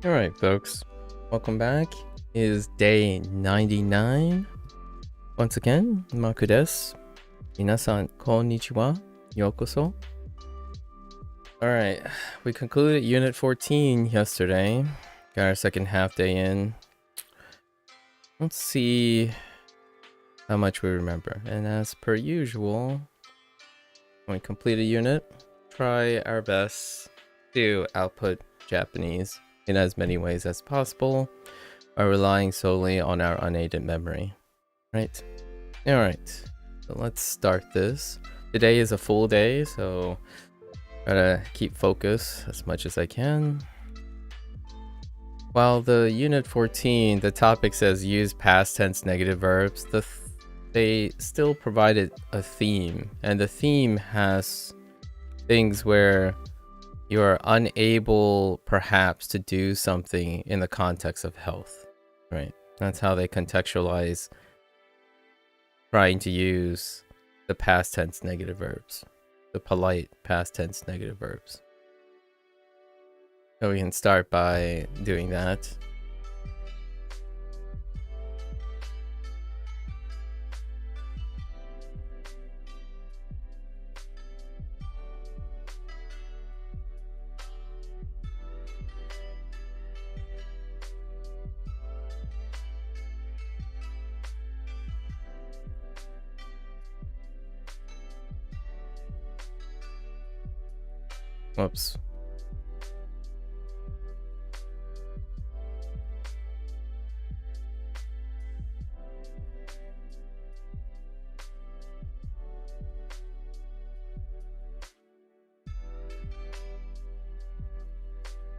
Alright, folks. Welcome back. It is day 99. Once again, Maku desu. Minasan, konnichiwa. Yokoso. Alright, we concluded Unit 14 yesterday. Got our second half day in. Let's see how much we remember. And as per usual, when we complete a unit, try our best to output Japanese in as many ways as possible, by relying solely on our unaided memory. Right? Alright, so let's start this. Today is a full day, so try to keep focus as much as I can. While the Unit 14, the topic says use past tense negative verbs, they still provided a theme, and the theme has things where you are unable, perhaps, to do something in the context of health, right? That's how they contextualize trying to use the past tense negative verbs, the polite past tense negative verbs. So we can start by doing that. Whoops.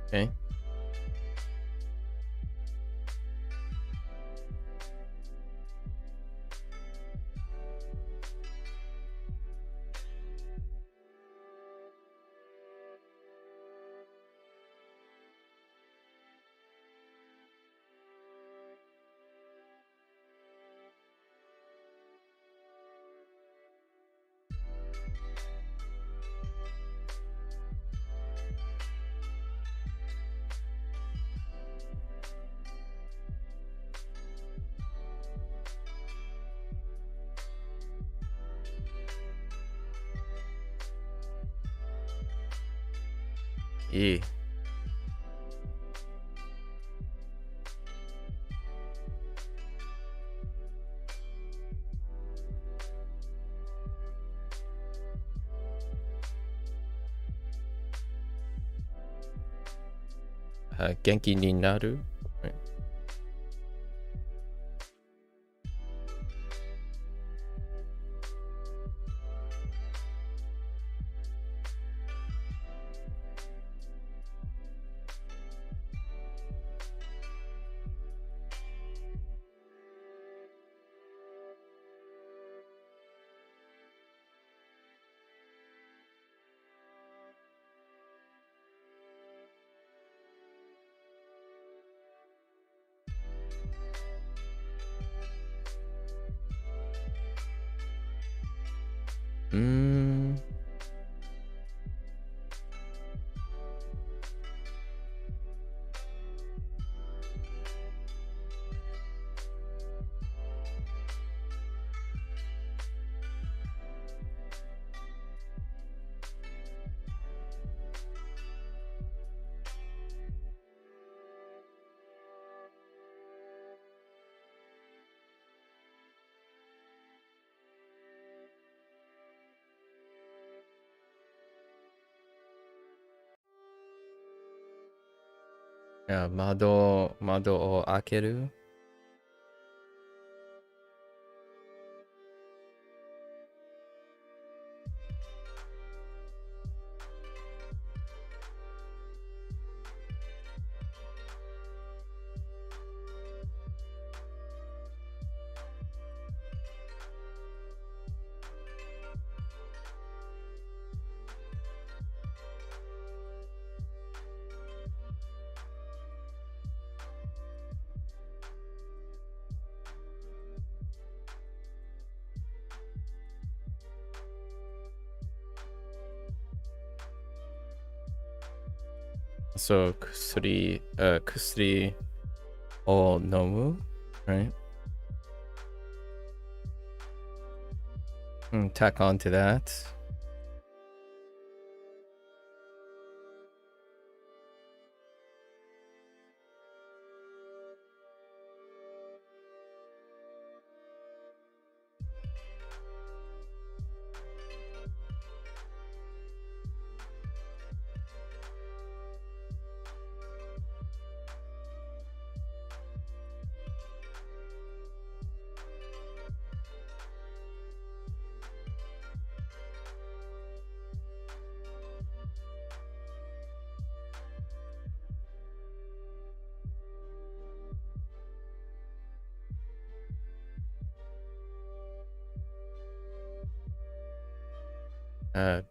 Okay. E. Genki ni naru. Right. Yeah, mado o akeru. So kusuri o nomu, right? And tack on to that.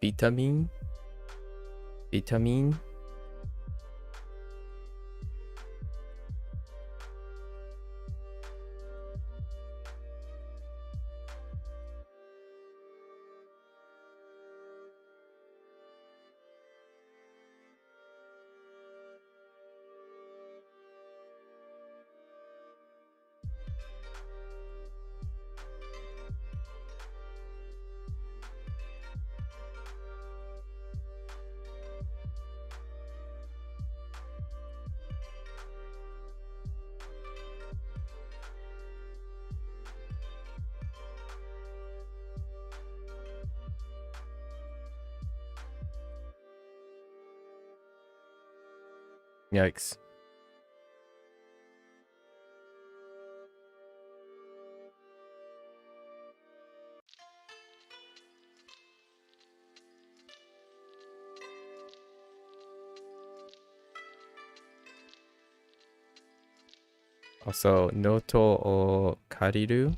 Vitamin. Yikes. Also, noto o kariru.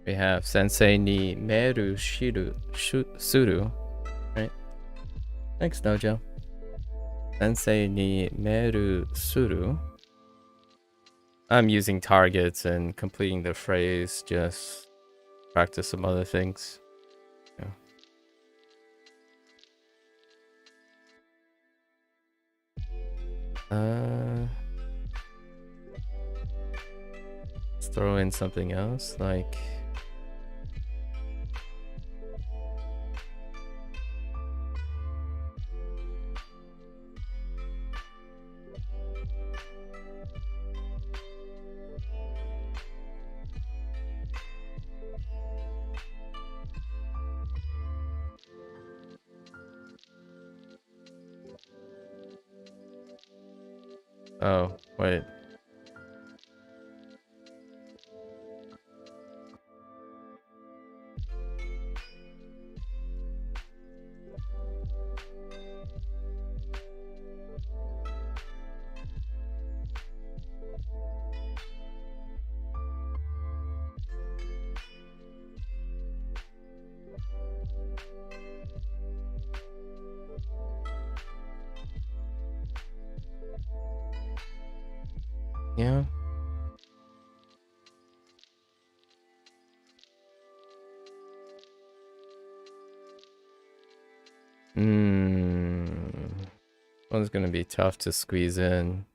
We have sensei ni meru suru, right? Thanks, Dojo. Sensei ni meru suru. I'm using targets and completing the phrase, just practice some other things. Yeah. Let's throw in something else, like... Oh, wait. Yeah. One's gonna be tough to squeeze in.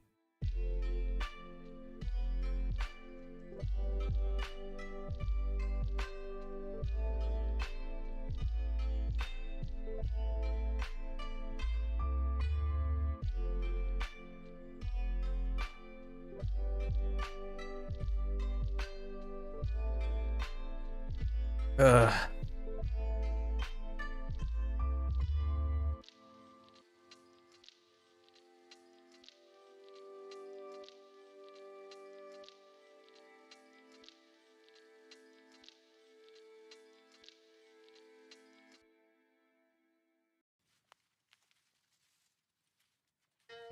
Ugh.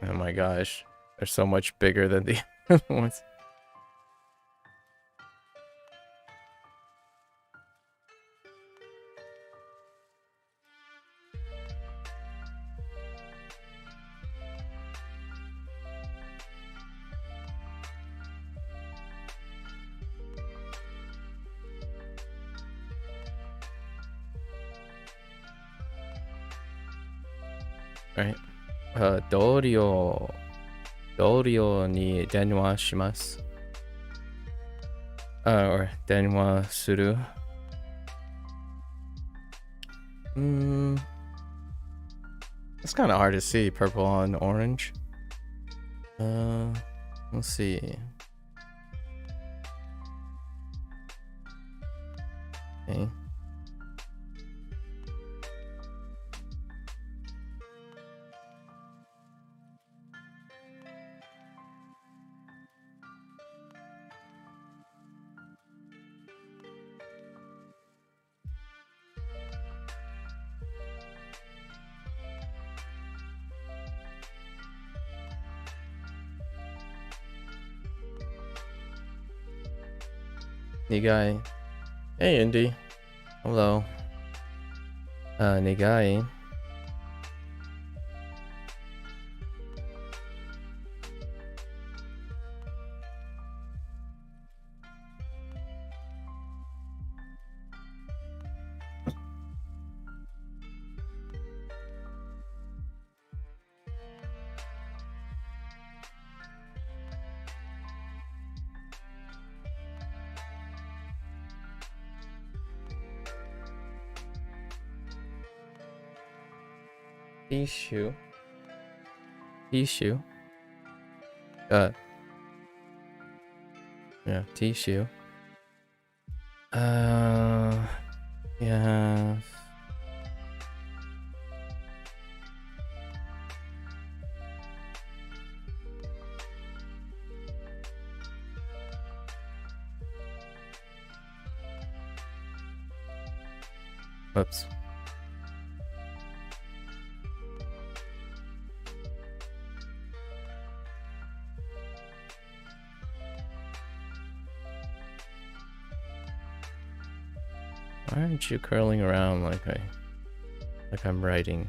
Oh my gosh. They're so much bigger than the other ones. Right. 同僚に電話します。or 電話する。It's kind of hard to see purple on orange. Let's see. Okay. Nigai. Hey, Indy. Hello. Nigai. Issue. Tissue. Yeah, tissue. Yeah. Oops. Why aren't you curling around like I'm writing?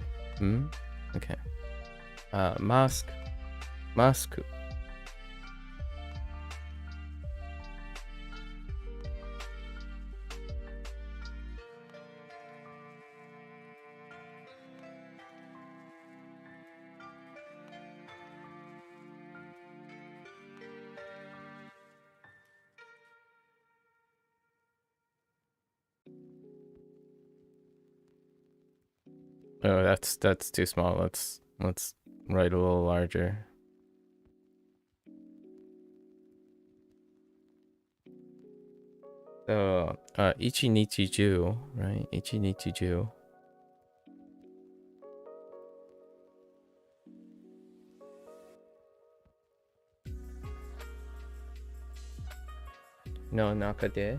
Okay. Mask. Mask. Oh, that's too small. Let's write a little larger. So, ichi nichi ju, right? Ichi nichi ju. No naka de.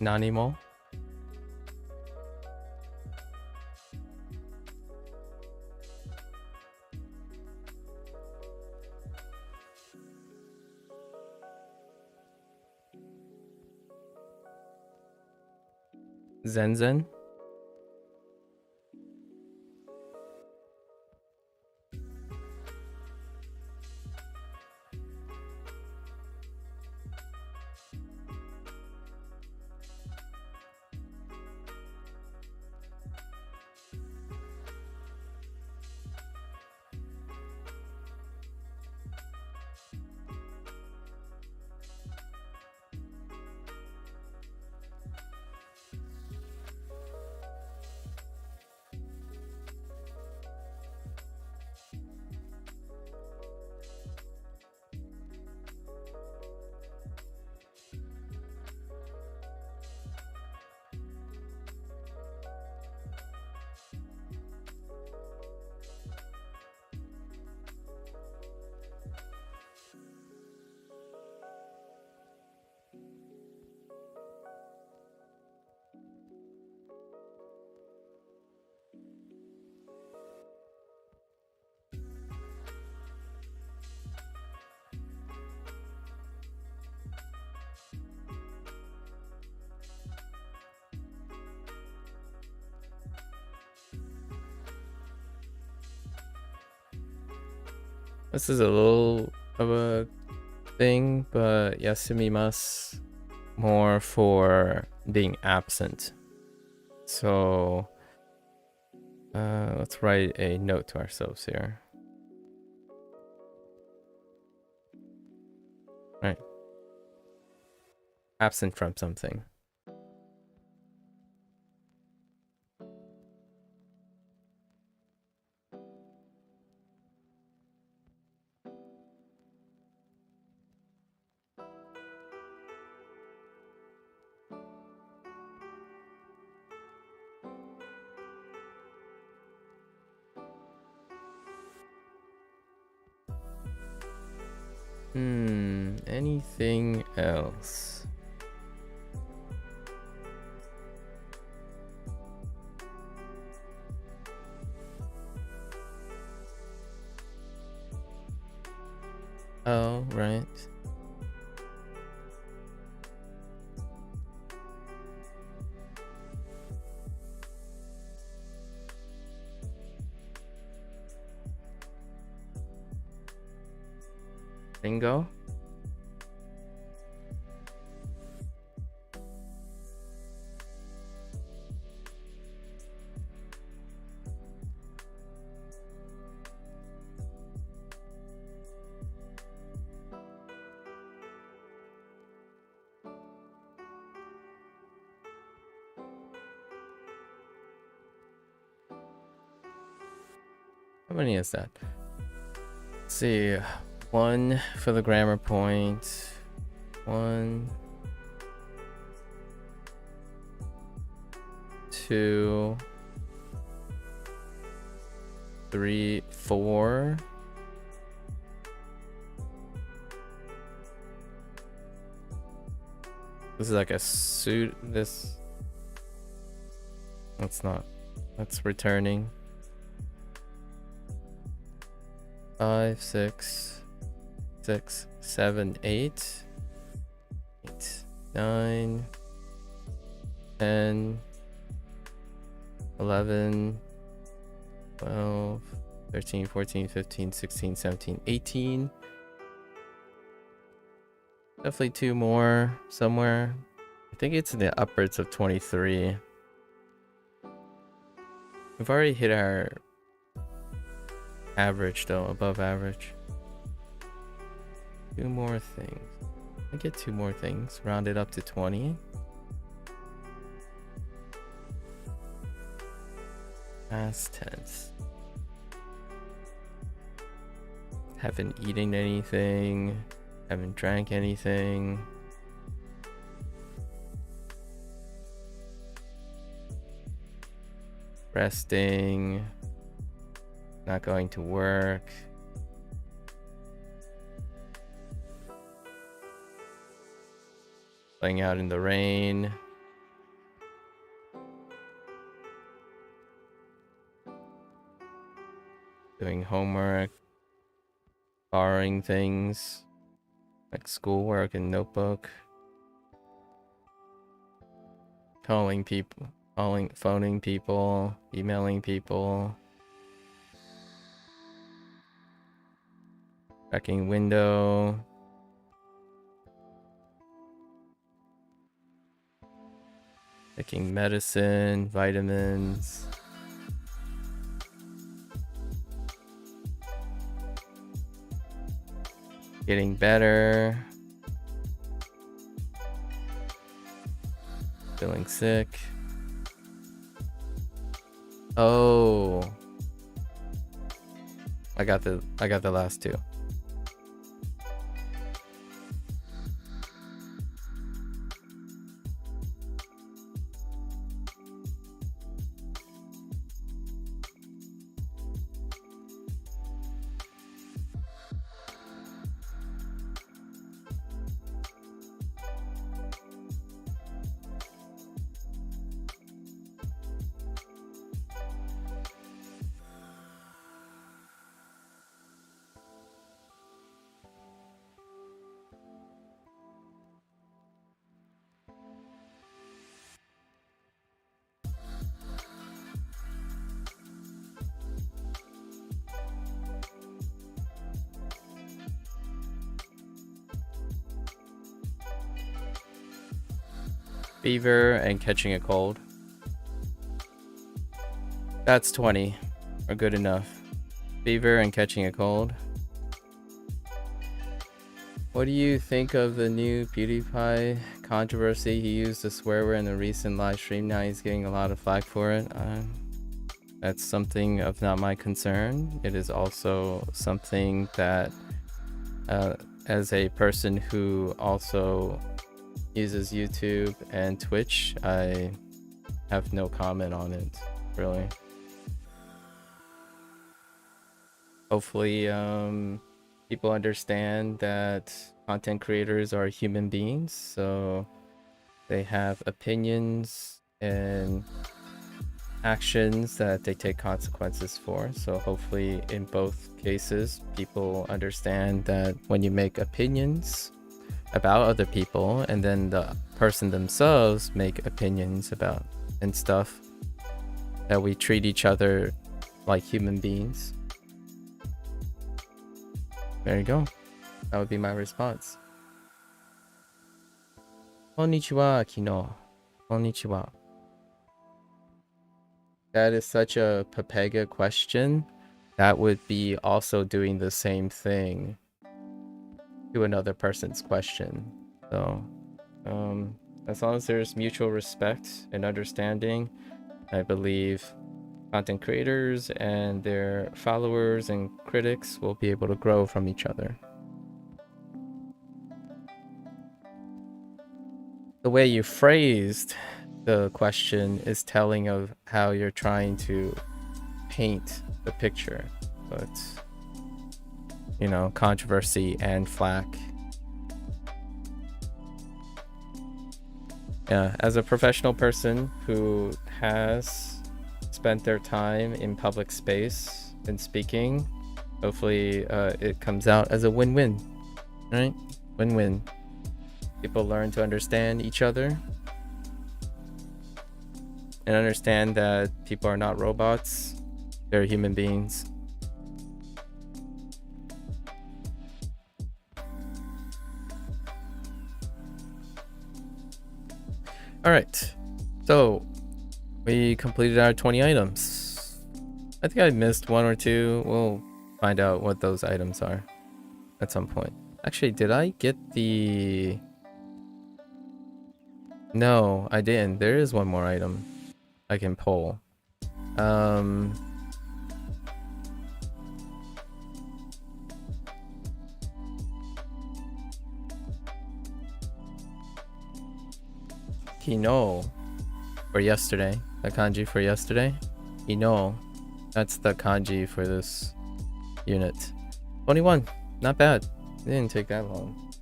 Nanimo. Zenzen. This is a little of a thing, but yasumimasu more for being absent. So let's write a note to ourselves here. Right. Absent from something. Anything else? Oh, right. Bingo. How many is that? Let's see. 1 for the grammar point. 1, 2, 3, 4. This is like a suit. That's not. That's returning. 5, 6, 7, 8, 9, 10, 11, 12, 13, 14, 15, 16, 17, 18. Definitely 2 more somewhere. I think it's in the upwards of 23. We've already hit our average though, above average. 2 more things. I get 2 more things, round it up to 20. Past tense. Haven't eaten anything. Haven't drank anything. Resting. Not going to work. Playing out in the rain. Doing homework. Borrowing things like schoolwork and notebook. Calling people, phoning people, emailing people. Checking window. Taking medicine, vitamins. Getting better. Feeling sick. Oh. I got the last 2. Fever and catching a cold. That's 20, or good enough. Fever and catching a cold. What do you think of the new PewDiePie controversy? He used a swear word in a recent live stream. Now he's getting a lot of flack for it. That's something of not my concern. It is also something that, as a person who also uses YouTube and Twitch, I have no comment on it, really. Hopefully, people understand that content creators are human beings, so they have opinions and actions that they take consequences for. So hopefully in both cases people understand that when you make opinions about other people and then the person themselves make opinions about and stuff, that we treat each other like human beings. There you go. That would be my response. Konnichiwa, Kino. Konnichiwa. That is such a Pepega question. That would be also doing the same thing to another person's question. So, as long as there's mutual respect and understanding, I believe content creators and their followers and critics will be able to grow from each other. The way you phrased the question is telling of how you're trying to paint the picture, but you know, controversy and flack. Yeah, as a professional person who has spent their time in public space and speaking, hopefully it comes out as a win-win, right? Win-win. People learn to understand each other and understand that people are not robots, they're human beings. All right, so we completed our 20 items. I think I missed one or two. We'll find out what those items are at some point. Actually, did I get the... No, I didn't. There is one more item I can pull. Kino for yesterday. The kanji for yesterday. Kino. That's the kanji for this unit. 21. Not bad. It didn't take that long.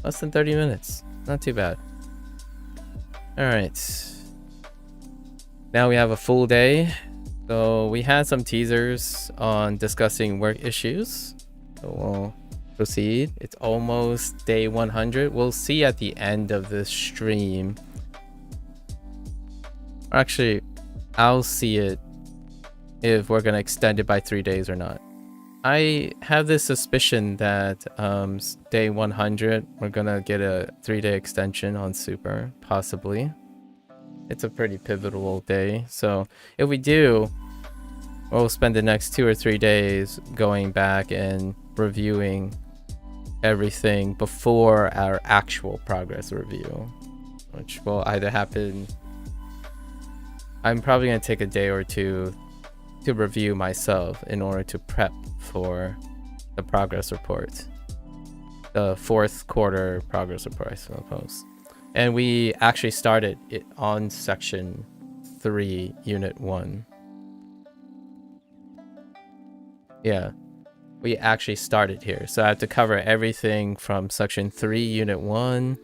Less than 30 minutes. Not too bad. Alright. Now we have a full day. So we had some teasers on discussing work issues. So we'll proceed. It's almost day 100. We'll see at the end of this stream. Actually, I'll see it if we're going to extend it by 3 days or not. I have this suspicion that day 100, we're going to get a 3-day extension on Super, possibly. It's a pretty pivotal day. So if we do, we'll spend the next 2 or 3 days going back and reviewing everything before our actual progress review, which will either happen... I'm probably going to take a day or two to review myself in order to prep for the progress report. The 4th quarter progress report, I suppose. And we actually started it on section 3, unit 1. Yeah, we actually started here. So I have to cover everything from section 3, unit 1,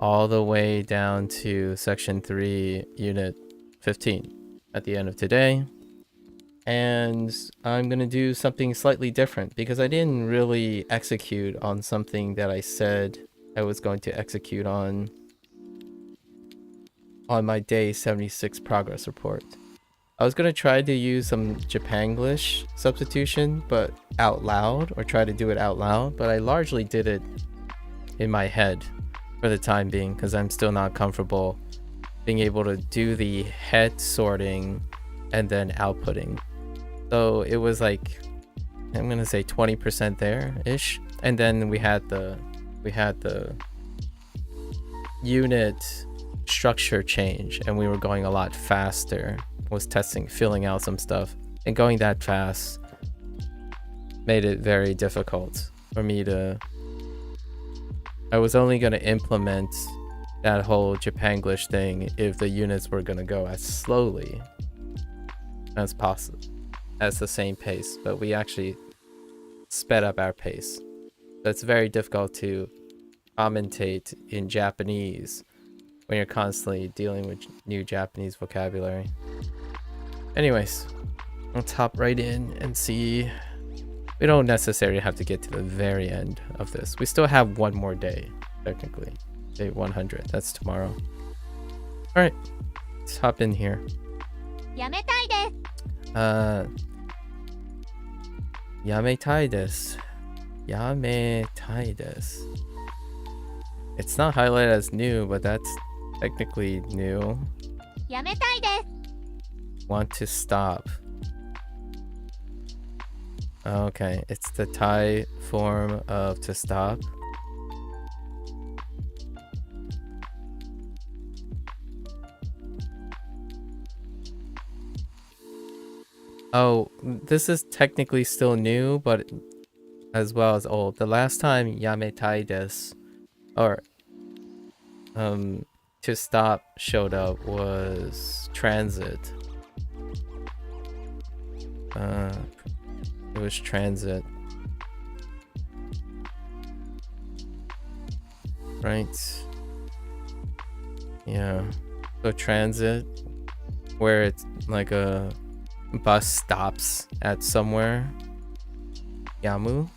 all the way down to section 3, unit 15 at the end of today. And I'm gonna do something slightly different because I didn't really execute on something that I said I was going to execute on my day 76 progress report. I was gonna try to use some Japanglish substitution, but out loud, or try to do it out loud, but I largely did it in my head for the time being because I'm still not comfortable being able to do the head sorting and then outputting. So it was like, I'm gonna say 20% there ish, and then we had the unit structure change, and we were going a lot faster. Was testing, filling out some stuff, and going that fast made it very difficult for me to. I was only gonna implement that whole Japanglish thing if the units were gonna go as slowly as possible, at the same pace, but we actually sped up our pace. So it's very difficult to commentate in Japanese when you're constantly dealing with new Japanese vocabulary. Anyways, let's hop right in and see. We don't necessarily have to get to the very end of this. We still have one more day, technically. Day 100, that's tomorrow. Alright, let's hop in here. Yametai desu. Yametai desu. It's not highlighted as new, but that's technically new. Yametai desu. Want to stop. Okay, it's the Thai form of to stop. Oh, this is technically still new, but as well as old. The last time yametai desu, or to stop showed up was transit. It was transit. Right. Yeah. So transit, where it's like a bus stops at somewhere. Yamu.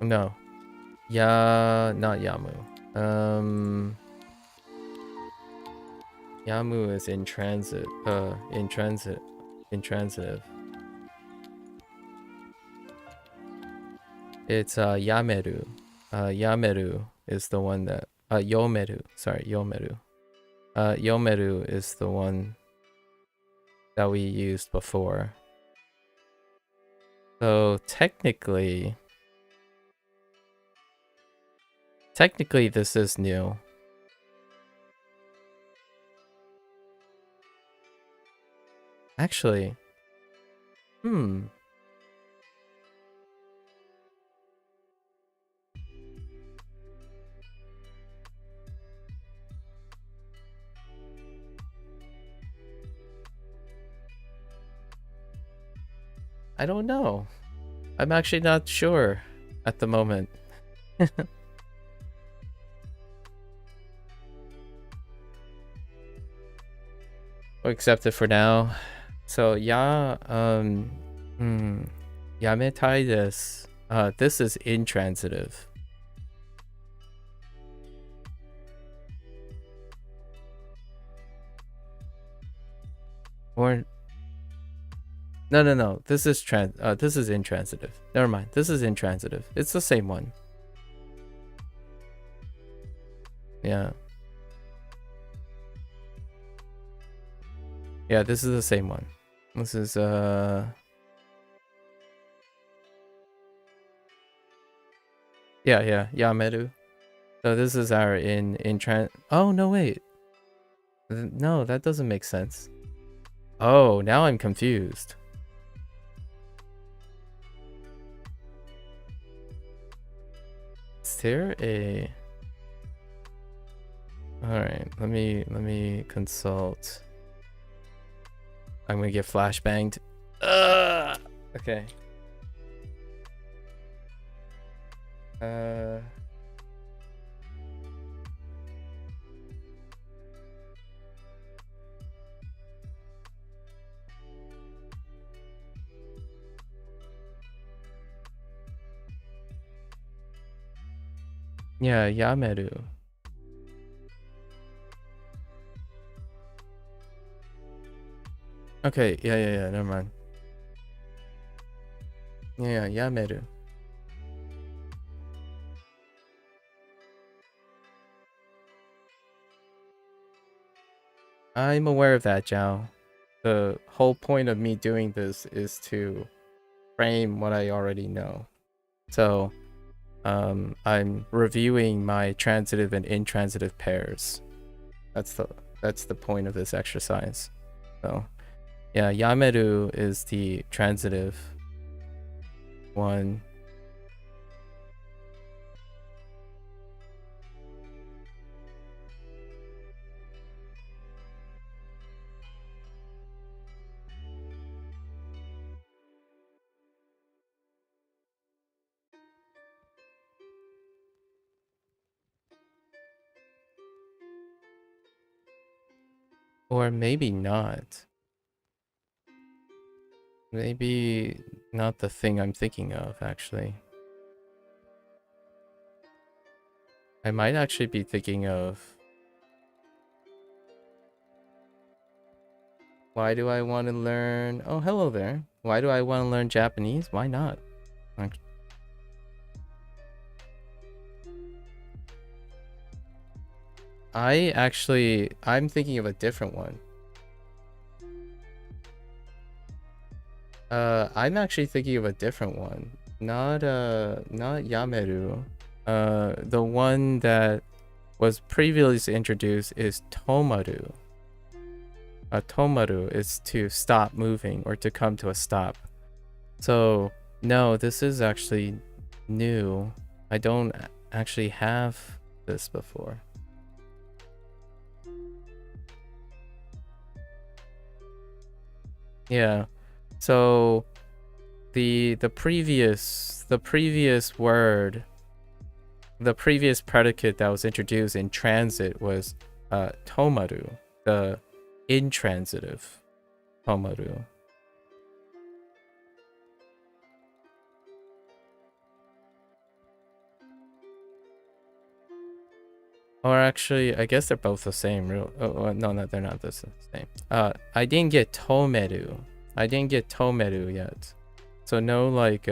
No. Not Yamu. Yamu is intransitive. Intransitive. It's yameru. Yameru is the one that yomeru. Sorry, yomeru. Yomeru is the one that we used before. So technically this is new. Actually, I don't know. I'm actually not sure at the moment. We'll accept it for now. So yametai desu. This is intransitive. Or no. This is intransitive. Never mind. This is intransitive. It's the same one. Yeah. Yeah, this is the same one. This is yeah, yameru. So this is our oh no, wait. No, that doesn't make sense. Oh, now I'm confused. Is there a... Alright, let me consult. I'm gonna get flashbanged. Okay. Yeah, yameru. Okay, yeah, never mind. Yeah, yameru. I'm aware of that, Zhao. The whole point of me doing this is to frame what I already know. So, I'm reviewing my transitive and intransitive pairs. That's the point of this exercise. So, yeah, yameru is the transitive one. Or maybe not. Maybe not the thing I'm thinking of, actually. I might actually be thinking of... Why do I want to learn... Oh, hello there. Why do I want to learn Japanese? Why not? I'm thinking of a different one. I'm actually thinking of a different one. Not Yameru. The one that was previously introduced is Tomaru. Tomaru is to stop moving or to come to a stop. So, no, this is actually new. I don't actually have this before. Yeah. So the previous word, the previous predicate that was introduced in transit was tomaru, the intransitive tomaru. Or actually, I guess they're both the same. No, they're not the same. I didn't get tomeru. I didn't get tomeru yet. So no, like,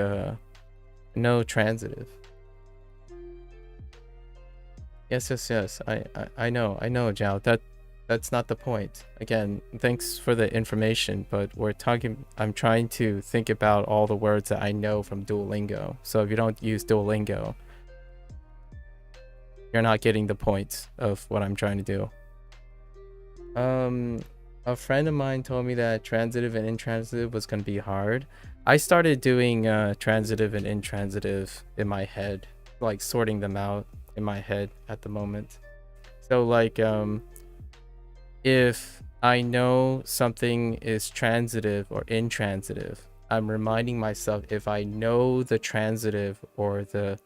no transitive. Yes. I know, Zhao. That's not the point. Again, thanks for the information, but I'm trying to think about all the words that I know from Duolingo. So if you don't use Duolingo, you're not getting the point of what I'm trying to do. A friend of mine told me that transitive and intransitive was going to be hard. I started doing transitive and intransitive in my head, like sorting them out in my head at the moment. So like, if I know something is transitive or intransitive, I'm reminding myself if I know the transitive or the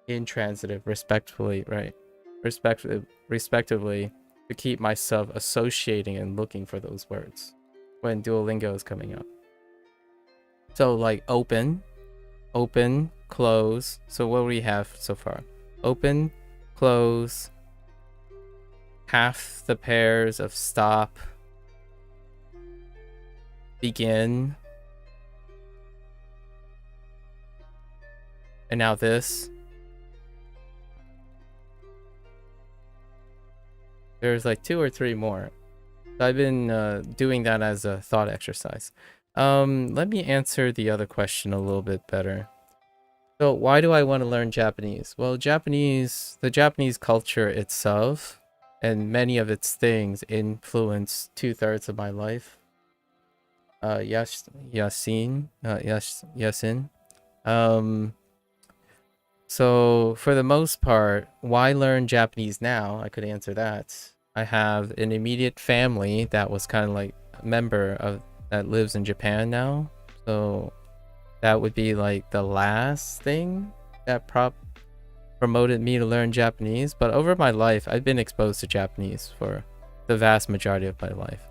intransitive respectively, right? Respectively, to keep myself associating and looking for those words when Duolingo is coming up. So like open, close. So what do we have so far? Open, close, half the pairs of stop, begin, and now this. There's like 2 or 3 more. I've been doing that as a thought exercise. Let me answer the other question a little bit better. So why do I want to learn Japanese? Well, the Japanese culture itself and many of its things influence 2/3 of my life. Yasin. So for the most part, why learn Japanese now? I could answer that. I have an immediate family that was kind of like a member of that lives in Japan now. So that would be like the last thing that promoted me to learn Japanese. But over my life, I've been exposed to Japanese for the vast majority of my life.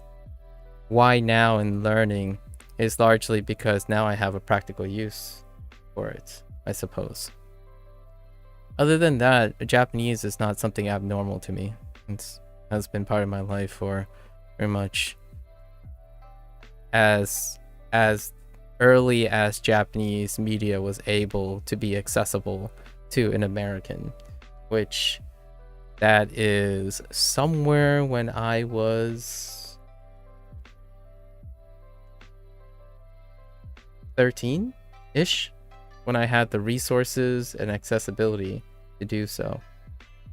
Why now in learning is largely because now I have a practical use for it, I suppose. Other than that, Japanese is not something abnormal to me. It has been part of my life for very much as early as Japanese media was able to be accessible to an American, which That is somewhere when I was 13-ish, when I had the resources and accessibility to do so.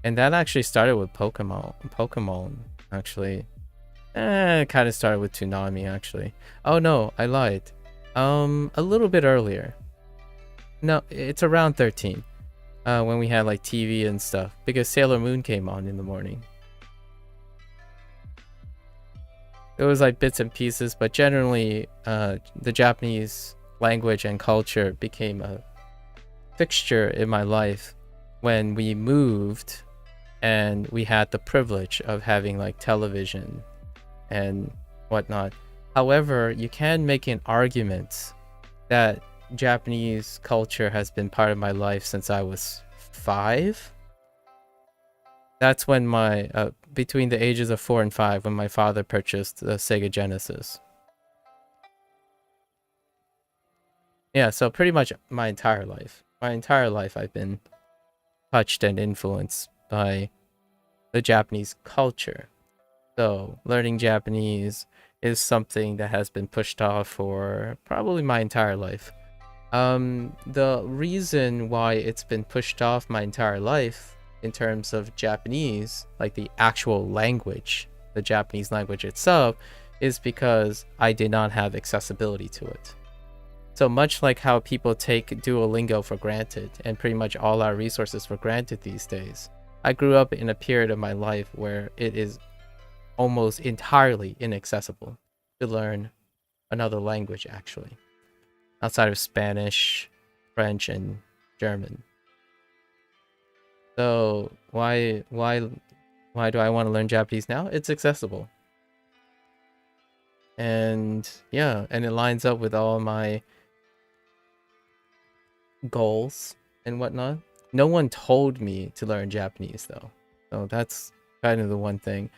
And that actually started with Pokemon, actually. It kind of started with Toonami, actually. Oh no, I lied. A little bit earlier. No, it's around 13. When we had like TV and stuff, because Sailor Moon came on in the morning. It was like bits and pieces, but generally, the Japanese language and culture became a fixture in my life when we moved and we had the privilege of having like television and whatnot. However, you can make an argument that Japanese culture has been part of my life since I was 5. That's when my between the ages of 4 and 5, when my father purchased the Sega Genesis. Yeah, so pretty much my entire life I've been touched and influenced by the Japanese culture. So learning Japanese is something that has been pushed off for probably my entire life. The reason why it's been pushed off my entire life in terms of Japanese, like the actual language, the Japanese language itself, is because I did not have accessibility to it. So much like how people take Duolingo for granted and pretty much all our resources for granted these days, I grew up in a period of my life where it is almost entirely inaccessible to learn another language, actually, outside of Spanish, French, and German. So why do I want to learn Japanese now? It's accessible. And yeah, and it lines up with all my goals and whatnot. No one told me to learn Japanese though. So that's kind of the one thing.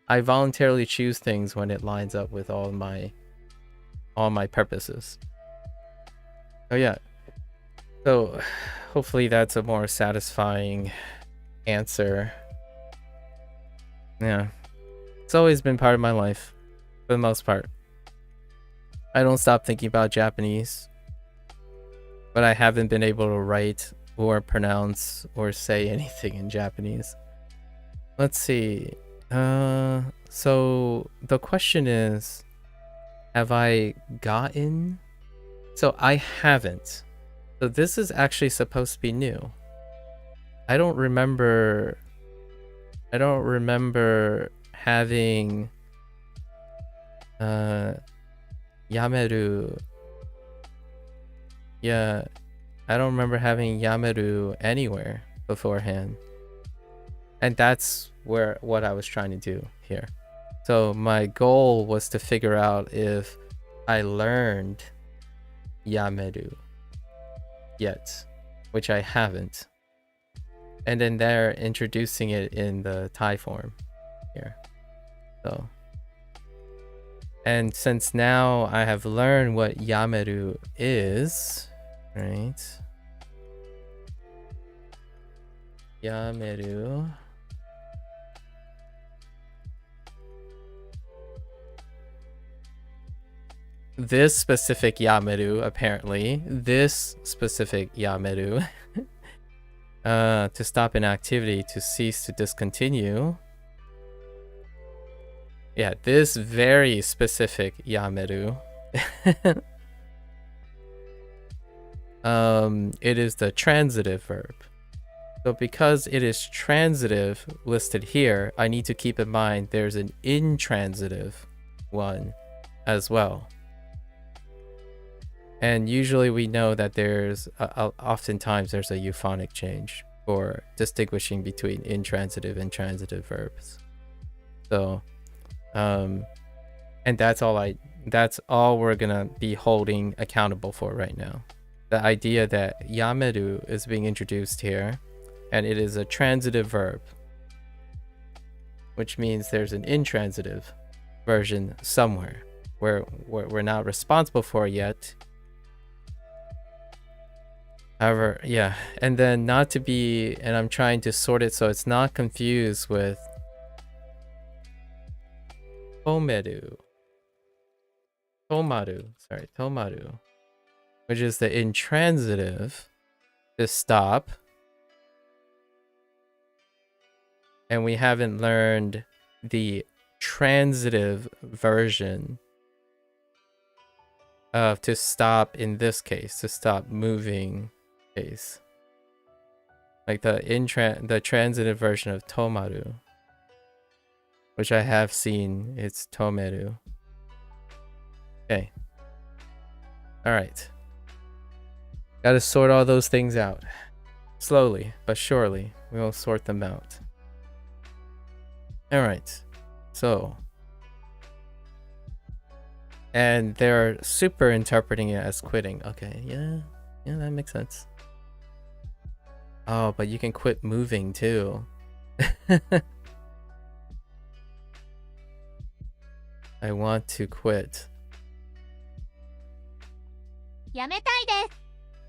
I voluntarily choose things when it lines up with all my purposes. Oh yeah. So hopefully that's a more satisfying answer. Yeah. It's always been part of my life, for the most part. I don't stop thinking about Japanese, but I haven't been able to write or pronounce or say anything in Japanese. Let's see. So the question is, have I gotten? So I haven't. So this is actually supposed to be new. I don't remember having yameru. Yeah, I don't remember having yameru anywhere beforehand. And that's what I was trying to do here. So my goal was to figure out if I learned yameru yet, which I haven't. And then they're introducing it in the Thai form here. So, and since now I have learned what yameru is, right? Yameru. This specific yameru, apparently, this specific yameru, to stop an activity, to cease, to discontinue. Yeah, this very specific yameru. It is the transitive verb. So because it is transitive listed here, I need to keep in mind there's an intransitive one as well. And usually we know that there's oftentimes there's a euphonic change for distinguishing between intransitive and transitive verbs. So, and that's all we're gonna be holding accountable for right now. The idea that yameru is being introduced here, and it is a transitive verb, which means there's an intransitive version somewhere where we're not responsible for yet. However, yeah, and then not to be, and I'm trying to sort it so it's not confused with tomaru, which is the intransitive to stop. And we haven't learned the transitive version of to stop in this case, to stop moving case. Like the transitive version of tomaru, which I have seen, it's tomeru. Okay. Alright. Gotta sort all those things out. Slowly, but surely, we'll sort them out. Alright. So. And they're super interpreting it as quitting. Okay, yeah. Yeah, that makes sense. Oh, but you can quit moving too. I want to quit.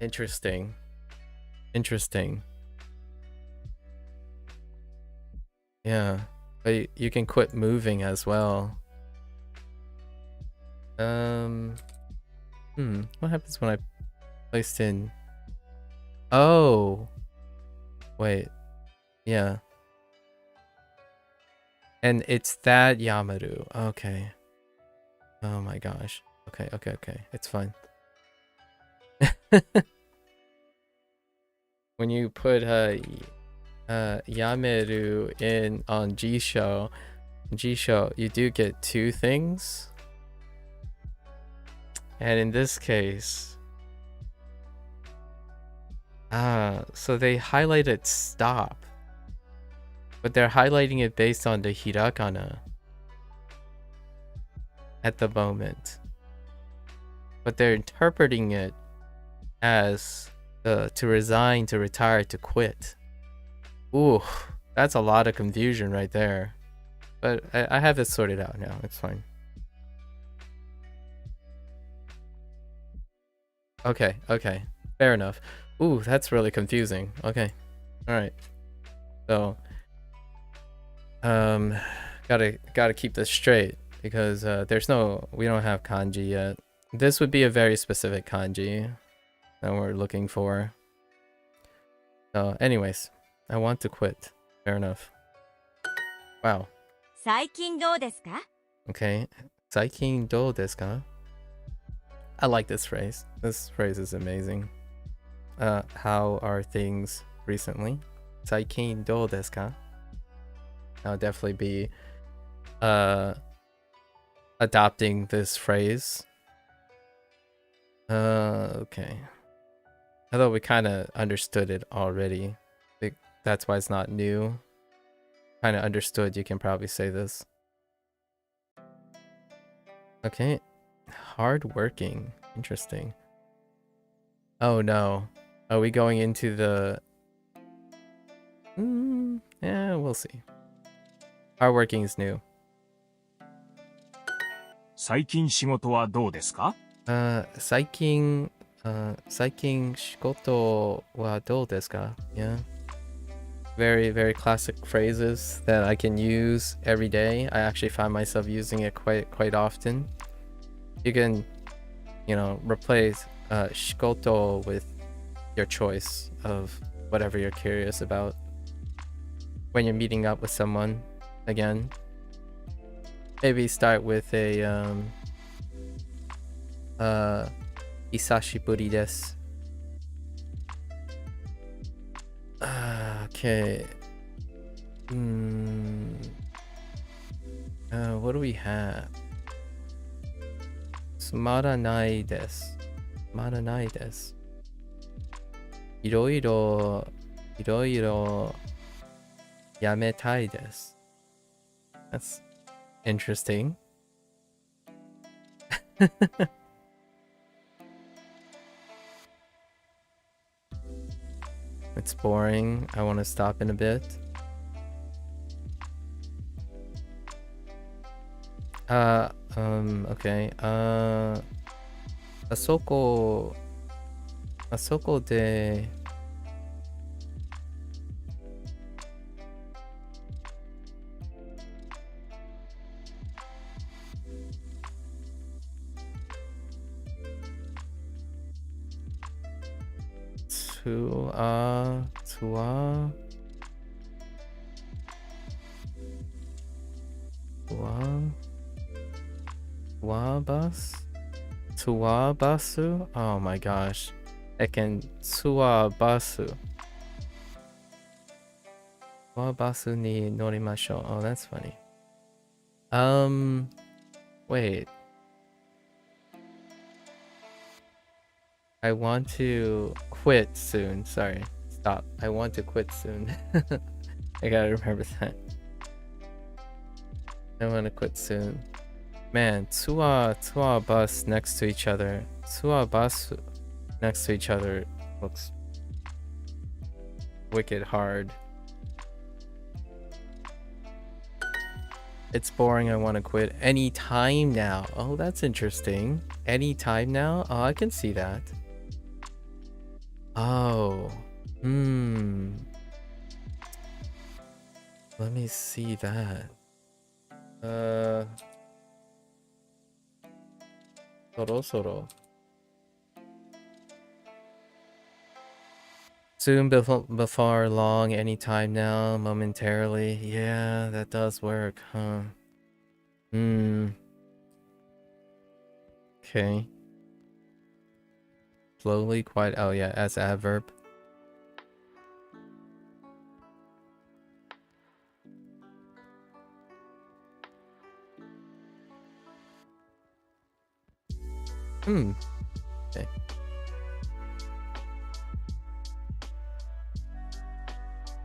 Interesting. Interesting. Yeah, but you can quit moving as well. What happens when I placed in? Oh, wait, yeah. And it's that Yamaru. Okay. Oh my gosh. Okay, it's fine. When you put Yameru in on Jisho, you do get two things. And in this case, so they highlighted stop, but they're highlighting it based on the hiragana at the moment. But they're interpreting it as to resign, to retire, to quit. Ooh, that's a lot of confusion right there. But I have it sorted out now. It's fine. Okay. Fair enough. Ooh, that's really confusing. Okay. Alright. So gotta keep this straight because we don't have kanji yet. This would be a very specific kanji that we're looking for. So anyways, I want to quit. Fair enough. Wow. 最近どうですか? Okay. 最近どうですか? I like this phrase. This phrase is amazing. How are things recently? 最近どうですか? I'll definitely be adopting this phrase. Okay. Although we kind of understood it already. That's why it's not new. Kind of understood, you can probably say this. Okay. Hardworking. Interesting. Oh no. Are we going into the... yeah, we'll see. Hardworking is new. 最近仕事はどうですか? 最近仕事はどうですか? Yeah. Very, very classic phrases that I can use every day. I actually find myself using it quite often. You can, replace 仕事 with your choice of whatever you're curious about. When you're meeting up with someone again, maybe start with a 久しぶりです. Okay. What do we have? つまらないです。つまらないです。いろいろやめたいです。That's interesting. It's boring. I want to stop in a bit. Okay. あそこあそこでツアbus? Tsuabasu? Oh my gosh. I can Tsuabasu. Tsuabasu ni norimashou. Oh, that's funny. Wait. I want to quit soon. Sorry. Stop. I want to quit soon. I gotta remember that. I want to quit soon. Man, Tsua bus next to each other. Tsua bus next to each other looks wicked hard. It's boring. I want to quit anytime now. Oh, that's interesting. Anytime now? Oh, I can see that. Oh. Let me see that. Soro. Soon, before long, anytime now, momentarily. Yeah, that does work, huh? Okay. Slowly, quite. Oh yeah, as adverb. Okay.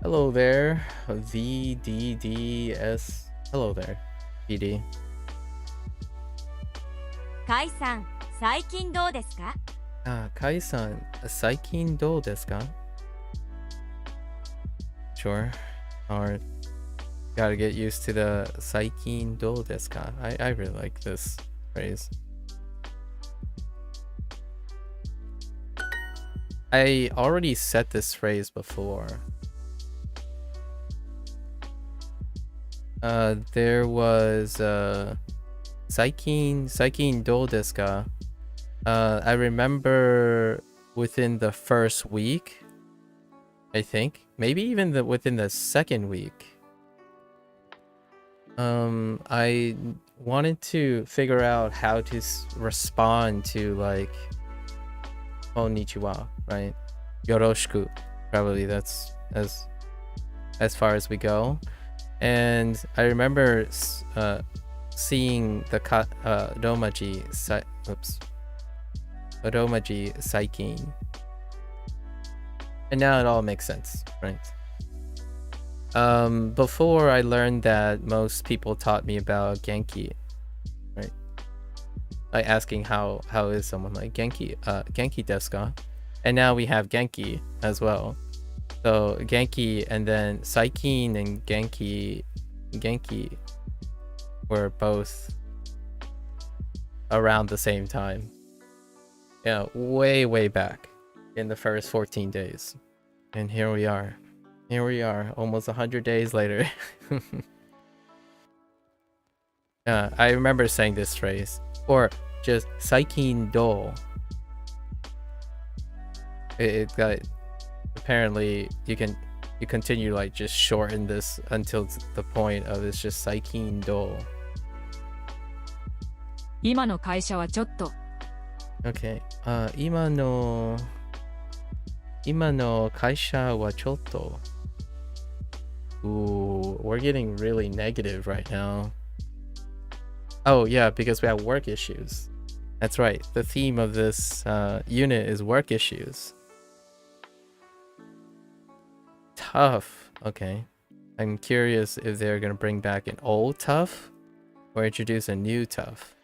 Hello there, VDDS. Hello there, VD. カイさん、最近どうですか？ Kai-san, 最近どうですか? Sure. Or gotta get used to the 最近どうですか? I really like this phrase. I already said this phrase before. There was 最近どうですか? I remember within the first week, I think, maybe even within the second week, I wanted to figure out how to respond to like konnichiwa, right? Yoroshiku, probably that's as far as we go. And I remember seeing the romaji saikin. And now it all makes sense, right? Before I learned that most people taught me about genki, right? Like asking how is someone, like genki desu ka? And now we have genki as well. So genki and then saikin and genki were both around the same time. Yeah, way back in the first 14 days. And here we are. Almost 100 days later. I remember saying this phrase. Or just saikin do. It got, apparently you continue like just shorten this until the point of it's just saikin do. 今の会社はちょっと Okay. 今の会社はちょっと Ooh, we're getting really negative right now. Oh yeah, because we have work issues. That's right. The theme of this unit is work issues. Tough. Okay. I'm curious if they're gonna bring back an old tough or introduce a new tough.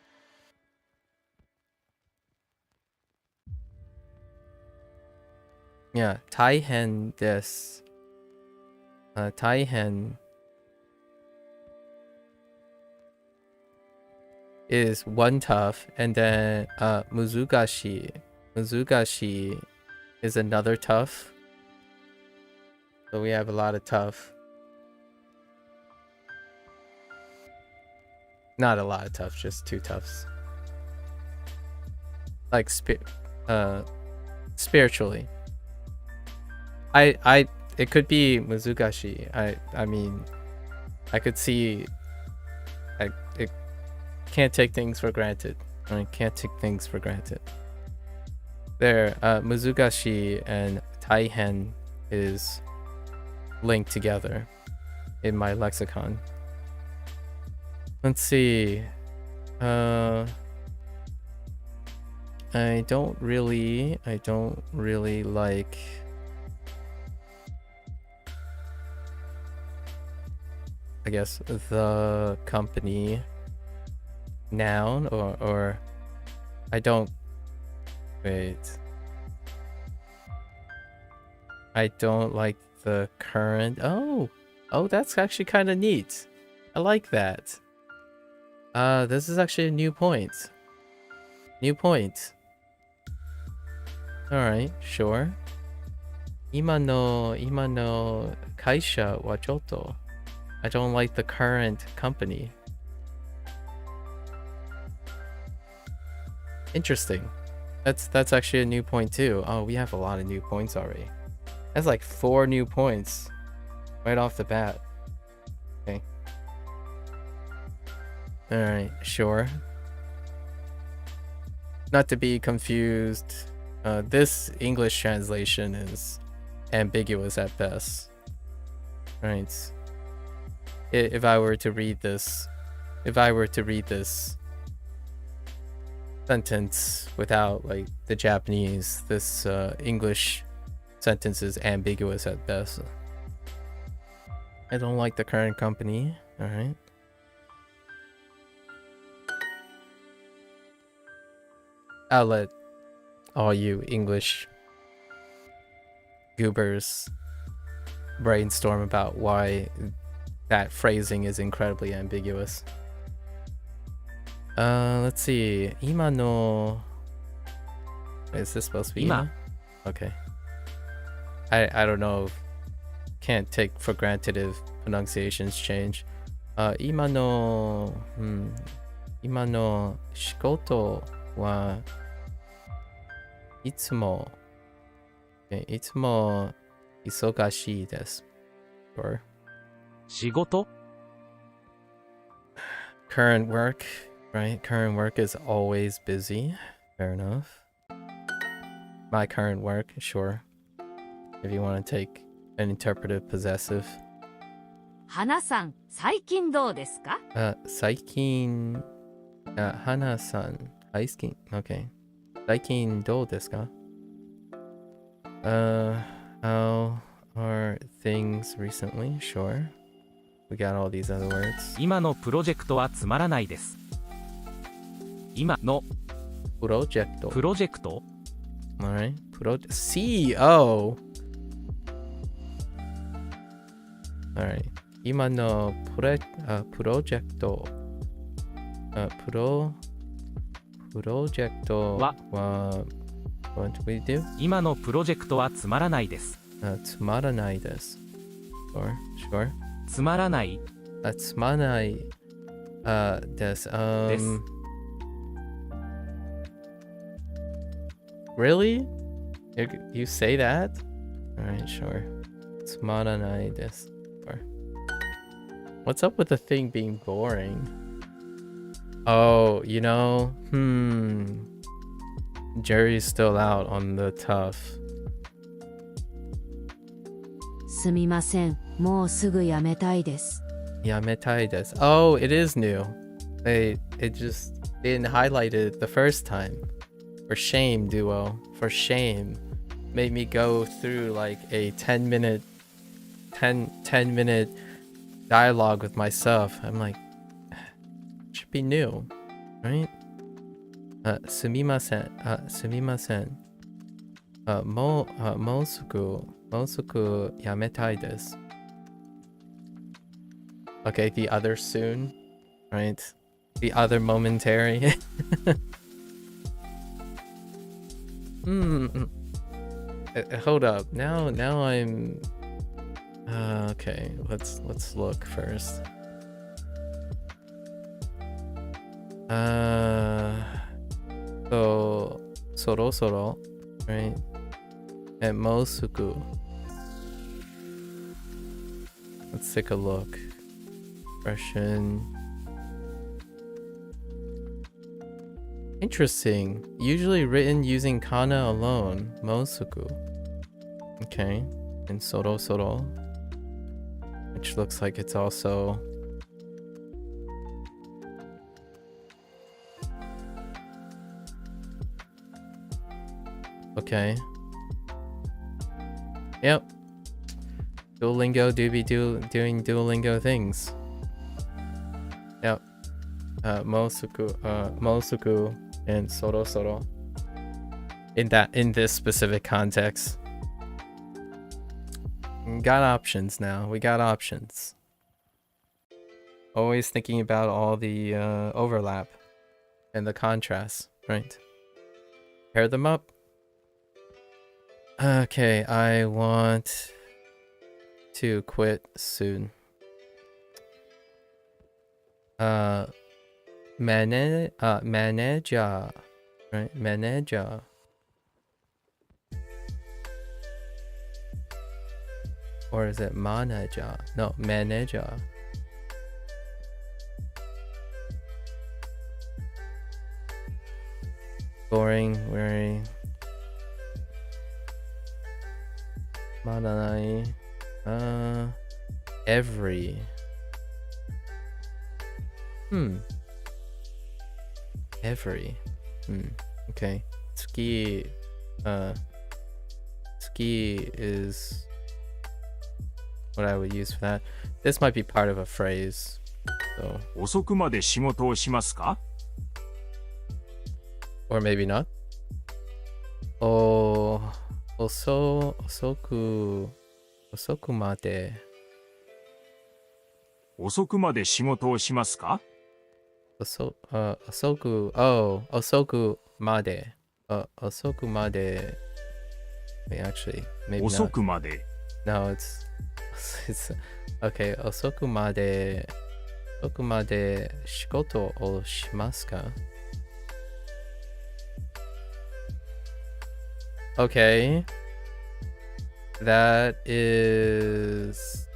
Yeah, 大変です。大変 is one tough, and then 難しい is another tough. So we have a lot of tough. Not a lot of tough, just 2 toughs. Like spiritually. It could be Muzugashi. I mean, I could see it can't take things for granted. I can't take things for granted. There, Muzugashi and Taihen is linked together in my lexicon. Let's see. I don't really like I guess the company noun or I don't like the current. Oh, that's actually kind of neat. I like that. This is actually a new point. All right, sure. 今の会社はちょっと I don't like the current company. Interesting. That's actually a new point too. Oh, we have a lot of new points already. That's like 4 new points right off the bat. Okay. All right, sure. Not to be confused, this English translation is ambiguous at best. Right. If I were to read this sentence without like the Japanese, this English sentence is ambiguous at best. I don't like the current company. All right. I'll let all you English goobers brainstorm about why that phrasing is incredibly ambiguous. Let's see. 今の Is this supposed to be 今? Okay. I don't know. Can't take for granted if pronunciations change. 今の仕事はいつも忙しいです。Or 仕事 current work, right? Current work is always busy. Fair enough. My current work, sure. If you want to take an interpretive possessive. 花さん、最近どうですか？最近、花さん、最近、okay. 最近どうですか? How are things recently? Sure. We got all these other words. 今のプロジェクトはつまらないです。今のプロジェクト Alright. C-O. Alright. 今のプロジェクトプロジェクトは What do we do? 今のプロジェクトはつまらないです。つまらないです。Sure. つまらないつまらないです。です。Really? You say that? Alright, sure. つまらないです。Sure. What's up with the thing being boring? Oh, you know, Jerry's still out on the tough. すみません、もうすぐやめたいです。やめたいです。Oh, it is new. It just didn't highlight it the first time. For shame, Duo. For shame. Made me go through like a 10 minute dialogue with myself. I'm like, it should be new, right? すみません。もうすぐやめたいです。Okay, the other soon, right? The other momentary. Hold up. Now I'm okay. Let's look first. So soro, right? And mosuku. Let's take a look. Expression. Interesting. Usually written using kana alone. Mosuku. Okay. And soro, which looks like it's also okay. Yep. Duolingo do be doing Duolingo things. Yep. Mosuku and soro. In this specific context. Got options now. We got options. Always thinking about all the overlap and the contrast, right? Pair them up. Okay, I want to quit soon. Manager, right? Manager. Or is it manager? No, manager. Boring, wearing. Mananai. Every. Every. Okay. Ski. Ski is what I would use for that. This might be part of a phrase. So. 遅くまで仕事をしますか? Or maybe not. Osoku made. 遅くまで仕事をしますか? Osoku made. Osoku made. Wait, actually, maybe 遅 not. くまで. No, it's okay. Osoku made shikoto o shimasu ka? Okay. That is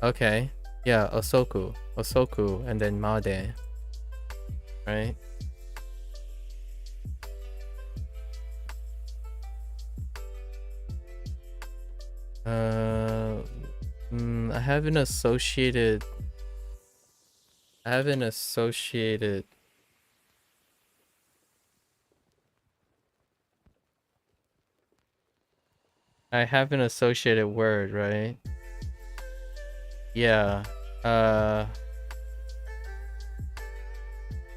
okay. Yeah, osoku, and then made, right? I have an associated. I have an associated word, right? Yeah.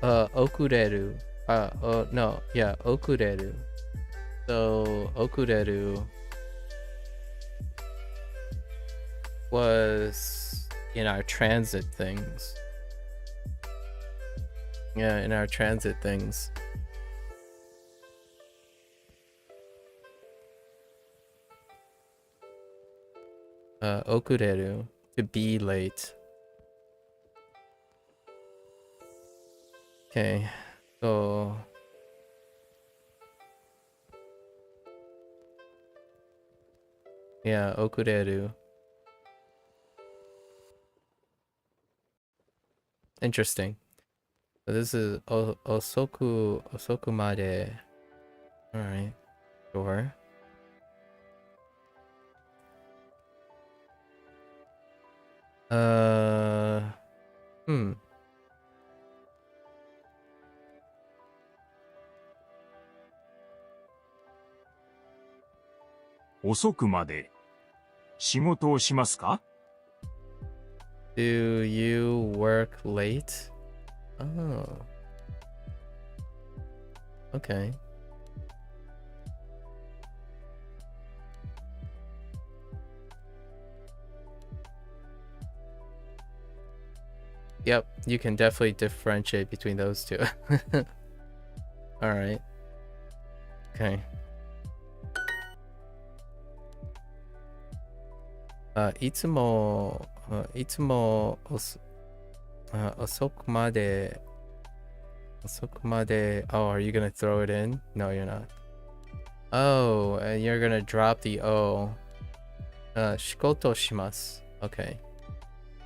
Okureru. No, yeah, okureru. So, okureru was in our transit things. Yeah, in our transit things. Okureru, to be late. Okay, so yeah, okureru. Interesting. So this is osoku made. All right, sure.遅くまで仕事をしますか? Do you work late? Oh. Okay. Yep, you can definitely differentiate between those two. Alright. Okay. いつも遅くまで Oh, are you gonna throw it in? No, you're not. Oh, and you're gonna drop the O. 仕事します Okay,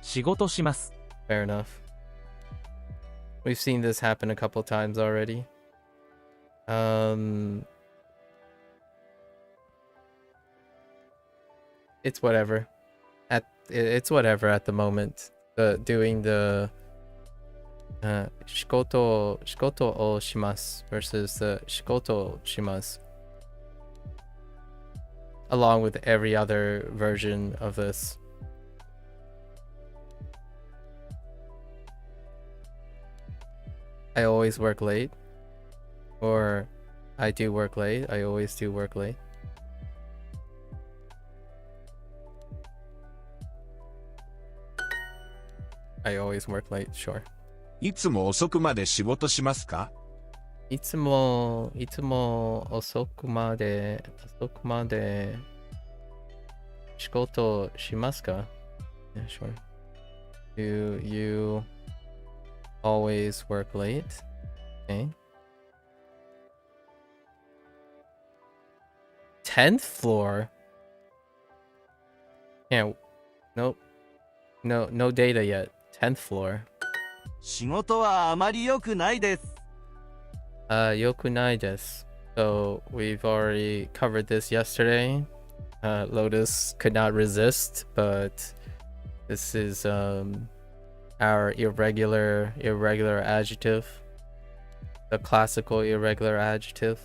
仕事します。 fair enough. We've seen this happen a couple times already. It's whatever. It's whatever at the moment. Doing the 仕事をします versus the 仕事をします along with every other version of this. I always work late, or I do work late. I always do work late. I always work late, sure. いつも遅くまで仕事しますか？いつも遅くまで仕事しますか? Yeah, sure. Do you always work late? Okay. 10th floor? Yeah, nope. No data yet. 10th floor. 仕事はあまり良くないです。良くないです. So we've already covered this yesterday. Lotus could not resist, but this is our irregular adjective, the classical irregular adjective.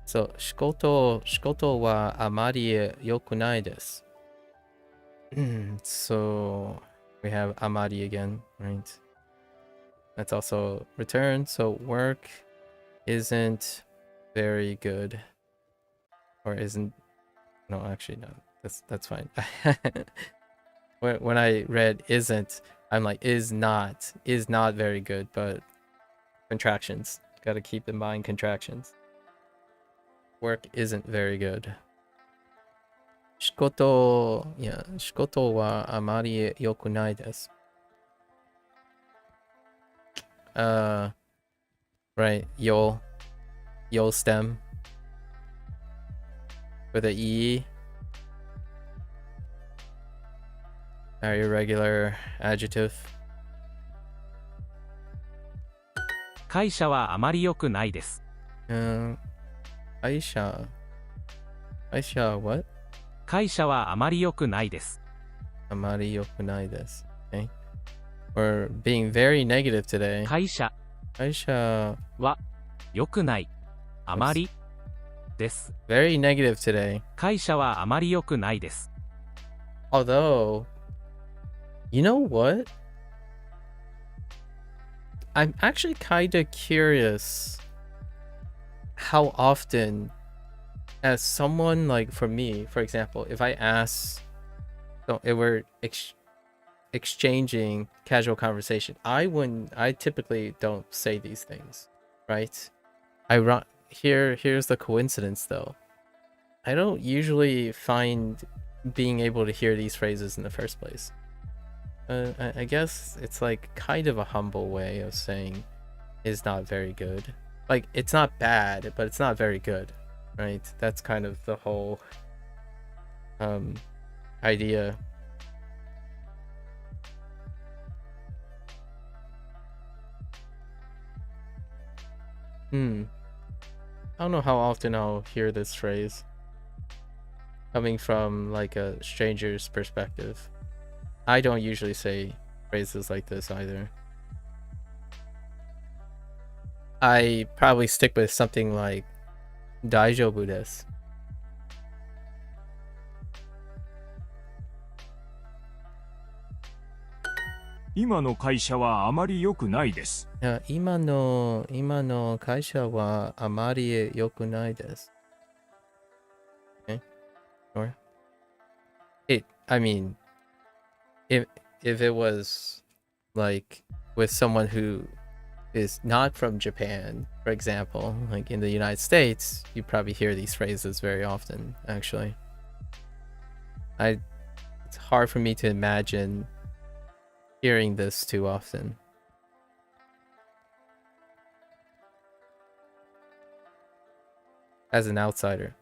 So 仕事はあまり良くないです. So we have amari again, right? That's also return. So work isn't very good, or isn't. No, actually, no. That's fine. when I read isn't, I'm like is not very good, but contractions. Got to keep in mind contractions. Work isn't very good. 仕事はあまり良くないです. Right, you'll stem with a E. Our irregular adjective. 会社はあまり良くないです。会社 what? 会社はあまり良くないです。あまり良くないです. Okay. We're being very negative today. 会社は良くない。あまりです。Very negative today. 会社はあまり良くないです。 Although, you know what? I'm actually kind of curious how often, as someone like for me, for example, if I ask, so if we're exchanging casual conversation, I typically don't say these things, right? Here's the coincidence though. I don't usually find being able to hear these phrases in the first place. I guess it's like kind of a humble way of saying is not very good. Like it's not bad, but it's not very good, right? That's kind of the whole idea. I don't know how often I'll hear this phrase coming from like a stranger's perspective. I don't usually say phrases like this either. I probably stick with something like 大丈夫です. 今の会社はあまり良くないです。今の会社はあまり良くないです. Okay, sure. I mean, if it was like with someone who is not from Japan, for example, like in the United States, you probably hear these phrases very often, actually. It's hard for me to imagine hearing this too often. As an outsider.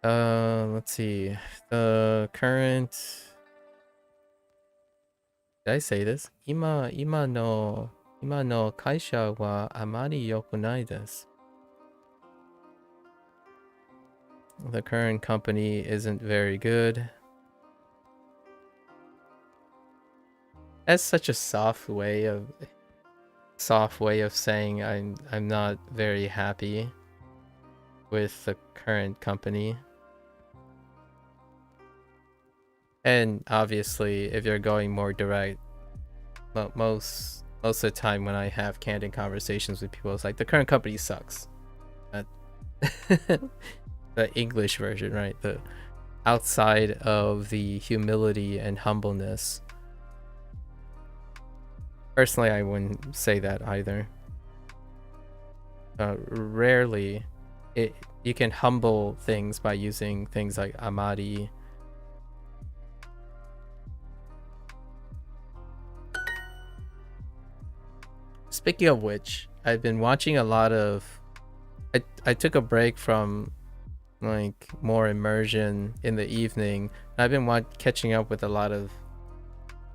Let's see. The current... Did I say this? 今の会社はあまり良くないです。The current company isn't very good. That's such a soft way of saying I'm not very happy with the current company. And obviously, if you're going more direct, most of the time when I have candid conversations with people, it's like the current company sucks. The English version, right? The outside of the humility and humbleness. Personally, I wouldn't say that either. Rarely, you can humble things by using things like amari. Speaking of which, I've been watching a lot of... I took a break from like more immersion in the evening. I've been catching up with a lot of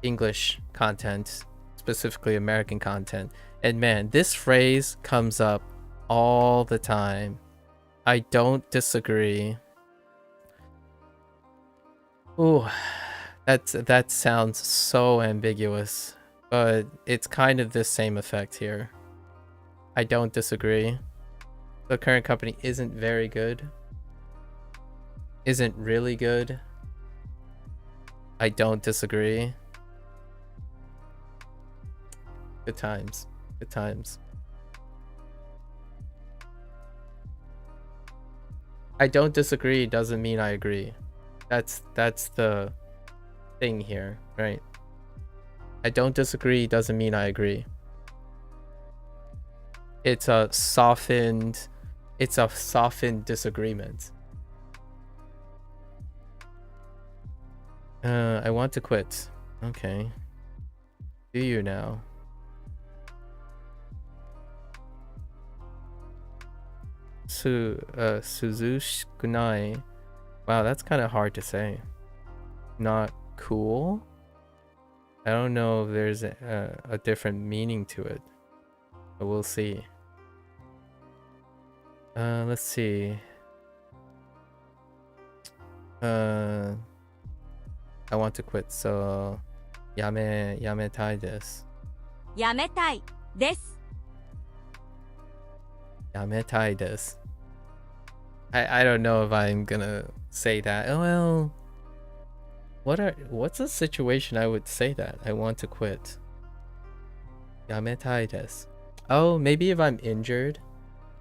English content, specifically American content. And man, this phrase comes up all the time. I don't disagree. Ooh, that sounds so ambiguous, but it's kind of the same effect here. I don't disagree. The current company isn't very good. Isn't really good. I don't disagree. Good times. Good times. I don't disagree doesn't mean I agree. That's the thing here, right? I don't disagree doesn't mean I agree. It's a softened disagreement. I want to quit. Okay. Do you now? Suzushkunai. Wow, that's kind of hard to say. Not cool? I don't know if there's a different meaning to it, but we'll see. Let's see. I want to quit, so やめたいです。やめたいです。やめたいです。I don't know if I'm gonna say that. Oh well. What's a situation I would say that? I want to quit. やめたいです。Oh, maybe if I'm injured,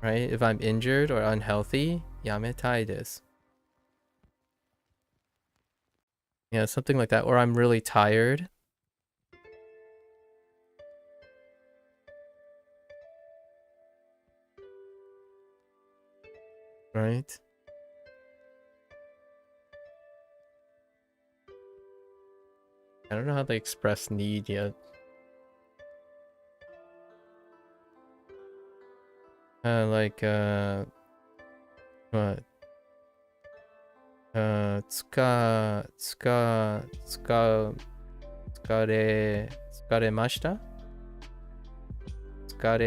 right? If I'm injured or unhealthy, やめたいです。Yeah, something like that. Or I'm really tired. Right? I don't know how to express need yet. What? 疲れました? 疲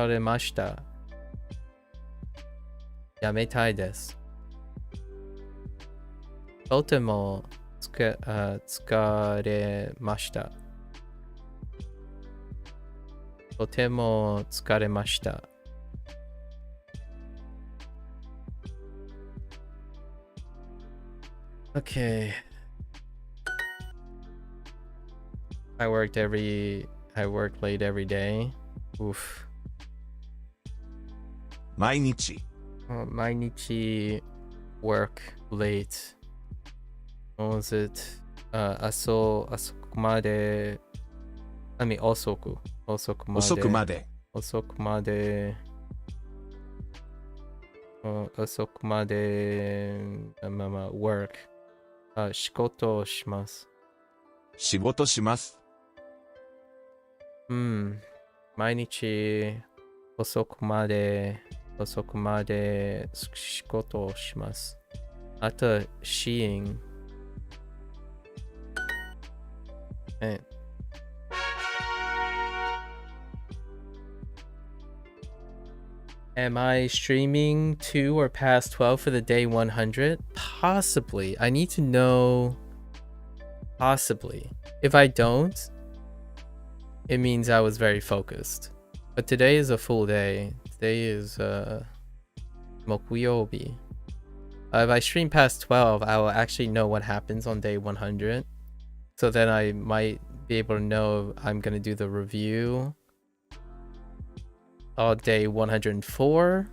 れました. やめたいです. とても疲れました. とても疲れました. Okay. I work late every day. Oof. 毎日 毎日 work late. What was it? 遅くまで、I mean 遅くまで遅くまで。遅くまで、遅くまで、まあまあ、work、仕事をします。仕事します。毎日遅くまで仕事をします。あと、seeing。Am I streaming to or past 12 for the day 100? Possibly. I need to know. Possibly. If I don't, it means I was very focused. But today is a full day. Today is Mokuyobi. If I stream past 12, I will actually know what happens on day 100. So then I might be able to know if I'm going to do the review on day 104.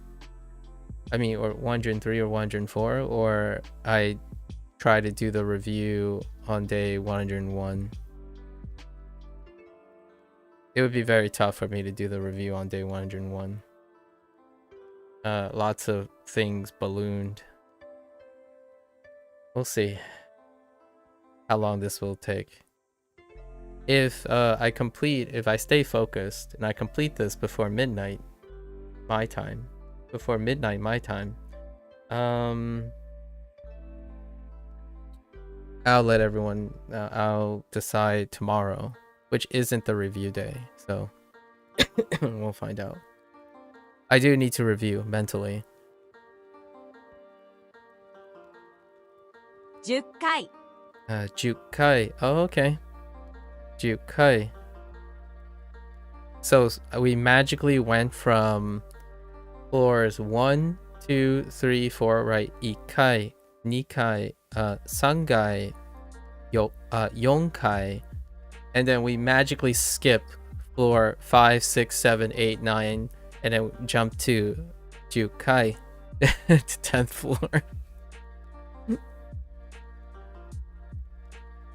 I mean, or 103 or 104. Or I try to do the review on day 101. It would be very tough for me to do the review on day 101. Lots of things ballooned. We'll see how long this will take. If I stay focused and I complete this before midnight my time, I'll let everyone, I'll decide tomorrow, which isn't the review day, so we'll find out. I do need to review mentally. 10回 10 oh, okay. 10 So we magically went from floors 1, 2, 3, 4, right? 1回、2回、3回、4回, and then we magically skip floor 5, 6, 7, 8, 9, and then jump to 10 回 to 10th floor.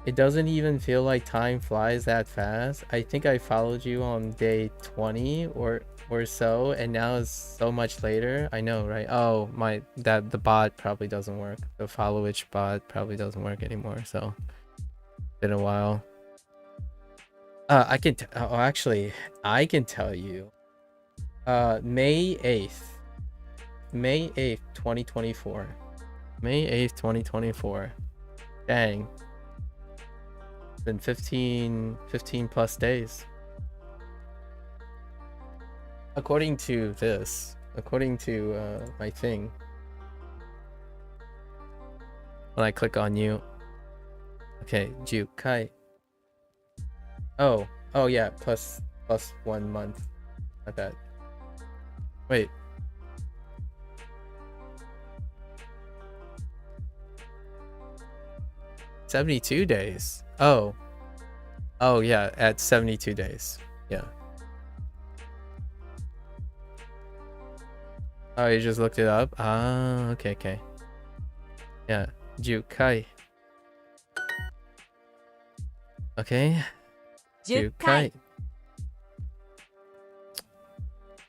It doesn't even feel like time flies that fast. I think I followed you on day 20 or so, and now it's so much later. I know, right? Oh, the bot probably doesn't work. The followage bot probably doesn't work anymore. So, been a while. I can tell you. May 8th, 2024. May 8th, 2024. Dang. It's been 15 plus days. According to my thing. When I click on you. Okay, 10回. Oh yeah, plus 1 month. Not bad. Wait. $72 days. Oh yeah, at 72 days. Yeah. Oh, you just looked it up? Ah, okay. Yeah, 10回. Okay. 10 10回回.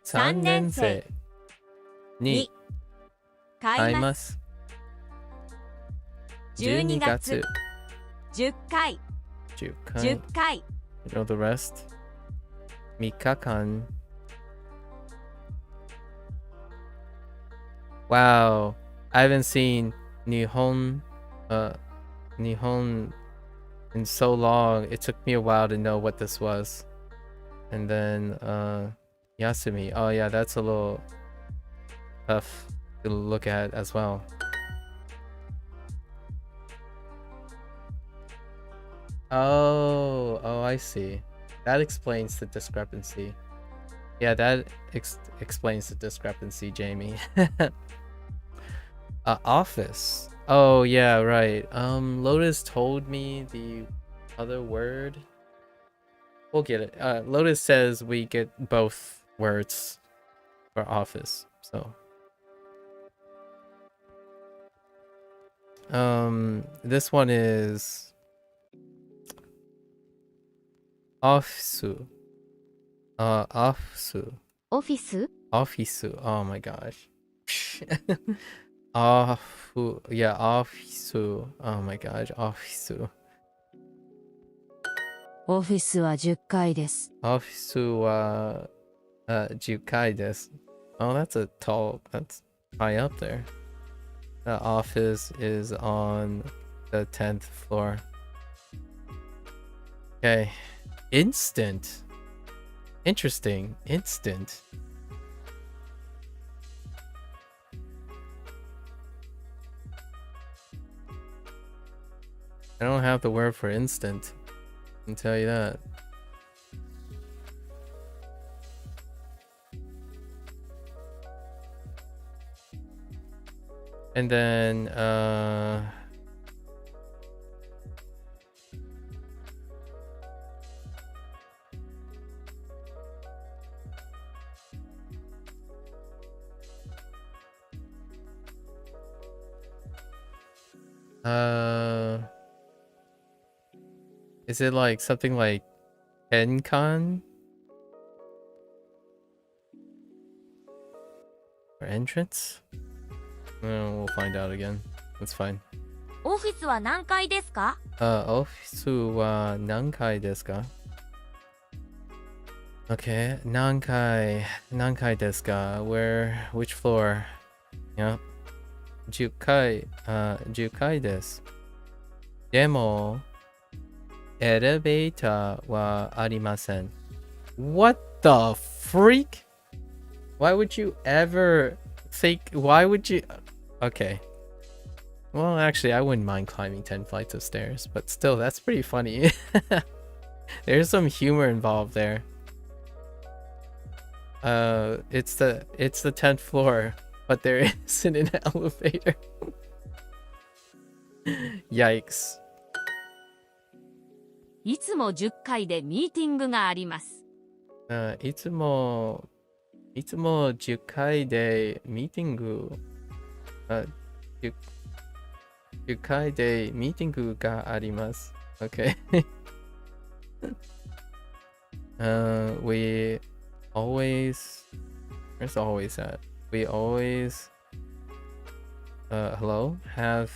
3年生に会います。12月10回10回。 10回 You know the rest? 3日間. Wow, I haven't seen Nihon in so long. It took me a while to know what this was. And then Yasumi. Oh yeah, that's a little tough to look at as well. Oh, I see. That explains the discrepancy. Yeah, that explains the discrepancy, Jamie. Office. Oh yeah, right. Lotus told me the other word. We'll get it. Lotus says we get both words for office. So this one is Office. Office. オフィス Office. Oh my gosh. Off. Yeah, office. Oh my gosh. Office. オフィスは10階です Office wa 10階です. Oh, that's high up there. The office is on the 10th floor. Okay. Instant. Interesting. Instant. I don't have the word for instant. I can tell you that. And then is it like something like Kenkan? Or entrance? We'll find out again. That's fine. オフィスは何階ですか？ Office wa nankai desu ka? Okay, nankai desu ka? Which floor? Yeah. 10階 10階です でも エレベーターはありません What the freak? Why would you ever think? Why would you? Okay. Well, actually, I wouldn't mind climbing 10 flights of stairs, but still, that's pretty funny. There's some humor involved there. It's the 10th floor, but there isn't an elevator. Yikes. いつも10階でミーティングがあります。いつも10階でミーティング、10階でミーティングがあります。Okay. We always, where's always at? We always, hello? Have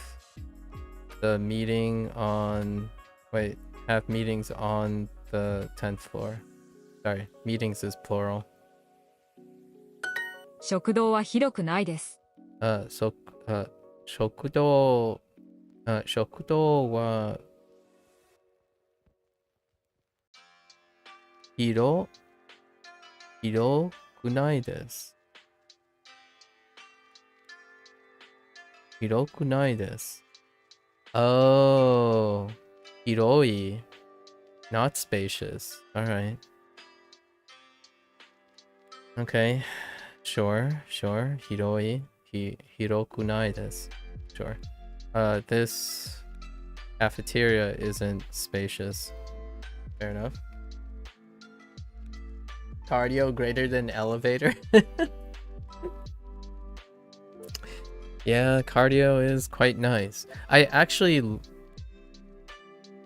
the meeting on, wait, have meetings on the 10th floor. Sorry, meetings is plural. 食堂は広くないです。食堂は広くないです。広くないです。Oh, 広い not spacious. Alright. Okay. Sure. 広い広くないです。Sure. This cafeteria isn't spacious. Fair enough. Cardio greater than elevator. Yeah, cardio is quite nice. I actually,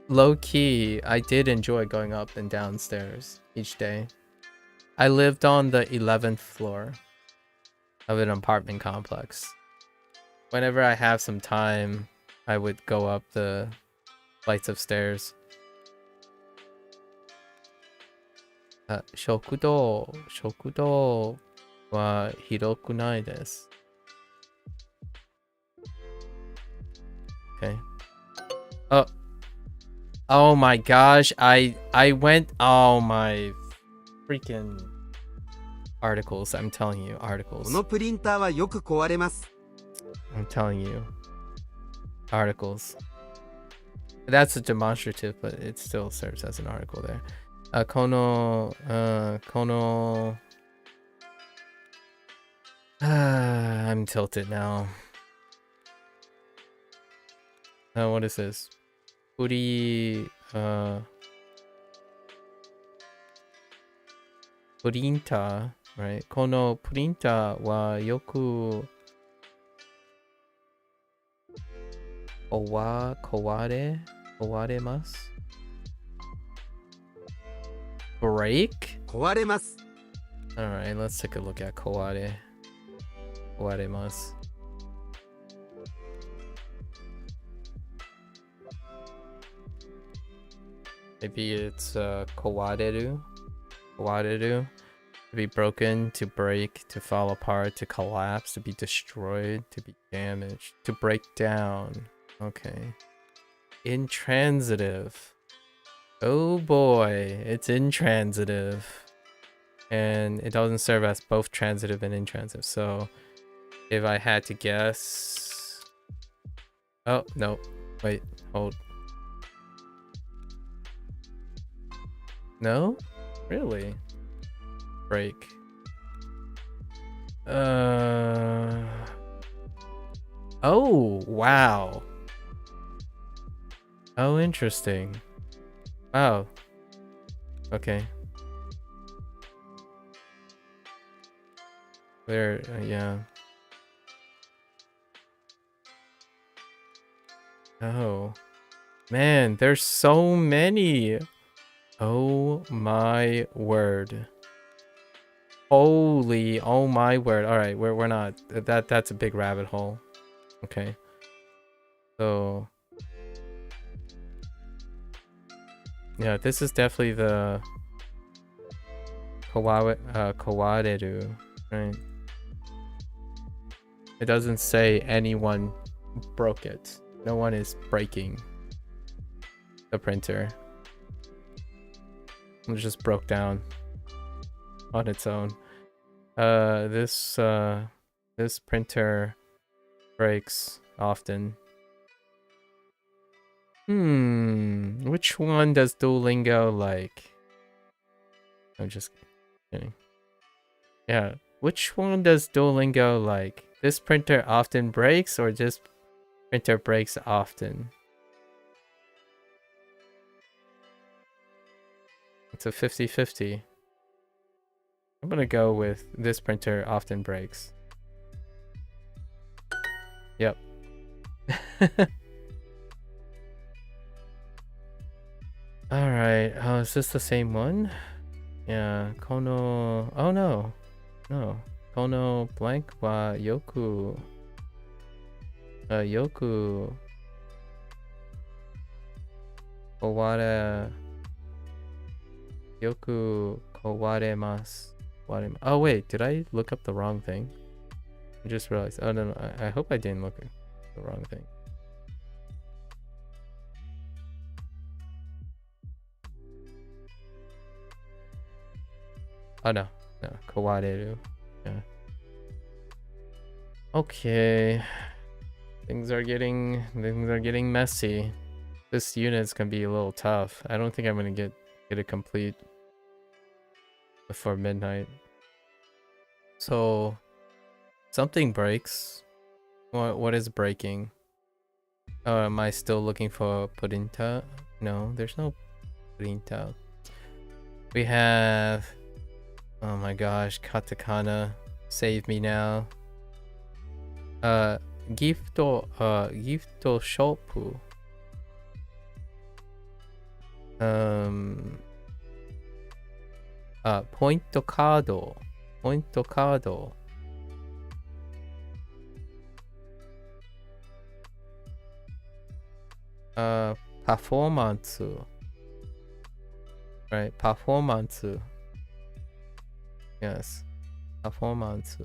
low-key, I did enjoy going up and downstairs each day. I lived on the 11th floor of an apartment complex. Whenever I have some time, I would go up the flights of stairs. 食堂は広くないです。Okay. Oh my gosh, I went, oh my freaking articles. I'm telling you, こ articles. のプリンターはよく壊れます I'm telling you, articles. That's a demonstrative, but it still serves as an article there. Kono, I'm tilted now. What is this? Printer, right? このプリンターはよく壊れます break? 壊れます。 Alright, let's take a look at koware. Kowaremasu. Maybe it's kawareru. Kawareru. To be broken, to break, to fall apart, to collapse, to be destroyed, to be damaged, to break down. Okay. Intransitive. Oh boy, it's intransitive. And it doesn't serve as both transitive and intransitive. So if I had to guess... Oh, no. Wait, hold. No? Really? Break. Oh, wow. Oh, interesting. Wow. Okay. There, yeah. Oh. Man, there's so many. Oh my word. Holy, oh my word. All right, we're not. That's a big rabbit hole. Okay. So yeah, this is definitely the kawareru, right? It doesn't say anyone broke it. No one is breaking the printer. It just broke down on its own. This printer breaks often. Which one does Duolingo like? I'm just kidding. Yeah, which one does Duolingo like? This printer often breaks, or this printer breaks often? It's a 50-50. I'm gonna go with this printer often breaks. Yep. Alright, oh, is this the same one? Yeah, kono... Oh no. No. Kono blank wa yoku... yoku... Koware... Yoku kowaremasu. Oh wait, did I look up the wrong thing? I just realized. Oh no, I hope I didn't look at the wrong thing. Oh no, kawareru. Yeah. Okay. Things are getting messy. This unit's gonna be a little tough. I don't think I'm gonna get it complete before midnight. So something breaks. What is breaking? Am I still looking for purinta? No, there's no purinta. We have, oh my gosh, katakana. Save me now. Gift shop. Point card. Performance. Right, performance. Yes, performance.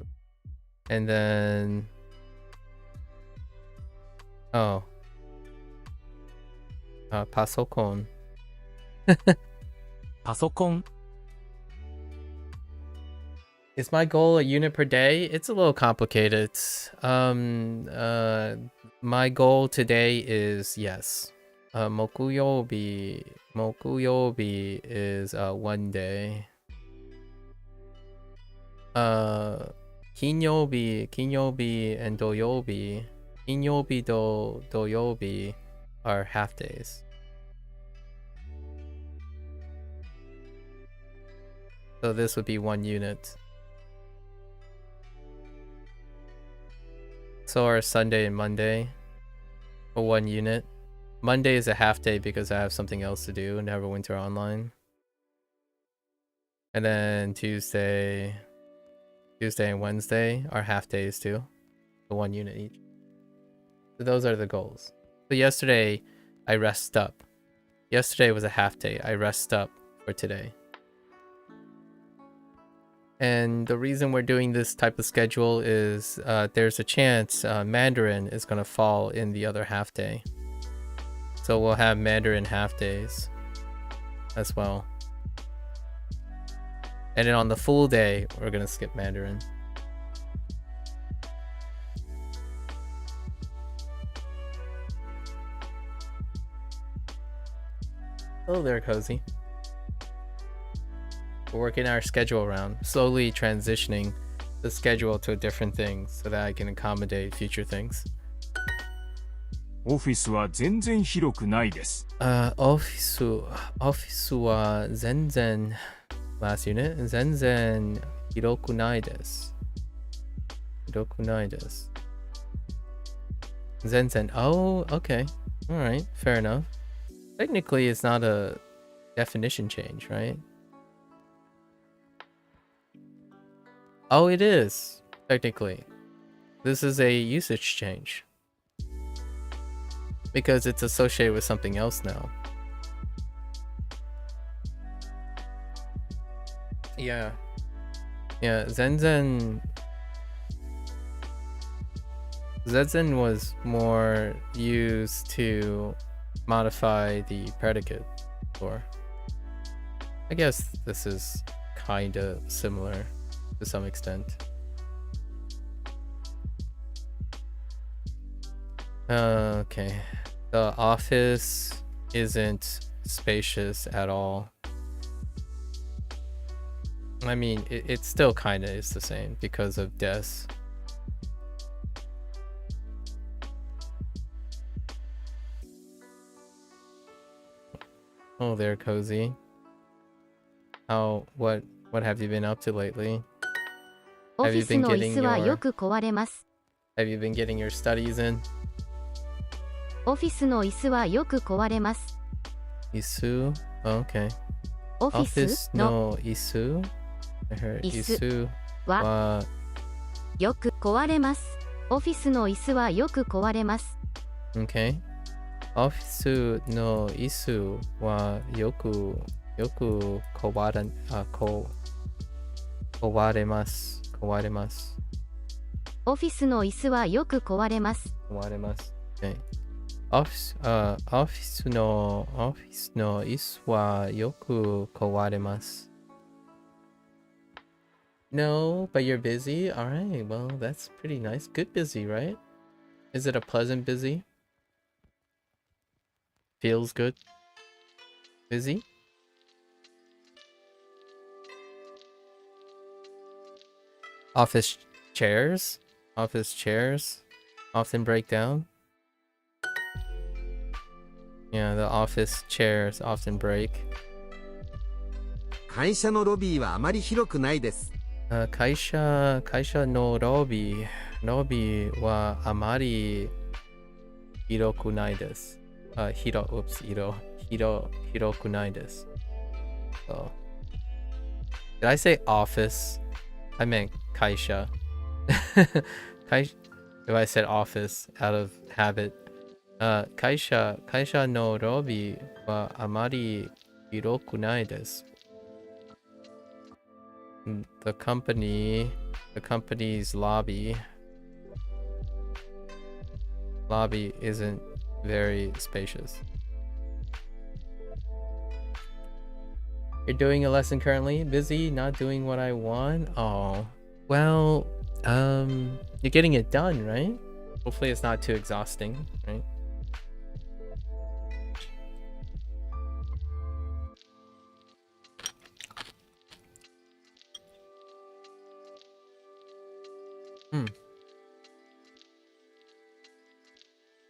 And then, oh, pasokon. パソコン Is my goal a unit per day? It's a little complicated. My goal today is, yes. Mokuyobi is 1 day. Kinyobi and Doyobi. Kinyobi Doyobi are half days. So this would be 1 unit. So are Sunday and Monday for 1 unit. Monday is a half day because I have something else to do and Neverwinter Online. And then Tuesday and Wednesday are half days too. So 1 unit each. So those are the goals. So yesterday, I rest up. Yesterday was a half day. I rest up for today. And the reason we're doing this type of schedule is there's a chance Mandarin is going to fall in the other half day. So we'll have Mandarin half days as well. And then on the full day, we're going to skip Mandarin. Hello there, Cozy. We're working our schedule around, slowly transitioning the schedule to different things so that I can accommodate future things. オフィスは全然広くないです。オフィスは全然 last unit 全然広くないです。広くないです。全然 oh, okay. All right, fair enough. Technically, it's not a definition change, right? Oh, it is, technically. This is a usage change. Because it's associated with something else now. Yeah. Yeah, Zenzen was more used to modify the predicate, or I guess this is kind of similar to some extent. Okay, the office isn't spacious at all. I mean, it still kind of is the same because of des. Oh there, Cozy. What have you been up to lately? Have you been getting your studies in? オフィスの椅子はよく壊れます。 Isu? Oh, okay. オフィスの isu? I heard 椅子 isu は wa よく壊れます。オフィスの椅子はよく壊れます。 okay. Office no isu wa yoku kowaremasu. オフィスの椅子はよく壊れます。 Okay. Office no isu wa yoku kawaremasu. No, but you're busy? Alright, well, that's pretty nice. Good busy, right? Is it a pleasant busy? Feels good? Busy? Office chairs often break down. Yeah, the office chairs often break. 会社のロビーはあまり広くないです。会社のロビーはあまり広くないです。広くないです。So, did I say office? I meant 会社. If I said office out of habit. 会社のロビーはあまり広くないです。The company's lobby isn't very spacious. You're doing a lesson currently? Busy? Not doing what I want? Oh, well, you're getting it done, right? Hopefully it's not too exhausting, right?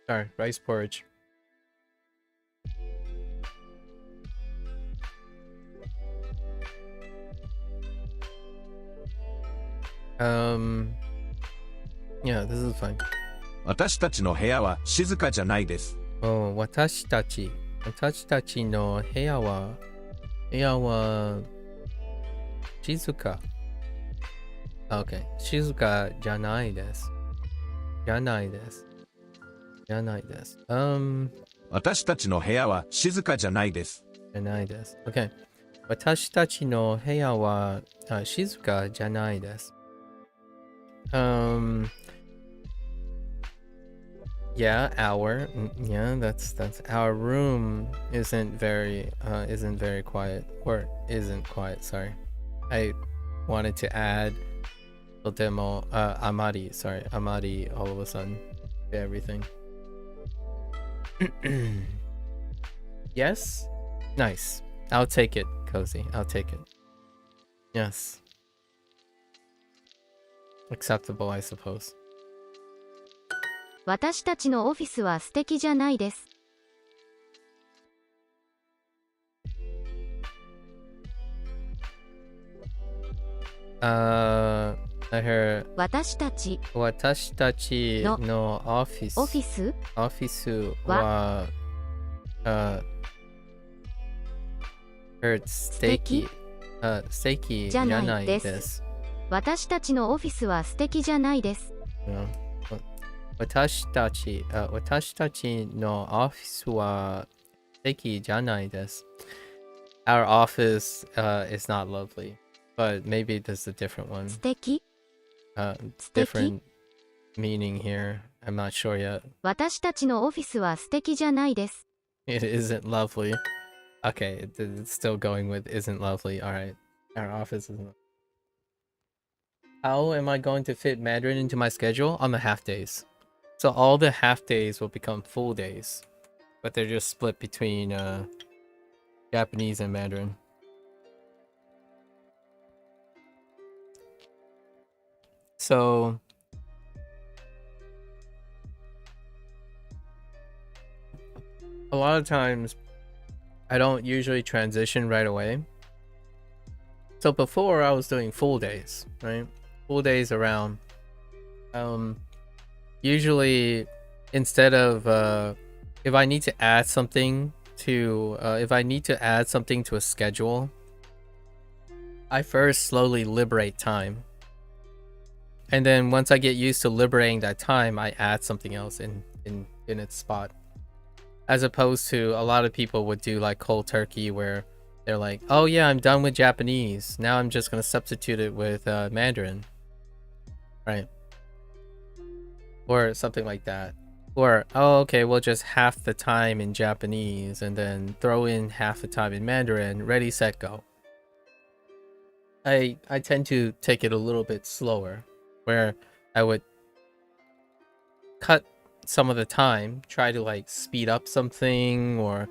Sorry, rice porridge. Yeah, this is fine. 私たちの部屋は静かじゃないです。Oh, 私たちの部屋は Shizuka. Okay. Shizuka janai desu. Janai desu. Janai desu. 私たちの部屋は静かじゃないです。janai desu. Okay. 私たちの部屋は静かじゃないです。Yeah, that's our room isn't very quiet, or isn't quiet, sorry. I wanted to add totemo amari all of a sudden to everything. Yes? Nice. I'll take it, Cozy. I'll take it. Yes. Acceptable, I suppose. 私たちのオフィスは素敵じゃないです。I heard 私たち私たちのオフィスは素敵じゃないです。私たちのオフィスは素敵じゃないです。私たちのオフィスは素敵じゃないです。Our office is not lovely, but maybe there's a different one. 素敵different meaning here. I'm not sure yet. 私たちのオフィスは素敵じゃないです。It isn't lovely. Okay, it's still going with isn't lovely. Alright. Our office isn't. How am I going to fit Mandarin into my schedule? On the half days. So all the half days will become full days. But they're just split between Japanese and Mandarin. So a lot of times I don't usually transition right away. So before I was doing full days, right? Full days around usually instead of if I need to add something to a schedule, I first slowly liberate time. And then once I get used to liberating that time, I add something else in its spot. As opposed to a lot of people would do like cold turkey where they're like, oh yeah, I'm done with Japanese. Now I'm just going to substitute it with Mandarin. Right? Or something like that. Or, oh, okay, well, just half the time in Japanese and then throw in half the time in Mandarin. Ready, set, go. I tend to take it a little bit slower, where I would cut some of the time, try to like speed up something or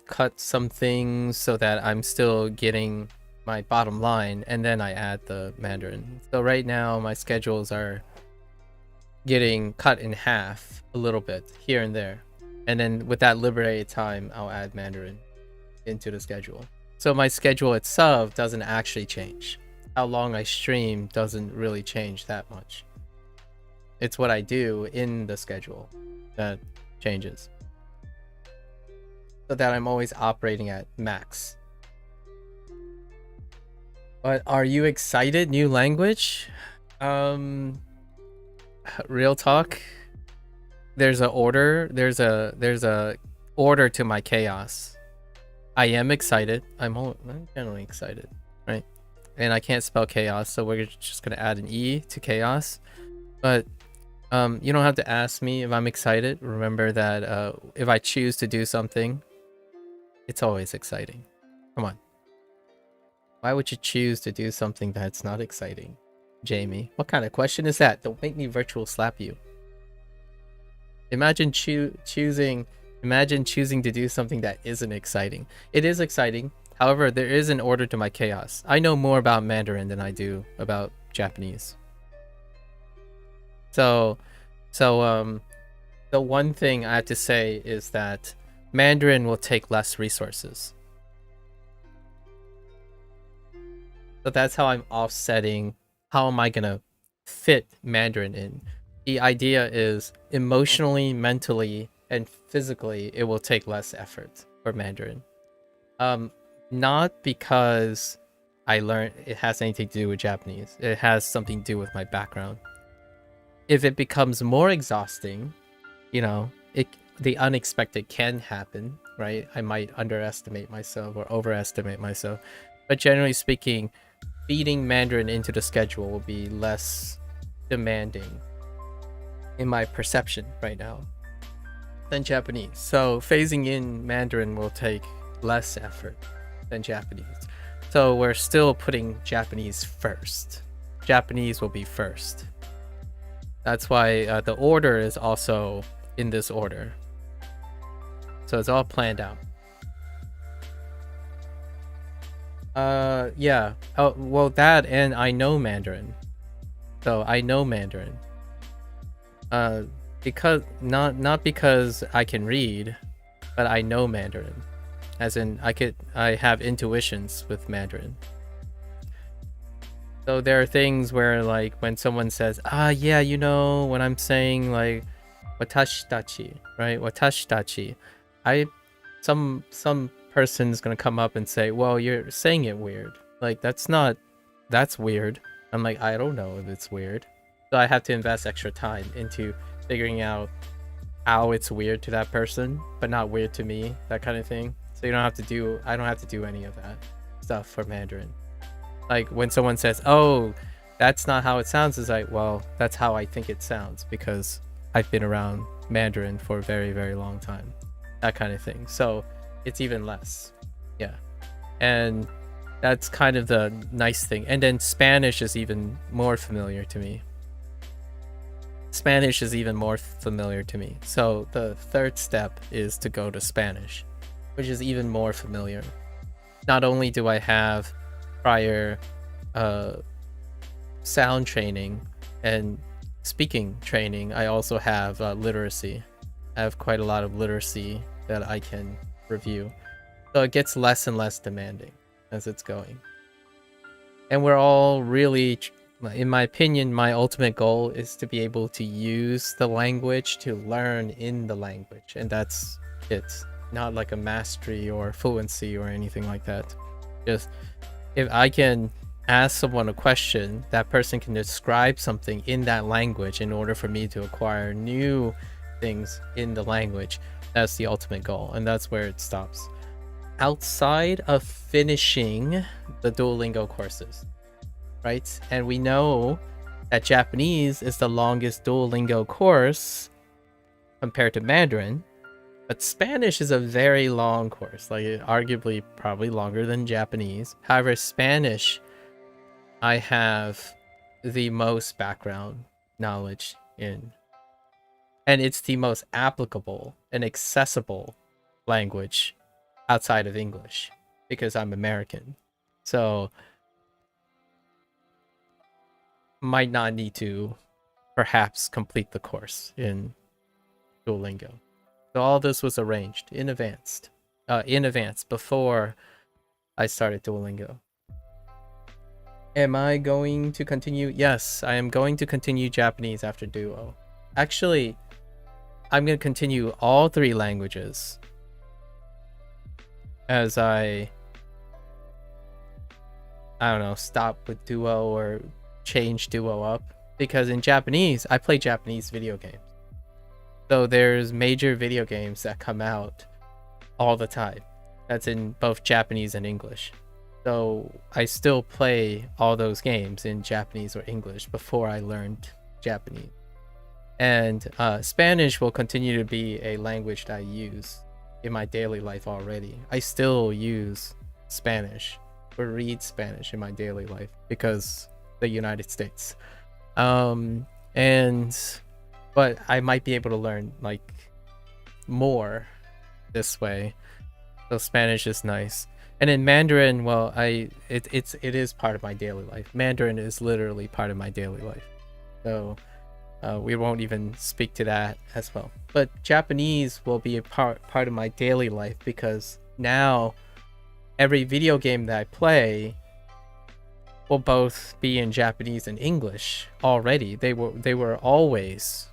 cut some things so that I'm still getting my bottom line, and then I add the Mandarin. So right now my schedules are getting cut in half a little bit here and there, and then with that liberated time I'll add Mandarin into the schedule. So my schedule itself doesn't actually change. How long I stream doesn't really change that much. It's what I do in the schedule that changes, so that I'm always operating at max. But are you excited? New language? Real talk. There's a order. There's a order to my chaos. I am excited. I'm generally excited, right? And I can't spell chaos, so we're just gonna add an E to chaos. But you don't have to ask me if I'm excited. Remember that if I choose to do something, it's always exciting. Come on. Why would you choose to do something that's not exciting, Jamie? What kind of question is that? Don't make me virtual slap you. Imagine choosing to do something that isn't exciting. It is exciting. However, there is an order to my chaos. I know more about Mandarin than I do about Japanese. So the one thing I have to say is that Mandarin will take less resources. So that's how I'm offsetting. How am I gonna fit Mandarin in? The idea is emotionally, mentally, and physically, it will take less effort for Mandarin. Not because I learned it has anything to do with Japanese. It has something to do with my background. If it becomes more exhausting, you know, the unexpected can happen, right? I might underestimate myself or overestimate myself. But generally speaking, feeding Mandarin into the schedule will be less demanding in my perception right now than Japanese. So phasing in Mandarin will take less effort than Japanese. So we're still putting Japanese first. Japanese will be first. That's why the order is also in this order. So it's all planned out. Yeah. Oh, well, that and I know Mandarin. So I know Mandarin. Because not because I can read, but I know Mandarin. As in, I have intuitions with Mandarin. So there are things where, like, when someone says, yeah, you know, when I'm saying, like, watashi tachi, right? Watashi tachi. Some person's gonna come up and say, well, you're saying it weird. Like, that's weird. I'm like, I don't know if it's weird. So I have to invest extra time into figuring out how it's weird to that person, but not weird to me, that kind of thing. So I don't have to do any of that stuff for Mandarin. Like when someone says, oh, that's not how it sounds, it's like, well, that's how I think it sounds because I've been around Mandarin for a very, very long time. That kind of thing. So it's even less. Yeah. And that's kind of the nice thing. And then Spanish is even more familiar to me. So the third step is to go to Spanish, which is even more familiar. Not only do I have prior sound training and speaking training, I also have literacy. I have quite a lot of literacy that I can review. So it gets less and less demanding as it's going. And we're all really, in my opinion, my ultimate goal is to be able to use the language to learn in the language. And that's it. Not like a mastery or fluency or anything like that. Just if I can ask someone a question, that person can describe something in that language in order for me to acquire new things in the language. That's the ultimate goal, and that's where it stops. Outside of finishing the Duolingo courses, right? And we know that Japanese is the longest Duolingo course compared to Mandarin, but Spanish is a very long course, like arguably probably longer than Japanese. However, Spanish, I have the most background knowledge in, and it's the most applicable and accessible language outside of English because I'm American. So might not need to perhaps complete the course in Duolingo. So all this was arranged in advance before I started Duolingo. Am I going to continue? Yes, I am going to continue Japanese after Duo. Actually, I'm going to continue all three languages as I don't know, stop with Duo or change Duo up. Because in Japanese, I play Japanese video games. So there's major video games that come out all the time. That's in both Japanese and English. So I still play all those games in Japanese or English before I learned Japanese. And Spanish will continue to be a language that I use in my daily life already. I still use Spanish or read Spanish in my daily life because the United States. But I might be able to learn like more this way. So Spanish is nice. And in Mandarin, well, it is part of my daily life. Mandarin is literally part of my daily life. So we won't even speak to that as well. But Japanese will be a part of my daily life because now every video game that I play will both be in Japanese and English already. They were always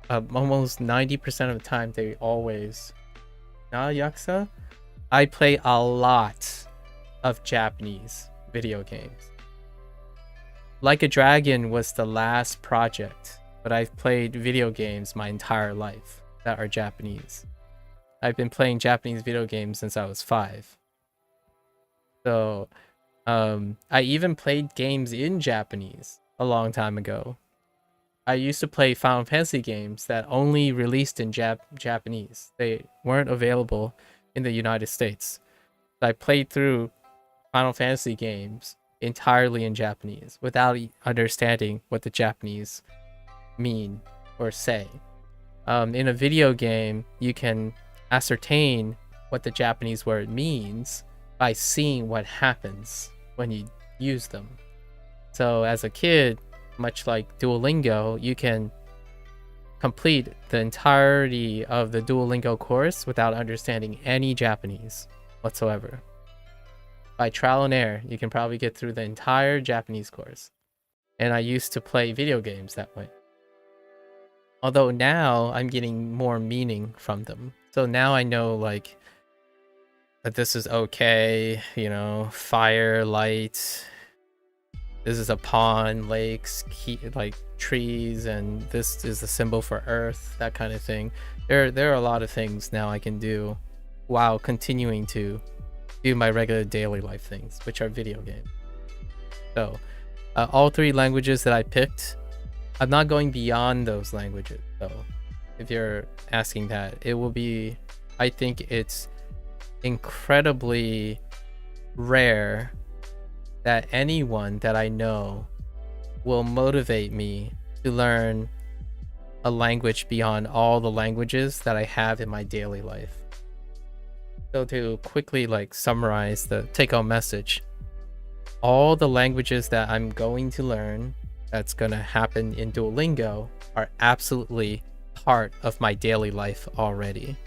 almost 90% of the time they always Yaksa. I play a lot of Japanese video games. Like a Dragon was the last project, but I've played video games my entire life that are Japanese. I've been playing Japanese video games since I was 5. So, I even played games in Japanese a long time ago. I used to play Final Fantasy games that only released in Japanese. They weren't available in the United States. So I played through Final Fantasy games entirely in Japanese without understanding what the Japanese mean or say. In a video game, you can ascertain what the Japanese word means by seeing what happens when you use them. So as a kid, much like Duolingo, you can complete the entirety of the Duolingo course without understanding any Japanese whatsoever. By trial and error, you can probably get through the entire Japanese course. And I used to play video games that way. Although now I'm getting more meaning from them. So now I know like that this is okay, you know, fire, light. This is a pond, lakes, like trees, and this is the symbol for earth, that kind of thing. There are a lot of things now I can do while continuing to do my regular daily life things, which are video games. So all 3 languages that I picked, I'm not going beyond those languages. So if you're asking that, it will be, I think it's incredibly rare that anyone that I know will motivate me to learn a language beyond all the languages that I have in my daily life. So to quickly like summarize the take-home message, all the languages that I'm going to learn that's going to happen in Duolingo are absolutely part of my daily life already.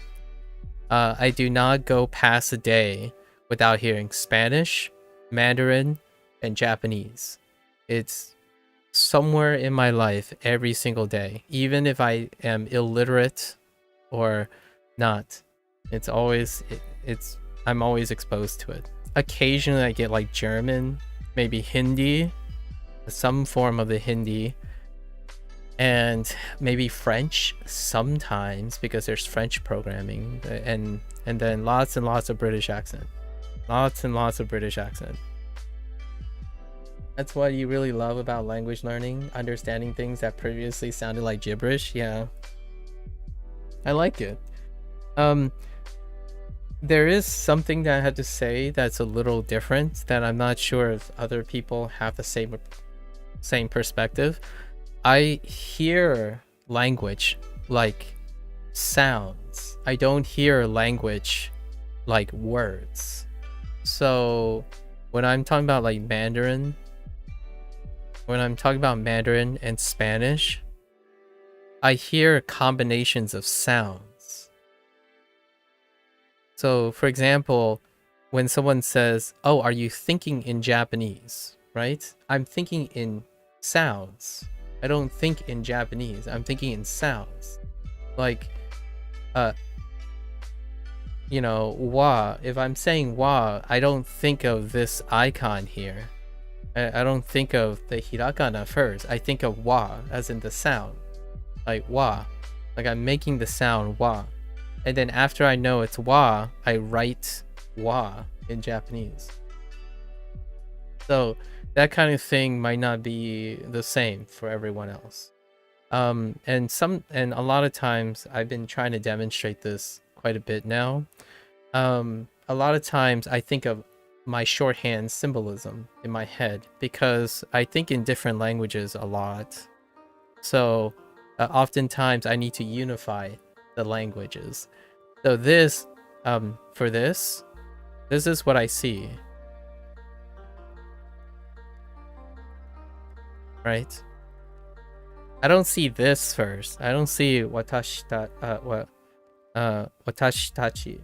I do not go past a day without hearing Spanish, Mandarin, and Japanese. It's somewhere in my life every single day, even if I am illiterate or not. It's always I'm always exposed to it. Occasionally I get like German, maybe Hindi, some form of the Hindi, and maybe French sometimes because there's French programming, and then lots and lots of British accent. Lots and lots of British accent. That's what you really love about language learning, understanding things that previously sounded like gibberish. Yeah, I like it. There is something that I had to say that's a little different, that I'm not sure if other people have the same perspective. I hear language like sounds. I don't hear language like words. So when I'm talking about like Mandarin, and Spanish, I hear combinations of sounds. So for example, when someone says, "Oh, are you thinking in Japanese?" Right? I'm thinking in sounds. I don't think in Japanese. I'm thinking in sounds. Like, you know, wa. If I'm saying wa, I don't think of this icon here. I don't think of the hiragana first. I think of wa as in the sound. Like wa. Like I'm making the sound wa. And then after I know it's wa, I write wa in Japanese. So that kind of thing might not be the same for everyone else. And a lot of times I've been trying to demonstrate this quite a bit now. A lot of times I think of my shorthand symbolism in my head because I think in different languages a lot. So oftentimes I need to unify the languages. So this, for this is what I see. Right? I don't see this first. I don't see watashi tachi.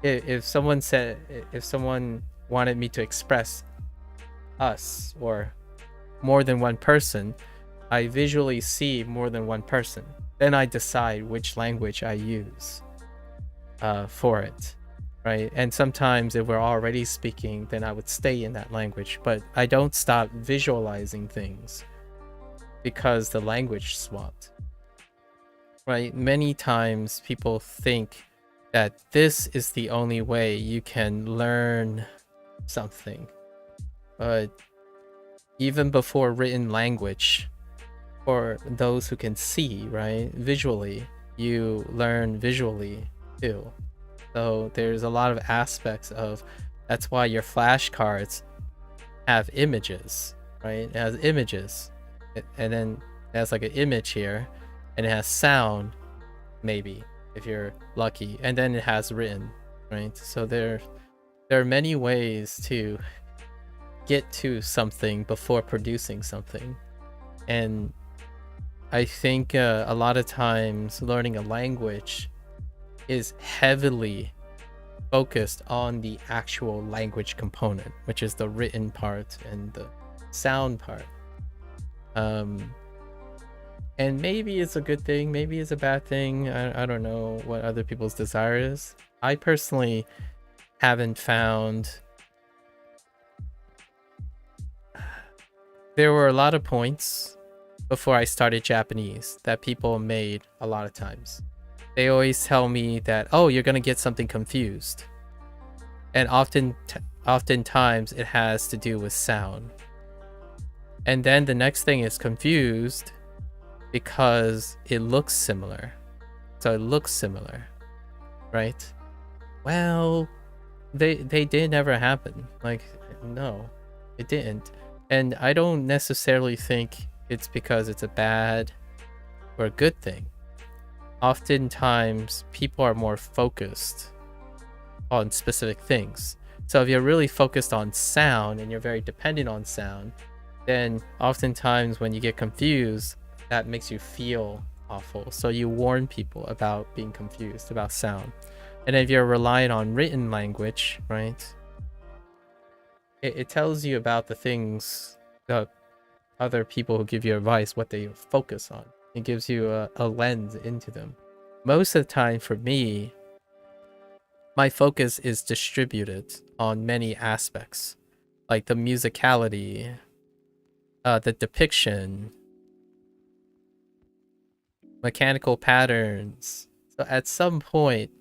If someone wanted me to express us or more than one person, I visually see more than one person. Then I decide which language I use for it. right? And sometimes if we're already speaking, then I would stay in that language, but I don't stop visualizing things because the language swapped, right? Many times people think that this is the only way you can learn something, but even before written language, for those who can see, right, visually, you learn visually too. So there's a lot of aspects of, that's why your flashcards have images, right? It has images, and then it has like an image here, and it has sound, maybe, if you're lucky, and then it has written, right? So there are many ways to get to something before producing something. And I think a lot of times learning a language is heavily focused on the actual language component, which is the written part and the sound part. And maybe it's a good thing, maybe it's a bad thing. I don't know what other people's desire is. I personally haven't found... There were a lot of points before I started Japanese that people made a lot of times. They always tell me that, oh, you're gonna get something confused. And oftentimes it has to do with sound. And then the next thing is confused because it looks similar. So it looks similar, right? Well, they did never happen. Like, no, it didn't. And I don't necessarily think it's because it's a bad or a good thing. Oftentimes, people are more focused on specific things. So if you're really focused on sound and you're very dependent on sound, then oftentimes when you get confused, that makes you feel awful. So you warn people about being confused about sound. And if you're relying on written language, right, it tells you about the things that other people who give you advice, what they focus on. It gives you a lens into them. Most of the time for me, my focus is distributed on many aspects, like the musicality, the depiction, mechanical patterns. So at some point,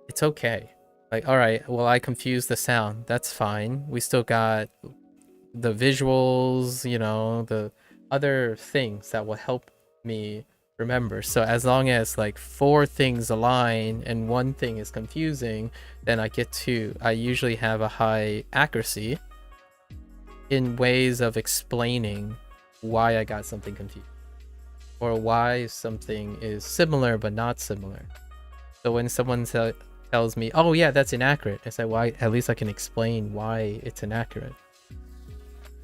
it's okay. Like, all right, well, I confused the sound. That's fine. We still got the visuals, you know, the other things that will help me remember. So as long as like 4 things align and 1 thing is confusing, then I usually have a high accuracy in ways of explaining why I got something confused or why something is similar but not similar. So when someone tells me, oh yeah, that's inaccurate, I say, well, at least I can explain why it's inaccurate.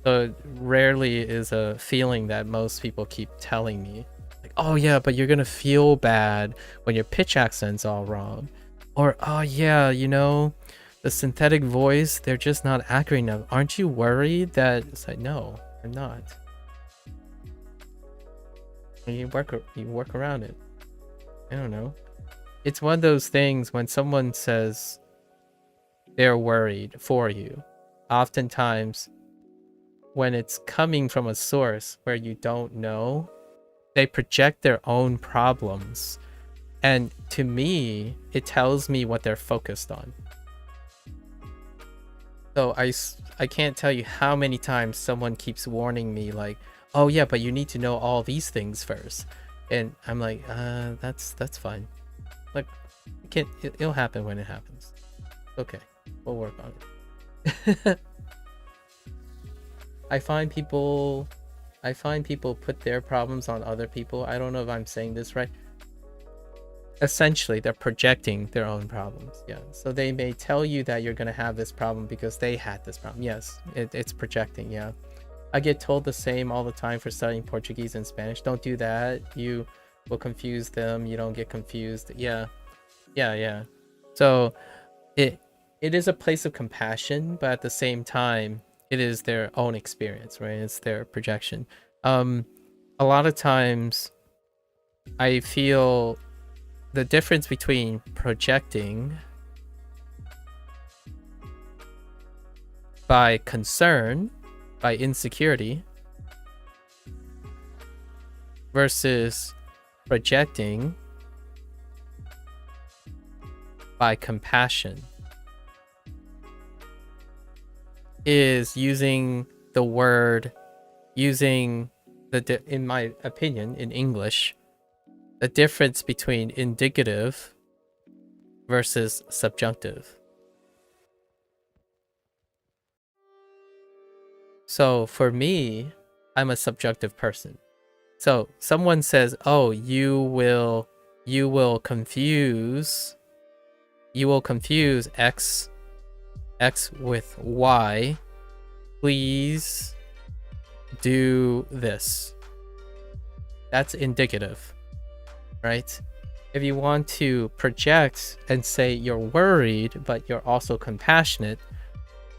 So it rarely is a feeling that most people keep telling me, like, oh yeah, but you're gonna feel bad when your pitch accent's all wrong. Or, oh yeah, you know, the synthetic voice, they're just not accurate enough. Aren't you worried that... It's like, no, I'm not. And you work around it. I don't know. It's one of those things when someone says they're worried for you, oftentimes when it's coming from a source where you don't know, they project their own problems. And to me, it tells me what they're focused on. So I can't tell you how many times someone keeps warning me like, oh yeah, but you need to know all these things first. And I'm like, that's fine. Like, it'll happen when it happens. Okay, we'll work on it. I find people put their problems on other people. I don't know if I'm saying this right. Essentially, they're projecting their own problems. Yeah. So they may tell you that you're going to have this problem because they had this problem. Yes, it's projecting. Yeah. I get told the same all the time for studying Portuguese and Spanish. Don't do that. You will confuse them. You don't get confused. Yeah. So it is a place of compassion, but at the same time, it is their own experience, right? It's their projection. A lot of times I feel the difference between projecting by concern, by insecurity, versus projecting by compassion is using the word, in my opinion, in English, the difference between indicative versus subjunctive. So for me, I'm a subjunctive person. So someone says, "Oh, you will confuse X with Y. Please do this." That's indicative, right? If you want to project and say you're worried, but you're also compassionate,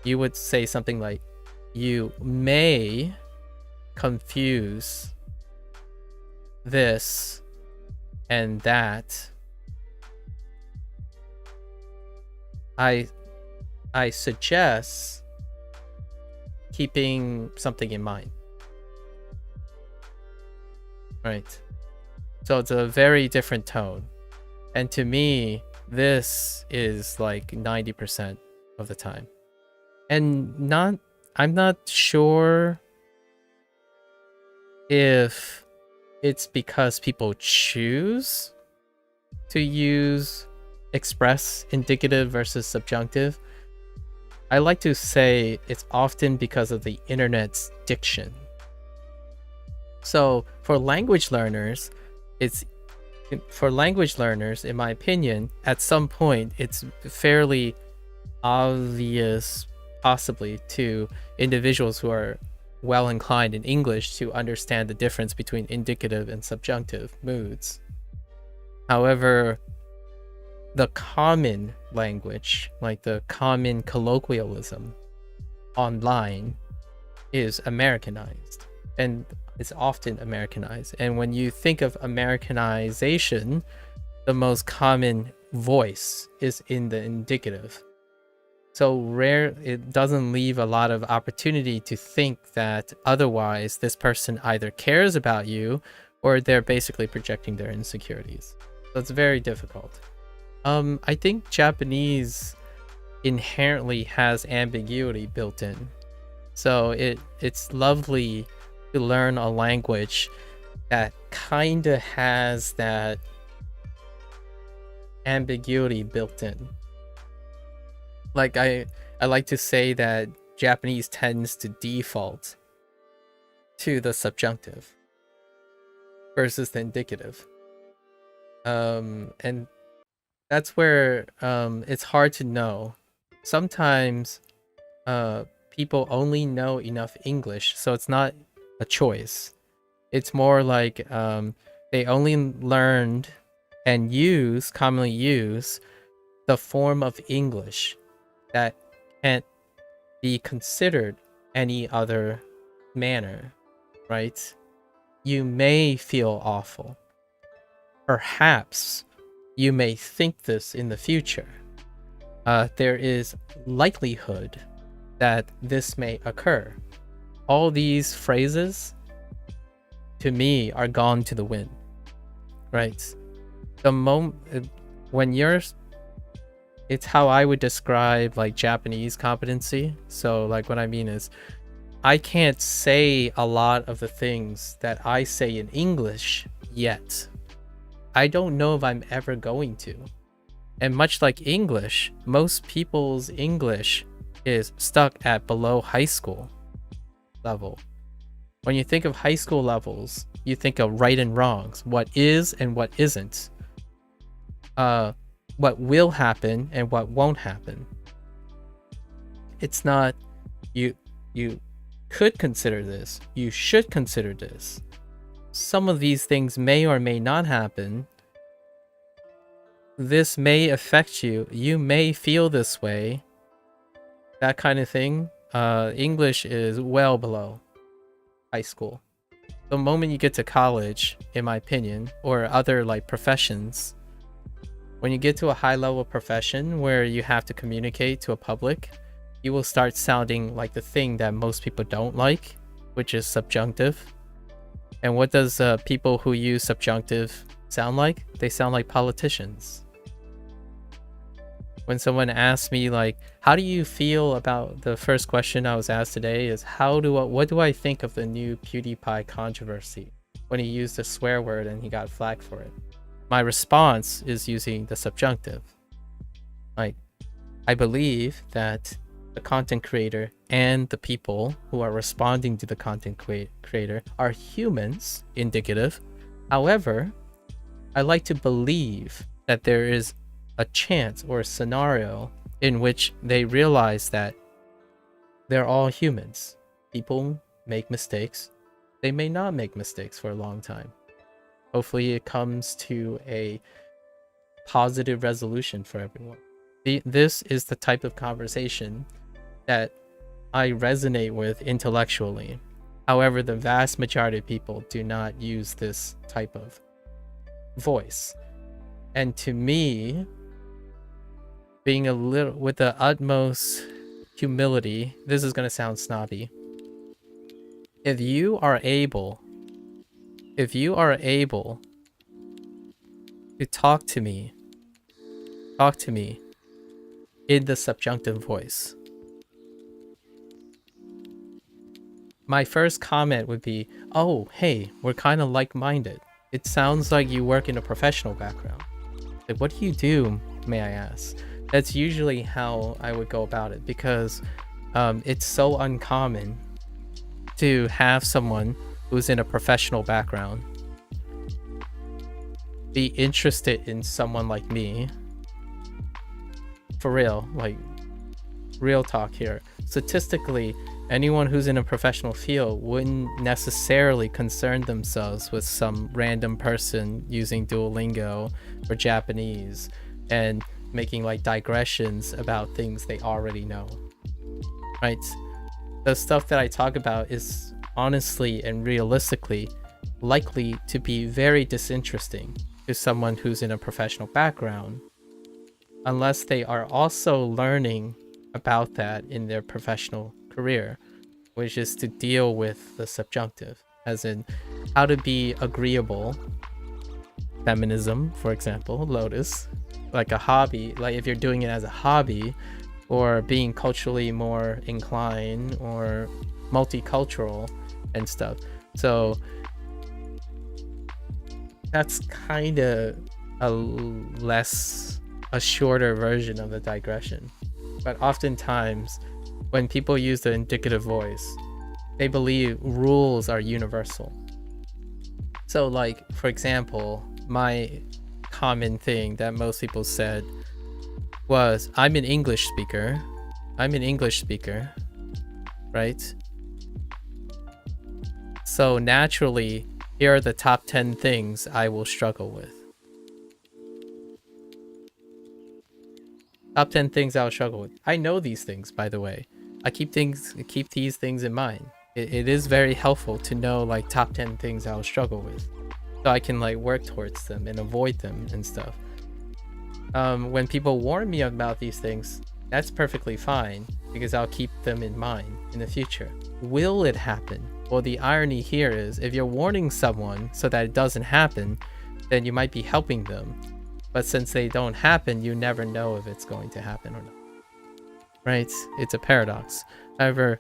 you would say something like, "You may confuse this and that. I suggest keeping something in mind." Right. So it's a very different tone. And to me, this is like 90% of the time. And I'm not sure if it's because people choose to express indicative versus subjunctive. I like to say it's often because of the internet's diction. So for language learners, in my opinion, at some point, it's fairly obvious, possibly, to individuals who are well inclined in English to understand the difference between indicative and subjunctive moods. However, the common language, like the common colloquialism online, is Americanized, and it's often Americanized. And when you think of Americanization, the most common voice is in the indicative. So rare, it doesn't leave a lot of opportunity to think that otherwise this person either cares about you or they're basically projecting their insecurities. So it's very difficult. I think Japanese inherently has ambiguity built in. So it's lovely to learn a language that kind of has that ambiguity built in. Like I like to say that Japanese tends to default to the subjunctive versus the indicative. And that's where it's hard to know. Sometimes people only know enough English, so it's not a choice. It's more like they only learned and commonly use the form of English that can't be considered any other manner, right? You may feel awful. Perhaps you may think this in the future. There is likelihood that this may occur. All these phrases, to me, are gone to the wind, right? The moment when it's how I would describe like Japanese competency. So like what I mean is I can't say a lot of the things that I say in English yet. I don't know if I'm ever going to. And much like English, most people's English is stuck at below high school level. When you think of high school levels, you think of right and wrongs, what is and what isn't, what will happen and what won't happen. It's not you could consider this, you should consider this. Some of these things may or may not happen. This may affect you. You may feel this way. That kind of thing. English is well below high school. The moment you get to college, in my opinion, or other like professions, when you get to a high level profession where you have to communicate to a public, you will start sounding like the thing that most people don't like, which is subjunctive. And what does people who use subjunctive sound like? They sound like politicians. When someone asks me like, how do you feel about the first question I was asked today is what do I think of the new PewDiePie controversy when he used a swear word and he got flagged for it? My response is using the subjunctive. Like, I believe that the content creator and the people who are responding to the content creator are humans, indicative. However, I like to believe that there is a chance or a scenario in which they realize that they're all humans. People make mistakes. They may not make mistakes for a long time. Hopefully it comes to a positive resolution for everyone. This is the type of conversation that I resonate with intellectually. However, the vast majority of people do not use this type of voice. And to me, being a little with the utmost humility, this is going to sound snobby. If you are able to talk to me in the subjunctive voice, my first comment would be, oh, hey, we're kind of like-minded. It sounds like you work in a professional background. Like, what do you do, may I ask? That's usually how I would go about it, because it's so uncommon to have someone who's in a professional background be interested in someone like me. For real, like, real talk here. Statistically, anyone who's in a professional field wouldn't necessarily concern themselves with some random person using Duolingo or Japanese and making like digressions about things they already know, right? The stuff that I talk about is honestly and realistically likely to be very disinteresting to someone who's in a professional background, unless they are also learning about that in their professional career, which is to deal with the subjunctive, as in how to be agreeable, feminism, for example, Lotus, like a hobby, like if you're doing it as a hobby, or being culturally more inclined or multicultural and stuff. So that's kind of a shorter version of the digression. But oftentimes when people use the indicative voice, they believe rules are universal. So like, for example, my common thing that most people said was, I'm an English speaker, right? So naturally, here are the top 10 things I will struggle with. Top 10 things I'll struggle with. I know these things, by the way. I keep these things in mind. It is very helpful to know like top 10 things I'll struggle with, so I can like work towards them and avoid them and stuff. When people warn me about these things, that's perfectly fine, because I'll keep them in mind in the future. Will it happen? Well, the irony here is, if you're warning someone so that it doesn't happen, then you might be helping them. But since they don't happen, you never know if it's going to happen or not. Right? It's a paradox. However,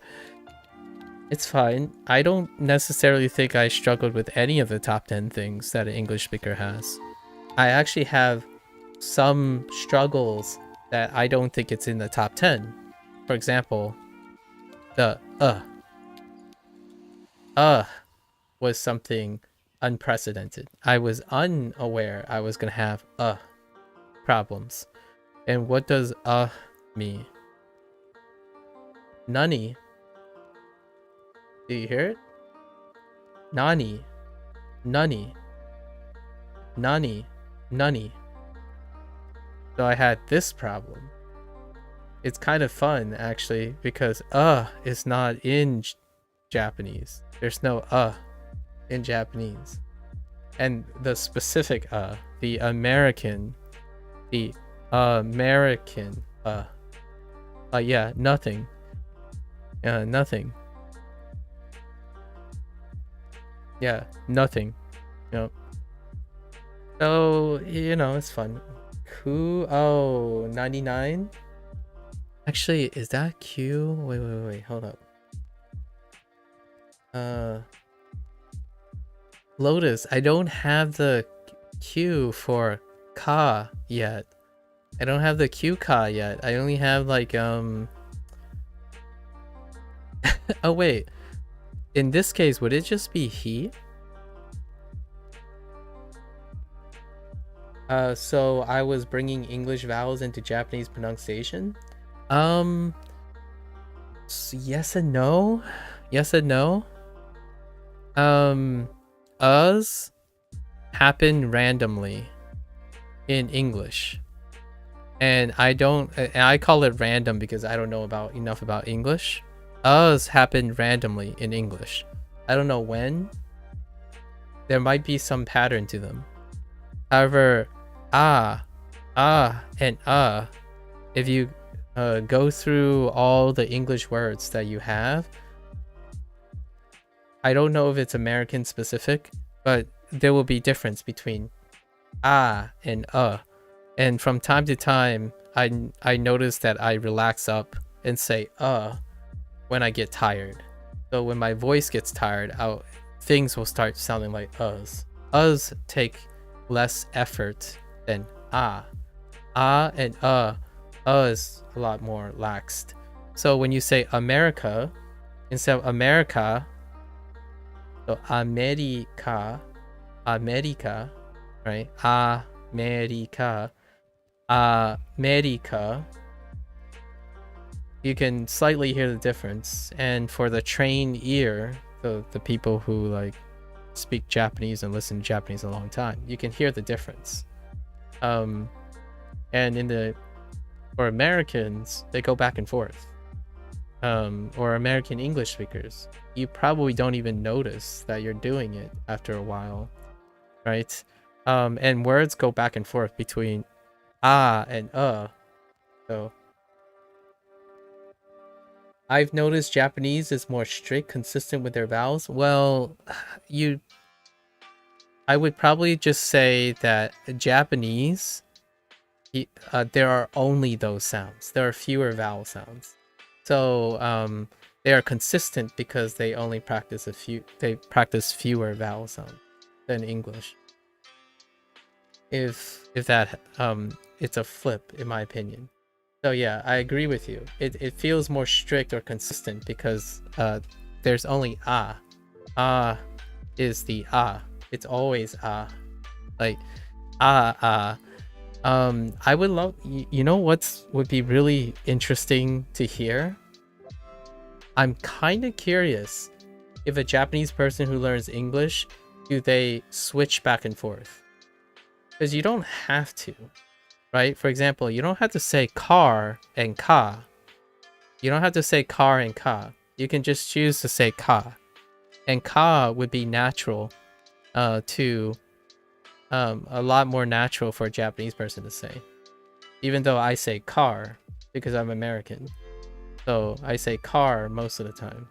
it's fine. I don't necessarily think I struggled with any of the top 10 things that an English speaker has. I actually have some struggles that I don't think it's in the top 10. For example, the was something unprecedented. I was unaware I was gonna have problems. And what does mean? Nani. Do you hear it? Nani. Nani. Nani. Nani. So I had this problem. It's kind of fun actually, because is not in Japanese. There's no in Japanese. And the specific the American Yeah, nothing. Nothing. Yeah, nothing. So, it's fun. Who? Oh, 99? Actually, is that Q? Wait, hold up. Lotus, I don't have the Q for Ka yet. I don't have the Q Ka yet. I only have like oh wait. In this case, would it just be he? So I was bringing English vowels into Japanese pronunciation. Yes and no. Yes and no. Us happen randomly in English. And I call it random because I don't know enough about English. Us happen randomly in English. I don't know when. There might be some pattern to them. However, and if you go through all the English words that you have, I don't know if it's American specific, but there will be difference between and and from time to time I notice that I relax up and say when I get tired. So when my voice gets tired, things will start sounding like us. Us take less effort than and is a lot more laxed. So when you say America instead of America, so America, right? America. You can slightly hear the difference. And for the trained ear, the people who like speak Japanese and listen to Japanese a long time, you can hear the difference. And for Americans, they go back and forth. Or American English speakers, you probably don't even notice that you're doing it after a while, right? And words go back and forth between and so I've noticed Japanese is more strict, consistent with their vowels. Well, I would probably just say that Japanese, there are only those sounds. There are fewer vowel sounds. So they are consistent because they only practice fewer vowel sounds than English. If that it's a flip in my opinion. So yeah, I agree with you. It feels more strict or consistent because there's only is the it's always like I would love, would be really interesting to hear. I'm kind of curious if a Japanese person who learns English, do they switch back and forth? Because you don't have to, right? For example, you don't have to say car and ka. You don't have to say car and ka. You can just choose to say ka. And ka would be natural to a lot more natural for a Japanese person to say. Even though I say car because I'm American. So I say car most of the time.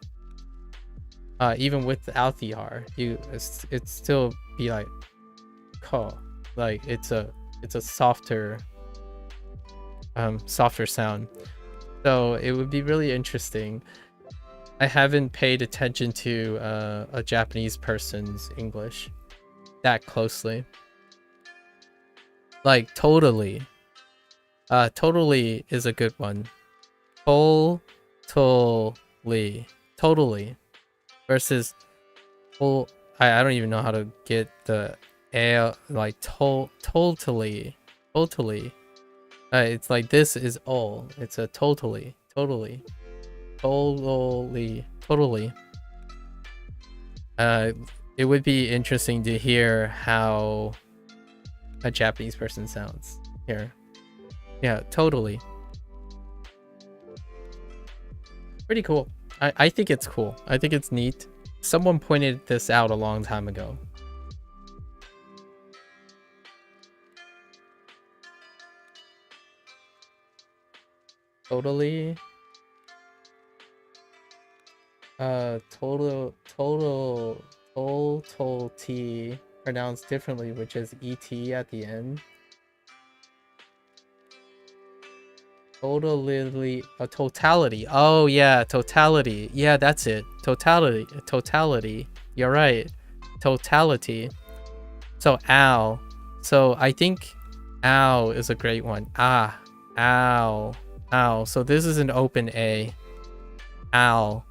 Even without the R, it still be like ka. Like it's a softer sound. So it would be really interesting. I haven't paid attention to a Japanese person's English that closely. Like totally. Totally is a good one. Totally versus I don't even know how to get the a like totally. It's like this is all. It's a totally. It would be interesting to hear how a Japanese person sounds here. Yeah, totally. Pretty cool. I think it's cool. I think it's neat. Someone pointed this out a long time ago. Totally. total T pronounced differently, which is ET at the end. Totality. Oh yeah, totality. Yeah, that's it. Totality. You're right. Totality. So ow. So I think ow is a great one. Ah, ow, ow. So this is an open A. Ow.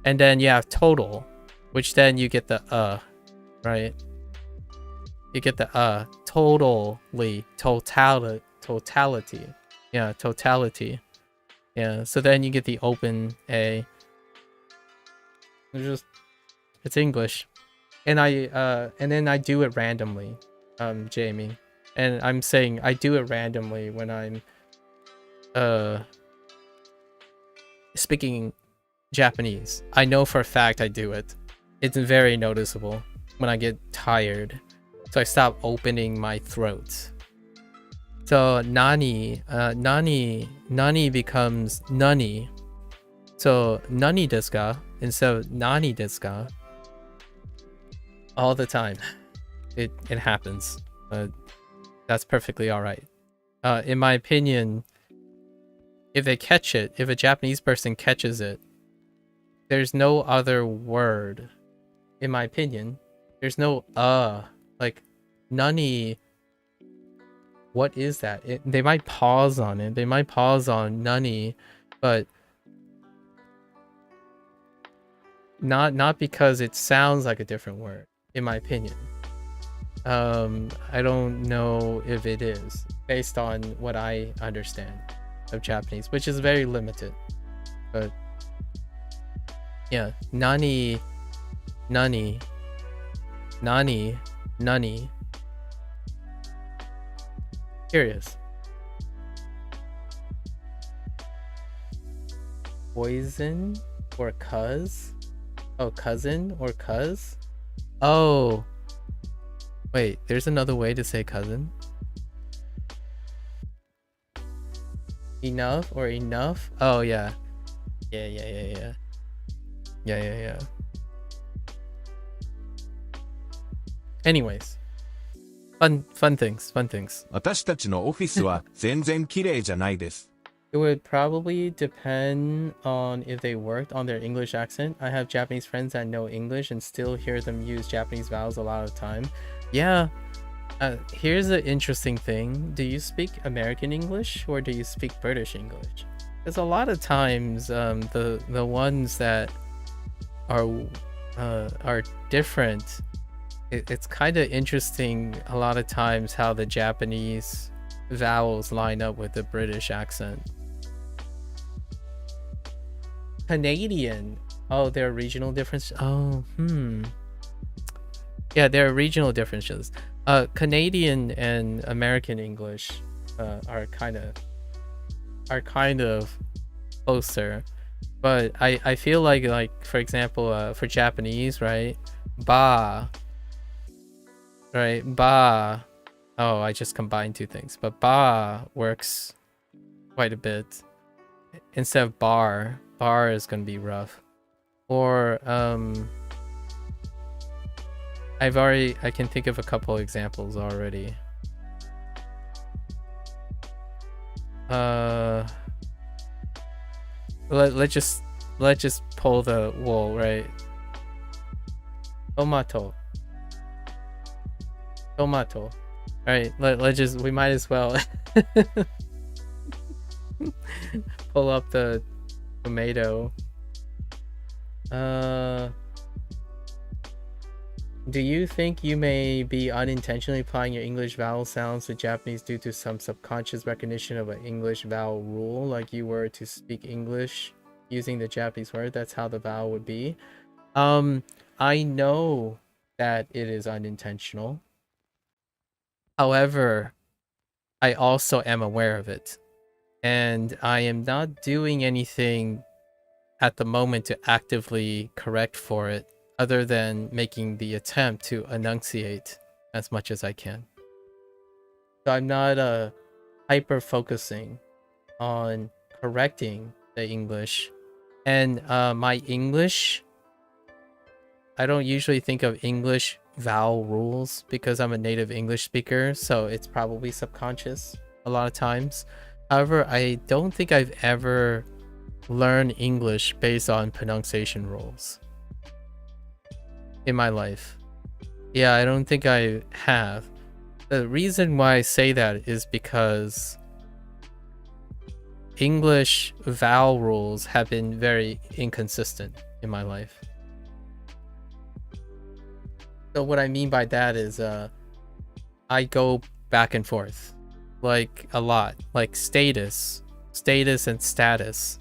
And then you have total, which then you get the right? You get the totality. Yeah, totality. Yeah, so then you get the open A. It's English. And then I do it randomly, Jamie. And I'm saying I do it randomly when I'm speaking Japanese. I know for a fact I do it. It's very noticeable when I get tired. So I stop opening my throat. So nani becomes nani. So nani desu ka instead of nani desu ka. All the time. It happens. That's perfectly alright. In my opinion, if they catch it, if a Japanese person catches it, there's no other word. In my opinion, there's no like nani. What is that? They might pause on it. They might pause on nani, but not because it sounds like a different word, in my opinion. I don't know if it is, based on what I understand of Japanese, which is very limited. But yeah, nani. Curious. Poison or cuz? Oh, cousin or cuz? Oh. Wait, there's another way to say cousin? Enough or enough? Oh, yeah. Yeah. Anyways. Fun things. 私たちのオフィスは全然綺麗じゃないです。It would probably depend on if they worked on their English accent. I have Japanese friends that know English and still hear them use Japanese vowels a lot of the time. Yeah. Here's an interesting thing. Do you speak American English or do you speak British English? Because a lot of times the ones that are different, it's kind of interesting a lot of times how the Japanese vowels line up with the British accent. Canadian. Oh, there are regional differences. Oh, yeah, there are regional differences. Canadian and American English are kind of closer, but I feel like for example for Japanese, right, ba, right, ba. Oh, I just combined two things, but ba works quite a bit instead of bar. Bar is gonna be rough. Or I can think of a couple examples already. Let's just pull the wool, right? Tomato. All right, we might as well pull up the tomato. Do you think you may be unintentionally applying your English vowel sounds to Japanese due to some subconscious recognition of an English vowel rule, like you were to speak English using the Japanese word? That's how the vowel would be. I know that it is unintentional. However, I also am aware of it. And I am not doing anything at the moment to actively correct for it, other than making the attempt to enunciate as much as I can. So I'm not hyper focusing on correcting the English. And my English I don't usually think of English vowel rules because I'm a native English speaker, so it's probably subconscious a lot of times. However, I don't think I've ever learned English based on pronunciation rules in my life. Yeah, I don't think I have. The reason why I say that is because English vowel rules have been very inconsistent in my life. So what I mean by that is I go back and forth like a lot, like status and status,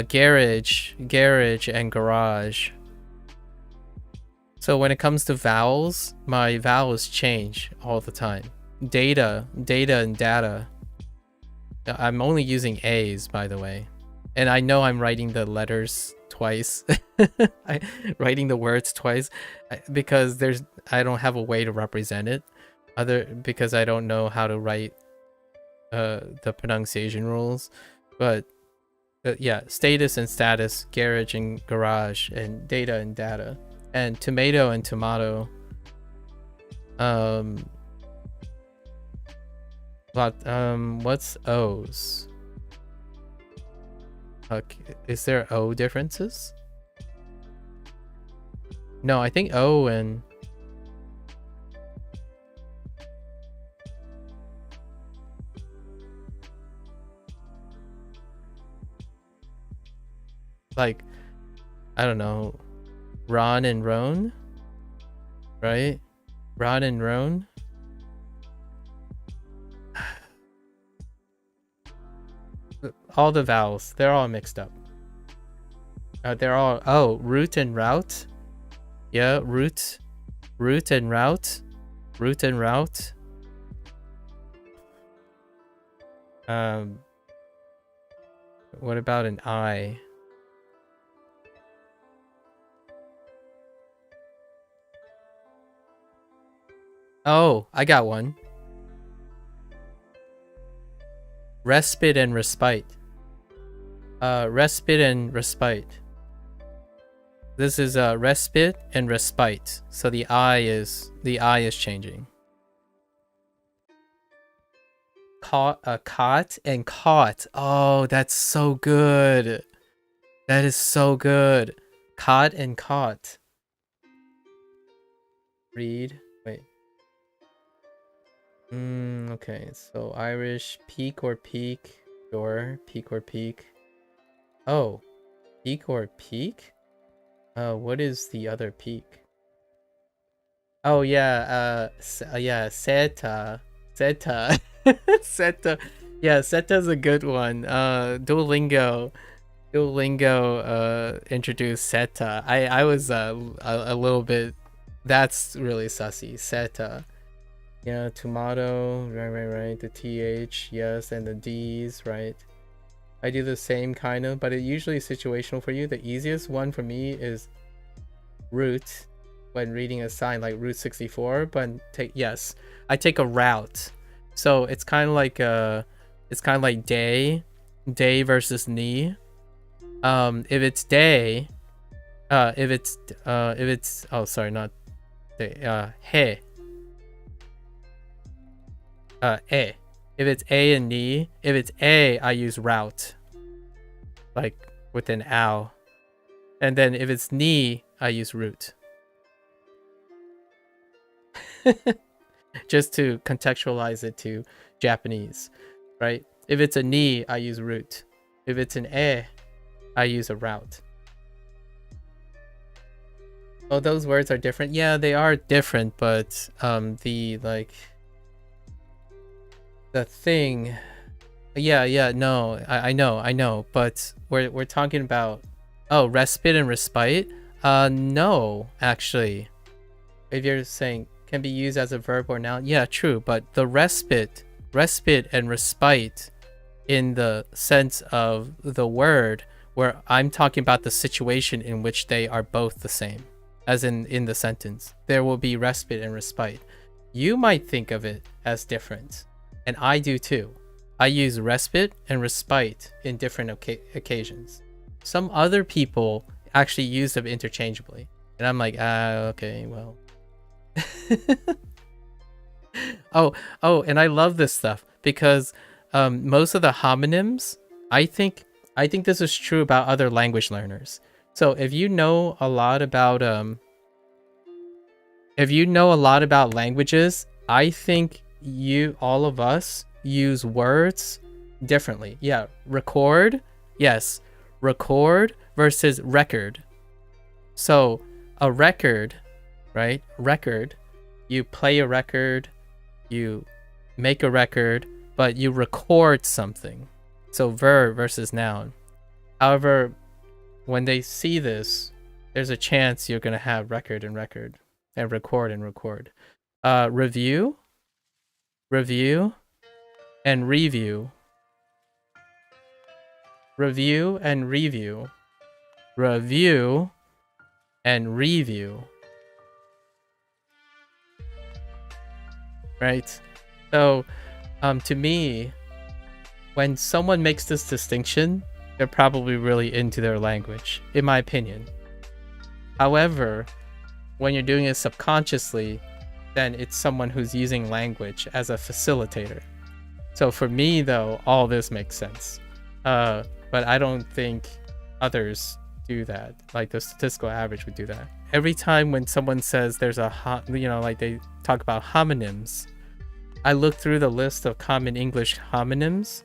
garage and garage. So when it comes to vowels, my vowels change all the time. Data and data. I'm only using A's, by the way. And I know I'm writing the letters twice. Writing the words twice because I don't have a way to represent it because I don't know how to write the pronunciation rules. But yeah, status and status, garage and garage, and data and data, and tomato and tomato. What's O's? Is there O differences? No, I think O and like, I don't know, Ron and Roan, right? Ron and Roan. All the vowels, they're all mixed up. They're all, root and route. Yeah, root and route. Root and route. What about an I? Oh, I got one. Respite and respite. Respite and respite. This is respite and respite. So the I is changing. Caught and caught. Oh, that's so good. That is so good. Caught and caught. Read. Wait. Okay, so Irish, peak or peak, or peak or peak. Oh, peak or peak? What is the other peak? Oh yeah, yeah, Seta. Seta. Yeah, Seta's a good one. Duolingo introduced Seta. I was a little bit, that's really sussy. Seta. Yeah, tomato, right, the TH, yes, and the D's, right. I do the same kind of, but it usually is situational for you. The easiest one for me is root when reading a sign, like Route 64, but I take a route. So it's kind of like day versus knee. If it's day, if it's oh sorry, not day, hey. A. If it's A and knee, if it's A, I use route, like with an ow. And then if it's knee, I use root. Just to contextualize it to Japanese, right? If it's a knee, I use root. If it's an A, I use a route. Oh, those words are different. Yeah, they are different, but the thing, no, I know, but we're talking about, respite and respite. No, actually, if you're saying can be used as a verb or noun, yeah, true, but the respite and respite in the sense of the word, where I'm talking about the situation in which they are both the same, as in the sentence, there will be respite and respite. You might think of it as different. And I do too. I use respite and respite in different occasions. Some other people actually use them interchangeably. And I'm like, okay, well. oh, and I love this stuff because most of the homonyms, I think this is true about other language learners. So if you know a lot about languages, I think all of us use words differently. Yeah, record, yes, record versus record. So a record, right? Record, you play a record, you make a record, but you record something. So verb versus noun. However, when they see this, there's a chance you're going to have record and record and record and record. Review, review, and review. Review and review. Review and review. Right? So, to me, when someone makes this distinction, they're probably really into their language, in my opinion. However, when you're doing it subconsciously, then it's someone who's using language as a facilitator. So for me, though, all this makes sense. But I don't think others do that. Like the statistical average would do that. Every time when someone says there's like they talk about homonyms, I look through the list of common English homonyms,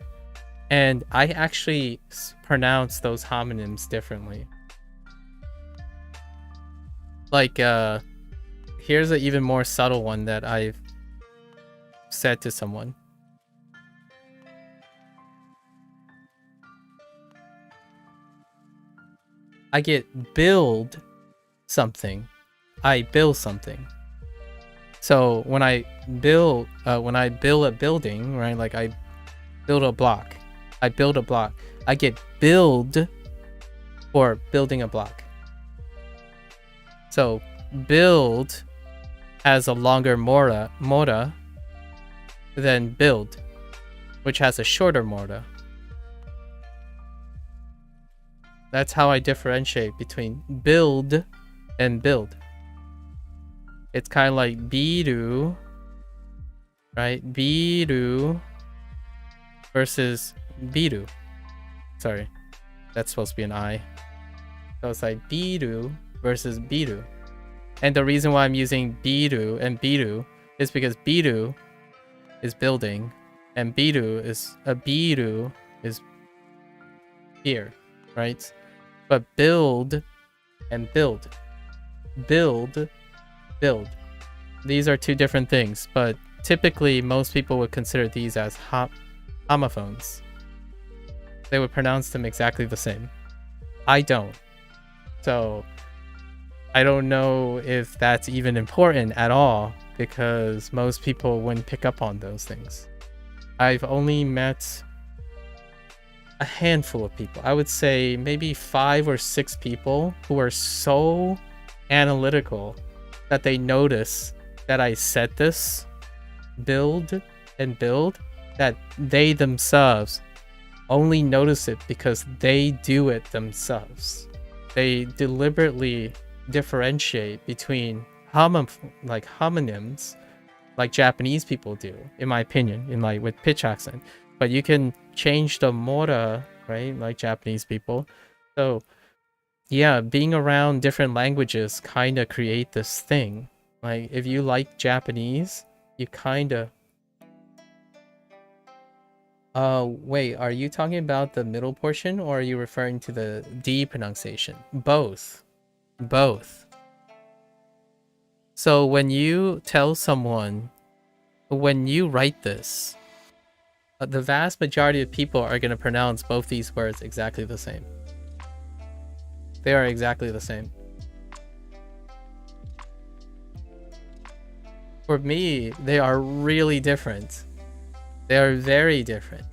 and I actually pronounce those homonyms differently. Like, here's an even more subtle one that I've said to someone. I get build something. I build something. So when I build a building, right? Like I build a block. I build a block. I get build for building a block. So build has a longer mora than build, which has a shorter mora. That's how I differentiate between build and build. It's kind of like biru, right? Biru versus biru. Sorry, that's supposed to be an I. So it's like biru versus biru. And the reason why I'm using biru and biru is because biru is building and biru is here, right? But build and build. These are two different things, but typically most people would consider these as homophones. They would pronounce them exactly the same. I don't. So I don't know if that's even important at all, because most people wouldn't pick up on those things. I've only met a handful of people. I would say maybe 5 or 6 people who are so analytical that they notice that I said this, build and build, that they themselves only notice it because they do it themselves. They deliberately differentiate between homonyms like Japanese people do, in my opinion, in like with pitch accent. But you can change the mora, right, like Japanese people. So yeah, being around different languages kind of create this thing. Like if you like Japanese, you kind of wait, are you talking about the middle portion or are you referring to the D pronunciation? Both. So when you tell someone, when you write this, the vast majority of people are going to pronounce both these words exactly the same. They are exactly the same. For me, they are really different. They are very different.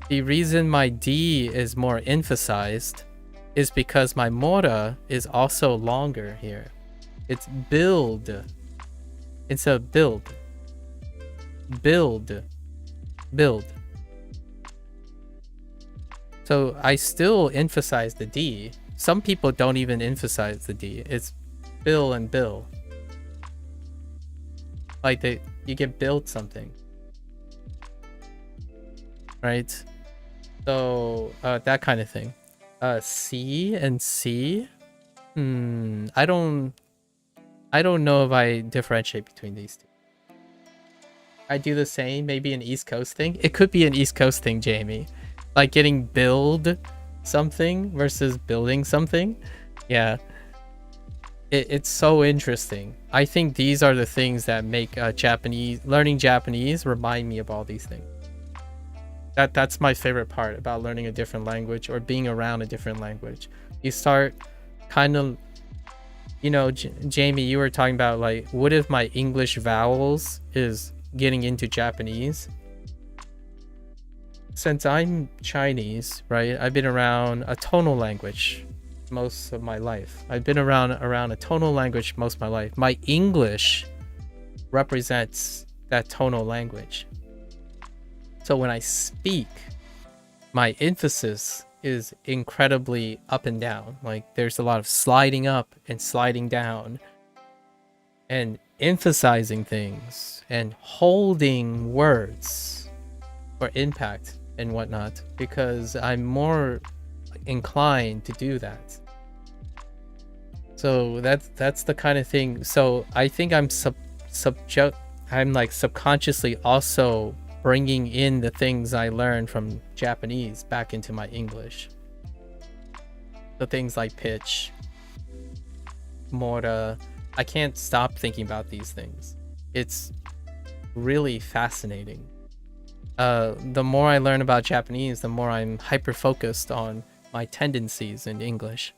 The reason my D is more emphasized is because my mora is also longer here. It's build instead of build. Build. So I still emphasize the D, some people don't even emphasize the D. It's bill and bill. Like you get billed something, right? So that kind of thing. C and C. I don't know if I differentiate between these two. I do the same, maybe an East Coast thing. It could be an East Coast thing, Jamie. Like getting billed something versus building something. Yeah. It's so interesting. I think these are the things that make learning Japanese remind me of all these things. That's my favorite part about learning a different language or being around a different language. You start kind of, you know, Jamie, you were talking about like, what if my English vowels is getting into Japanese? Since I'm Chinese, right, I've been around a tonal language most of my life. I've been around a tonal language most of my life. My English represents that tonal language. So when I speak, my emphasis is incredibly up and down. Like there's a lot of sliding up and sliding down and emphasizing things and holding words for impact and whatnot, because I'm more inclined to do that. So that's the kind of thing. So I think I'm like subconsciously also bringing in the things I learned from Japanese back into my English. The things like pitch, mora. I can't stop thinking about these things. It's really fascinating. The more I learn about Japanese, the more I'm hyper-focused on my tendencies in English.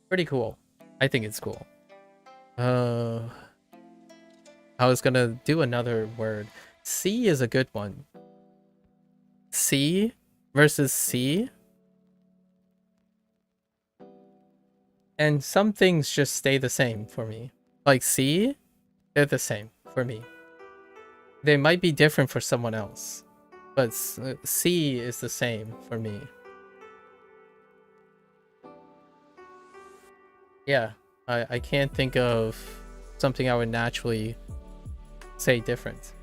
Pretty cool. I think it's cool. I was gonna do another word. C is a good one. C versus C. And some things just stay the same for me. Like C, they're the same for me. They might be different for someone else, but C is the same for me. Yeah, I can't think of something I would naturally say different,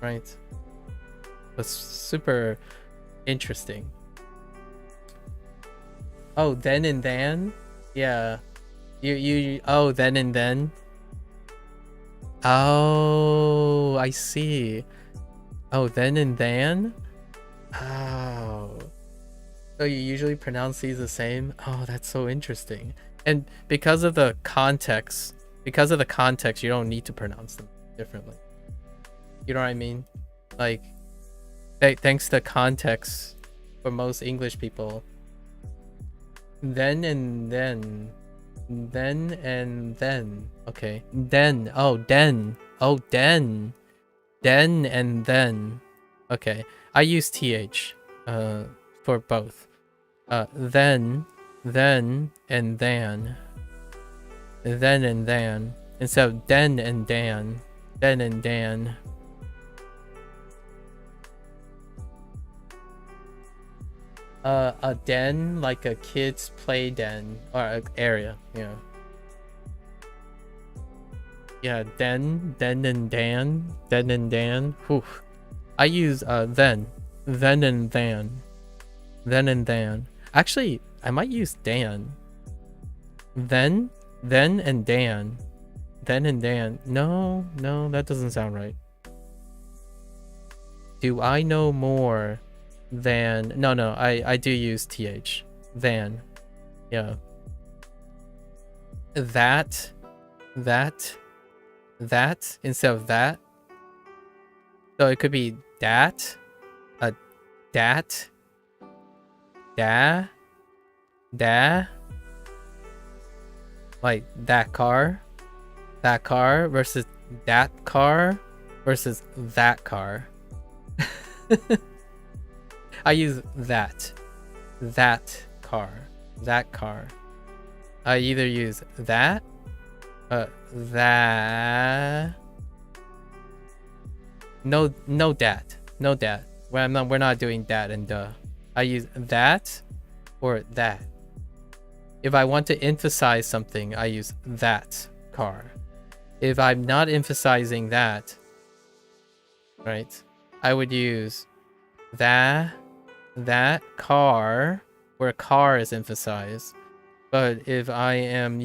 right? That's super interesting. Oh, then and then? Yeah. Oh, then and then? Oh, I see. Oh, then and then? Oh. So you usually pronounce these the same? Oh, that's so interesting. And because of the context, you don't need to pronounce them differently. You know what I mean? Like, thanks to context for most English people, then and then. Then and then. Okay. Then. Oh, den. Oh, den. Den and then. Okay. I use th for both. Then and then. Then and then. Instead of den and dan. Den and dan. A den, like a kid's play den or an area, yeah. Yeah, den and dan, den and dan. Whew. I use then and then. Actually, I might use dan. Then and dan. Then and dan. No, that doesn't sound right. Do I know more than... No, I do use th. Than. Yeah. That instead of that. So it could be dat, dat, da, like that car versus that car versus that car. I use that car. I either use that, that. No dat. We're not doing that and duh. I use that or that. If I want to emphasize something, I use that car. If I'm not emphasizing that, right, I would use that car, where car is emphasized. But if I'm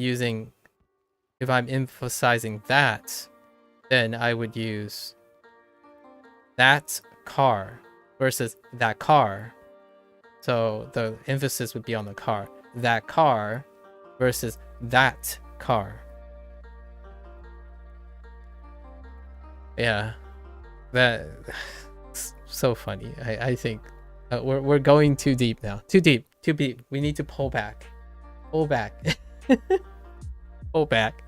emphasizing that, then I would use that car versus that car. So the emphasis would be on the car. That car versus that car. Yeah, that so funny. I think we're going too deep now. Too deep. We need to pull back. Pull back. Pull back.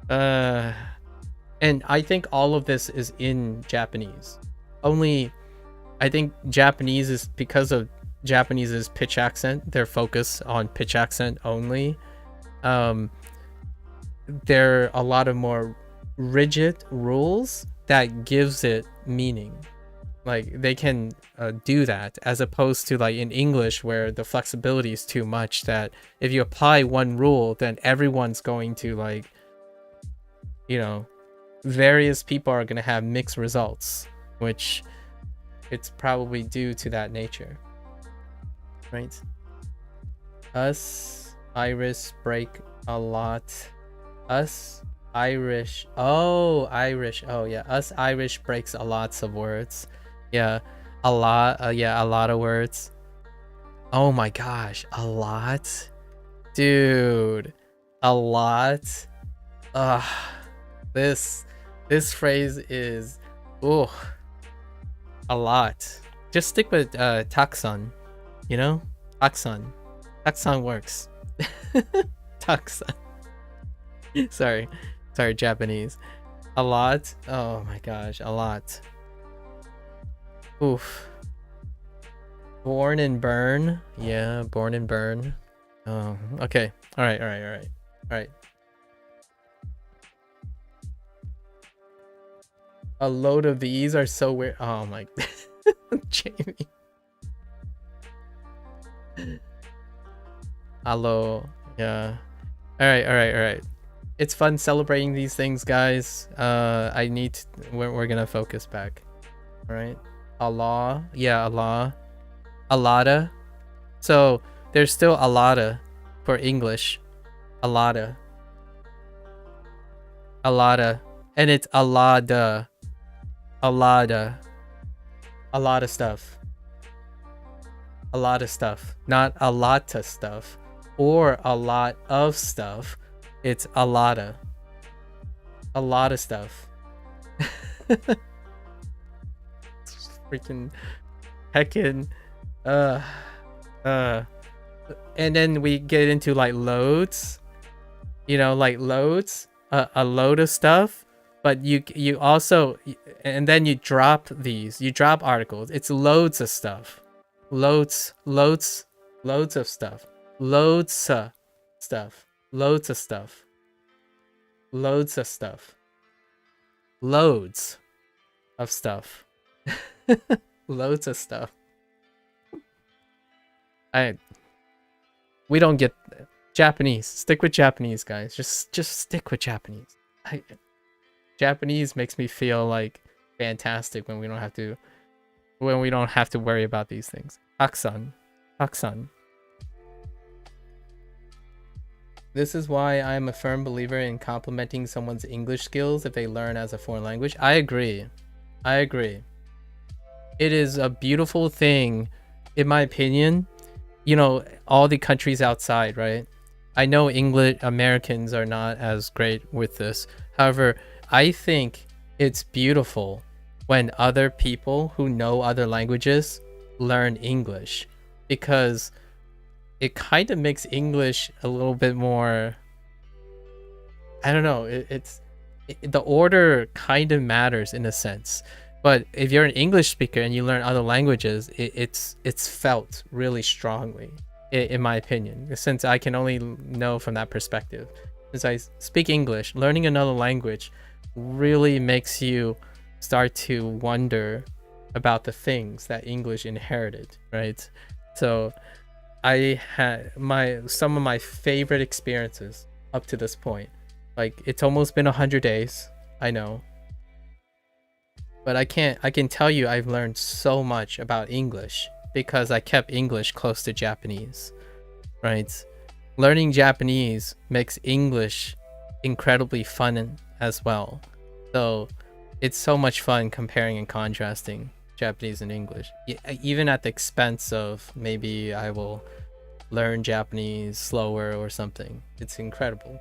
And I think all of this is in Japanese. Only, I think Japanese is because of Japanese's pitch accent. Their focus on pitch accent only. There are a lot of more rigid rules that gives it meaning. Like they can do that, as opposed to like in English where the flexibility is too much that if you apply one rule, then everyone's going to like, you know, various people are going to have mixed results, which it's probably due to that nature, right? Us Irish break a lot. Us Irish. Oh, Irish. Oh yeah, us Irish breaks a lots of words. Yeah, a lot. Yeah, a lot of words. Oh my gosh, a lot, dude, a lot. This phrase is a lot. Just stick with taksan, you know, taksan works. Taksan. sorry Japanese. A lot. Oh my gosh, a lot. Oof. Born and burn. Yeah, born and burn. Oh, okay. All right. A load of these are so weird. Oh my. Jamie. Hello. Yeah. All right. It's fun celebrating these things, guys. We're gonna focus back. All right. Allah. Yeah, Allah. Alada. So there's still alada for English. Alada. And it's alada. A lot of stuff. Not a lot of stuff or a lot of stuff. It's a lot of stuff. Freaking heckin'. And then we get into like loads. You know, like loads. A load of stuff. But you also, and then you drop articles. It's loads of stuff. Loads of stuff. Loads of stuff. Loads of stuff. Loads of stuff. Loads of stuff. Loads of stuff. We don't get Japanese. Stick with Japanese, guys. Just stick with Japanese. Japanese makes me feel like fantastic when we don't have to worry about these things. Aksan. This is why I'm a firm believer in complimenting someone's English skills if they learn as a foreign language. I agree. It is a beautiful thing, in my opinion. You know, all the countries outside, right? I know Americans are not as great with this. However, I think it's beautiful when other people who know other languages learn English, because it kind of makes English a little bit more, I don't know, the order kind of matters in a sense. But if you're an English speaker and you learn other languages, it's felt really strongly, in my opinion, since I can only know from that perspective. Since I speak English, learning another language really makes you start to wonder about the things that English inherited, right? So I had some of my favorite experiences up to this point. Like, it's almost been 100 days. I know. But I can tell you I've learned so much about English because I kept English close to Japanese, right? Learning Japanese makes English incredibly fun as well. So it's so much fun comparing and contrasting Japanese and English, even at the expense of maybe I will learn Japanese slower or something. It's incredible.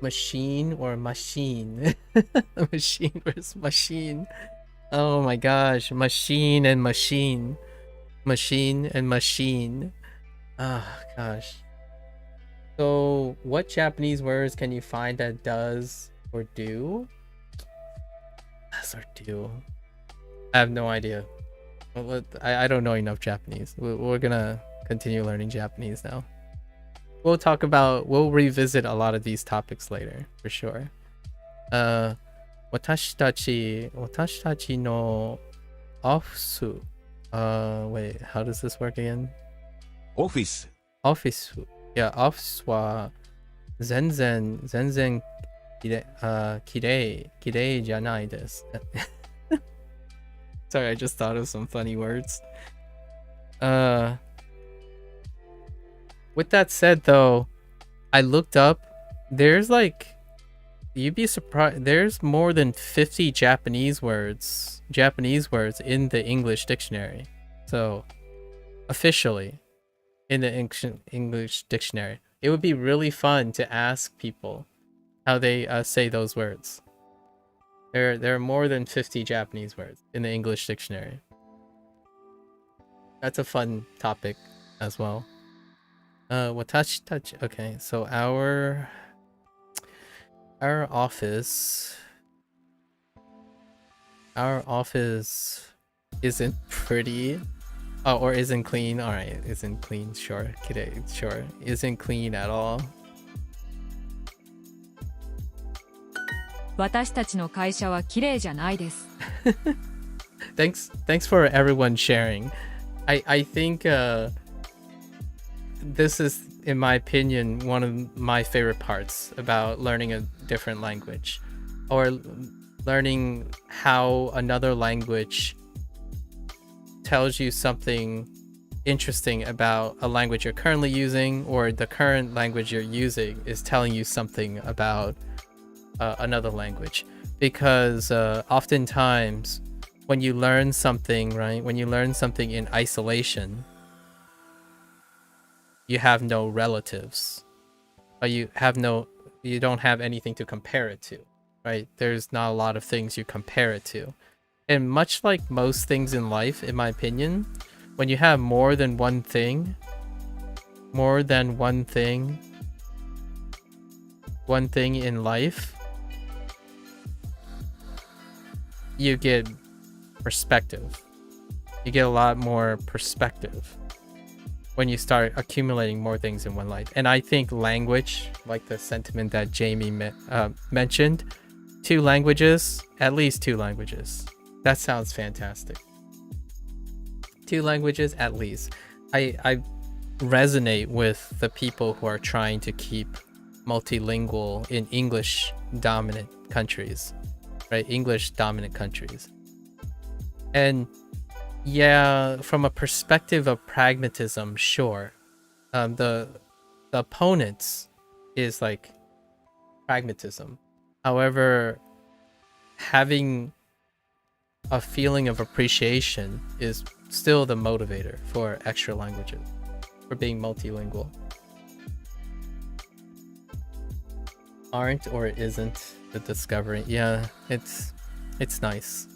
Machine or machine? Machine versus machine. Oh my gosh, machine and machine. Machine and machine. Oh gosh. So what Japanese words can you find that does or do? Does or do? I have no idea. I don't know enough Japanese. We're gonna continue learning Japanese now. We'll revisit a lot of these topics later, for sure. 私たちのオフィス wait, how does this work again? オフィス。オフィス。Yeah, オフィスは全然綺麗じゃないです。Sorry, I just thought of some funny words. With that said, though, I looked up. There's like, you'd be surprised. There's more than 50 Japanese words in the English dictionary. So, officially, in the English dictionary, it would be really fun to ask people how they say those words. There are more than 50 Japanese words in the English dictionary. That's a fun topic as well. Watashi. Okay, so our office isn't pretty. Oh, or isn't clean. All right, isn't clean. Sure, sure, isn't clean at all. 私たちの会社は綺麗じゃないです。Thanks for everyone sharing. I think this is, in my opinion, one of my favorite parts about learning a different language, or learning how another language tells you something interesting about a language you're currently using, or the current language you're using is telling you something about another language. Because oftentimes when you learn something, right, when you learn something in isolation, you have no relatives, or you don't have anything to compare it to, right? There's not a lot of things you compare it to. And much like most things in life, in my opinion, when you have more than one thing in life, you get perspective. You get a lot more perspective when you start accumulating more things in one life. And I think language, like the sentiment that Jamie mentioned, at least two languages. That sounds fantastic. 2 languages at least. I resonate with the people who are trying to keep multilingual in English dominant countries, right? English dominant countries. And yeah, from a perspective of pragmatism, sure. The opponents is like pragmatism. However, having a feeling of appreciation is still the motivator for extra languages, for being multilingual. Aren't or isn't the discovery? Yeah, it's nice.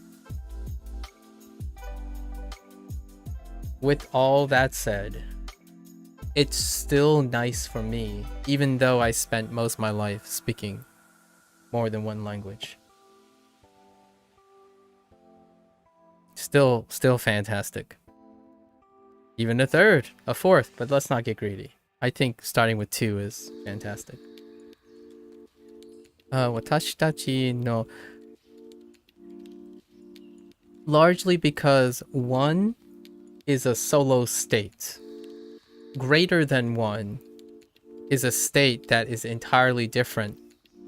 With all that said, it's still nice for me, even though I spent most of my life speaking more than one language. Still fantastic. Even a third, a fourth, but let's not get greedy. I think starting with 2 is fantastic. Watashitachi no. Largely because 1, is a solo state. Greater than 1 is a state that is entirely different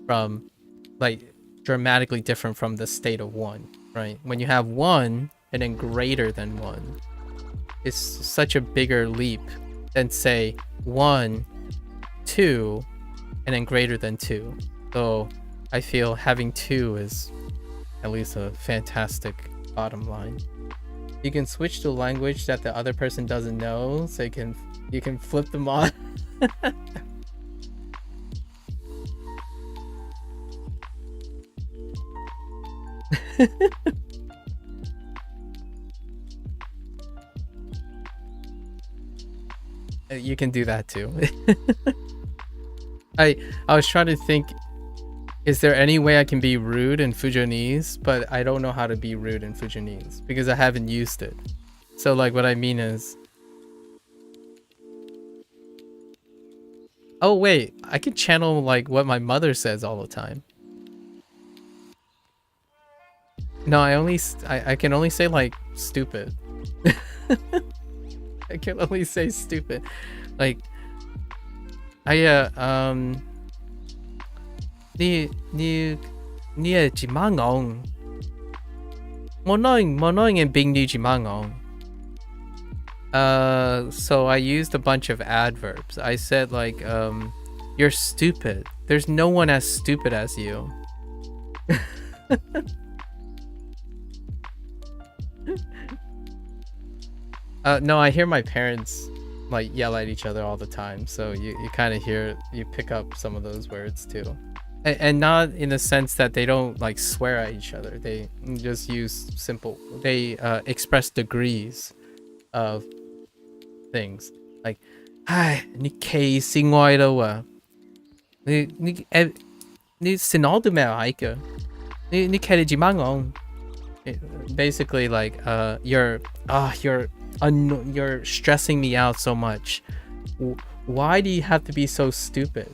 from, like, dramatically different from the state of 1, right? When you have 1 and then greater than 1, it's such a bigger leap than, say, 1, 2, and then greater than 2. So I feel having 2 is at least a fantastic bottom line. You can switch to a language that the other person doesn't know, so you can flip them on. You can do that too. I was trying to think, is there any way I can be rude in Fujianese? But I don't know how to be rude in Fujianese because I haven't used it. So like what I mean is, oh wait, I can channel like what my mother says all the time. No, I can only say like stupid. I can only say stupid. Like你的一万昂，我nói nghe bing ni一万昂. So I used a bunch of adverbs. I said like you're stupid. There's no one as stupid as you. No, I hear my parents like yell at each other all the time, so you kind of you pick up some of those words too, and not in the sense that they don't like swear at each other. They just use simple, they express degrees of things like, "Hi, 你企線外度啊，你線我都咩嚟嘅？你企你幾萬昂？" Basically like you're stressing me out so much. Why do you have to be so stupid?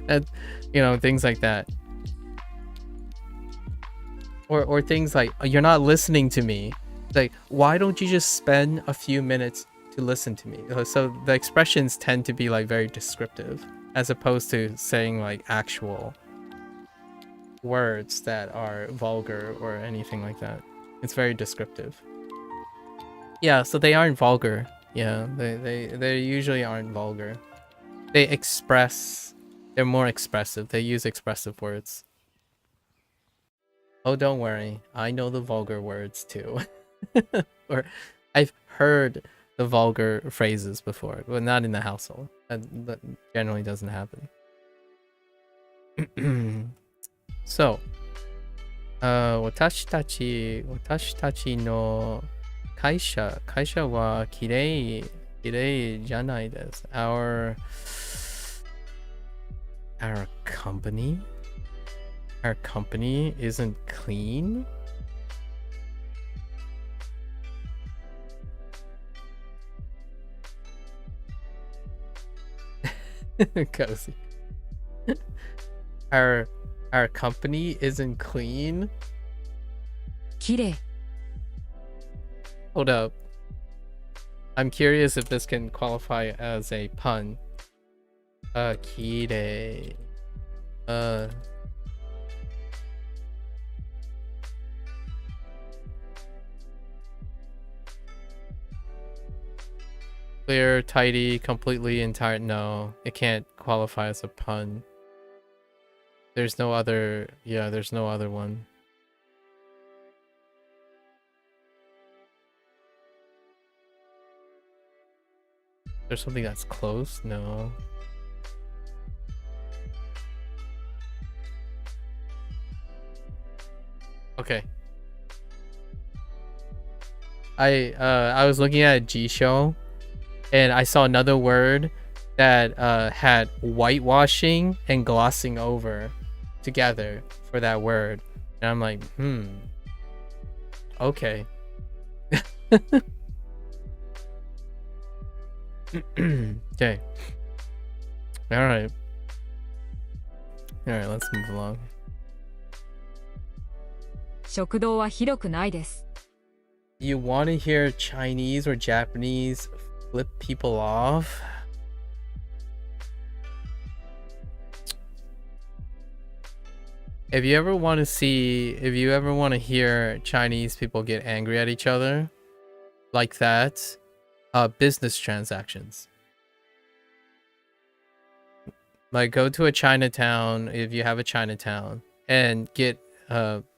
That, you know, things like that. Or things like, you're not listening to me. Like, why don't you just spend a few minutes to listen to me? So the expressions tend to be like very descriptive as opposed to saying like actual words that are vulgar or anything like that. It's very descriptive. Yeah, so they aren't vulgar. Yeah, they usually aren't vulgar. They're more expressive. They use expressive words. Oh, don't worry, I know the vulgar words too. Or I've heard the vulgar phrases before, but not in the household. That generally doesn't happen. So, 私たちの会社はきれいじゃないです。Our company isn't clean. Cozy. Our company isn't clean. きれい。 Hold up. I'm curious if this can qualify as a pun. Kirei. Clear, tidy, completely entire. No, it can't qualify as a pun. There's no other. Yeah, there's no other one. There's something that's close? No. Okay. I was looking at a G show and I saw another word that had whitewashing and glossing over together for that word. And I'm like, okay. Okay. Alright, let's move along. 食堂は広くないです。You want to hear Chinese or Japanese flip people off? If you ever want to hear Chinese people get angry at each other like that, business transactions. Like, go to a Chinatown, if you have a Chinatown, and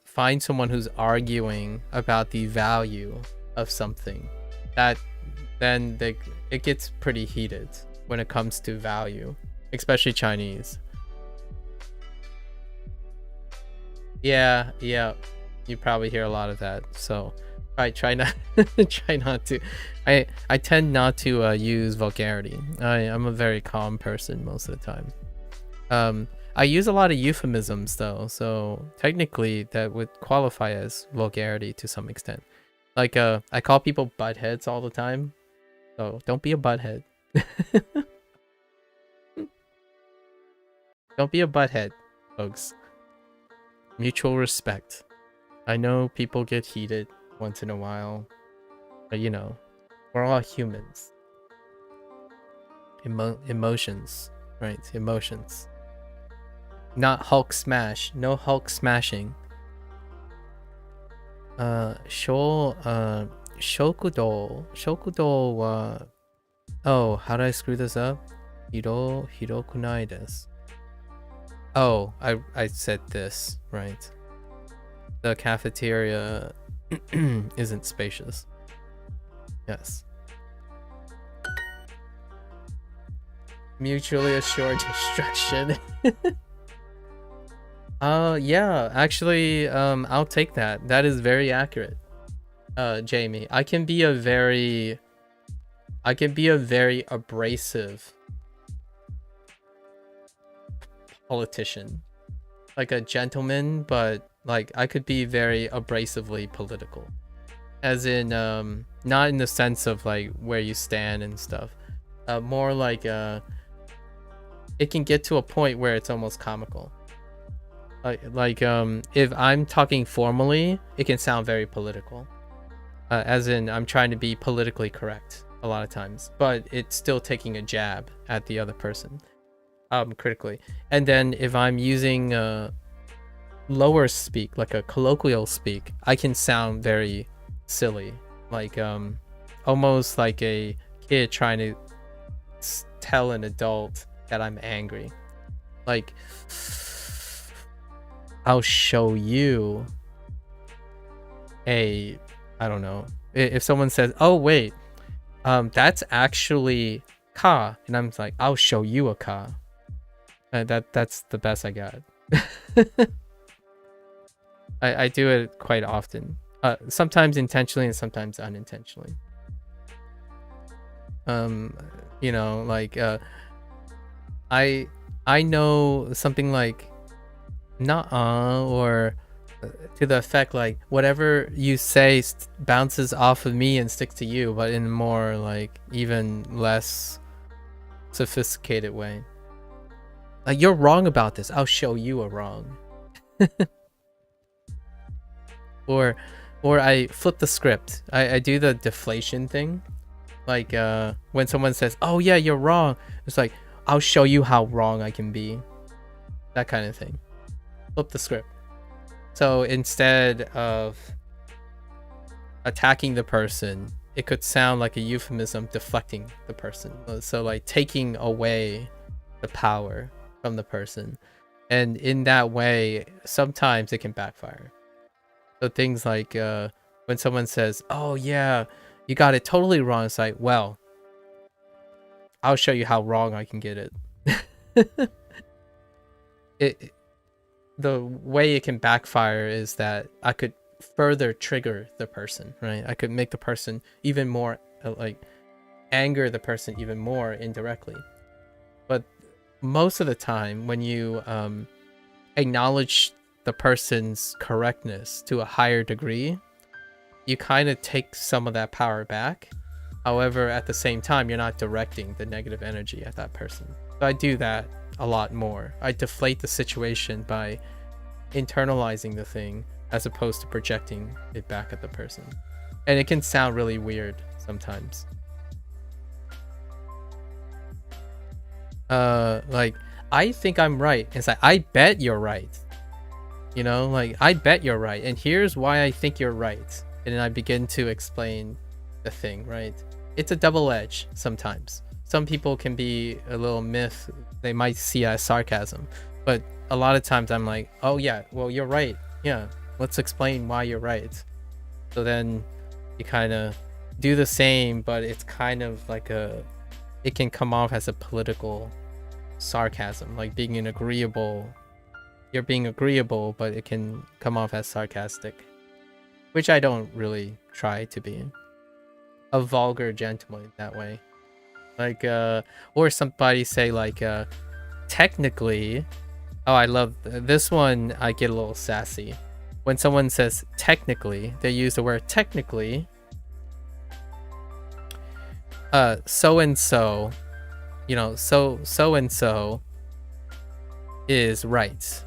find someone who's arguing about the value of something. It gets pretty heated when it comes to value, especially Chinese. Yeah, you probably hear a lot of that. So try not to. I tend not to use vulgarity. I'm a very calm person most of the time. I use a lot of euphemisms though, so technically that would qualify as vulgarity to some extent. Like I call people buttheads all the time, so don't be a butthead. Don't be a butthead, folks. Mutual respect. I know people get heated once in a while, but you know, we're all humans. Emotions, right? Emotions. Not Hulk smash. No Hulk smashing. Shokudo. Shokudo wa... Oh, how did I screw this up? Hirokunai desu. Oh, I said this, right. The cafeteria isn't spacious. Yes. Mutually assured destruction. Yeah, actually, I'll take that. That is very accurate, Jamie. I can be a very abrasive politician, like a gentleman, but like I could be very abrasively political, as in not in the sense of like where you stand and stuff, more like it can get to a point where it's almost comical. Like if I'm talking formally, it can sound very political, as in I'm trying to be politically correct a lot of times, but it's still taking a jab at the other person, critically. And then if I'm using lower speak, like a colloquial speak, I can sound very silly, like almost like a kid trying to tell an adult that I'm angry. Like, I'll show you I don't know. If someone says, oh wait, that's actually ka, and I'm like, I'll show you a ka. That's the best I got. I do it quite often. Sometimes intentionally and sometimes unintentionally. You know, like I know something like nuh-uh, or to the effect like whatever you say bounces off of me and sticks to you, but in more like even less sophisticated way. Like, you're wrong about this, I'll show you a wrong. or I flip the script. I do the deflation thing, like when someone says, oh yeah, you're wrong, it's like, I'll show you how wrong I can be. That kind of thing. Flip the script. So instead of attacking the person, it could sound like a euphemism deflecting the person. So like taking away the power from the person. And in that way, sometimes it can backfire. So things like when someone says, oh yeah, you got it totally wrong. It's like, well, I'll show you how wrong I can get it. The way it can backfire is that I could further trigger the person, right? I could make the person even more, like, anger the person even more indirectly. But most of the time, when you acknowledge the person's correctness to a higher degree, you kind of take some of that power back. However, at the same time, you're not directing the negative energy at that person. So I do that a lot more. I deflate the situation by internalizing the thing as opposed to projecting it back at the person. And it can sound really weird sometimes. Like, I think I'm right. It's like, I bet you're right. You know, like, I bet you're right. And here's why I think you're right. And then I begin to explain the thing, right? It's a double edge sometimes. Some people can be a little myth. They might see it as sarcasm. But a lot of times I'm like, oh yeah, well, you're right. Yeah, let's explain why you're right. So then you kind of do the same, but it's kind of like it can come off as a political sarcasm, like being an agreeable. You're being agreeable, but it can come off as sarcastic, which I don't really try to be. A vulgar gentleman that way. Like, or somebody say like, technically, oh, I love this one. I get a little sassy. When someone says technically, they use the word technically. So-and-so, you know, so-and-so is right.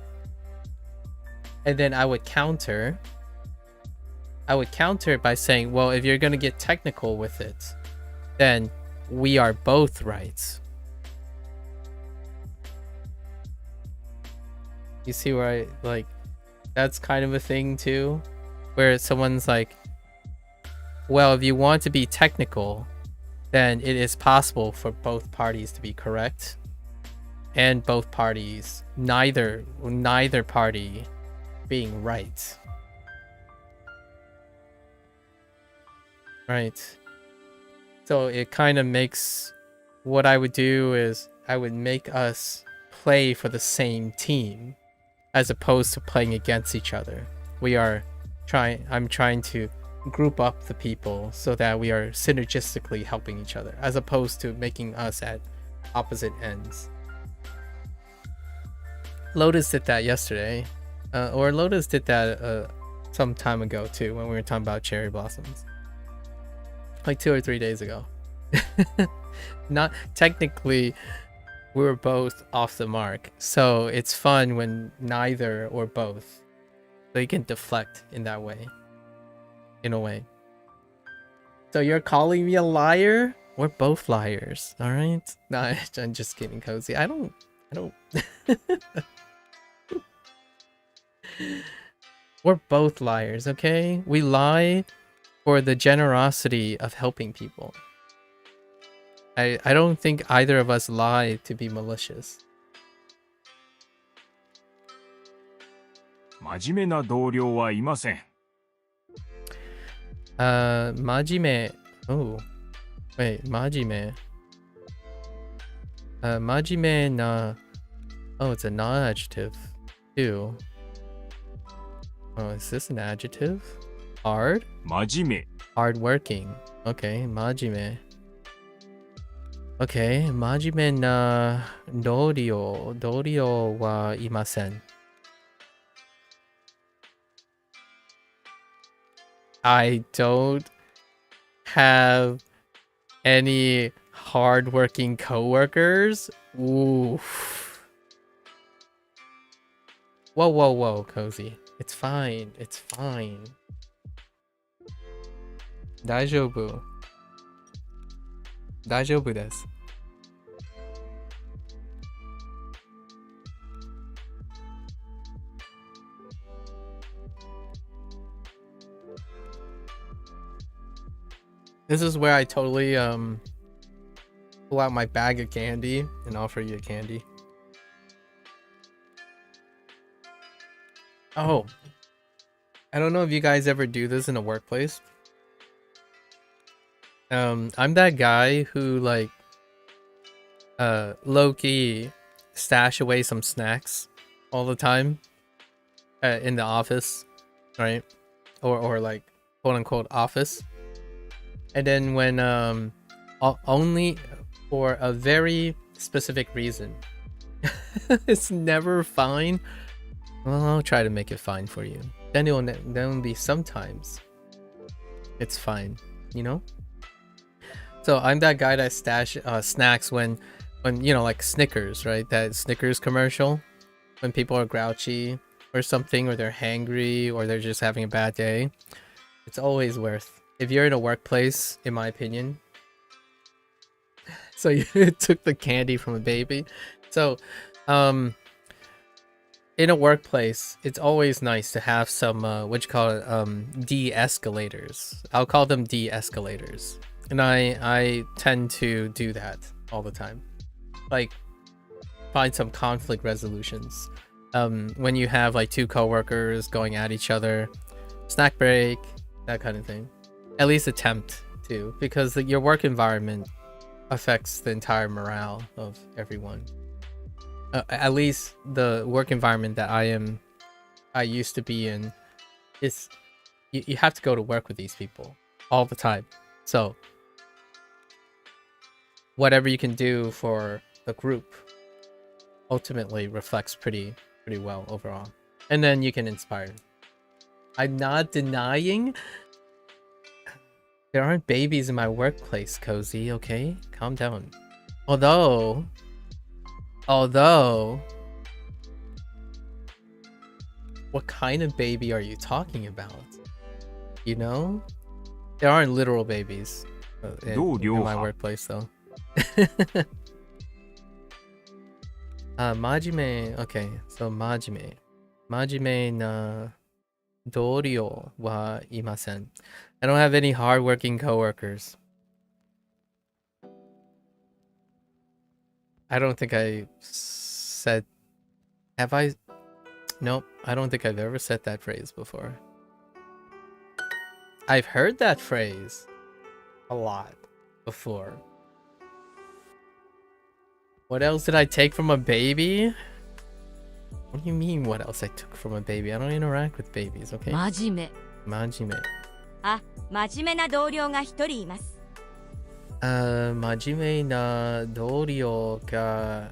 And then I would counter it by saying, well, if you're going to get technical with it, then we are both right. You see where I, like, that's kind of a thing too, where someone's like, well, if you want to be technical, then it is possible for both parties to be correct. And both parties, neither party being right. Right. So it kind of makes, what I would do is I would make us play for the same team as opposed to playing against each other. I'm trying to group up the people so that we are synergistically helping each other as opposed to making us at opposite ends. Lotus did that yesterday, or Lotus did that some time ago too, when we were talking about cherry blossoms, like 2 or 3 days ago. Not technically, we were both off the mark, so it's fun when neither or both, so you can deflect in that way, in a way. So you're calling me a liar? We're both liars, all right? No, I'm just kidding, Cozy. I don't. We're both liars, okay? We lie for the generosity of helping people. I don't think either of us lie to be malicious. 真面目な同僚はいません。真面目. Oh, wait, 真面目. 真面目な. Oh, it's a non-adjective too. Oh, is this an adjective? Hard? 真面目。 Hardworking. Okay, 真面目. Okay, 真面目な同僚はいません. I don't have any hardworking coworkers. Oof. Whoa, Cozy. It's fine. It's fine. 大丈夫です. This is where I totally pull out my bag of candy and offer you a candy. Oh, I don't know if you guys ever do this in a workplace. I'm that guy who, like, low-key stash away some snacks all the time in the office, right? Or like, quote-unquote office. And then when only for a very specific reason. It's never fine. Well, I'll try to make it fine for you. Then it'll be sometimes it's fine, you know? So I'm that guy that stash snacks when you know, like Snickers, right? That Snickers commercial when people are grouchy or something, or they're hangry, or they're just having a bad day, it's always worth. If you're in a workplace, in my opinion, so you took the candy from a baby. So, in a workplace, it's always nice to have some what you call it, de-escalators. I'll call them de-escalators, and I tend to do that all the time. Like, find some conflict resolutions. When you have like two coworkers going at each other, snack break, that kind of thing. At least attempt to, because your work environment affects the entire morale of everyone. At least the work environment that I used to be in, is you have to go to work with these people all the time. So whatever you can do for the group ultimately reflects pretty well overall. And then you can inspire. I'm not denying there aren't babies in my workplace, Cozy, okay? Calm down. Although, what kind of baby are you talking about? You know? There aren't literal babies in my workplace, though. Majime, okay, so majime. Majime na doryo wa imasen. I don't have any hardworking coworkers. I don't think I said... Have I? Nope, I don't think I've ever said that phrase before. I've heard that phrase a lot before. What else did I take from a baby? What do you mean, what else I took from a baby? I don't interact with babies, okay? 真面目。 Majime. あ、真面目な同僚が一人います。真面目な同僚が、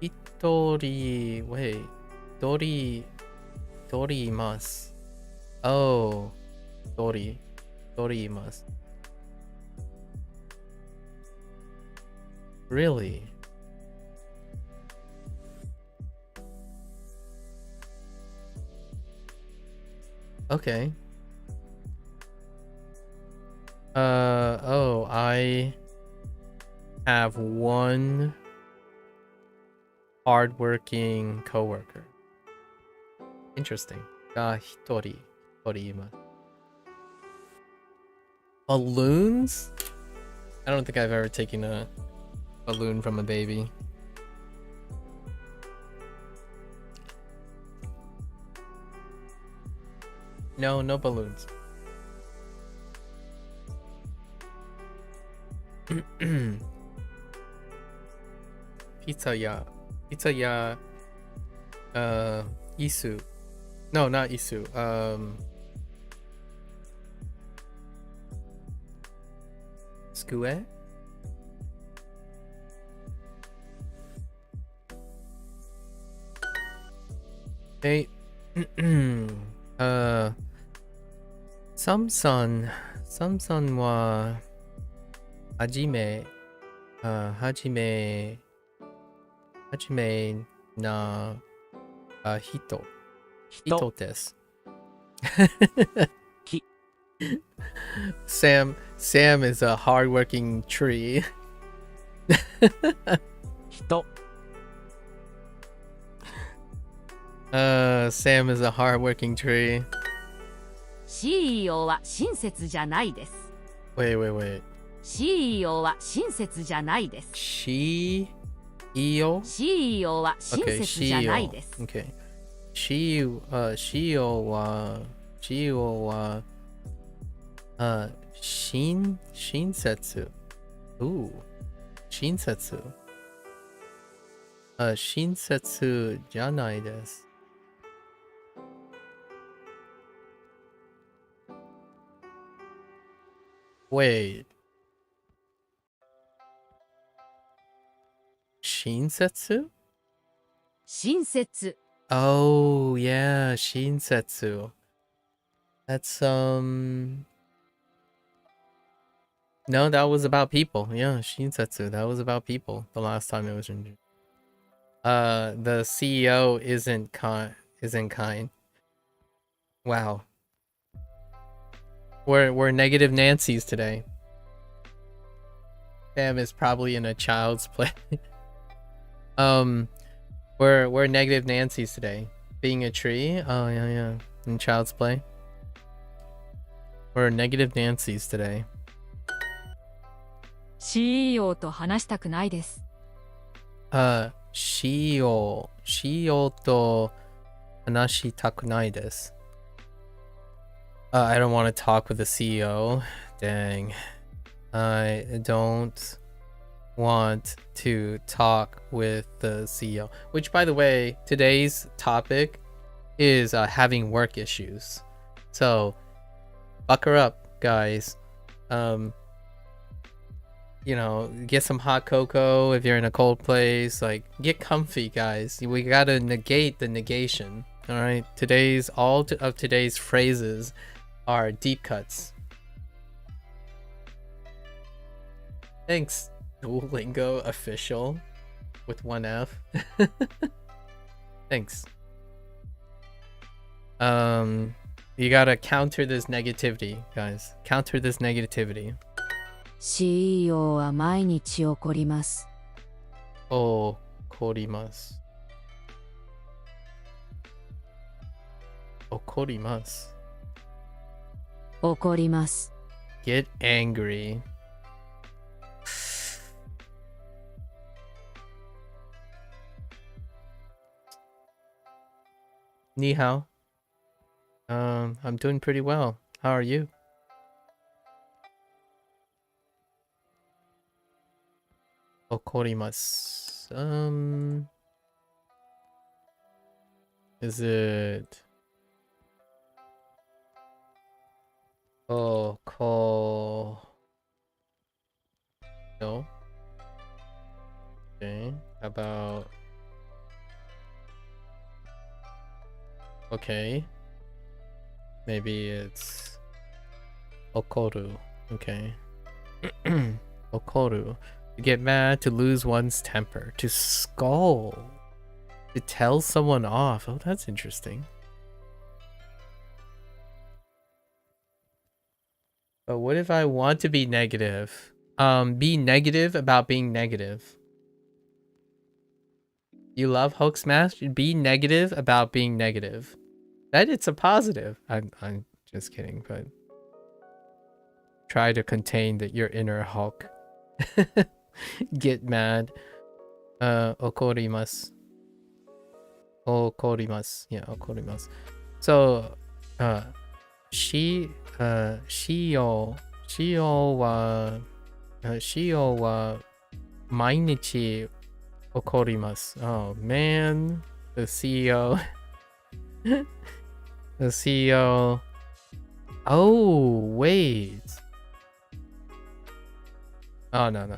一人、wait, 一人います。Oh, 一人います。Really? Okay. Oh, I have one hardworking coworker. Interesting. Hitori imasu. Balloons? I don't think I've ever taken a balloon from a baby. No, no balloons. Pizza ya, isu. No, not isu. Skue? Hey, Samson wa hajime na hito desu. Sam is a hardworking tree. 人 Sam is a hardworking tree. CEO は親切じゃないです。 Wait. CEO は親切じゃないです。 CEO? CEO は親 Okay, 切じゃないです。 Okay. CEO wa shinsetsu. Ooh. Shinsetsu. Shinsetsu じゃないです。Wait. Shinsetsu? 親切。 Oh, yeah, Shinsetsu. That's No, that was about people. Yeah, Shinsetsu. That was about people the last time it was in. The CEO isn't kind. Wow. We're negative Nancy's today. Bam is probably in a child's play. We're negative Nancy's today. Being a tree? Oh yeah. In child's play. We're negative Nancy's today. CEO と話したくないです。CEOと話したくないです。I don't want to talk with the CEO. Dang. I don't want to talk with the CEO. Which, by the way, today's topic is having work issues. So, bucker up, guys. You know, get some hot cocoa if you're in a cold place. Like, get comfy, guys. We gotta negate the negation. All right. All of today's phrases are deep cuts. Thanks, Duolingo official with one F. Thanks. You gotta counter this negativity, guys. Counter this negativity. CEO は毎日怒ります。怒ります。怒ります。怒ります。Get angry. Ni hao. I'm doing pretty well. How are you? Okorimasu. Is it? No. Okay. How about? Okay. Maybe it's okoru. Okay. Okoru. To get mad, to lose one's temper, to scold, to tell someone off. Oh, that's interesting. But what if I want to be negative? Be negative about being negative. You love Hulk Smash? Be negative about being negative. That it's a positive. I'm just kidding, but try to contain your inner Hulk. Get mad. Okorimasu. Okorimasu. Yeah, okorimasu. So, Shio wa mainichi okorimasu. Oh man, the CEO. The CEO. Oh wait. Oh no.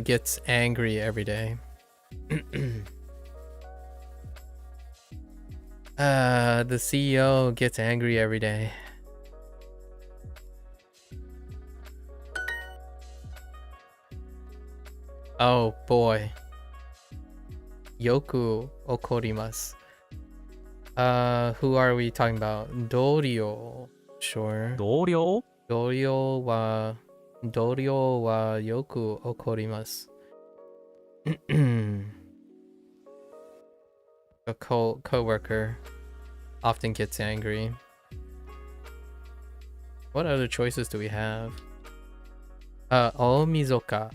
Gets angry every day. The CEO gets angry every day. Oh boy. Yoku okorimasu. Who are we talking about? Doryo. Sure. 同僚 Doryo wa yoku okorimasu. A co-worker often gets angry. What other choices do we have? Omizoka.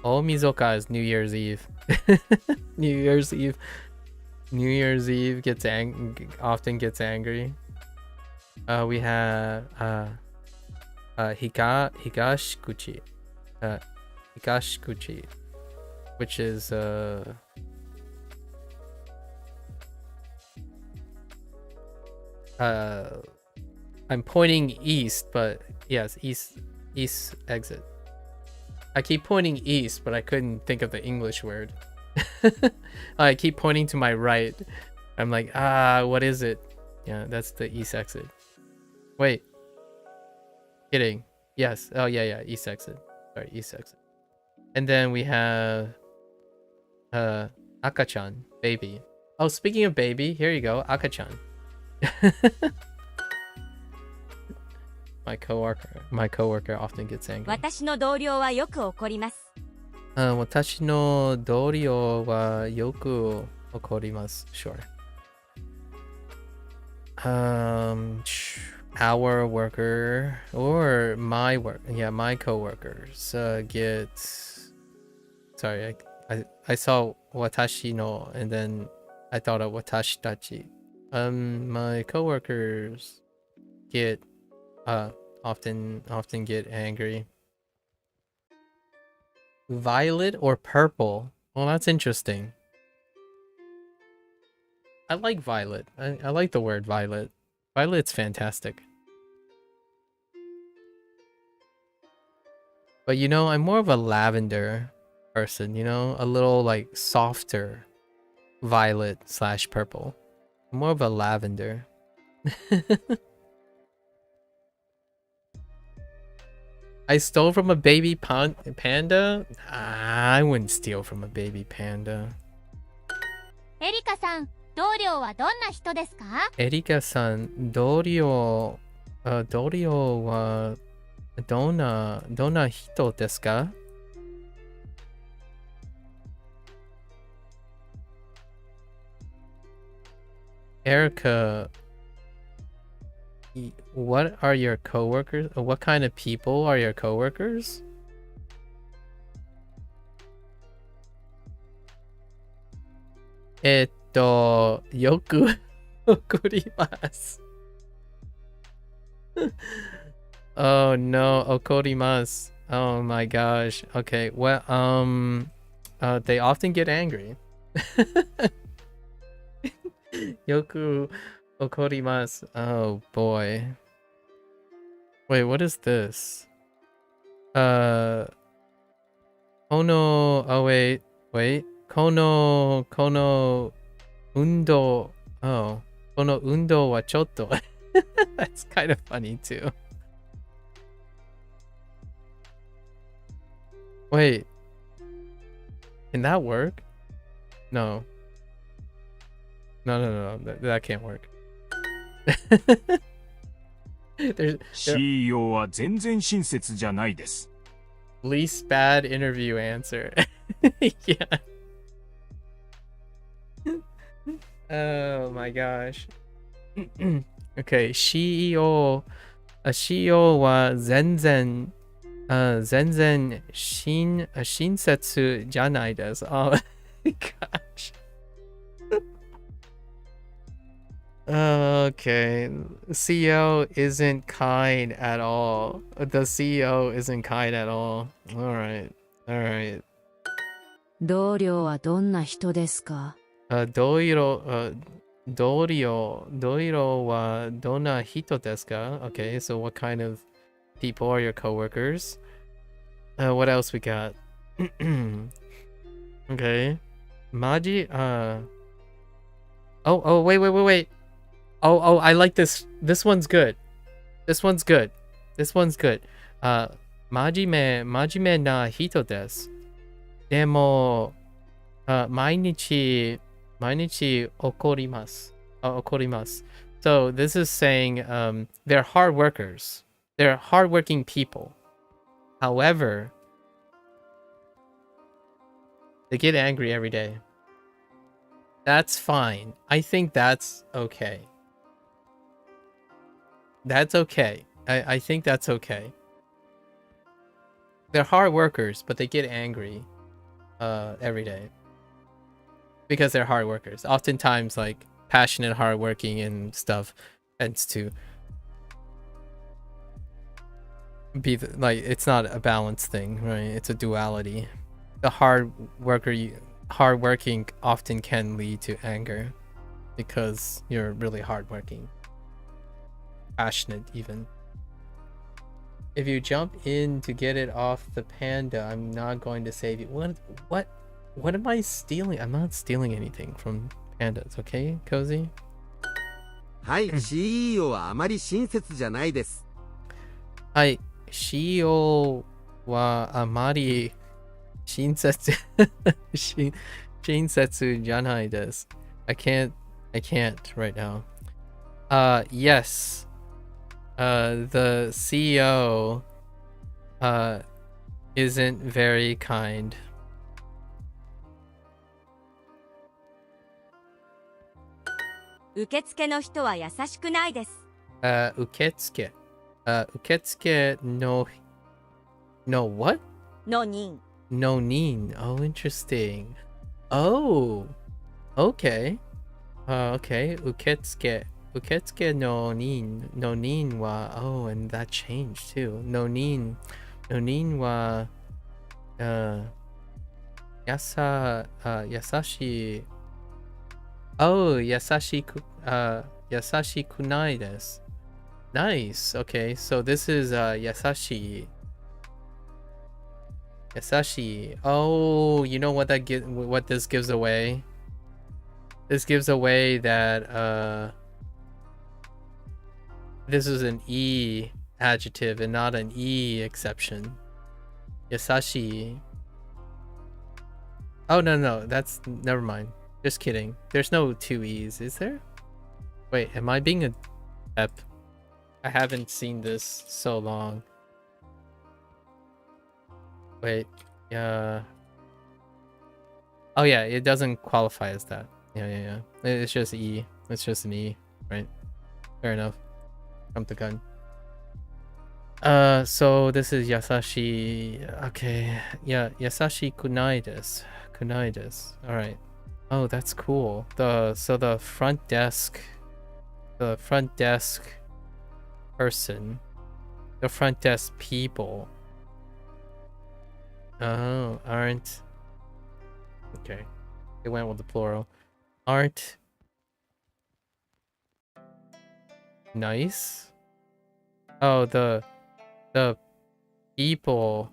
Omizoka is New Year's Eve. New Year's Eve often gets angry. We have higashikuchi. Higashikuchi, which is I'm pointing east, but yes, east exit. I keep pointing east, but I couldn't think of the English word. I keep pointing to my right. I'm like, what is it? Yeah, that's the east exit. Wait. Kidding. Yes. Oh, yeah, east exit. Sorry, east exit. And then we have Akachan, baby. Oh, speaking of baby, here you go, Akachan. My coworker often gets angry. 私の同僚はよく怒ります。私の同僚はよく怒ります。Sure. Our worker or my coworkers get. Sorry, I saw watashi no and then I thought of watashi tachi. My coworkers get often get angry. Violet or purple? Well, that's interesting. I like violet. I like the word violet. Violet's fantastic. But you know, I'm more of a lavender person, you know? A little like softer violet / purple. More of a lavender. I stole from a baby panda? I wouldn't steal from a baby panda. エリカさん、同僚はどんな人ですか？エリカさん、同僚はどんな人ですか？Erica, what are your coworkers? What kind of people are your coworkers? Yoku okorimasu. Oh no, okorimasu. Oh my gosh. Okay, well, they often get angry. Yoku okorimasu. Oh boy. Wait, what is this? Oh wait. Kono undo. Oh, kono undo wa chotto. That's kind of funny too. Wait. Can that work? No. No. That can't work. CEO は全然親切じゃないです。 Least bad interview answer. Yeah. Oh my gosh. Okay, CEO は全然親切じゃないです。Oh my gosh. Okay, CEO isn't kind at all. The CEO isn't kind at all. All right. 同僚はどんな人ですか？同僚はどんな人ですか? Okay, so what kind of people are your coworkers? What else we got? Okay. Maji, Oh, wait. Oh, I like this. This one's good.真面目な人です。でも、毎日怒ります。So this is saying they're hard workers. They're hardworking people. However, they get angry every day. That's fine. I think that's okay. That's okay. I think that's okay. They're hard workers, but they get angry every day. Because they're hard workers. Oftentimes, like, passionate, hardworking and stuff tends to be like, it's not a balanced thing, right? It's a duality. The hardworking often can lead to anger because you're really hardworking, passionate even. If you jump in to get it off the panda, I'm not going to save you. What am I stealing? I'm not stealing anything from pandas, okay, Cozy? はい、CEO はあまり親切じゃないです。はい、CEO はあまり親切 Shinsetsu janai desu. I can't right now. Yes. The CEO isn't very kind. 受付の人は優しくないです。Uketsuke. Uketsuke no what? の人。 No nin. Oh, interesting. Oh, okay. Okay. Uketsuke. Uketsuke no nin. No nin wa. Oh, and that changed too. No nin. No nin wa. Yasashi. Oh, yasashi kunai desu. Nice. Okay, so this is yasashi. Yasashi. Oh, you know what what this gives away? This gives away that this is an E adjective and not an E exception. Yasashi. Oh no, that's never mind. Just kidding. There's no two E's, is there? Wait, am I being a ep? I haven't seen this so long. Wait, yeah. Oh yeah, it doesn't qualify as that. Yeah. It's just E. It's just an E, right? Fair enough. Jump the gun. So this is yasashi. Okay, yeah, yasashi kunai desu. Kunai desu. All right. Oh, that's cool. The front desk person, the front desk people. Oh, aren't. Okay, they went with the plural. Aren't nice. Oh, the people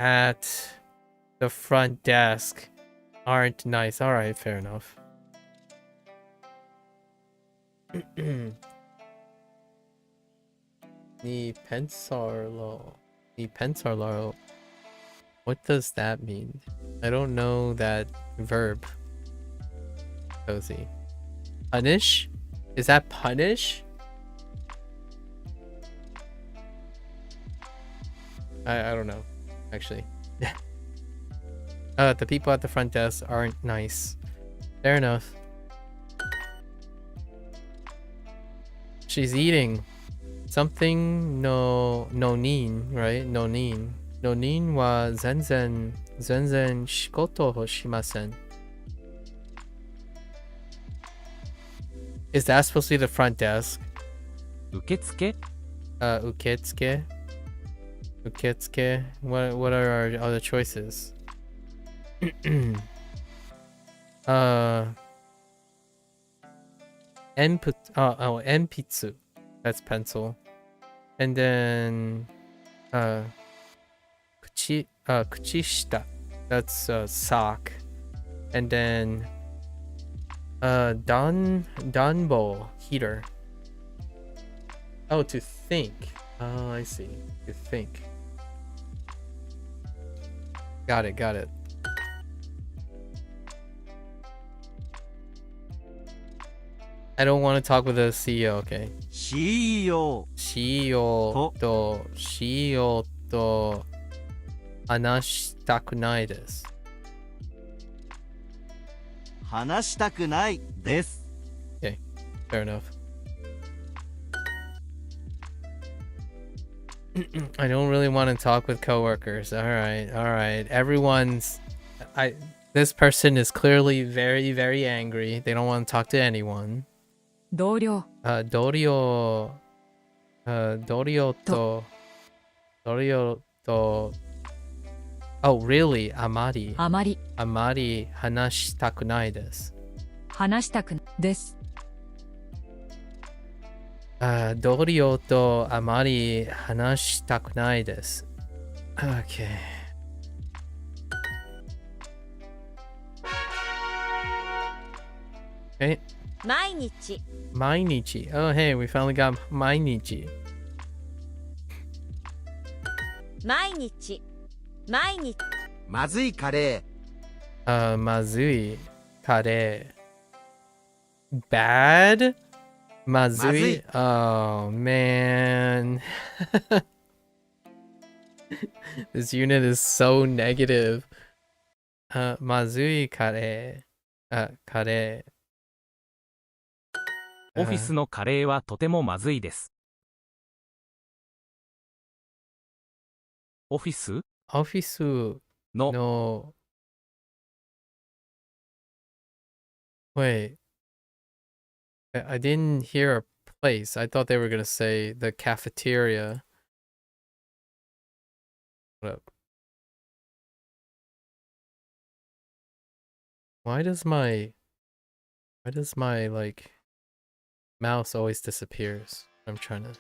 at the front desk aren't nice. All right, fair enough. Ni pensarlo. What does that mean? I don't know that verb. Cozy. Punish? Is that punish? I don't know, actually. The people at the front desk aren't nice. Fair enough. She's eating something. No nin, right? No nin wa zenzen shikoto o shimasen. Is that supposed to be the front desk? 受付 Uketsuke. What are our other choices? Enpitsu. That's pencil. And then kuchishita. That's sock. And then danbo, heater. Oh, to think. Oh, I see. To think. Got it. I don't want to talk with the CEO, okay? CEO と話したくないです。話したくないです。 Okay, fair enough. I don't really want to talk with coworkers. All right. This person is clearly very, very angry. They don't want to talk to anyone. 同僚。同僚と Oh, really? あまり話したくないです。話したくです。同僚とあまり話したくないです。Okay. Okay. 毎日。Oh, hey, we finally got 毎日。毎日。まずいカレ Mazui. Kare. Bad? Mazui? Oh, man. This unit is so negative. Mazui kare. Kare. オフィスのカレーはとてもまずいです。オフィス Office の no. Wait. I didn't hear a place. I thought they were gonna say the cafeteria. What up? Why does my like mouse always disappears? I'm trying to.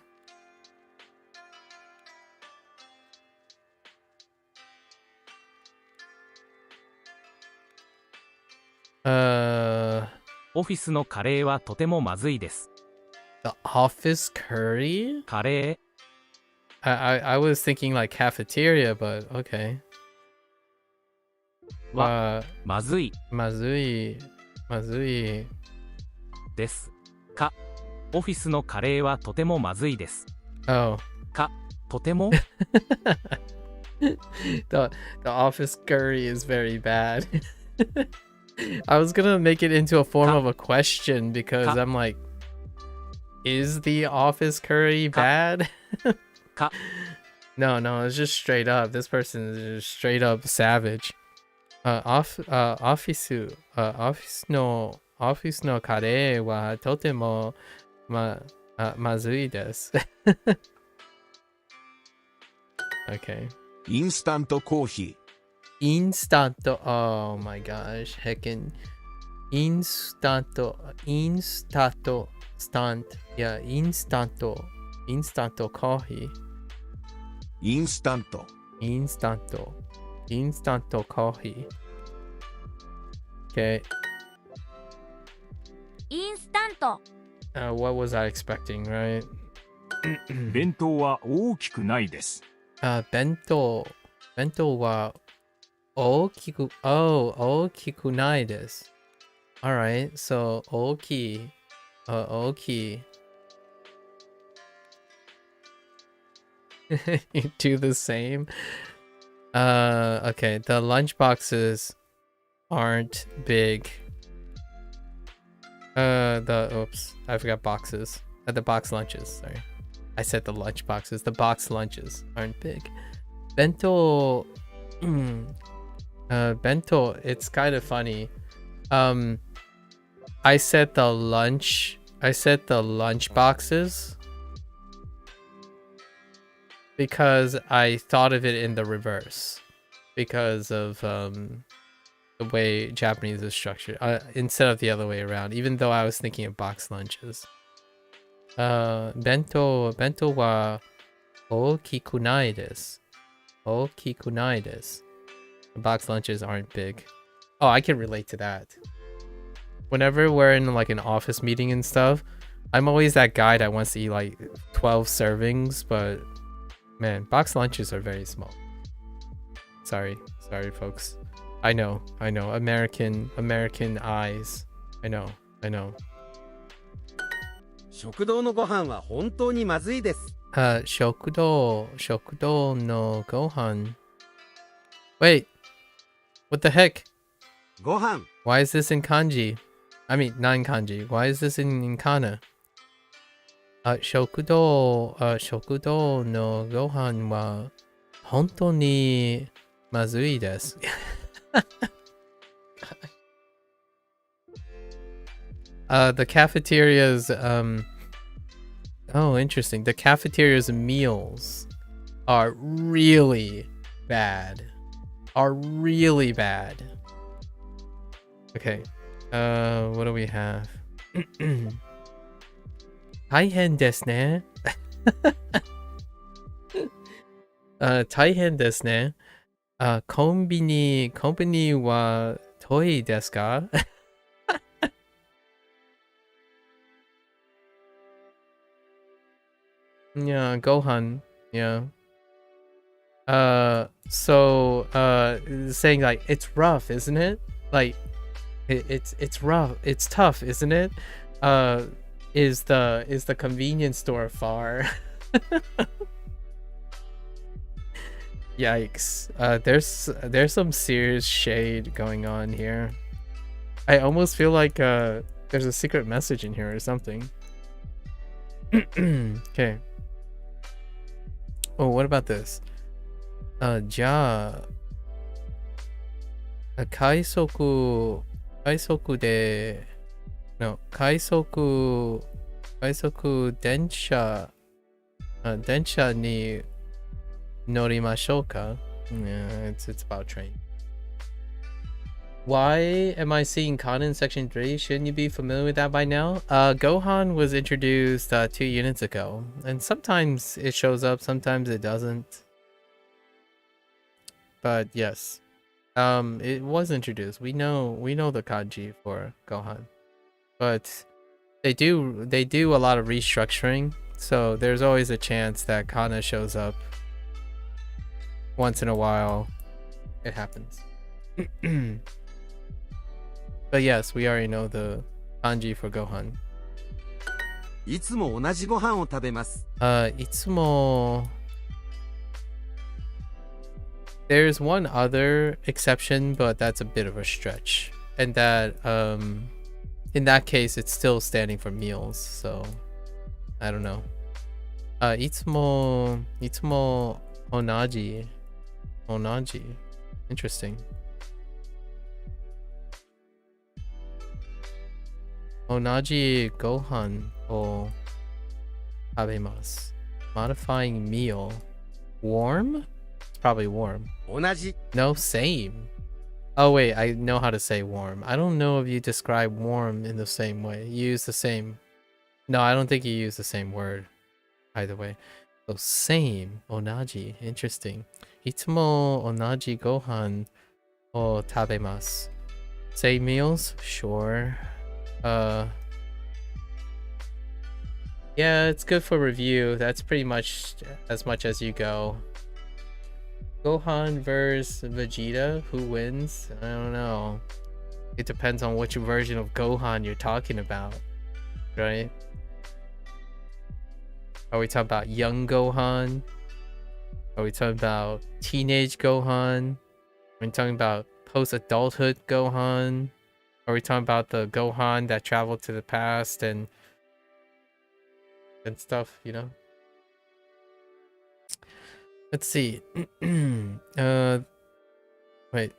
オフィスのカレーはとてもまずいです。 The office curry? カレー I was thinking like cafeteria, but okay. はまずい Mazui ですか。オフィスのカレーはとてもまずいです。 Oh. か、とても the office curry is very bad. I was gonna make it into a form of a question because I'm like, is the office curry bad? か No, it's just straight up. This person is just straight up savage. Office no kare wa totemo mazui desu. Okay. インスタントコーヒー。 Instant. Oh my gosh. Heckin. Instant. Stunt. Yeah, instant coffee. インスタント。 Instant coffee. Okay. インスタント What was I expecting, right? 弁当は大きくないです。Bento wa okiku nai desu. Alright, so oki. You do the same. Okay, the lunch boxes aren't big. Oops, I forgot boxes. The box lunches, sorry. I said the lunch boxes. The box lunches aren't big. Bento bento, it's kind of funny. I said the lunch boxes because I thought of it in the reverse because of the way Japanese is structured, instead of the other way around, even though I was thinking of box lunches. Bento wa okiku nai desu. Okiku nai desu. The box lunches aren't big. Oh, I can relate to that. Whenever we're in like an office meeting and stuff, I'm always that guy that wants to eat like 12 servings, but man, box lunches are very small. Sorry folks. I know. American eyes. I know. 食堂のご飯は本当にまずいです。食堂のご飯. Wait. What the heck? ご飯 Why is this in kanji? I mean, not in kanji. Why is this in kana? 食堂のご飯は本当にまずいです。The cafeteria's oh, interesting. The cafeteria's meals are really bad. Okay. What do we have? 大変ですね。大変ですね。コンビニは遠いですか？Yeah, Gohan. Yeah. So saying like it's rough, isn't it? Like, it's rough. It's tough, isn't it? Is the convenience store far? Yikes. There's some serious shade going on here. I almost feel like there's a secret message in here or something. Okay. Oh, what about this? じゃあ、快速で、no、電車に乗りましょうか? Yeah, it's about train. Why am I seeing Kana in section 3? Shouldn't you be familiar with that by now? Gohan was introduced 2 units ago, and sometimes it shows up, sometimes it doesn't. But yes, it was introduced. We know the kanji for Gohan, but they do a lot of restructuring, so there's always a chance that Kana shows up once in a while. It happens. But yes, we already know the kanji for Gohan. いつも同じご飯を食べます。いつも There's one other exception, but that's a bit of a stretch. And that in that case it's still standing for meals, so I don't know. いつも同じ Interesting. 同じご飯を食べます Modifying meal. Warm? It's probably warm. 同じ No, same. Oh wait, I know how to say warm. I don't know if you describe warm in the same way. You use the same. No, I don't think you use the same word either way. So same. 同じ Interesting. いつも同じご飯を食べます Say meals? Sure. Yeah, it's good for review. That's pretty much as you go. Gohan versus Vegeta, who wins? I don't know. It depends on which version of Gohan you're talking about, right? Are we talking about young Gohan? Are we talking about teenage Gohan? Are we talking about post-adulthood Gohan? Are we talking about the Gohan that traveled to the past and stuff, you know? Let's see. Wait.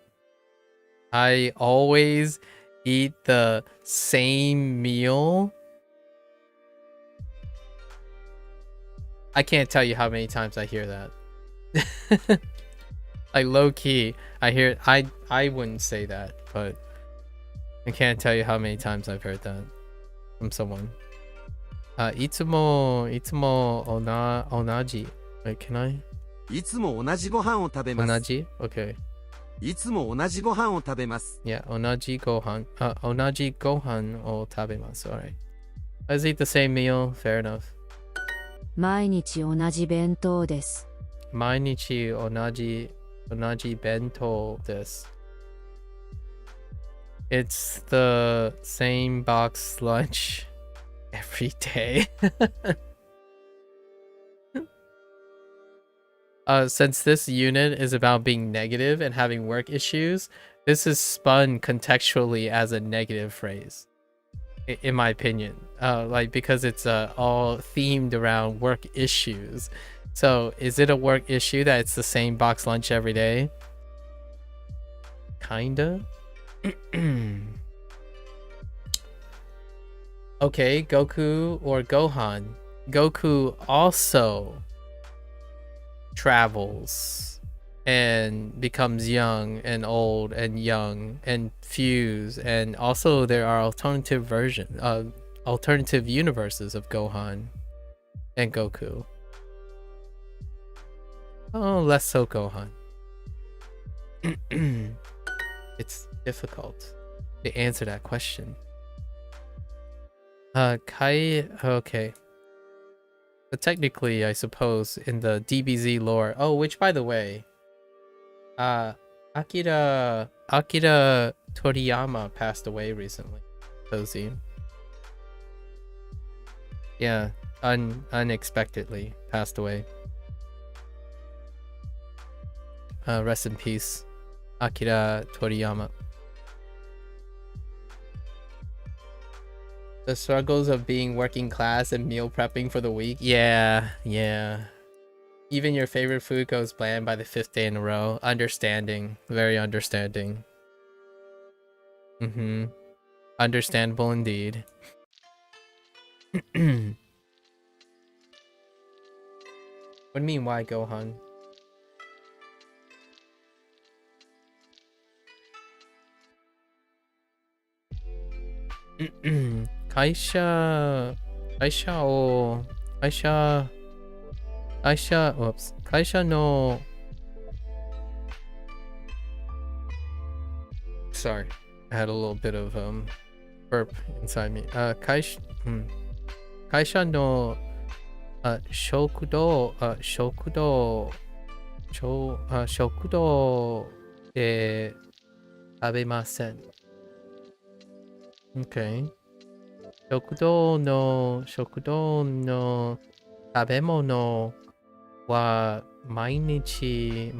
I always eat the same meal. I can't tell you how many times I hear that. Like low key, I hear I wouldn't say that, but I can't tell you how many times I've heard that from someone. いつも同じ Wait, can I? いつも同じご飯を食べます。同じ Okay. いつも同じご飯を食べます。 Yeah, 同じご飯を食べます Alright. Let's eat the same meal. Fair enough. 毎日同じ弁当です。毎日同じ弁当です It's the same box lunch every day. Since this unit is about being negative and having work issues, this is spun contextually as a negative phrase, in my opinion. Like because it's all themed around work issues. So is it a work issue that it's the same box lunch every day? Kinda. Okay, Goku or Gohan. Goku also travels and becomes young and old and young and fuse, and also there are alternative universes of Gohan and Goku. Oh, less so Gohan. It's difficult to answer that question. Okay. But technically, I suppose, in the DBZ lore... Oh, which, by the way... I Akira Toriyama passed away recently. Cozy. Yeah, unexpectedly passed away. Rest in peace, Akira Toriyama. The struggles of being working class and meal prepping for the week. Yeah. Even your favorite food goes bland by the 5th day in a row. Understanding. Very understanding. Understandable indeed. What do you mean, why Gohan? Kaisha no. Sorry, I had a little bit of burp inside me. Kaisha no shokudo de tabemasen. Okay. Shokudo no tabemono wa mainichi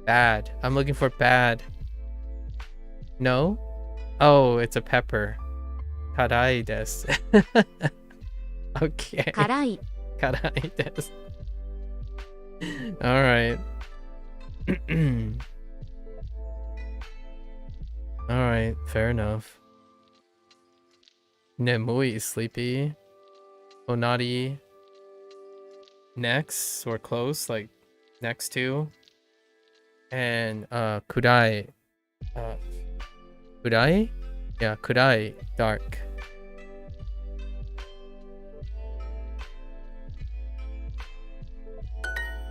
bad. I'm looking for bad. No? Oh, it's a pepper. Karai desu. Okay. 辛い Karai desu. Alright. Alright, fair enough. Nemui, sleepy. Onari. Next, or close, like next to. And Kudai. Kudai? Yeah, Kudai, dark.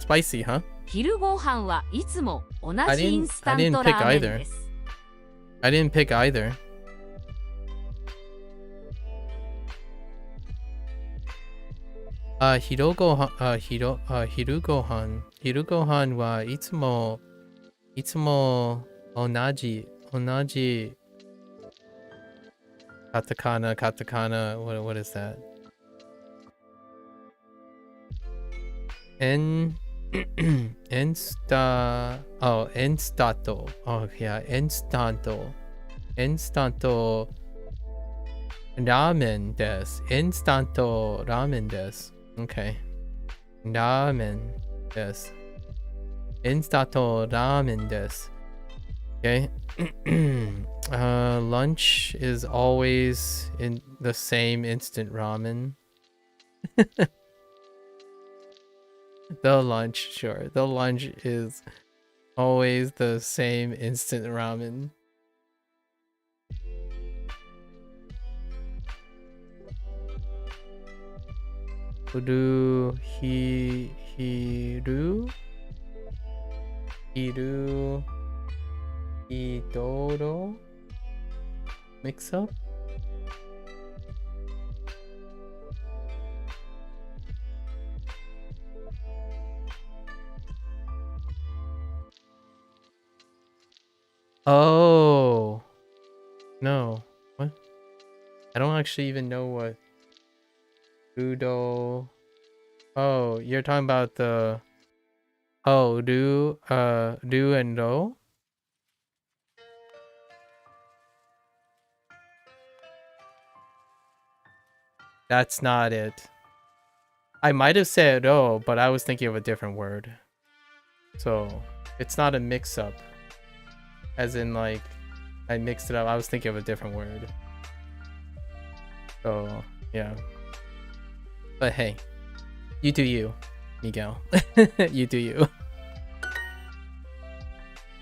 Spicy, huh? 昼ご飯はいつも同 I じイン didn't スタ I ン didn't ト pick ラーメン either. です。 I didn't pick either. Hirugohan wa itsumo onaji katakana, what is that? Enstato. Oh yeah, Instanto ramen desu. Instanto ramen desu. Okay. Ramen desu. Instanto ramen desu. Okay. Lunch is always in the same instant ramen. The lunch, sure. The lunch is always the same instant ramen. Hidoro mix up. Oh no, what? I don't actually even know what Udo. Oh, you're talking about the do and do. That's not it. I might have said oh, but I was thinking of a different word. So it's not a mix-up. As in, like, I mixed it up. I was thinking of a different word. So, yeah. But hey, you do you, Miguel. You do you.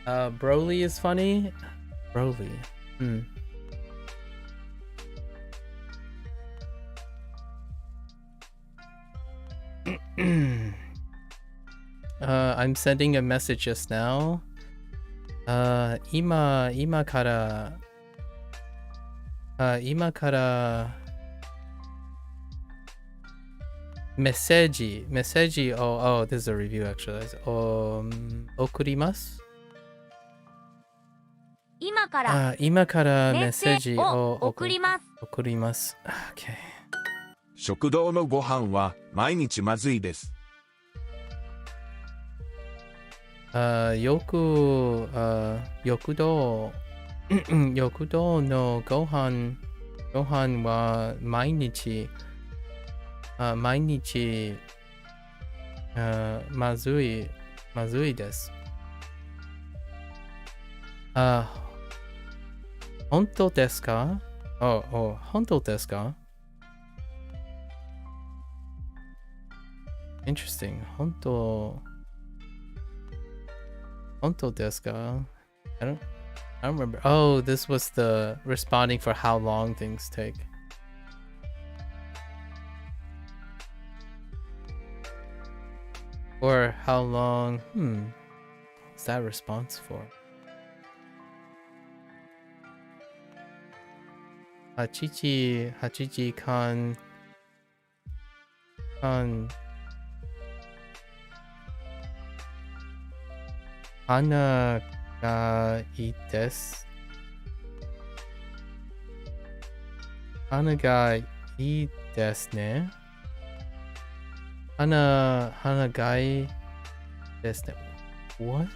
Broly is funny. Broly. I'm sending a message just now. Ima kara Meseji. Oh, this is a review actually. 送ります。今から今からメッメッセージを送ります。送ります。Okay. 食堂のご飯は毎日まずいです。浴堂のご飯は毎日まずいです。本当ですか？本当ですか？ Interesting. 本当ですか? I don't remember. Oh, this was the responding for how long things take. Or how long, what's that response for? 8時間花がいいです。花がいいですね。花がいいですね。What?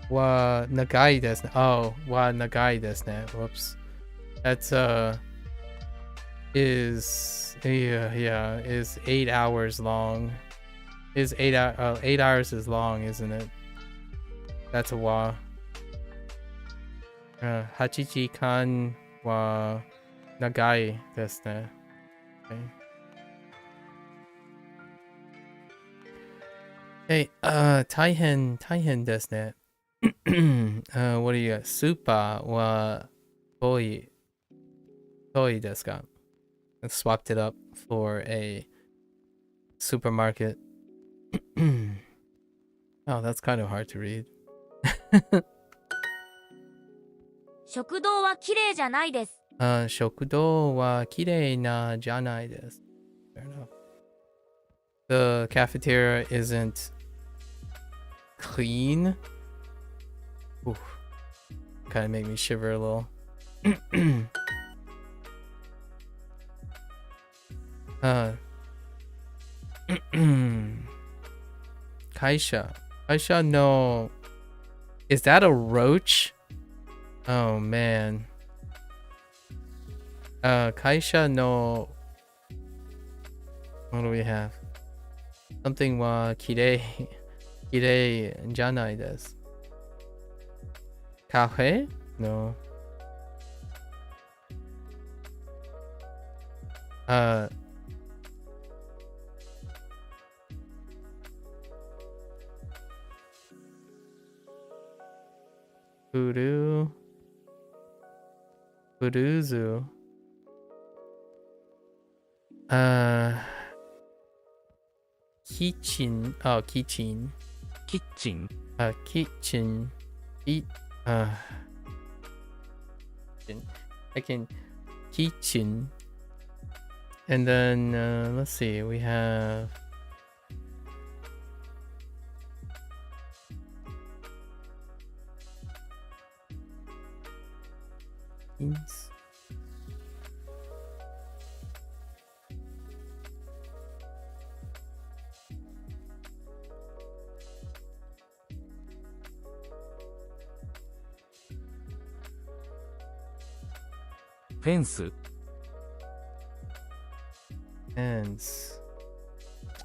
Wa nagai desu ne. Oh, wa nagai desu ne. Whoops. That's is 8 hours long. Is 8 hours is long, isn't it? That's a wa. 8時間は長いですね。Okay. Hey, 大変ですね。what do you got? スーパーは遠いですか? I swapped it up for a supermarket. Oh, that's kind of hard to read. 食堂は綺麗じゃないです。食堂は綺麗なじゃないです。Fair enough. The cafeteria isn't clean. Ooh, kind of make me shiver a little. 会社の Is that a roach? Oh man. 会社の What do we have? Something は綺麗じゃないです。カフェ? No. ブルーズキッチンI can kitchen and then let's see, we have fence.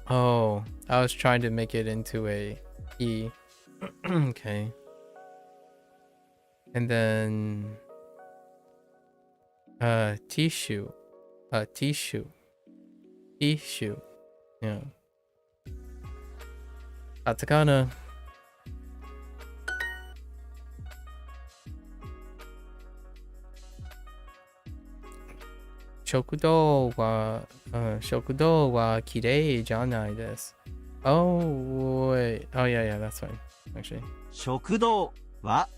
Oh, I was trying to make it into a E. Okay. And then tissue. Yeah. Katakana. Shokudo wa kirei janai desu. Oh wait. Oh yeah, that's fine. Actually. 食堂は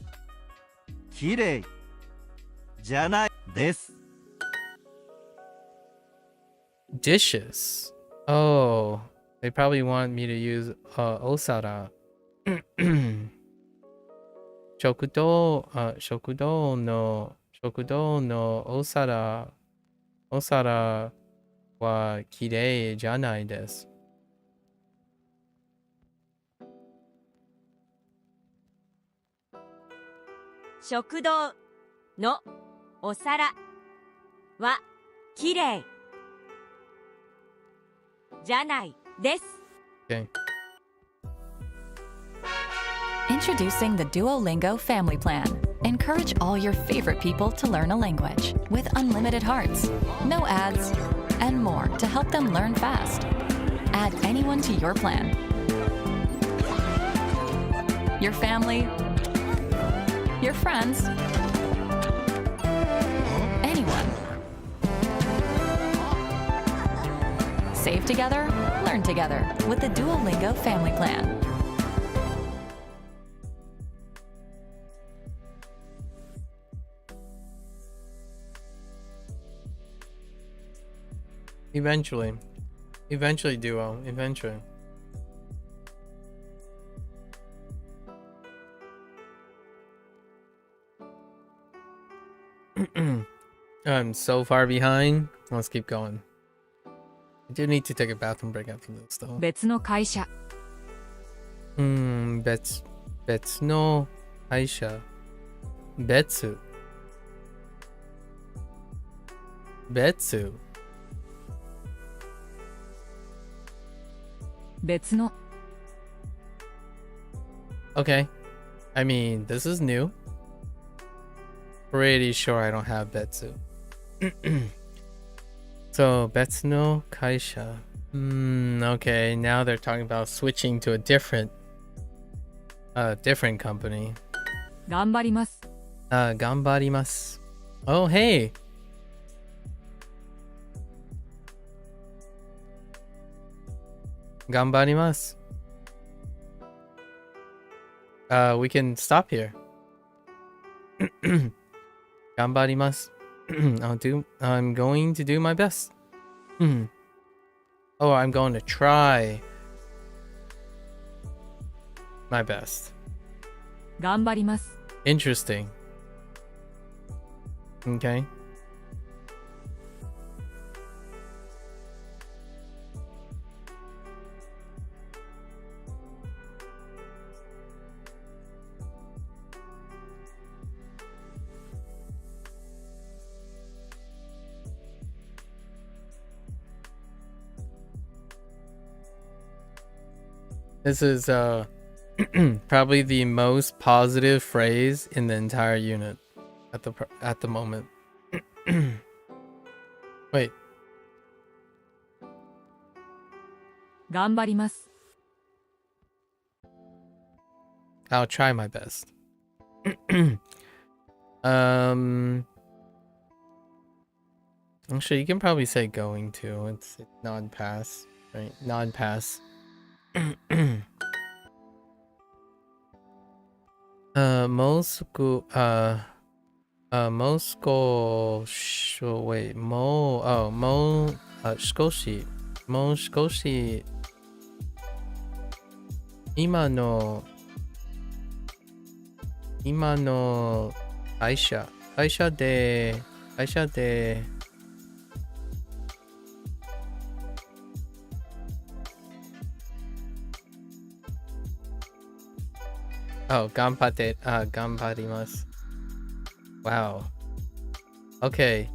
綺麗じゃないです。 Dishes. Oh, they probably want me to use osara. 食堂のお皿は綺麗じゃないです。食堂のお皿はきれいじゃないです。 Okay. Introducing the Duolingo Family Plan. Encourage all your favorite people to learn a language with unlimited hearts, no ads, and more to help them learn fast. Add anyone to your plan. Your family, your friends, anyone. Save together, learn together with the Duolingo Family Plan. Eventually Duo, eventually. I'm so far behind. Let's keep going. I do need to take a bathroom break after this though. 別の会社。別の会社。別の。 Okay. I mean, this is new. Pretty sure I don't have Betsu. So, Betsu no kaisha. Okay, now they're talking about switching to a different company. 頑張ります。Gambarimasu. Oh, hey. Gambarimasu. We can stop here. Gambarimasu. I'm going to do my best. Oh, I'm going to try my best. 頑張ります。 Interesting. Okay. This is probably the most positive phrase in the entire unit at the moment. Wait. 頑張ります。 I'll try my best. Actually, you can probably say going to. It's non-pass, right? Non-pass. Moskoshi. 今の会社で Oh, ganparimasu. Wow. Okay.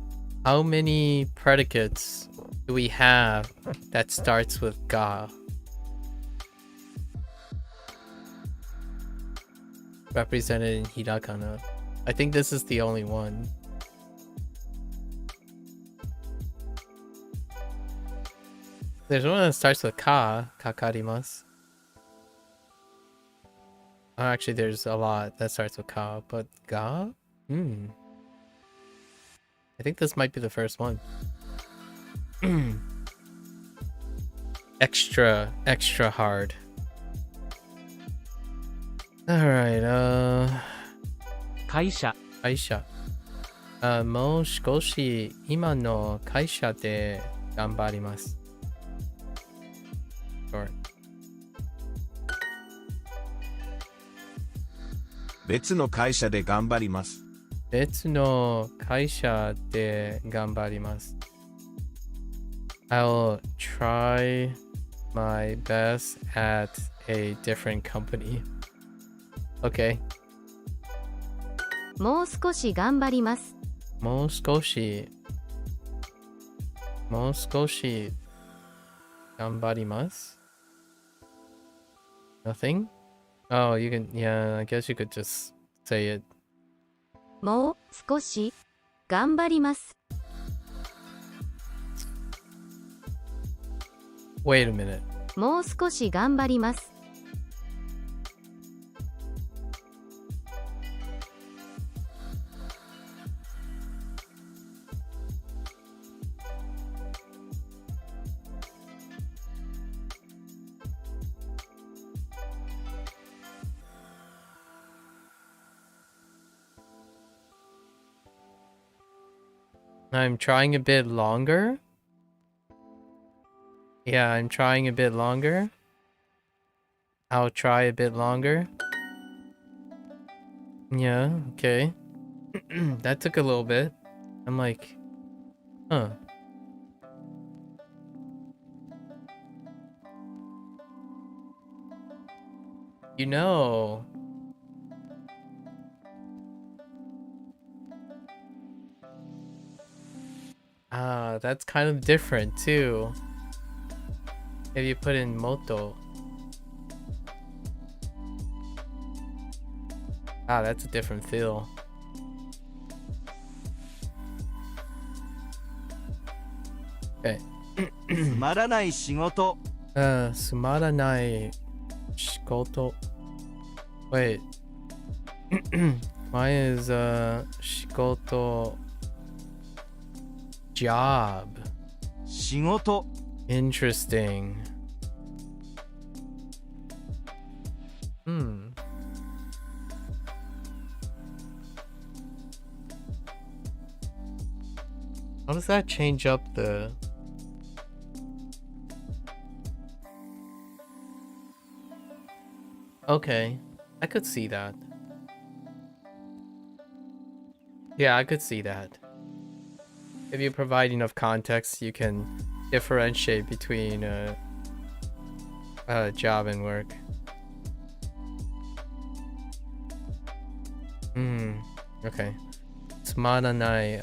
How many predicates do we have that starts with ga? Represented in hiragana. I think this is the only one. There's one that starts with ka, kakarimasu. Oh, actually, there's a lot that starts with ka, but ga? I think this might be the first one. Extra hard. Alright, 会社会社。もう少し今の会社で頑張ります。Short. 別の会社で頑張ります。別の会社で頑張ります。I'll try my best at a different company. Okay. もう少し頑張ります。もう少し頑張ります。Nothing? Oh, you can, yeah, I guess you could just say it. もう少し頑張ります。Wait a minute. もう少し頑張ります。I'm trying a bit longer. Yeah, I'm trying a bit longer. I'll try a bit longer. Yeah, okay. That took a little bit. I'm like, huh. You know. Ah, that's kind of different too. If you put in moto. Ah, that's a different feel. Okay. つまらない仕事。つまらない仕事. Wait. Mine is 仕事 job. 仕事。Interesting. How does that change up the... Okay, I could see that. Yeah, I could see that. If you provide enough context, you can differentiate between job and work. Okay. つまらない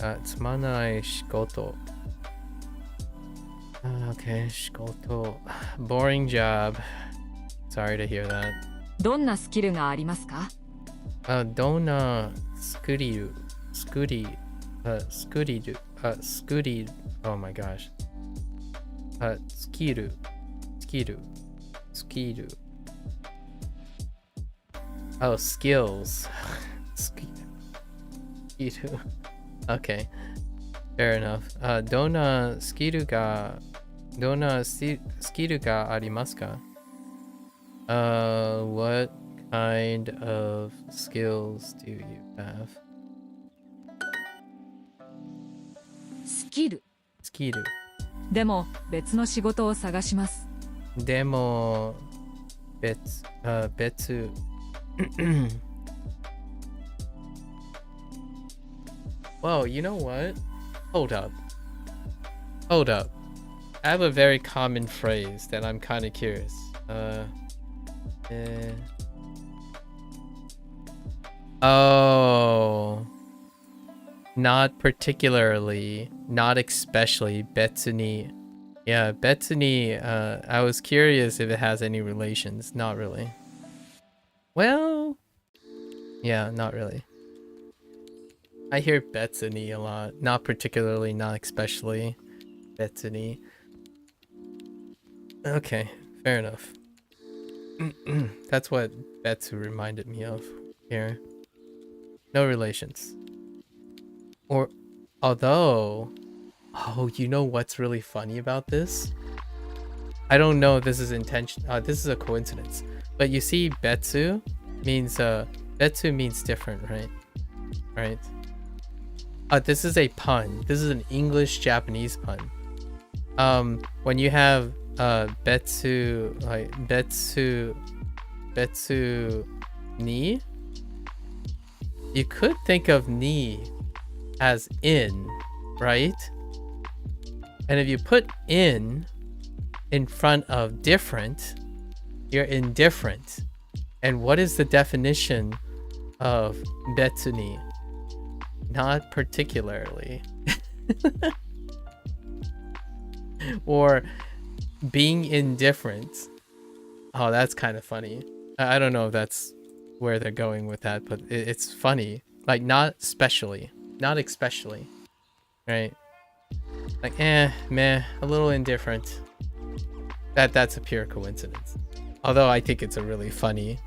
仕事. Okay, 仕事. Boring job. Sorry to hear that. どんなスキルがありますか？どんなスキル Oh my gosh. Skill. Oh, skills. Skill. Okay. Fair enough. どんなスキルがありますか? What kind of skills do you have? スキル。スキル。でも別の仕事を探します。でも別Whoa, you know what? Hold up. I have a very common phrase that I'm kind of curious. Oh. Not particularly, not especially, 別に. Yeah, 別に, I was curious if it has any relations. Not really. Well, yeah, not really. I hear 別に a lot. Not particularly, not especially. 別に. Okay, fair enough. That's what Betsu reminded me of here. No relations. Or, although, oh, you know what's really funny about this? I don't know if this is intention. This is a coincidence. But you see, Betsu means different, right? right? This is a pun. This is an English-Japanese pun. When you have betsu, like betsu ni, you could think of ni as in, right? And if you put in front of different, you're indifferent. And what is the definition of betsuni? Not particularly. Or being indifferent. Oh, that's kind of funny. I don't know if that's where they're going with that, but it's funny. Like, not especially. Not especially. Right? Like, meh, a little indifferent. That's a pure coincidence. Although I think it's a really funny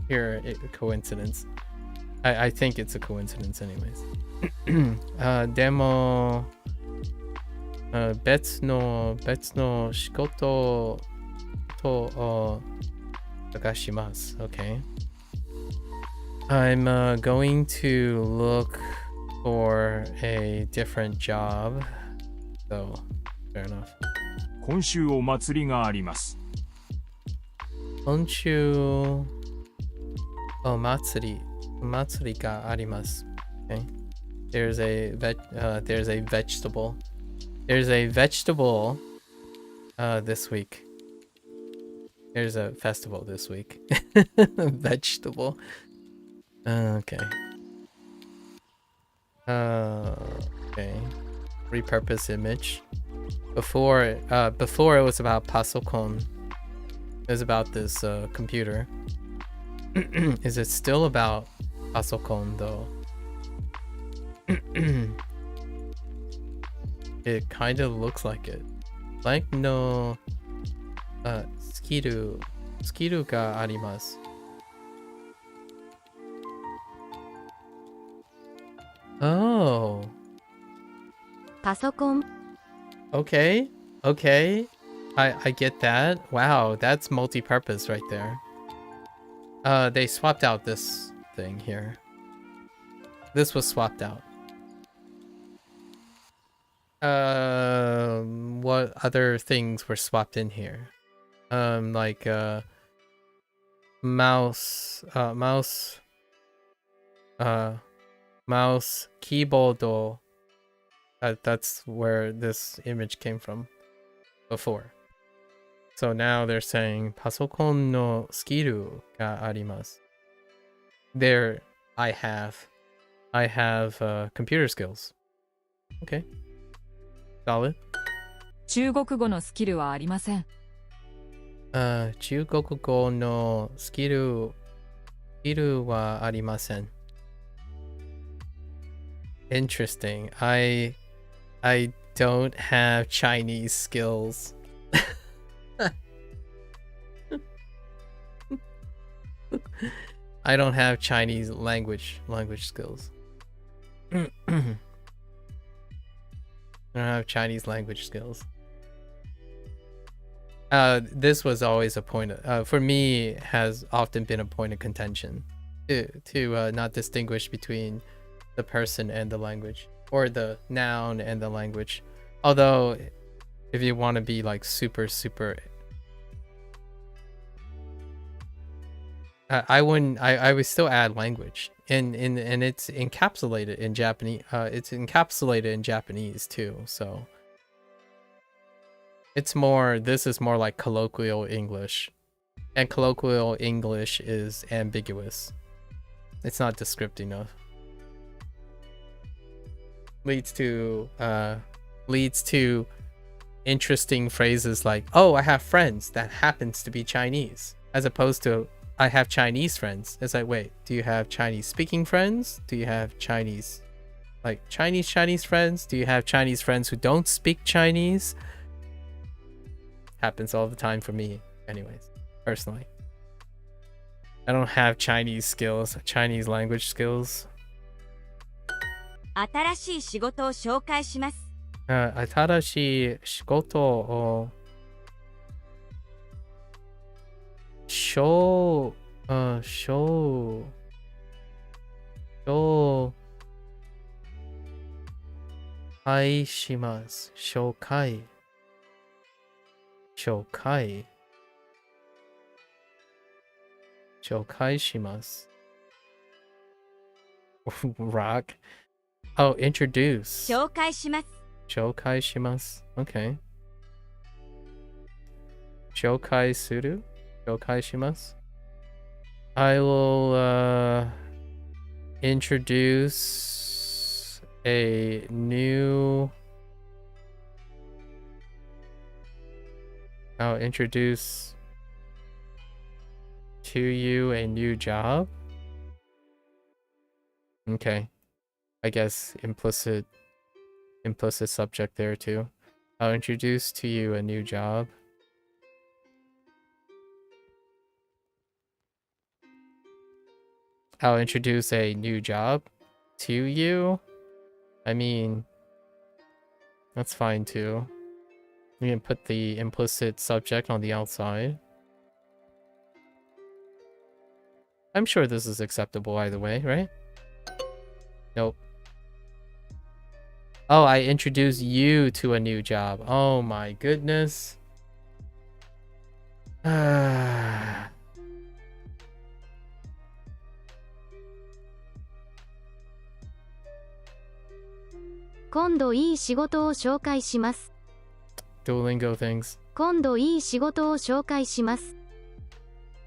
pure coincidence. I think it's a coincidence anyways. でも別の仕事と探します。Okay. I'm going to look for a different job. So, fair enough. 今週お祭りがあります。今週お祭りがあります。Okay. There's a vegetable. There's a vegetable this week. There's a festival this week. Vegetable. Okay. Okay. Repurpose image. Before it was about pasokon. It was about this computer. Is it still about pasokon though? It kind of looks like it. Like no skill ga arimasu. Oh. パソコン Okay. I get that. Wow, that's multi-purpose right there. They swapped out this thing here. This was swapped out. What other things were swapped in here? Like mouse, keyboard. That's where this image came from before. So now they're saying パソコンのスキルがあります. There, I have computer skills. Okay. Solid. 中国語のスキルはありません。中国語のスキルはありません. Interesting. I don't have Chinese skills. I don't have Chinese language skills. I don't have Chinese language skills. This was always a point for me, has often been a point of contention to not distinguish between the person and the language, or the noun and the language. Although if you want to be like super I would still add language, and it's encapsulated in Japanese. It's encapsulated in Japanese too, so it's more, this is more like colloquial English, and colloquial English is ambiguous. It's not descriptive enough. Leads to interesting phrases like, oh, I have friends that happens to be Chinese, as opposed to I have Chinese friends. It's like, wait, do you have Chinese speaking friends? Do you have Chinese, like Chinese friends? Do you have Chinese friends who don't speak Chinese? Happens all the time for me anyways, personally. I don't have Chinese skills, Chinese language skills. 新しい仕事を紹介します。新しい仕事を介します。紹介。紹介。紹介します。Rock. Oh, introduce. 紹介します。紹介します。Okay. 紹介する。紹介します。I will introduce a new. I'll introduce to you a new job. Okay. I guess implicit subject there too. I'll introduce to you a new job. I'll introduce a new job to you. I mean, that's fine too. We can put the implicit subject on the outside. I'm sure this is acceptable either way, right? Nope. Oh, I introduce you to a new job. Oh my goodness. Duolingo 今度いい仕事を紹介します。 things. 今度いい仕事を紹介します。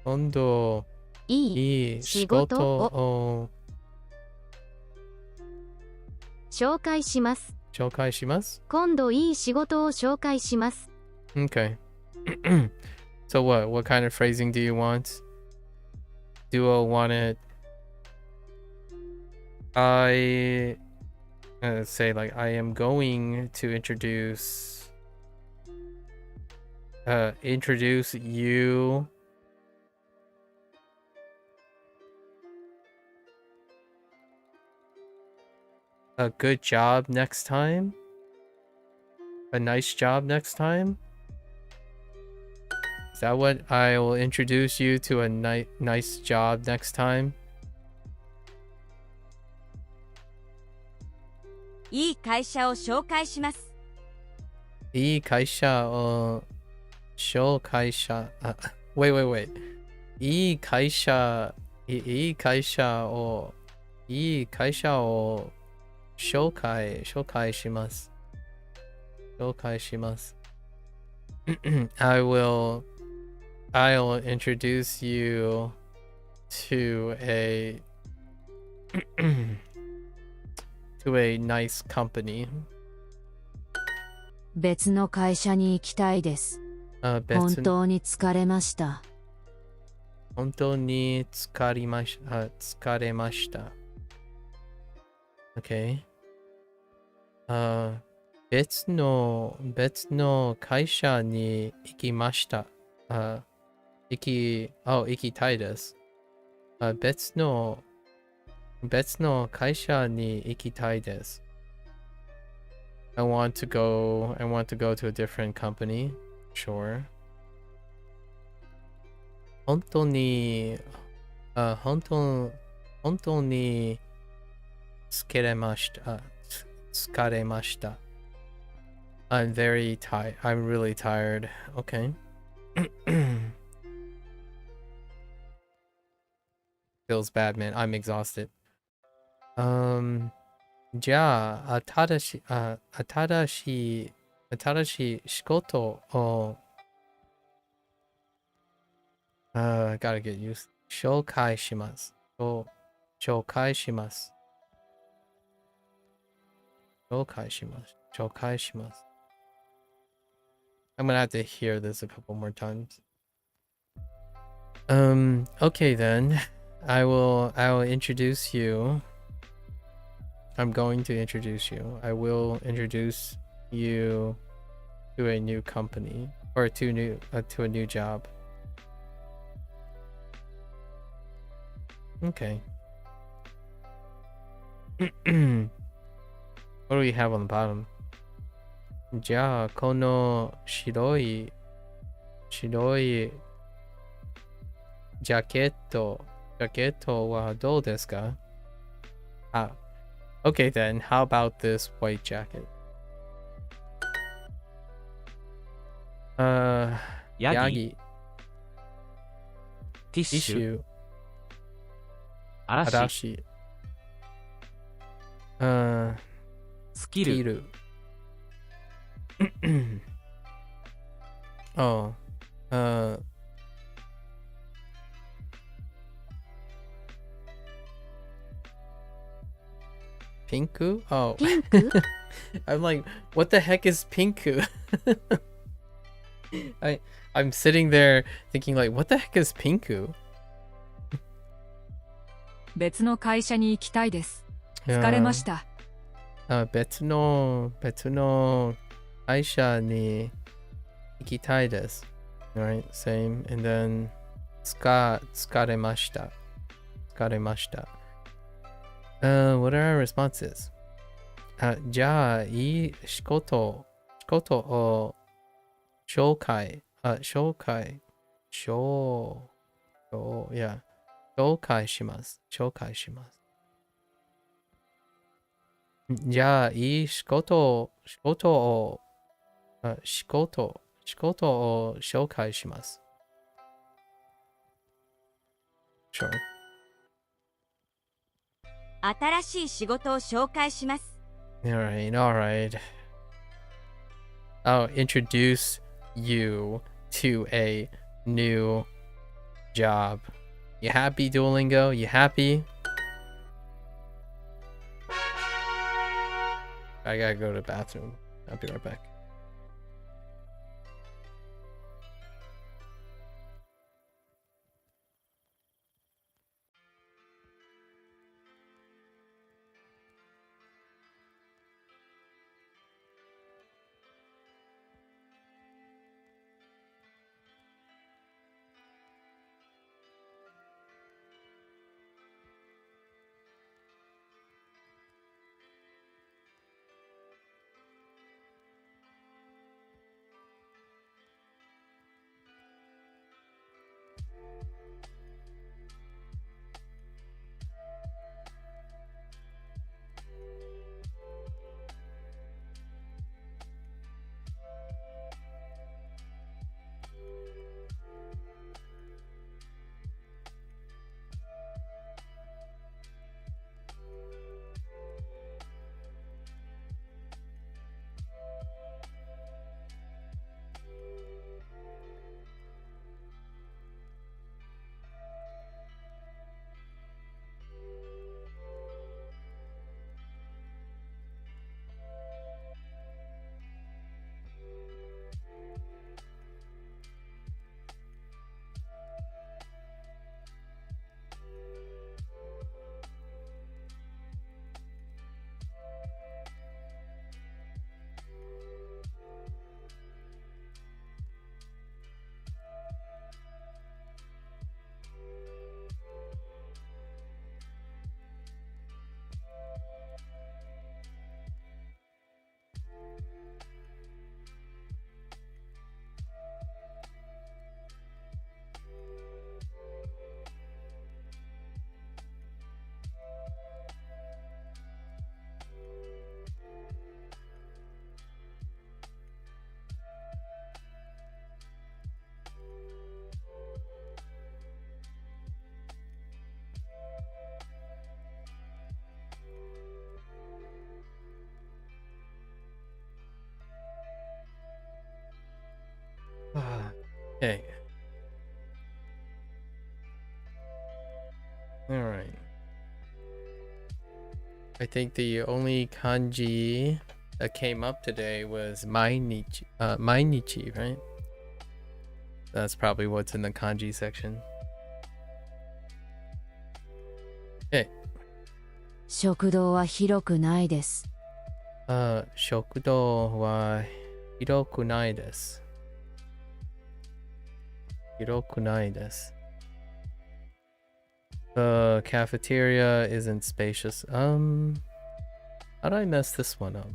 今度いい仕事を紹介します。紹介します。今度いい仕事を紹介します。 Okay. So what kind of phrasing do you want? Duo wanted I say like I am going to introduce you a good job next time. A nice job next time. Is that what I will introduce you to a nice job next time? いい会社を紹介します。いい会社を紹介し、wait. いい会社を紹介します。紹介します。I'll introduce you to a nice company. 別の会社に行きたいです。本当に疲れました。本当に疲れました。Okay. 別の会社に行きました。行きたいです。別の会社に行きたいです。I want to go to a different company. Sure. 本当に疲れました。I'm very tired. I'm really tired. Okay. Feels bad, man. I'm exhausted. じゃあ、新しい仕事をgotta get used. 紹介します。I'm gonna have to hear this a couple more times. Okay then. I will introduce you. I'm going to introduce you. I will introduce you to a new company or to a new job. Okay. What do we have on the bottom? じゃあこの白いジャケットはどうですか? Okay then, how about this white jacket? ヤギ Yagi. ティッシュ Issue. 嵐 Arashi. スキル Kiru. Oh. Pinku? Oh. ピンク I'm like, what the heck is Pinku? I'm sitting there thinking like, what the heck is Pinku? 別の会社に行きたいです。疲れました。別の会社に行きたいです。Alright, same. And then 疲れました。What are our responses? じゃあ、いい仕事を紹介します。じゃあ、いい仕事を紹介します。Sure. 新しい仕事を紹介します。Alright. I'll introduce you to a new job. You happy, Duolingo? You happy? I gotta go to the bathroom. I'll be right back. Okay. Alright. I think the only kanji that came up today was mainichi, right? That's probably what's in the kanji section. Okay. 食堂は広くないです。食堂は広くないです。広くないです。The cafeteria isn't spacious. How did I mess this one up?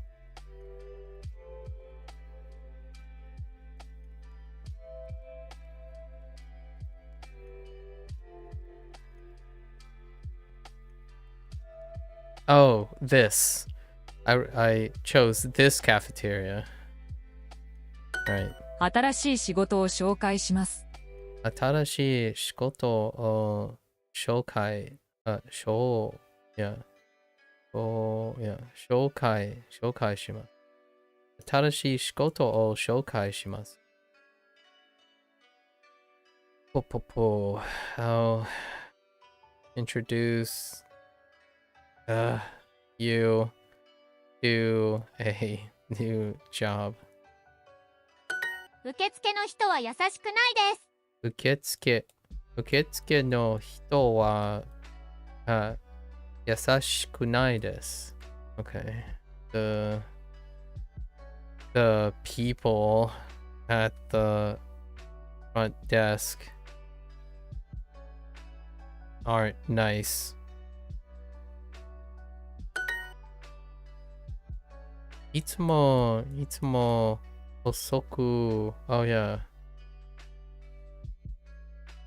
Oh, I chose this cafeteria. Right. 新しい仕事を紹介します。新しい仕事を紹介、紹介します。新しい仕事を紹介します。I'll introduce you to a new job. 受付の人は優しくないです。受付の人は優しくないです。Okay. The people at the front desk aren't nice. いつも遅く、oh yeah.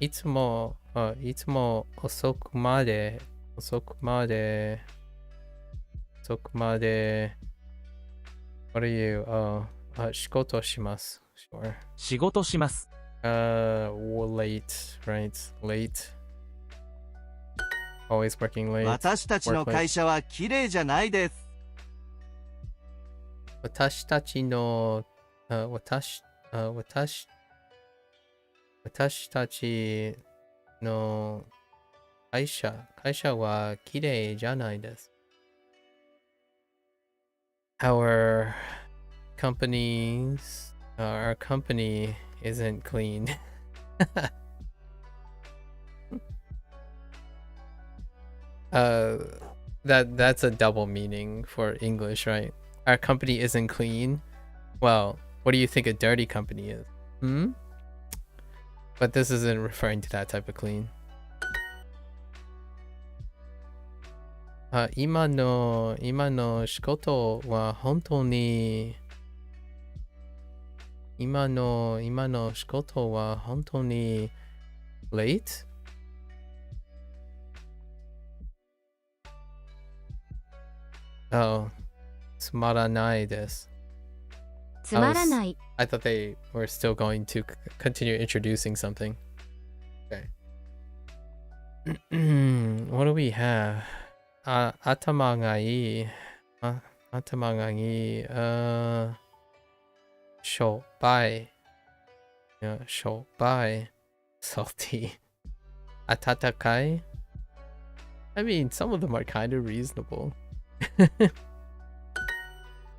いつも遅くまで、what are you? 仕事します。Sure. 仕事します。late, right? Late. Always working late. 私たちの会社は綺麗じゃないです。私たちの会社は綺麗じゃないです。Our company isn't clean. That's a double meaning for English, right? Our company isn't clean. Well, what do you think a dirty company is? But this isn't referring to that type of clean. 今の仕事は本当に今の仕事は本当に late? Oh, つまらないです。つまらない。I thought they were still going to continue introducing something. Okay. What do we have? 頭がいい。頭がいい。しょっぱい。しょっぱい。salty. 温かい。I mean, some of them are kind of reasonable.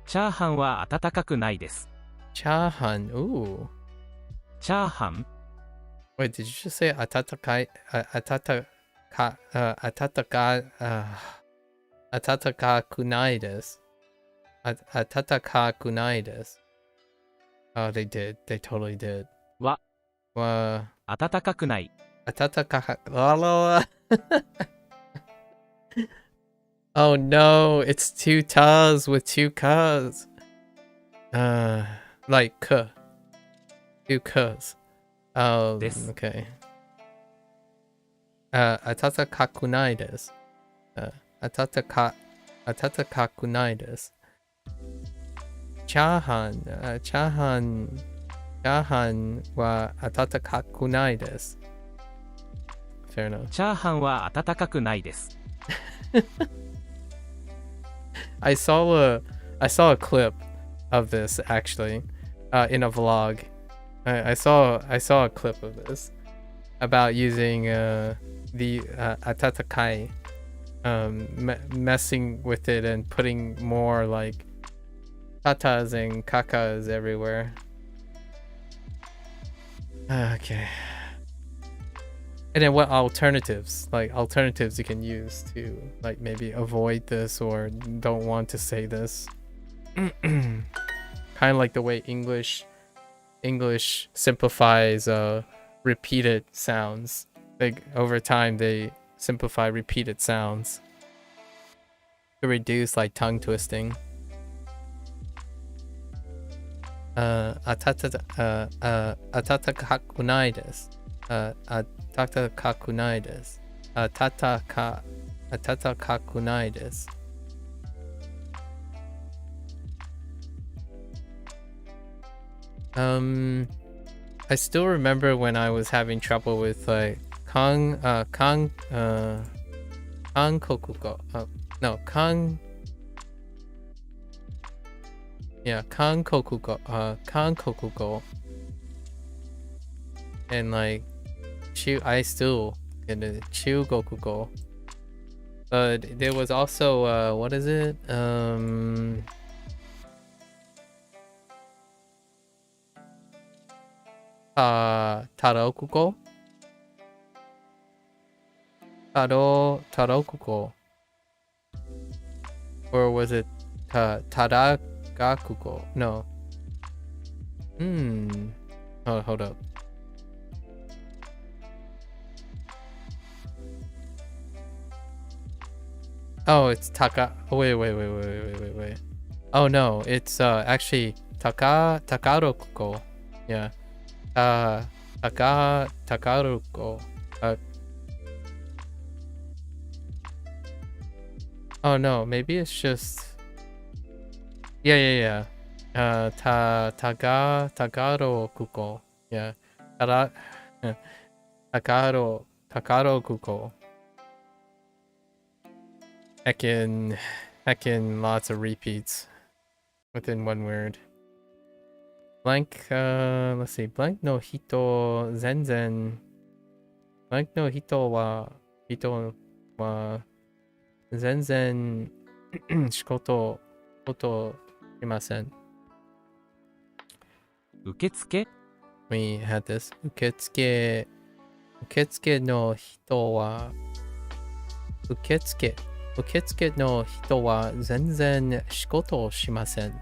チャーハンは温かくないです。チャーハン、ooh. チャーハン Wait, did you just say 温かい、温かくないです。温かくないです。Oh, they did. They totally did. は、温かくない。温かOh no, it's two tas with two kas. Like k. Two kas. Oh, okay. 温かくないです。温かくないです。チャーハンは温かくないです。Fair enough. チャーハンは温かくないです。I saw a clip of this actually in a vlog. I saw a clip of this about using the atatakai, messing with it and putting more like tatas and kakas everywhere. Okay. And then what alternatives you can use to like maybe avoid this or don't want to say this. Kind of like the way English simplifies repeated sounds. Like over time they simplify repeated sounds to reduce like tongue twisting. Atatakakunai desu. Atatakakunai desu. Atatakakunai desu. I still remember when I was having trouble with like Kankokugo. No, Kankokugo. And like, I still get a Chugokugo. But there was also, what is it? Tarokugo? Tarokugo. Or was it Taragakugo? No. Oh, hold up. Oh, it's wait. Oh no, it's actually Takarokugo. Yeah. Takarokugo. Oh no, maybe it's just yeah. Tagarokugo. Yeah. Takarokugo. Heckin' lots of repeats within one word. Blank, let's see. Blank no hito zenzen. Blank no hito wa zenzen shikoto shimasen. Uketsuke? We had this. Uketsuke no hito wa Uketsuke no hito wa zenzen shikoto shimasen.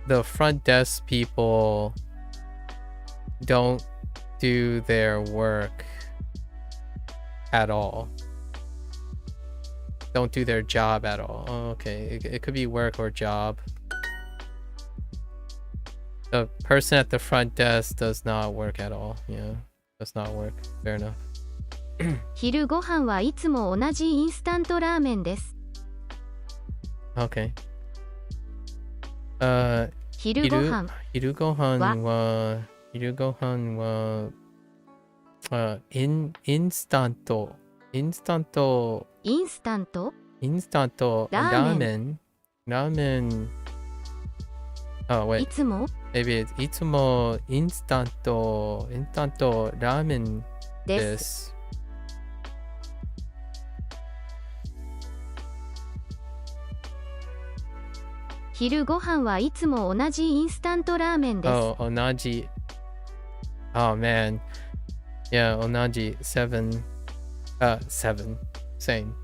The front desk people don't do their work at all. Don't do their job at all. Oh, okay, it could be work or job. The person at the front desk does not work at all. Yeah, does not work. Fair enough. 昼ご飯はいつも同じインスタントラーメンです。 Okay. 昼ご飯はインスタントラーメン Oh wait. いつも Maybe it's いつもインスタントラーメンです。昼ご飯はいつも同じインスタントラーメンです。Oh, 同じ。Oh man. Yeah, 同じ。Seven. Same.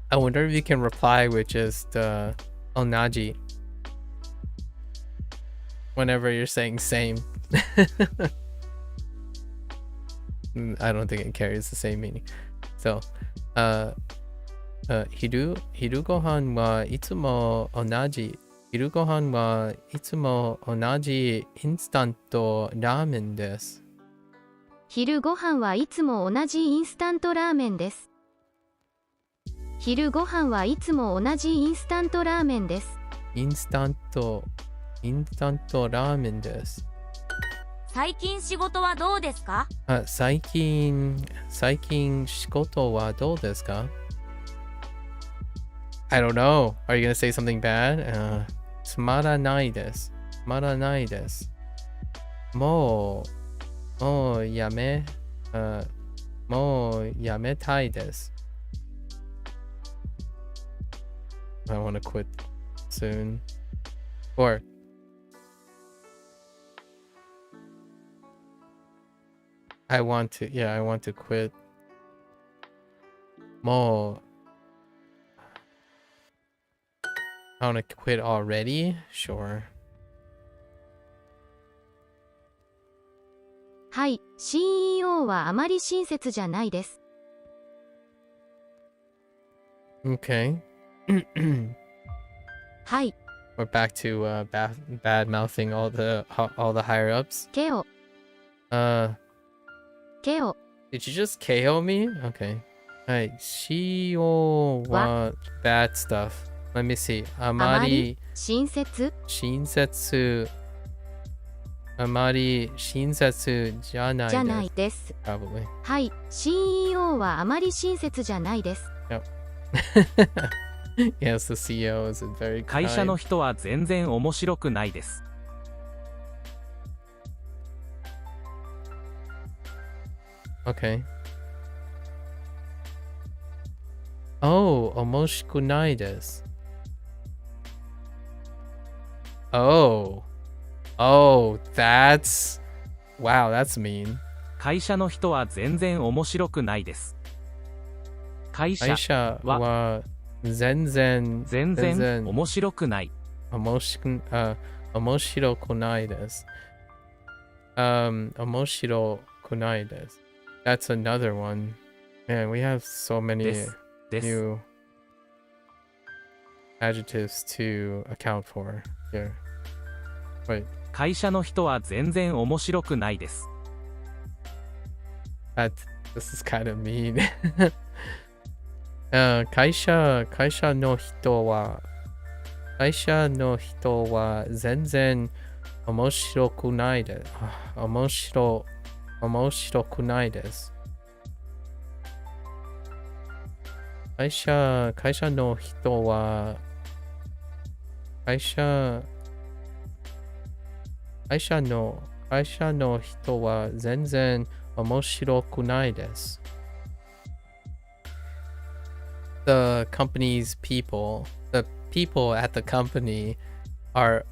I wonder if you can reply with just onaji whenever you're saying same. I don't think it carries the same meaning. So, 昼ご飯はいつも同じインスタントラーメンです。昼ご飯はいつも同じインスタントラーメンです。昼ご飯はいつも同じインスタントラーメンです。インスタントラーメンです。最近仕事はどうですか？最近仕事はどうですか？ I don't know. Are you gonna say something bad? つまらないです。もうやめたいです。I want to quit soon. Or I want to quit. もう I want to quit already? Sure. はい、CEO はあまり親切じゃないです。 Okay. はい。 We're back to bad mouthing all the higher ups. ケオ Did you just KO me? Okay. Alright. Shio wa bad stuff. Let me see. あまり親切親切あまり親切じゃないです。じゃないです。Probably. はい、CEO はあまり親切じゃないです。Yep. Yes, the CEO is very kind. 会社の人は全然面白くないです。Okay. Oh, 面白くないです。Oh. Oh, that's... Wow, that's mean. 会社の人は全然面白くないです。会社は全然面白くない。面白くないです。面白くないです。That's another one. Man, we have so many new adjectives to account for here. Wait. 会社の人は全然面白くないです。This is kind of mean. 会社の人は全然面白くないです。面白くないです。会社の人は全然面白くないです。The company's people, the people at the company aren't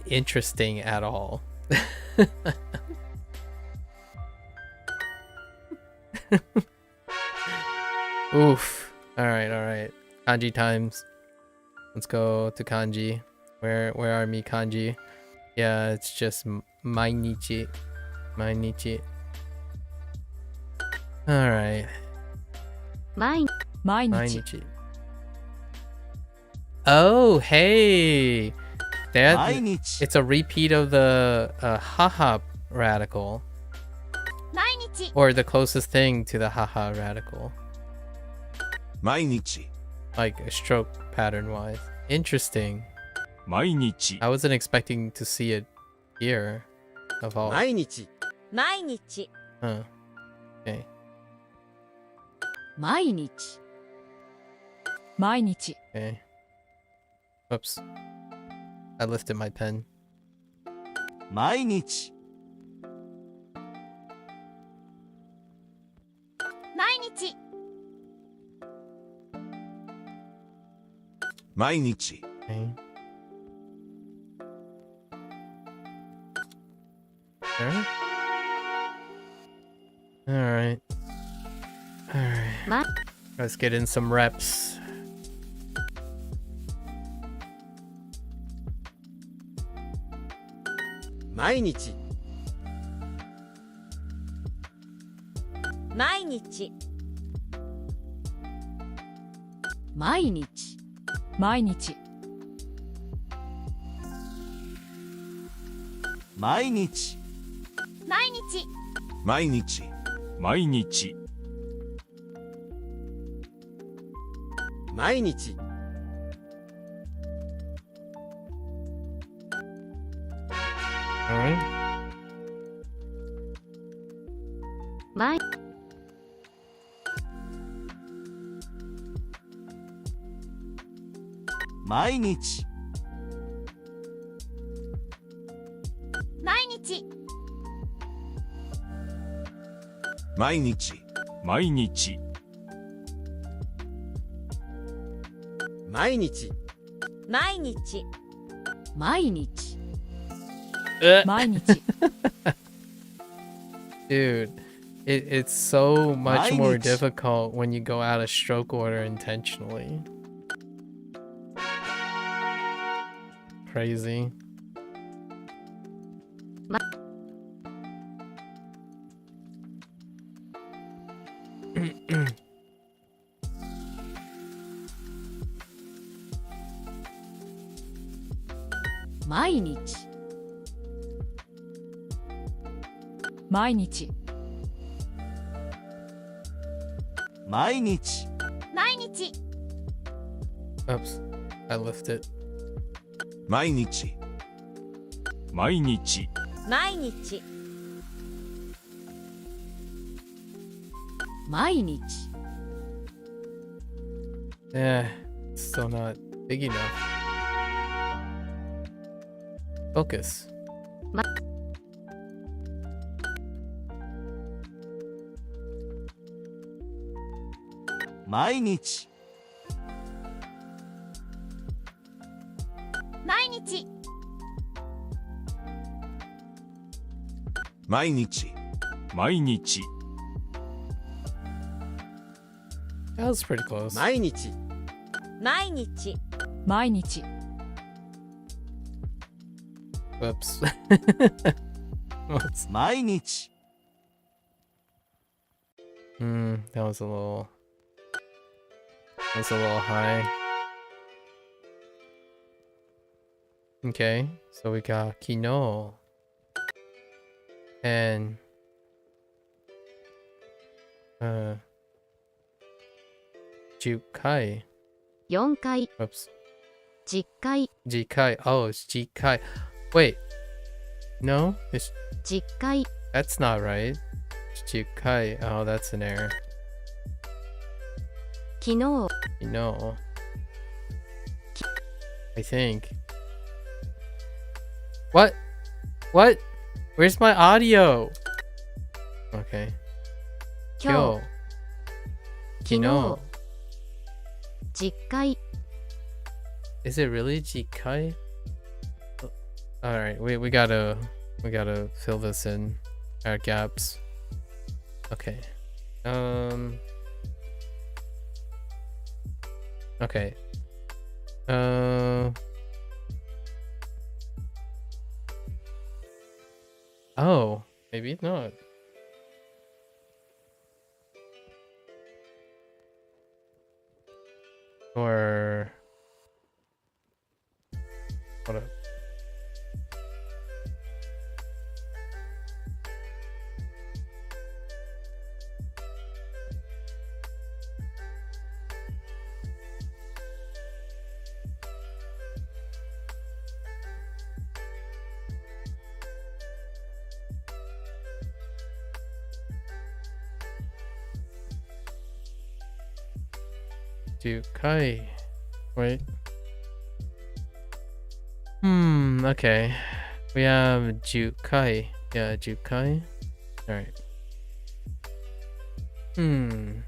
interesting at all. Oof. All right. Kanji times. Let's go to kanji. Where are me kanji? Yeah, it's just mainichi. All right. 毎日 Oh, hey. It's a repeat of the haha radical. 毎日 Or the closest thing to the haha radical. 毎日 Like a stroke pattern wise. Interesting. 毎日 I wasn't expecting to see it here of all. 毎日 毎日 Huh. Okay. 毎日 Okay. Whoops. I lifted my pen. 毎日毎日毎日 Okay. Alright. Let's get in some reps. 毎日毎日毎日毎日毎日毎日毎日毎日毎日 Alright. 毎毎日毎日毎日毎日毎日毎日毎日 毎日 Dude, it's so much more 毎日 difficult when you go out of stroke order intentionally. Crazy. 毎日毎日毎日。毎日。 Oops, I lifted. 毎日。毎日。毎日。毎日。 Yeah, still not big enough. Focus. 毎日。毎日。毎日。毎日。That was pretty close. 毎日。毎日。毎日。 Whoops. Whoops. 毎日。 That was a little high. Okay, so we got kino and 10回. 4回、 Whoops. 10回、 Jikai. Oh, it's jikai. Wait. No, it's 10回、 that's not right. It's jikai. Oh, that's an error. 昨日、 You know. I think. What? What? Where's my audio? Okay. 今日、 Kino. 10回、 Is it really jikai? All right, we gotta fill this in our gaps. Okay. Okay. Oh, maybe not. Or what? 10回. Wait. Okay. We have 10回. Yeah, 10回. Alright. 1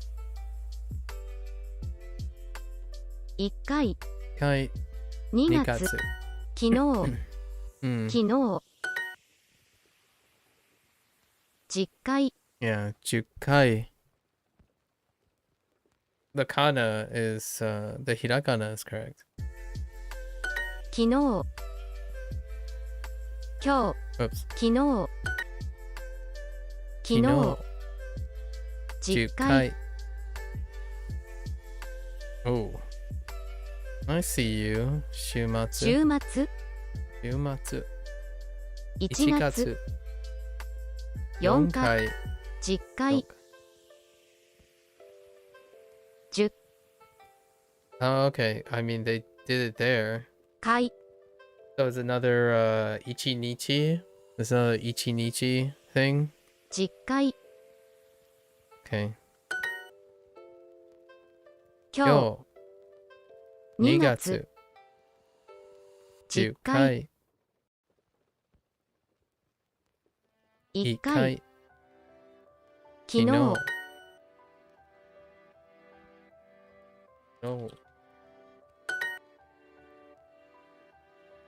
回、回. 2月、昨日、昨日、10回、 Yeah, 10回. The kana is, the hiragana is correct. 昨日、今日、 Oops. 昨日、昨日、10回、 Oh. I see you. 週末。週末、週末。 1月、4回、10回、10 Oh, okay. I mean, they did it there. 回、 So it's another ichi-nichi? There's another ichi-nichi thing? 10回、 Okay. 今日、2 2月、10回、 1回、昨日、 No.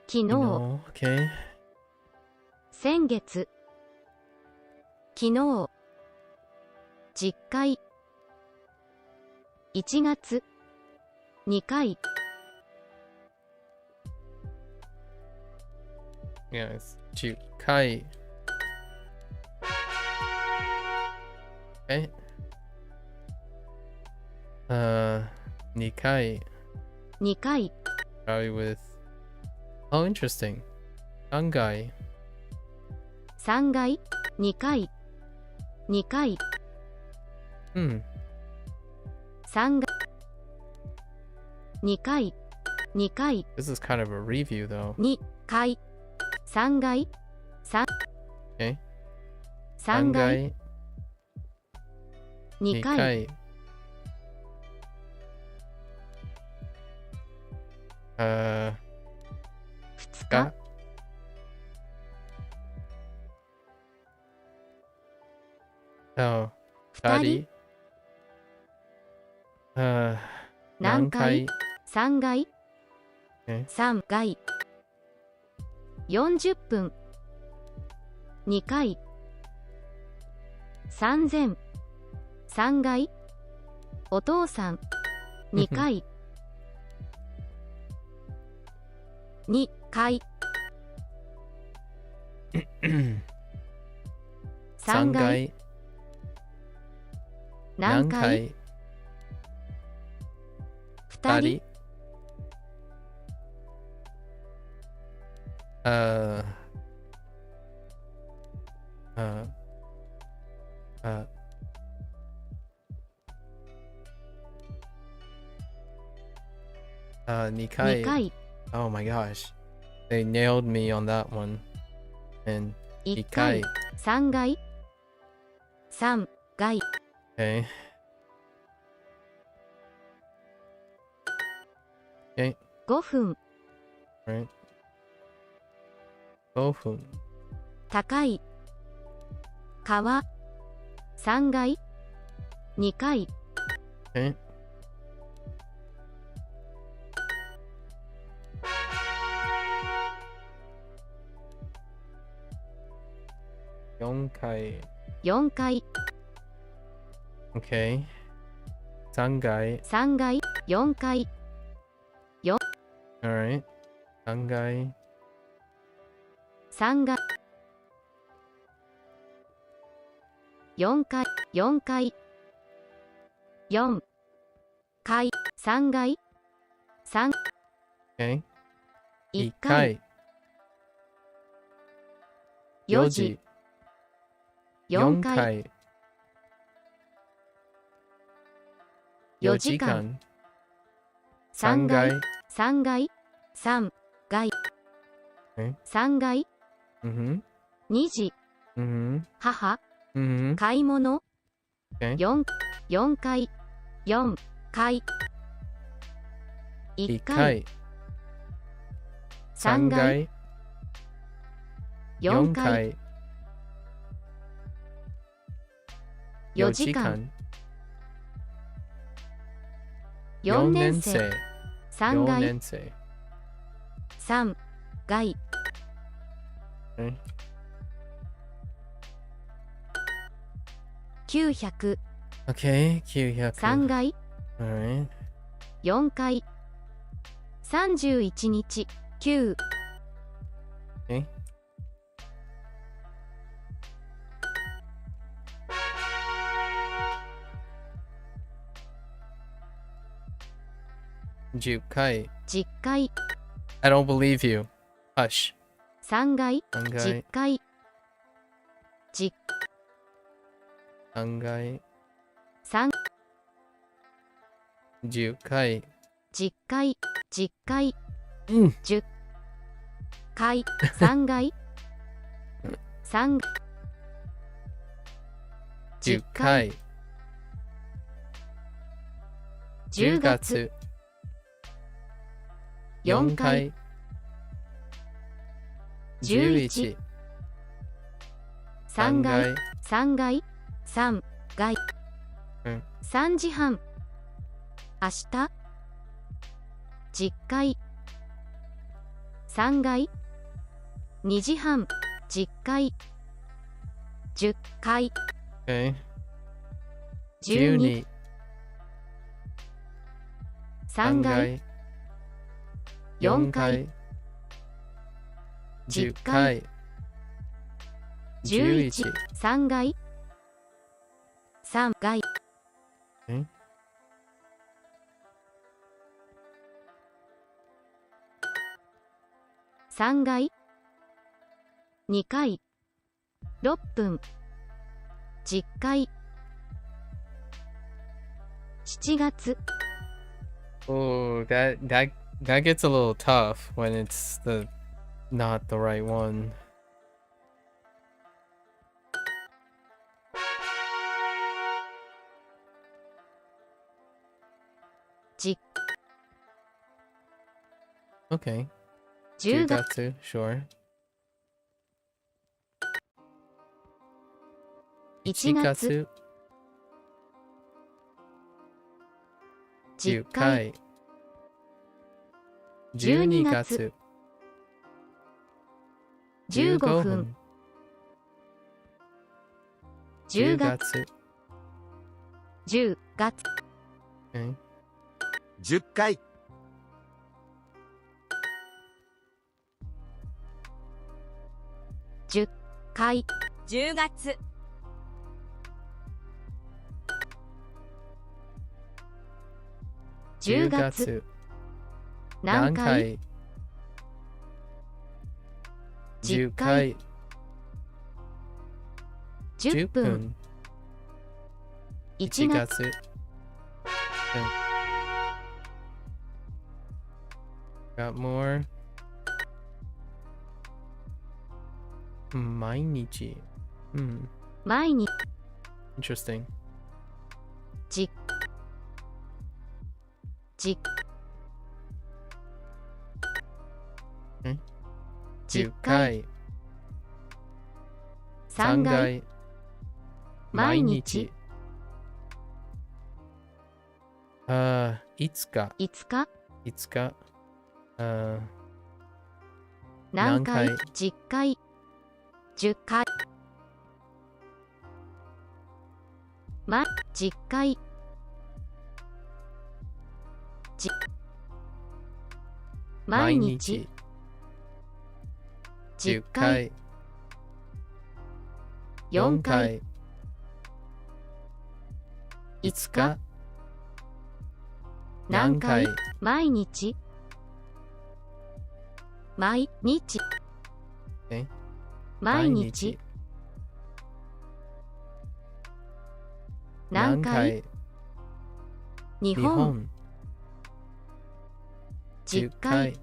昨日、 No. Okay. 先月、昨日、10回、1月、2回、 Yeah, it's 10回. Okay. 2回. 2回、 Probably with. Oh, interesting. 3回. 3回、2回、2回、3階2階2階 This is kind of a review though. 2階3階3 Okay. 3階2階2日Oh. 2人何階3階3階40分2階3000 3階お父さん2階2階3階何階2人2階 Oh my gosh. They nailed me on that one. And 1階3階3階 Okay. Okay. 5分 Right. 5分高い川3階2階 Okay. 4階4階 Okay. 3階3階4階 Alright. 3階3階4階4階4階3階3 Okay. 1 1階階4時4階4時間3階3階3階3階 Mm-hmm. 2時 Mm-hmm. 母 Mm-hmm. 買い物 Okay. 4階4階1 1階階3 3階階4 4階階4時間4 4年生年生3 4階年生3階 Okay. 900 Okay. 900. 3階 Alright. 4階31日9 Okay. 10階10階 I don't believe you. Hush. 3階3 10階階10 3階3 10階10階10階うん10階3階3 10階10月4階11 3階3階3階うん3時半明日10階3階2時半10階10階 Okay. 12 12 3階4階10階11 3階3階え3階2階6分10階7月 Oh, that gets a little tough when it's the not the right one. Okay. 10月 10月, sure. 1月 10 10回回 12月 15 15分分 10 10月月 10月 Okay. 10回10回10月10月何回10 10回回10 10分分1 1月月 Got more 毎日 毎日 Interesting じ10 10回回3 3回回毎日いつか5日5日何回何回10回10回10回毎日10 10回回4 4回回5 5日日何回何回毎日毎日 Okay. 毎日何回日日本本10 10回回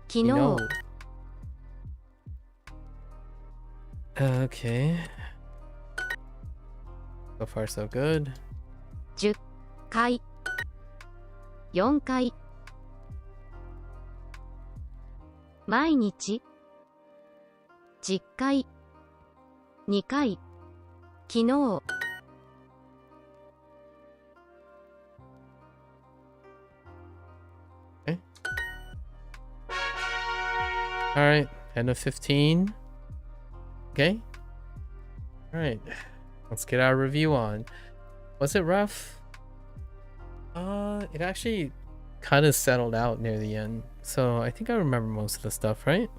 昨昨日日 Okay. So far so good. 10回4回毎日10回2回昨日 Alright, end of 15. Okay. Alright. Let's get our review on. Was it rough? It actually kind of settled out near the end. So I think I remember most of the stuff, right?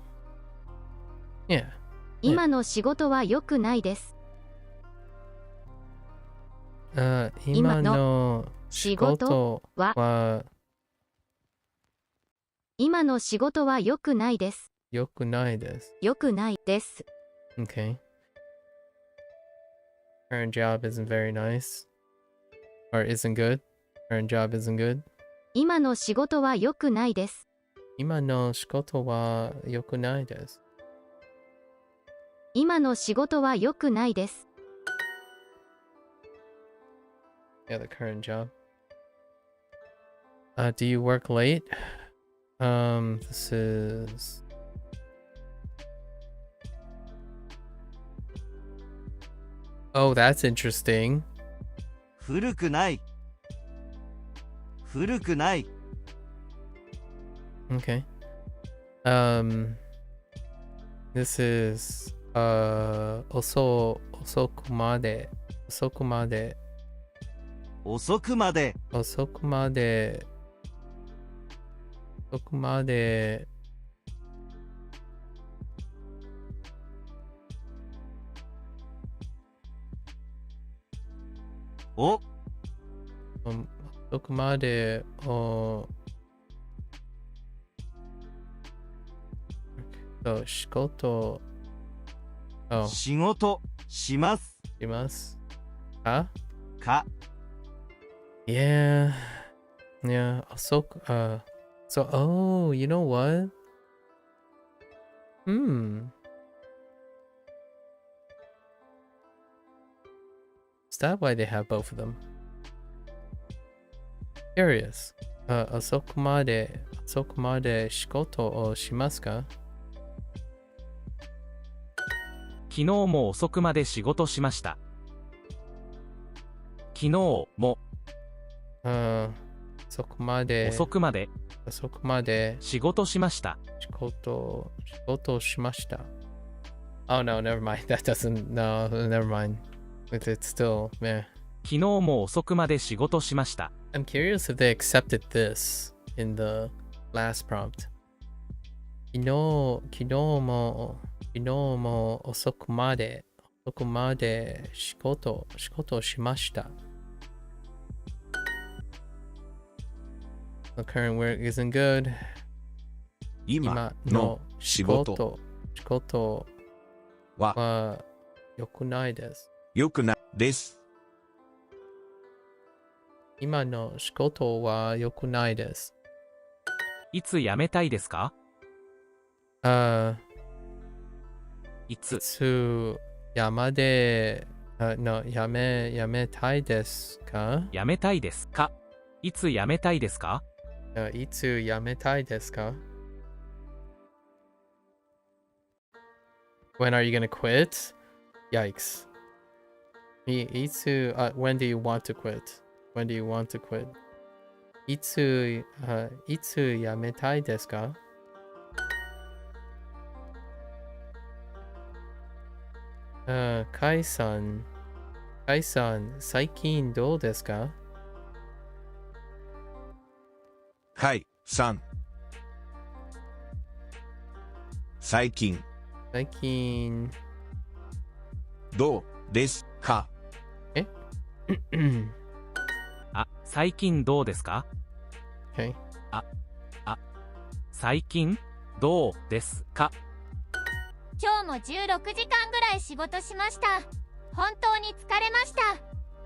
Yeah. 今の仕事は良くないです今の仕事は今の仕事は良くないです良くないです。良くないです Okay. Current job isn't very nice. Or isn't good. Current job isn't good. 今の仕事は良くないです今の仕事は良くないです。今の仕事は良くないです Yeah, the current job. Do you work late? This is... Oh, that's interesting. 古くない古くない Okay. This is遅くまで遅くまでお遅くまで仕事仕事しますしますかか Yeah. Yeah. Also, so, oh, you know what? Is that why they have both of them? Curious. 遅くまで仕事をしますか？昨日も遅くまで仕事しました。昨日も遅くまで仕事しました。仕事しました。Oh no, never mind. That doesn't. No, never mind. It's still, man. 昨日も遅くまで仕事しました。I'm curious if they accepted this in the last prompt. 昨日も遅くまで仕事しました。The current work isn't good. 今の仕事は良くないです。良くないです。今の仕事は良くないです。いつ辞めたいですか？いつ辞めたいですか？辞めたいですか？いつ辞めたいですか？いつ辞めたいですか？ When are you gonna quit? Yikes. When do you want to quit? When do you want to quit? いつ辞めたいですか？カイさん、最近どうですか？はいさん最近どうですか？最近どうですか？ Okay. 最近どうですか？今日も16時間ぐらい仕事しました。本当に疲れました。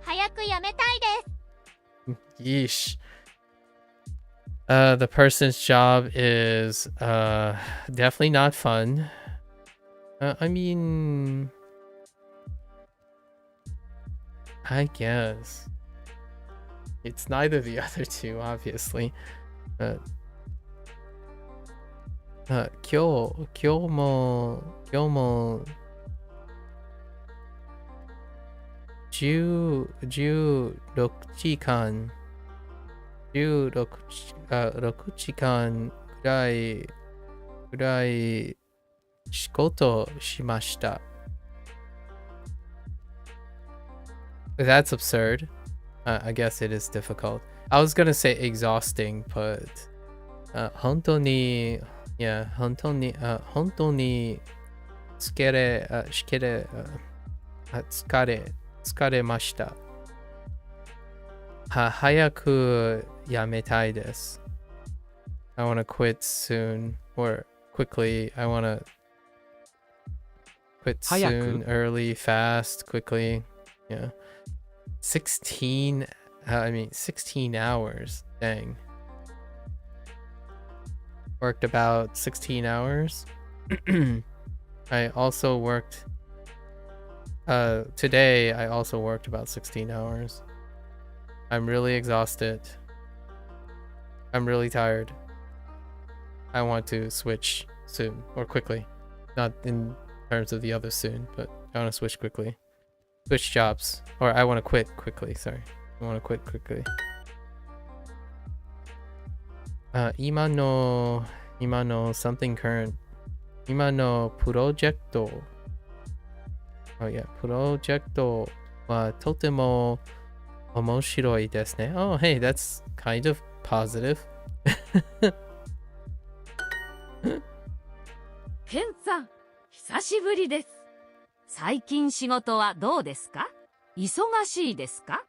早く辞めたいです。Yeesh. The person's job is definitely not fun. I mean, I guess it's neither the other two, obviously. 今日も16時間くらい仕事しました。That's absurd. I guess it is difficult. I was gonna say exhausting, but 本当に疲れました。早く辞めたいです。I want to quit soon or quickly. I want to quit soon, early, fast, quickly. Yeah. 16 hours. Dang. Worked about 16 hours. I also worked today I also worked about 16 hours. I'm really exhausted. I'm really tired. I want to switch soon or quickly. Not in terms of the other soon, but I want to switch quickly. Switch jobs. Or I want to quit quickly, sorry. I want to quit quickly. 今の something current. 今のプロジェクト Oh yeah, プロジェクトはとても面白いですね。Oh hey, that's kind of positive. ケンさん、久しぶりです。最近仕事はどうですか？忙しいですか？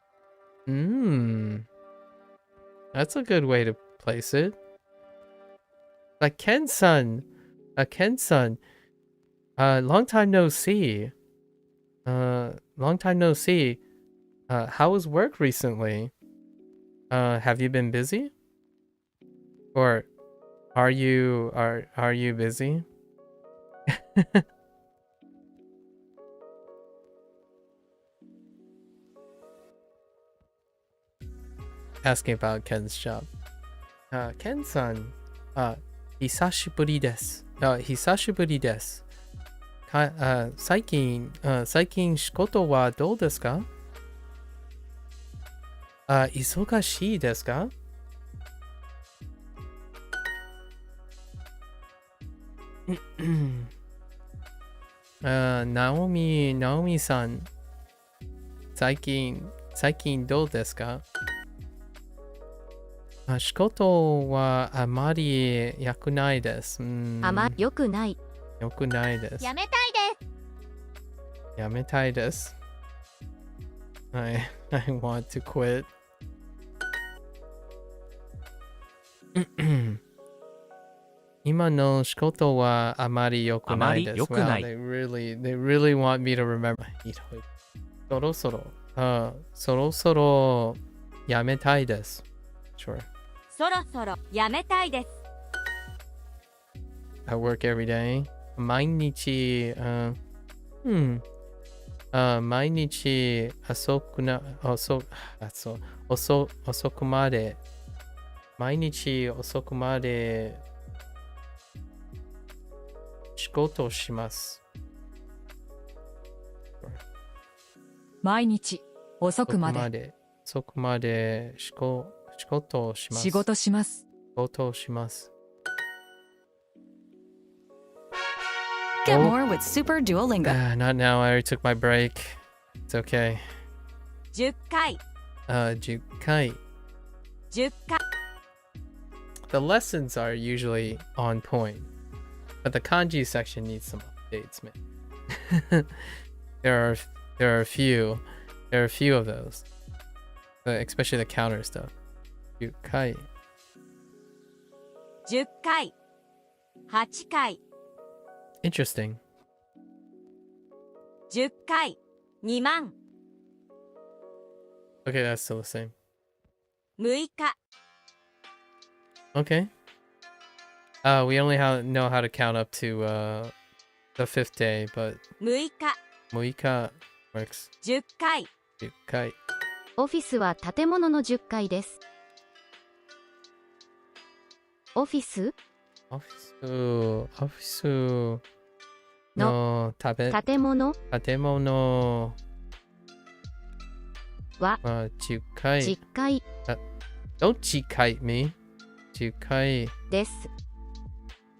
That's a good way to place it. Like Ken-san, long time no see. Long time no see. How was work recently? Have you been busy? Or are you busy? Asking about Ken's job. Ken-san, 久しぶりです。久しぶりです。最近仕事はどうですか？忙しいですか？ナオミさん、最近どうですか？仕事はあまり良くないです。良くない。良くないです。やめたいです。やめたいです。I want to quit. 今の仕事はあまり良くないです。Wow, they really want me to remember. そろそろやめたいです。Sure. そろそろやめたいです。I work every day. 毎日、毎日遅くまで、毎日遅くまで仕事をします。毎日遅くまで仕事をします。仕事します。Get more with Super Duolingo. Not now. I already took my break. It's okay. 10回。10回。10回。The lessons are usually on point, but the kanji section needs some updates, man. There are a few of those, especially the counter stuff. 10回。10回。8回。Interesting. 10回。2万。Okay, that's still the same. 6日。Okay. We only know how to count up to the 5th day, but 6日。6日 works. 10回。10回。オフィスは建物の10階です。オフィスの建物は10階。10階 Don't cheat me. 10階です。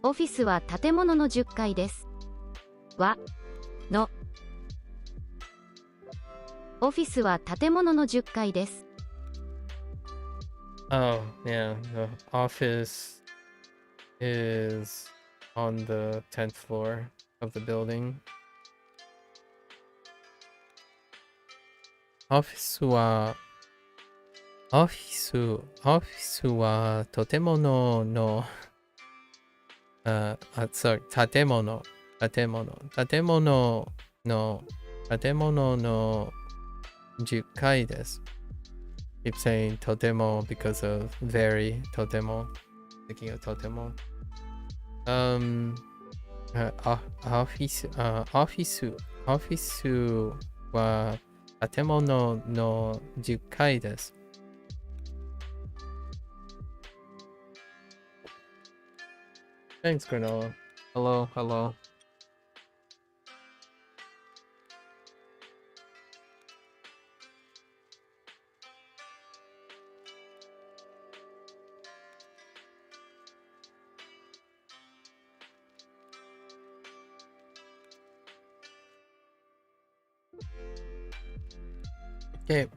オフィスは建物の10階です。のオフィスは建物の10階です。Oh, yeah. The office is on the 10th floor of the building. オフィスは建物の10階です。Keep saying とても because of very とても thinking of とても。オフィスは建物の10階です。Thanks, Granola. Hello. Okay.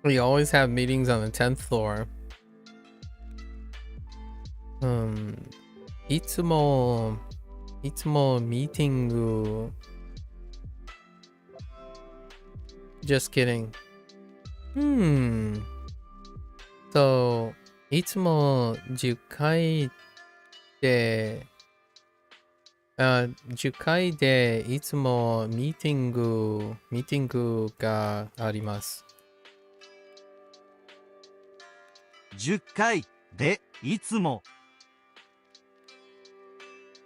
We always have meetings on the 10th floor. いつもミーティング Just kidding. So いつも10回で10回でいつもミーティングがあります。10回でいつも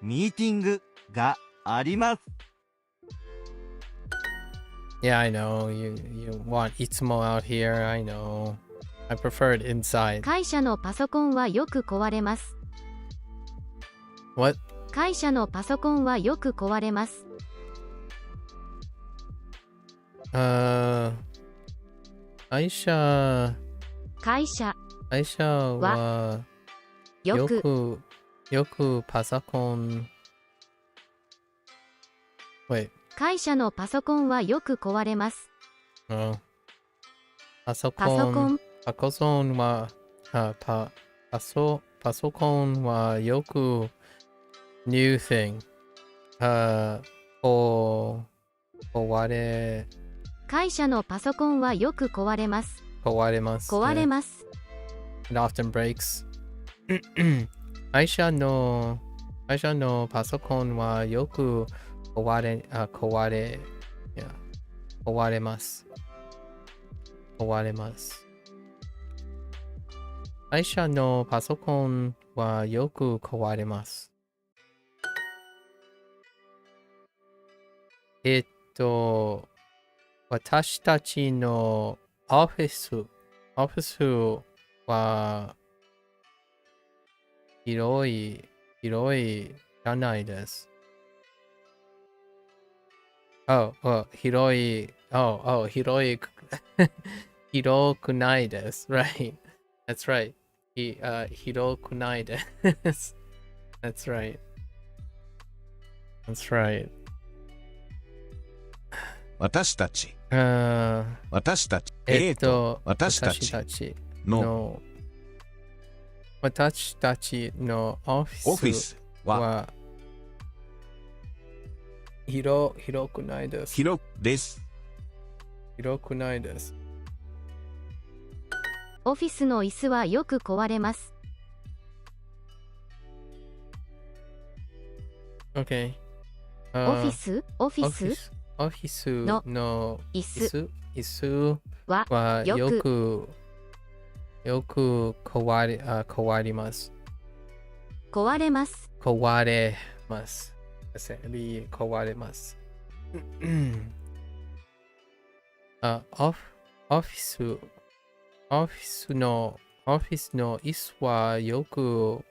ミーティングがあります。Yeah, I know. You want itsumo out here. I know. I prefer it inside. 会社のパソコンはよく壊れます。What? 会社のパソコンはよく壊れます。会社はよくパソコン。Wait. 会社のパソコンはよく壊れます。パソコンはよく new thing 会社のパソコンはよく壊れます。壊れます。It often breaks. 会社のパソコンはよく壊れます。会社のパソコンはよく壊れます。私たちのオフィスは広いじゃないです。広くないです。Right. That's right. 広くないです。That's right. 私たちのオフィスは広くないです。広くないです。オフィスの椅子はよく壊れます。Okay. オフィスの椅子はよく壊れます。壊れます。壊れます。オフィスの椅子はよく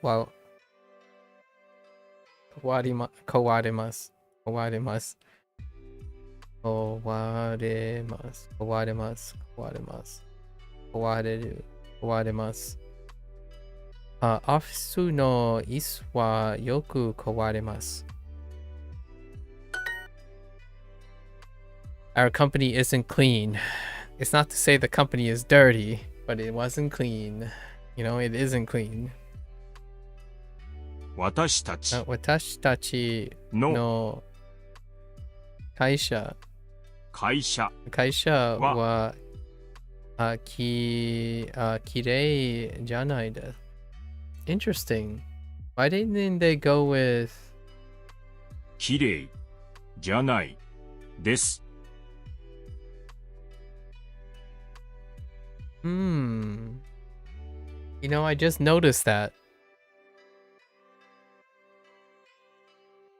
壊れます。オフィスの椅子はよく壊れます。Our company isn't clean. It's not to say the company is dirty, but it wasn't clean. You know, it isn't clean. 私たちの会社はきれいじゃないです。Interesting. Why didn't they go with きれいじゃないです。You know, I just noticed that.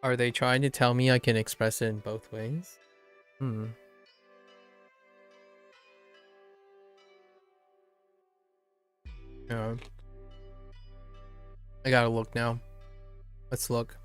Are they trying to tell me I can express it in both ways? Yeah. I gotta look now. Let's look.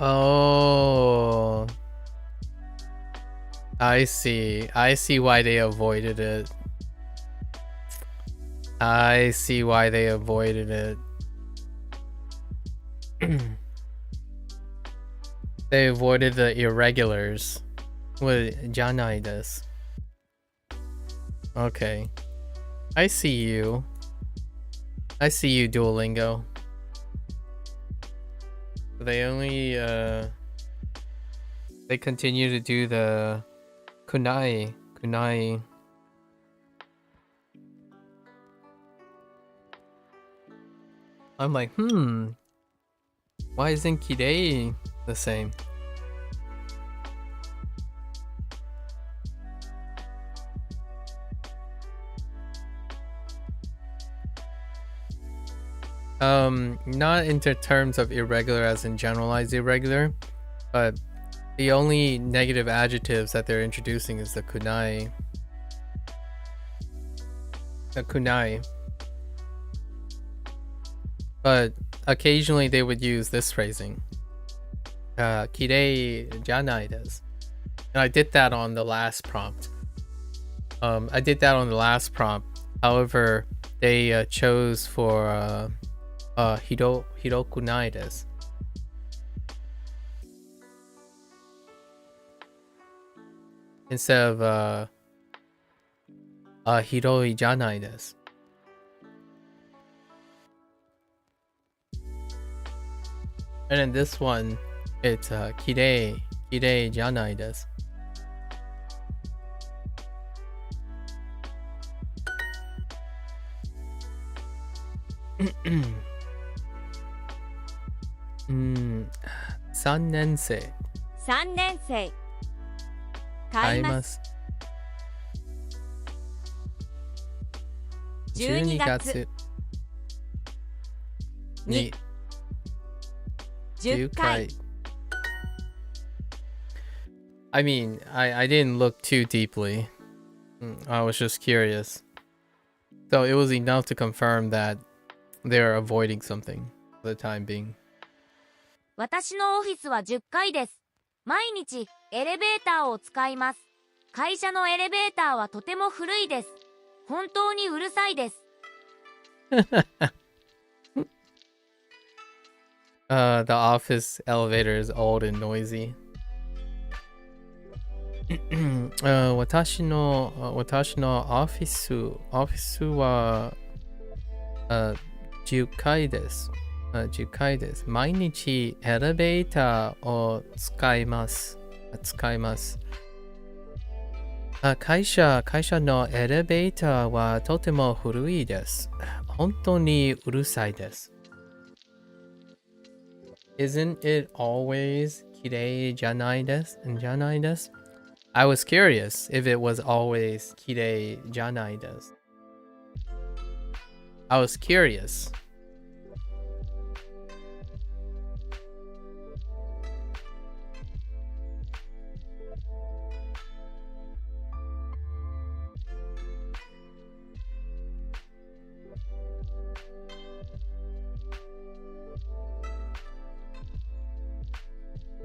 Oh, I see. I see why they avoided it. I see why they avoided it. They avoided the irregulars with janai desu. Okay. I see you. I see you, Duolingo. They only they continue to do the kunai. I'm like, why isn't kirei the same? Not in terms of irregular as in generalized irregular, but the only negative adjectives that they're introducing is the kunai. The kunai. But occasionally they would use this phrasing. Kirei janai desu. And I did that on the last prompt. However, they chose for hirokunai desu. Instead of hiroi janai desu. And in this one, it's kirei janai desu. Sannensei. 3年生買います12月に10回 I mean, I didn't look too deeply. I was just curious. So it was enough to confirm that they're avoiding something for the time being. 私のオフィスは10階です。毎日エレベーターを使います。会社のエレベーターはとても古いです。本当にうるさいです。The office elevator is old and noisy. 私のオフィスは10階です。10階です。毎日エレベーターを使います。会社のエレベーターはとても古いです。本当にうるさいです。Isn't it always kirei janai desu? I was curious if it was always kirei janai desu. I was curious.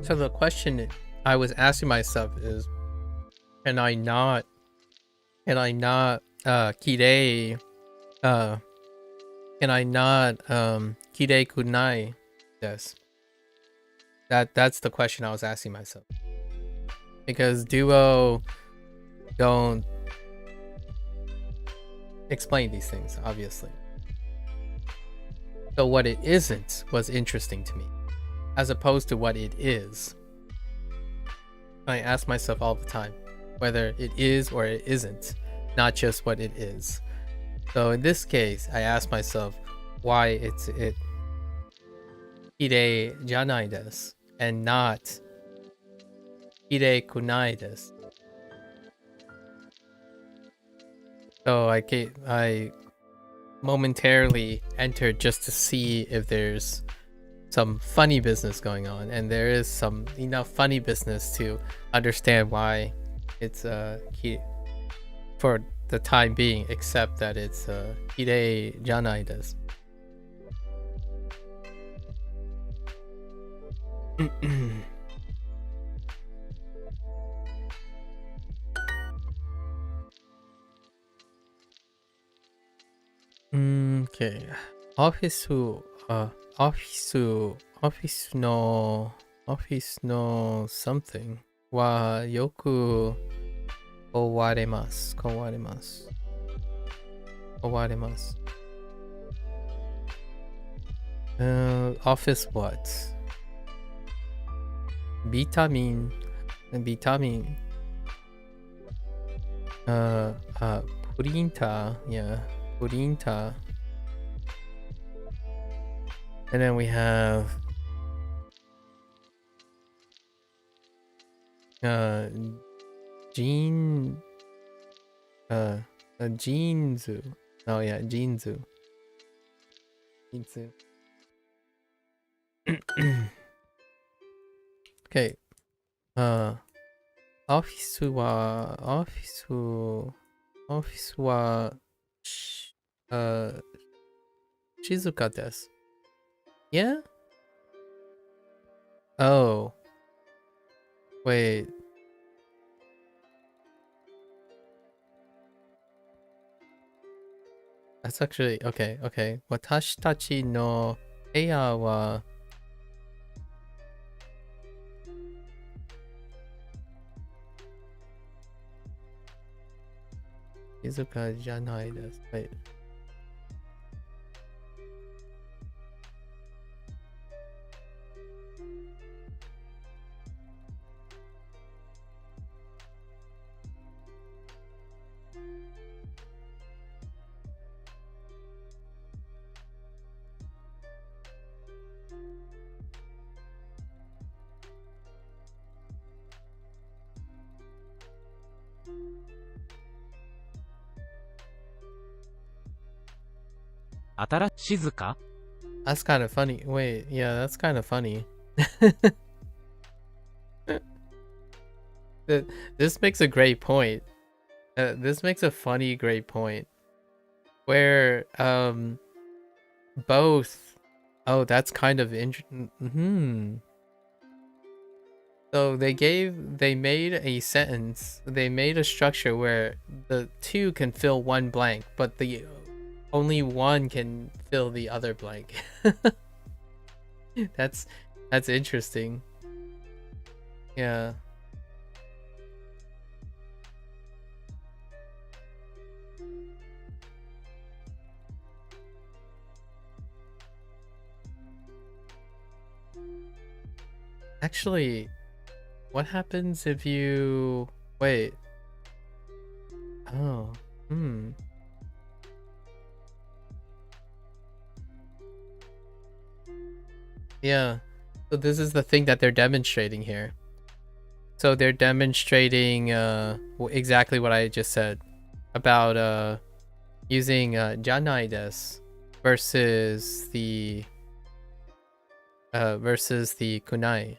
So the question I was asking myself is, can I not kirei kunai desu? That's the question I was asking myself. Because Duo don't explain these things, obviously. So what it isn't was interesting to me, as opposed to what it is. I ask myself all the time whether it is or it isn't, not just what it is. So in this case, I ask myself why it's kirei janai desu and not kirei kunai desu. So I momentarily entered just to see if there's some funny business going on, and there is some enough funny business to understand why it's for the time being, except that it's kirei janai desu. Okay. Office no something wa yoku owaremasu. Office what? Vitamin. Printer, yeah, printer. And then we have jeans. Oh yeah, jeansu. Okay. Office wa shizuka desu. Yeah? Oh. Wait. That's actually okay. Watashi tachi no heya wa shizuka janai desu. Wait. That's kind of funny. Wait, yeah, that's kind of funny. This makes a great point. This makes a funny, great point. Where, both. Oh, that's kind of interesting. So they made a sentence. They made a structure where the two can fill one blank, but the only one can fill the other blank. That's interesting. Yeah. Actually, what happens if you wait? Oh, yeah. So this is the thing that they're demonstrating here. So they're demonstrating exactly what I just said about using janai desu versus the kunai.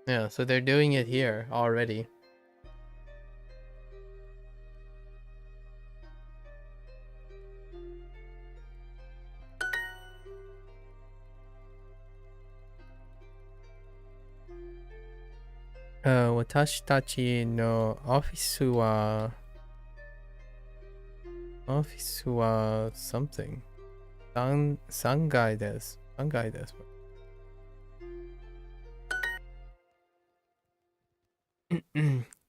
Yeah, so they're doing it here already. Watashi tachi no office wa something. Sangai desu. Sangai desu.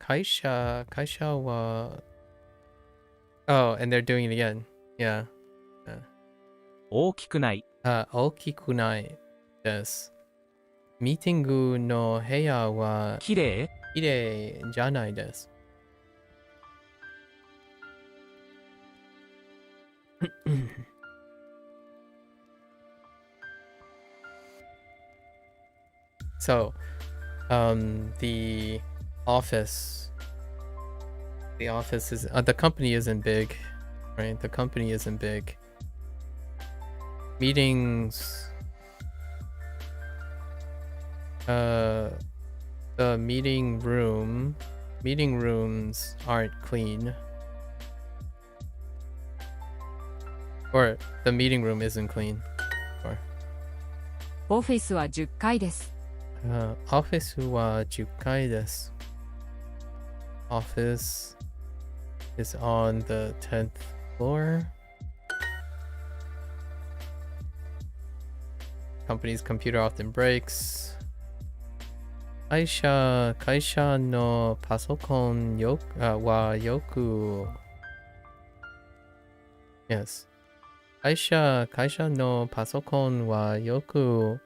Kaisha wa. Oh, and they're doing it again. Yeah. 大きくない。大きくないです。ミーティングの部屋はきれいじゃないです。So, the office is the company isn't big, right? The company isn't big. Meetings, the meeting rooms aren't clean. Or the meeting room isn't clean. Or オフィスは10階です。office は10階です。Office is on the 10th floor. Company's computer often breaks. 会社のパソコンはよく Yes. 会社のパソコンはよく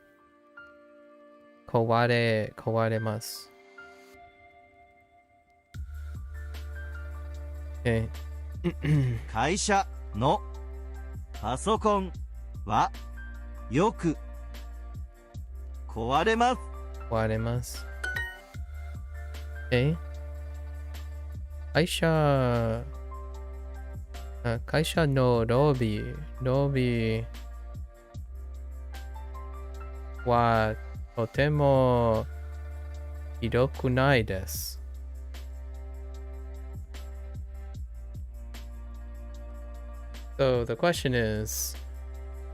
壊れます。Okay. 会社のパソコンはよく壊れます。壊れます。Okay. 会社のロビーはとても広くないです。So the question is,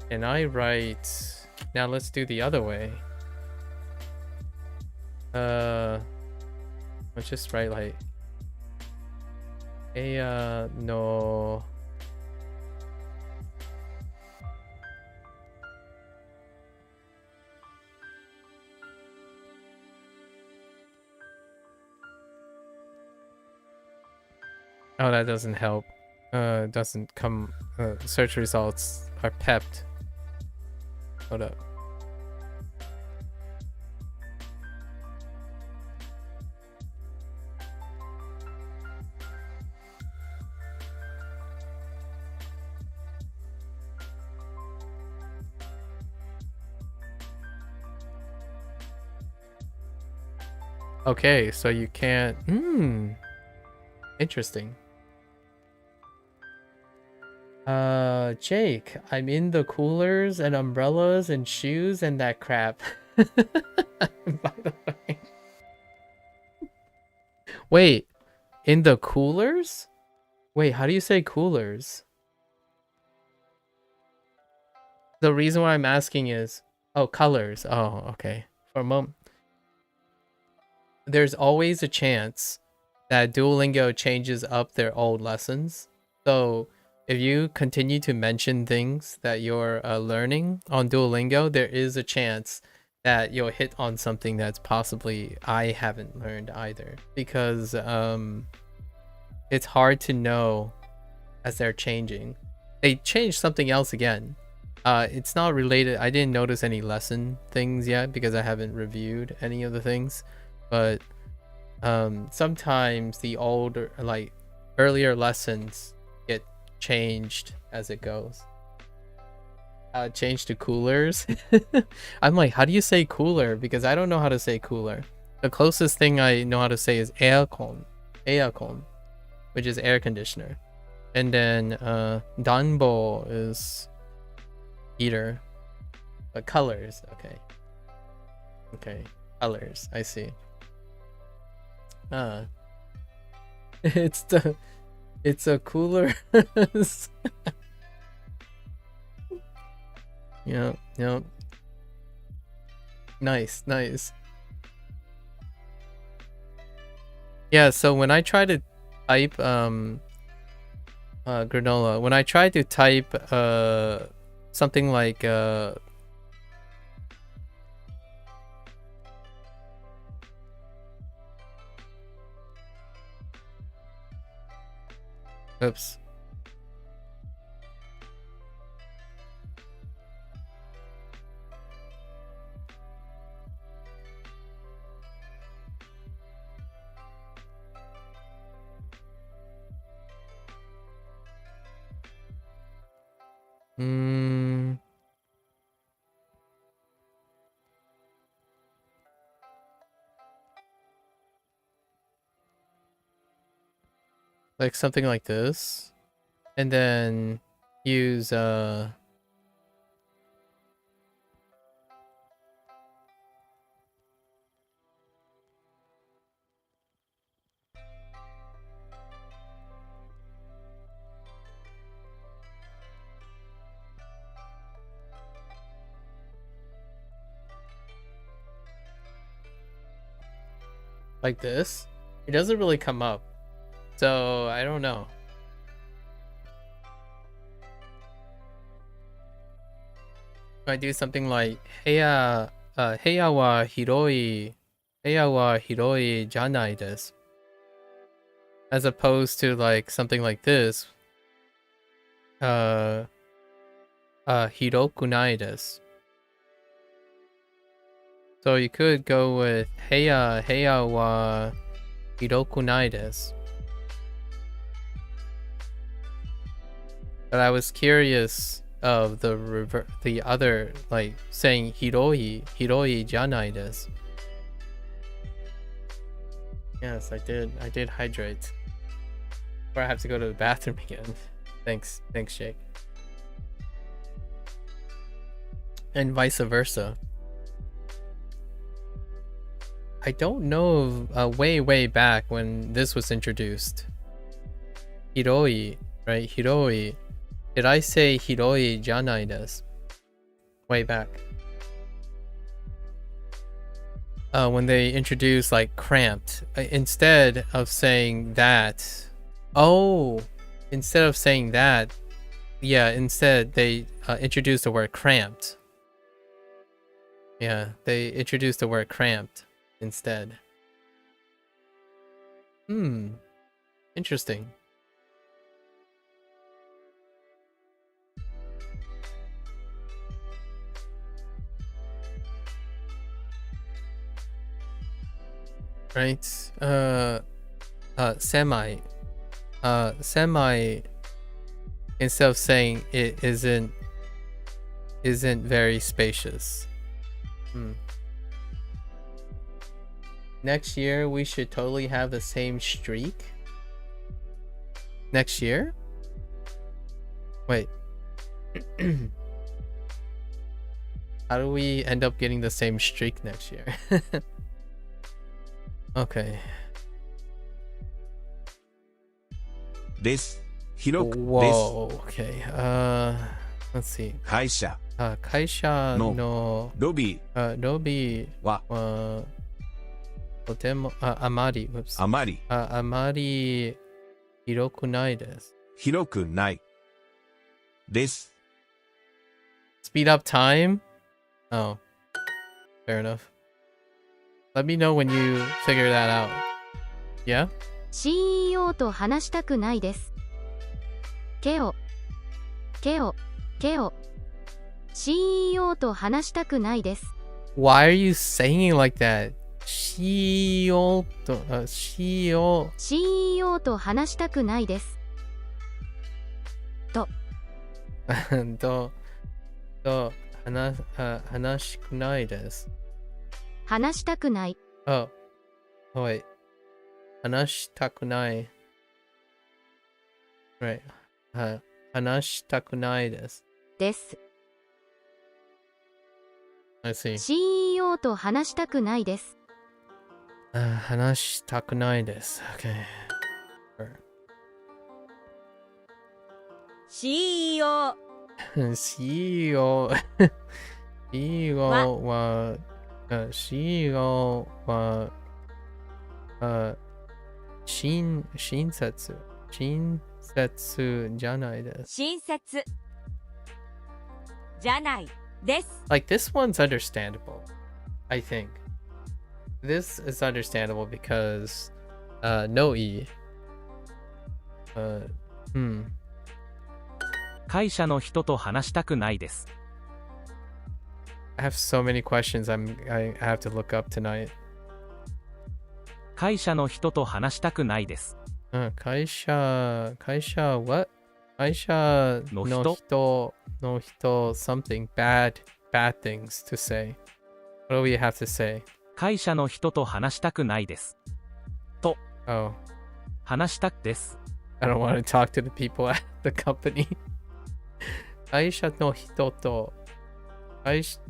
can I write... Now let's do the other way. Let's just write like... no... Oh, that doesn't help. Doesn't come. Search results are pepped. Hold up. Okay, so you can't. Interesting. Jake, I'm in the coolers and umbrellas and shoes and that crap. By the way. Wait, in the coolers? Wait, how do you say coolers? The reason why I'm asking is, oh, colors. Oh, okay. For a moment. There's always a chance that Duolingo changes up their old lessons. So if you continue to mention things that you're learning on Duolingo, there is a chance that you'll hit on something that's possibly I haven't learned either. Because it's hard to know as they're changing. They changed something else again. It's not related. I didn't notice any lesson things yet because I haven't reviewed any of the things. But sometimes the older, like earlier lessons get changed as it goes. Change to coolers. I'm like, how do you say cooler? Because I don't know how to say cooler. The closest thing I know how to say is aircon, which is air conditioner. And then danbo is heater. But colors, okay, colors, I see. It's a cooler. Yep. Nice. Yeah, so when I try to type granola, when I try to type something like oops. Like something like this. And then use like this, it doesn't really come up. So I don't know. If I do something like heya wa hiroi janai desu, as opposed to like something like this, hiroku nai desu. So you could go with heya wa hiroku nai desu. But I was curious of the other, like saying hiroi janai desu. Yes, I did hydrate. Or I have to go to the bathroom again. Thanks, Jake. And vice versa. I don't know of way back when this was introduced. Hiroi, right? Hiroi. Did I say hiroi janai desu? Way back. When they introduced like cramped, instead of saying that, instead of saying that, yeah, instead they introduced the word cramped. Yeah, they introduced the word cramped instead. Interesting. Right, semi, instead of saying it isn't very spacious. Next year we should totally have the same streak. Next year? Wait. How do we end up getting the same streak next year? Okay. Whoa, okay. Let's see. 会社会社のロビーはとてもあまり広くないです。広くないです。Speed up time? Oh, fair enough. Let me know when you figure that out. Yeah? CEO と話したくないです。ケオ CEO と話したくないです。Why are you saying it like that? CEO とCEO と話したくないです。話したくないです。話したくない。Oh, wait. 話したくない。Right. 話したくないです。です。I see. CEO と話したくないです。話したくないです。Okay. CEO CEO はCEO は親切じゃないです。親切じゃないです。Like this one's understandable, I think. This is understandable because no E. 会社の人と話したくないです。I have so many questions I have to look up tonight. 会社の人と話したくないです。会社 what? 会社の人something bad things to say. What do we have to say? 会社の人と話したくないです。と、話したくです。I don't want to talk to the people at the company. 会社の人とIs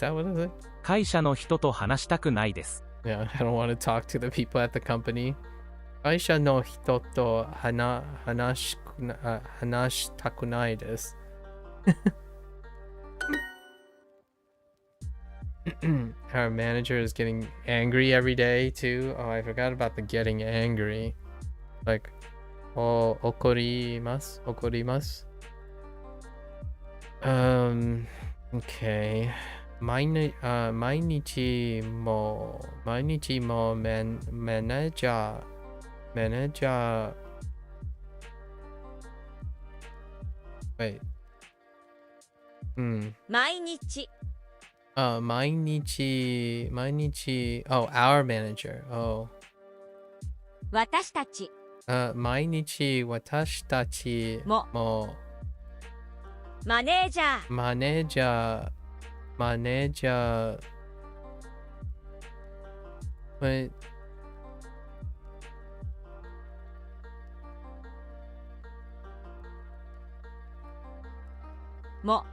that what is it? 会社の人と話したくないです。Yeah, I don't want to talk to the people at the company. 会社の人と話したくないです。Our manager is getting angry every day too. Oh, I forgot about the getting angry. Like, oh, okorimasu, okorimasu. Okay. 毎日もマネージャー wait 毎日 毎日 oh, our manager. Oh. 私たち毎日私たちもマネージャーマネージャー wait も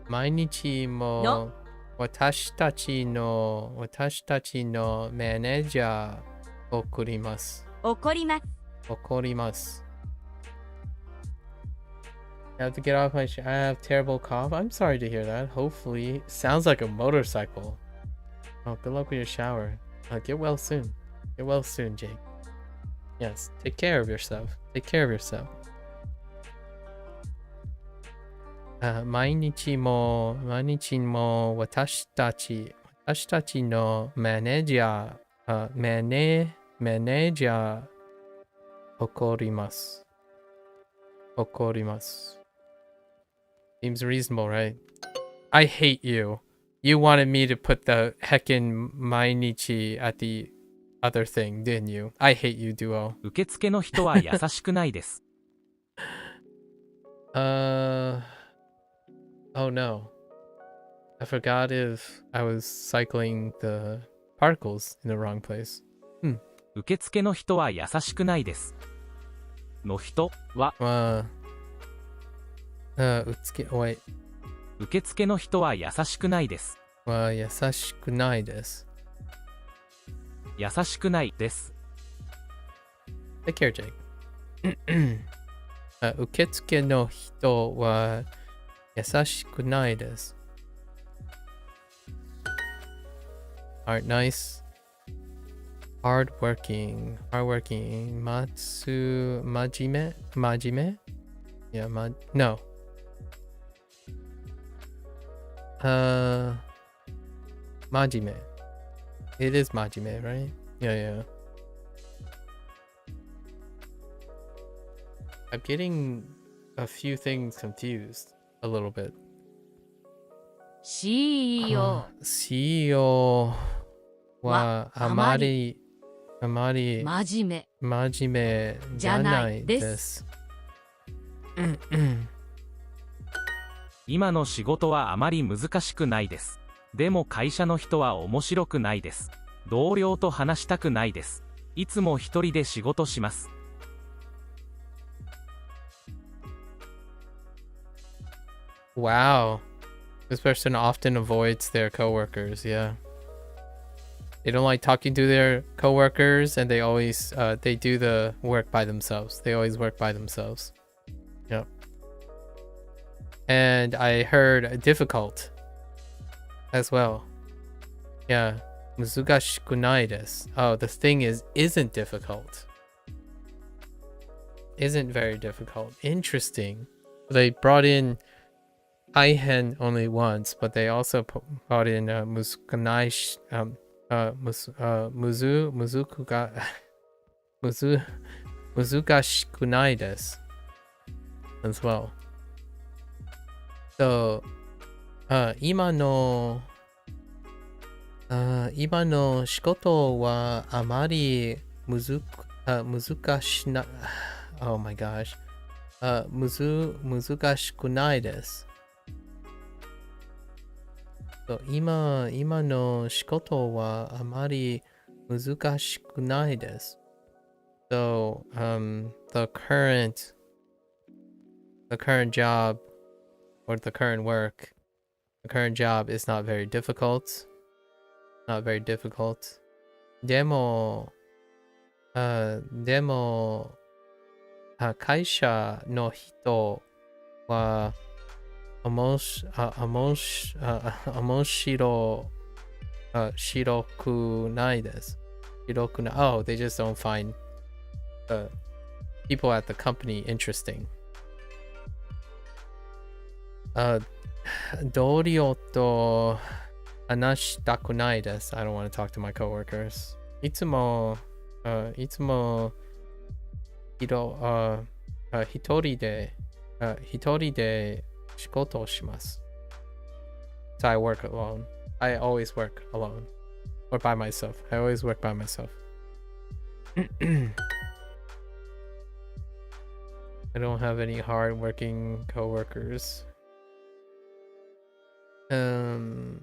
毎日も私たちのマネージャー送ります。怒ります。I have to get off my I have terrible cough. I'm sorry to hear that. Hopefully, sounds like a motorcycle. Oh, good luck with your shower. Get well soon. Get well soon, Jake. Yes, take care of yourself. Take care of yourself. 毎日も私たちのマネージャー、マネージャー怒ります。Seems reasonable, right? I hate you. You wanted me to put the heckin' 毎日 at the other thing, didn't you? I hate you, Duo. 受付の人は優しくないです。Oh no. I forgot if I was cycling the particles in the wrong place. 受付の人は優しくないです。の人はwait. 受付の人は優しくないです。優しくないです。優しくないです。Take care, Jake. 受付の人は優しくないです。Alright, nice. Hardworking. Majime? Yeah, no. Majime. It is Majime, right? Yeah. I'm getting a few things confused a little bit. CEO はあまり真面目じゃないです。今の仕事はあまり難しくないです。でも会社の人は面白くないです。同僚と話したくないです。いつも一人で仕事します。Wow. This person often avoids their coworkers, yeah. They don't like talking to their coworkers, and they always they do the work by themselves. They always work by themselves. Yep. And I heard difficult as well. Yeah. 難しくないです. Oh, the thing isn't difficult. Isn't very difficult. Interesting. They brought in Aihen only once, but they also brought in難しくないです as well. So, 今の仕事はあまり難しな Oh my gosh. 難しくないです。今の仕事はあまり難しくないです。So, the current job or the current work, the current job is not very difficult. Not very difficult. でも、会社の人は Omoshiro shirokunai desu. Oh, they just don't find the people at the company interesting. 同僚と話したくないです。I don't want to talk to my coworkers. いつも一人で仕事をします。So I work alone. I always work alone. Or by myself. I always work by myself. I don't have any hard-working coworkers. 真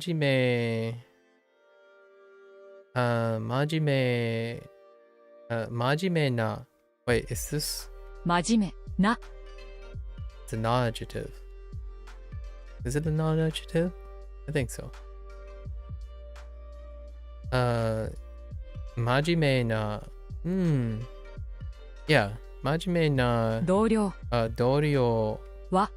面目な Wait, is this? 真面目な It's a non-adjective. Is it a non-adjective? I think so. 真面目な Yeah, 真面目な同僚は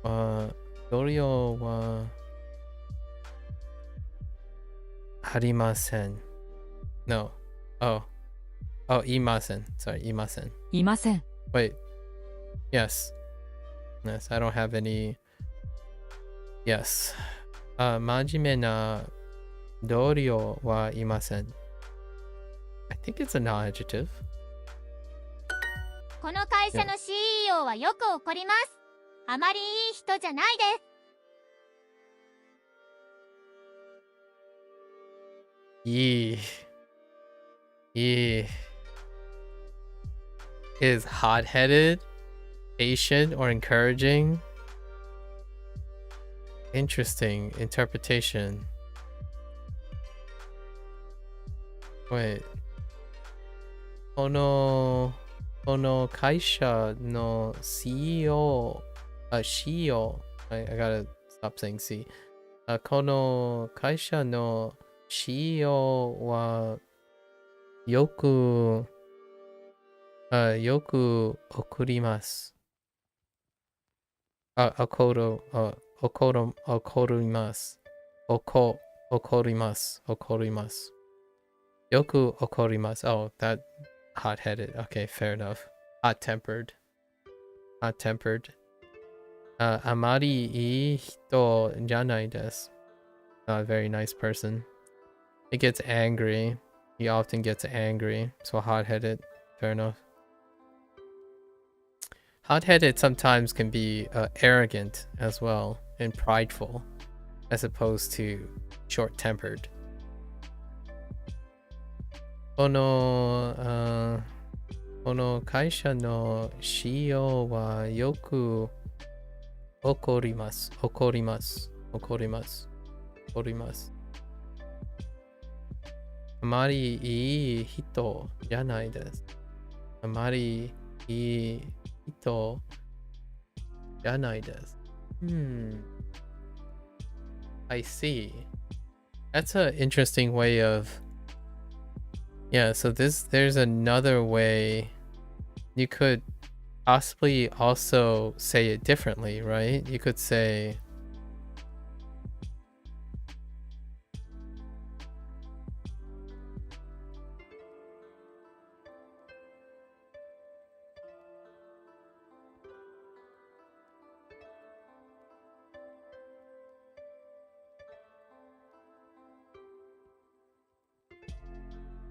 ありません No. Oh, いません Sorry, いませんいません Wait. Yes. Yes, I don't have any. Yes. 真面目な同僚はいません I think it's a non-adjective. この会社の CEO はよく怒ります。あまりいい人じゃないです。Is hot-headed, patient, or encouraging? Interesting interpretation. Wait. この会社の CEO CEO I gotta stop saying C この会社の CEO はよく怒ります怒りますよく怒ります Oh, that hot-headed. Okay, fair enough. Hot-tempered. あまりいい人じゃないです Not a very nice person. He gets angry. He often gets angry. So hot-headed. Fair enough. Hot-headed sometimes can be arrogant as well and prideful as opposed to short-tempered. この会社の CEO はよく怒ります。あまりいい人じゃないです。あまりいい人じゃないです。I see. That's an interesting way of Yeah, so there's another way you could possibly also say it differently, right? You could say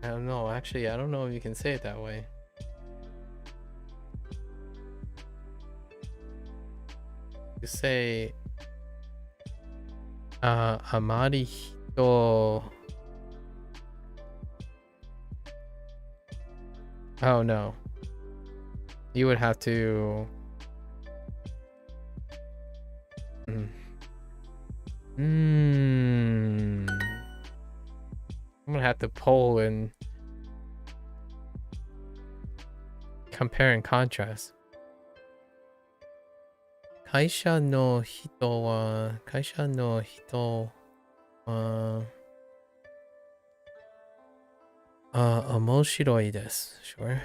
I don't know. Actually, I don't know if you can say it that way. You say, あまり人 Oh no. You would have to I'm gonna have to poll and compare and contrast. 会社の人は面白いです。Sure.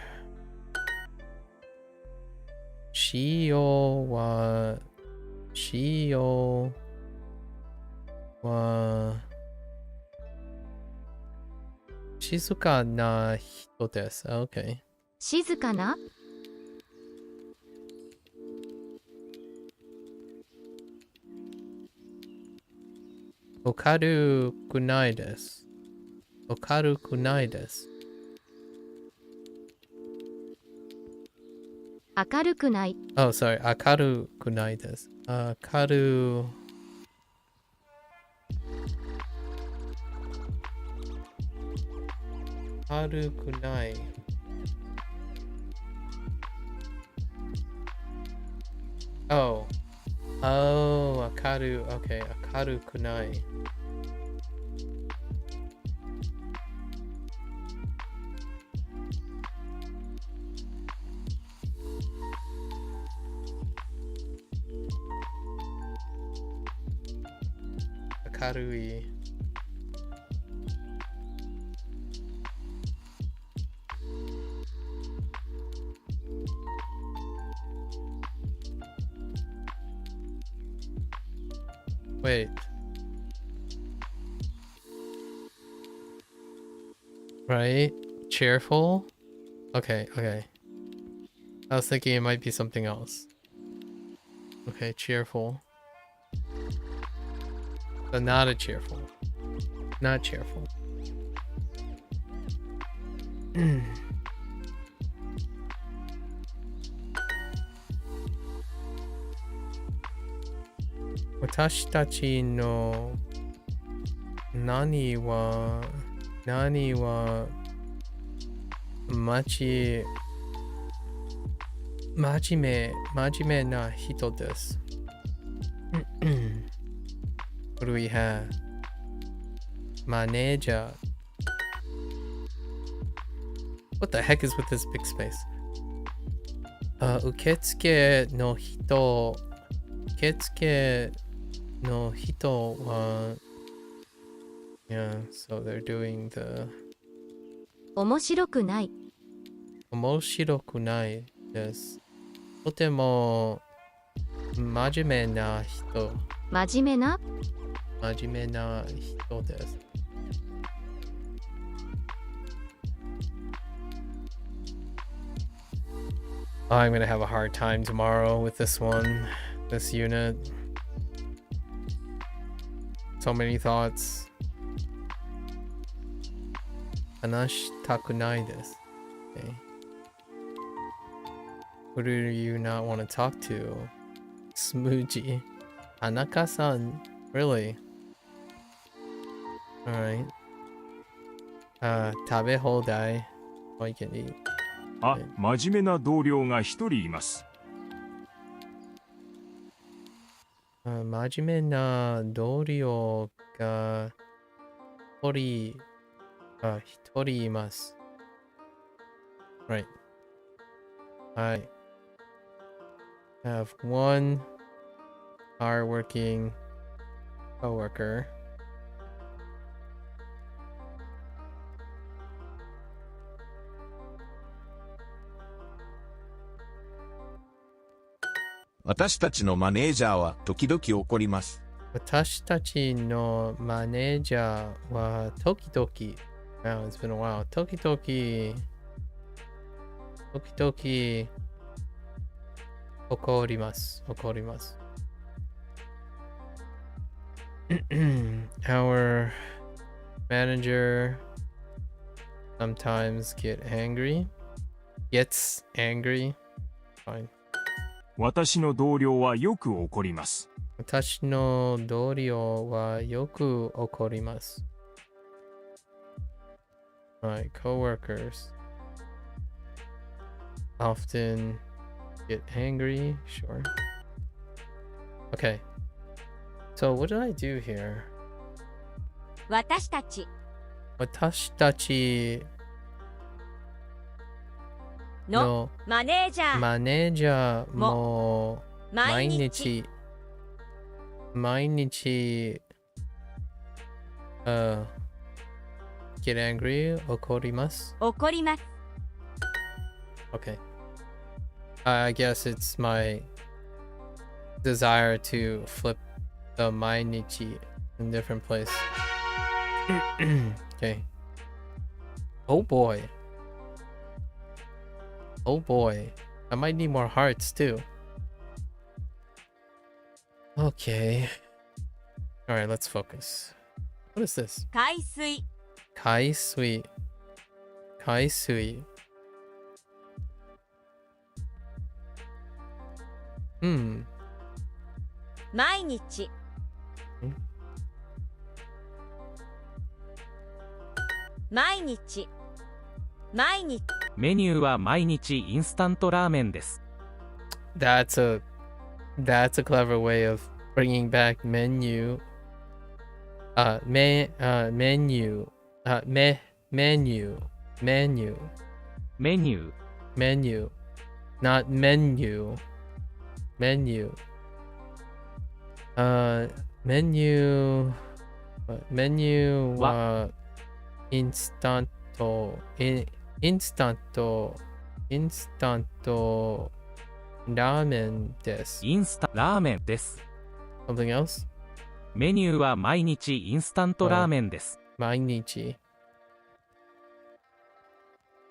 CEO は CEO は静かな人です。Okay. 静かな明るくないです。明るくないです。明るくない。Oh, sorry. 明るくないです。明るくない。Oh. Oh, 明る。Okay. 明るくない。明るい。Wait. Right? Cheerful? Okay, okay. I was thinking it might be something else. Okay, cheerful. But not a cheerful. Not cheerful. Watashi tachi no nani wa majime na hito desu. What do we have? Manager. What the heck is with this big space? Uketsuke no hito. Uketsuke no hito wa. Yeah, so they're doing the. 面白くない。面白くないです。とても真面目な人。真面目な真面目な人です。Oh, I'm gonna have a hard time tomorrow with this one, this unit. So many thoughts. 話したくないです。Okay. Who do you not want to talk to? Smoochie. Anaka-san. Really? Alright. 食べ放題。All you can eat. あ、真面目な同僚が一人います。真面目な同僚が一人います。Right. I have one hardworking coworker.私たちのマネージャーは時々怒ります。私たちのマネージャーは時々 Wow, it's been a while. 時々怒ります。Our manager sometimes gets angry. Fine. 私の同僚はよく怒ります。私の同僚はよく怒ります。My coworkers often get angry. Sure. Okay. So what did I do here? 私たちのマネージャーも毎日get angry 怒ります。Okay. I guess it's my desire to flip the mainichi in different place. Okay. Oh boy. Oh boy. I might need more hearts too. Okay. Alright, let's focus. What is this? 海水 Kaisui. Kaisui. Hmm. 毎日 毎日毎日メニューは毎日インスタントラーメンです。That's a clever way of bringing back menu. Menu. Menu. Menu. Menu. Not menu. Menu. Menu. Menu はインスタントラーメンです。インスタラーメンです。Something else? メニューは毎日インスタントラーメンです。毎日。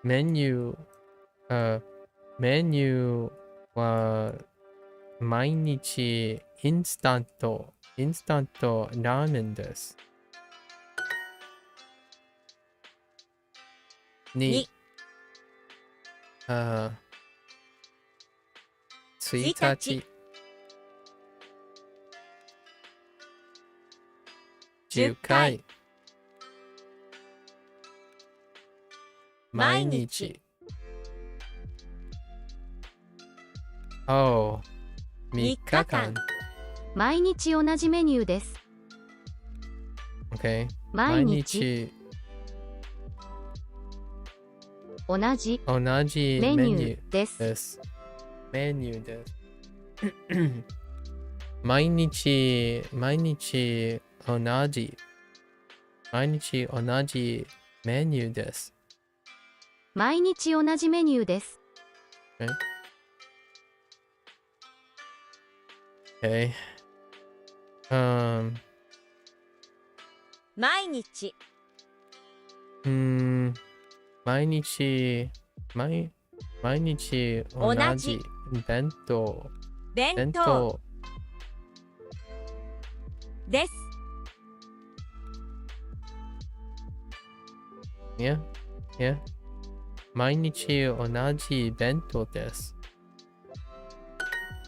メニューは毎日インスタントラーメンです。1日10回毎日 Oh 3日間毎日同じメニューです。 Okay 毎日同じメニューです。メニューです。毎日同じメニューです。毎日同じメニューです。Okay. 毎日毎日同じ弁当です。Yeah. 毎日同じ弁当です。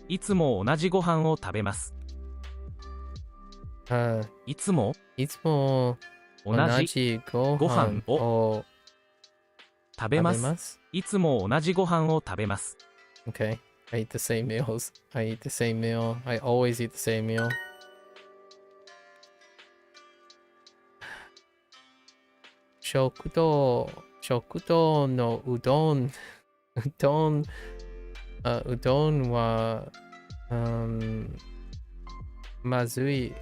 いつも同じご飯を食べます。いつも同じご飯を食べます。いつも同じご飯を食べます。Okay. I eat the same meals. I eat the same meal. I always eat the same meal. 食堂のうどんはまずい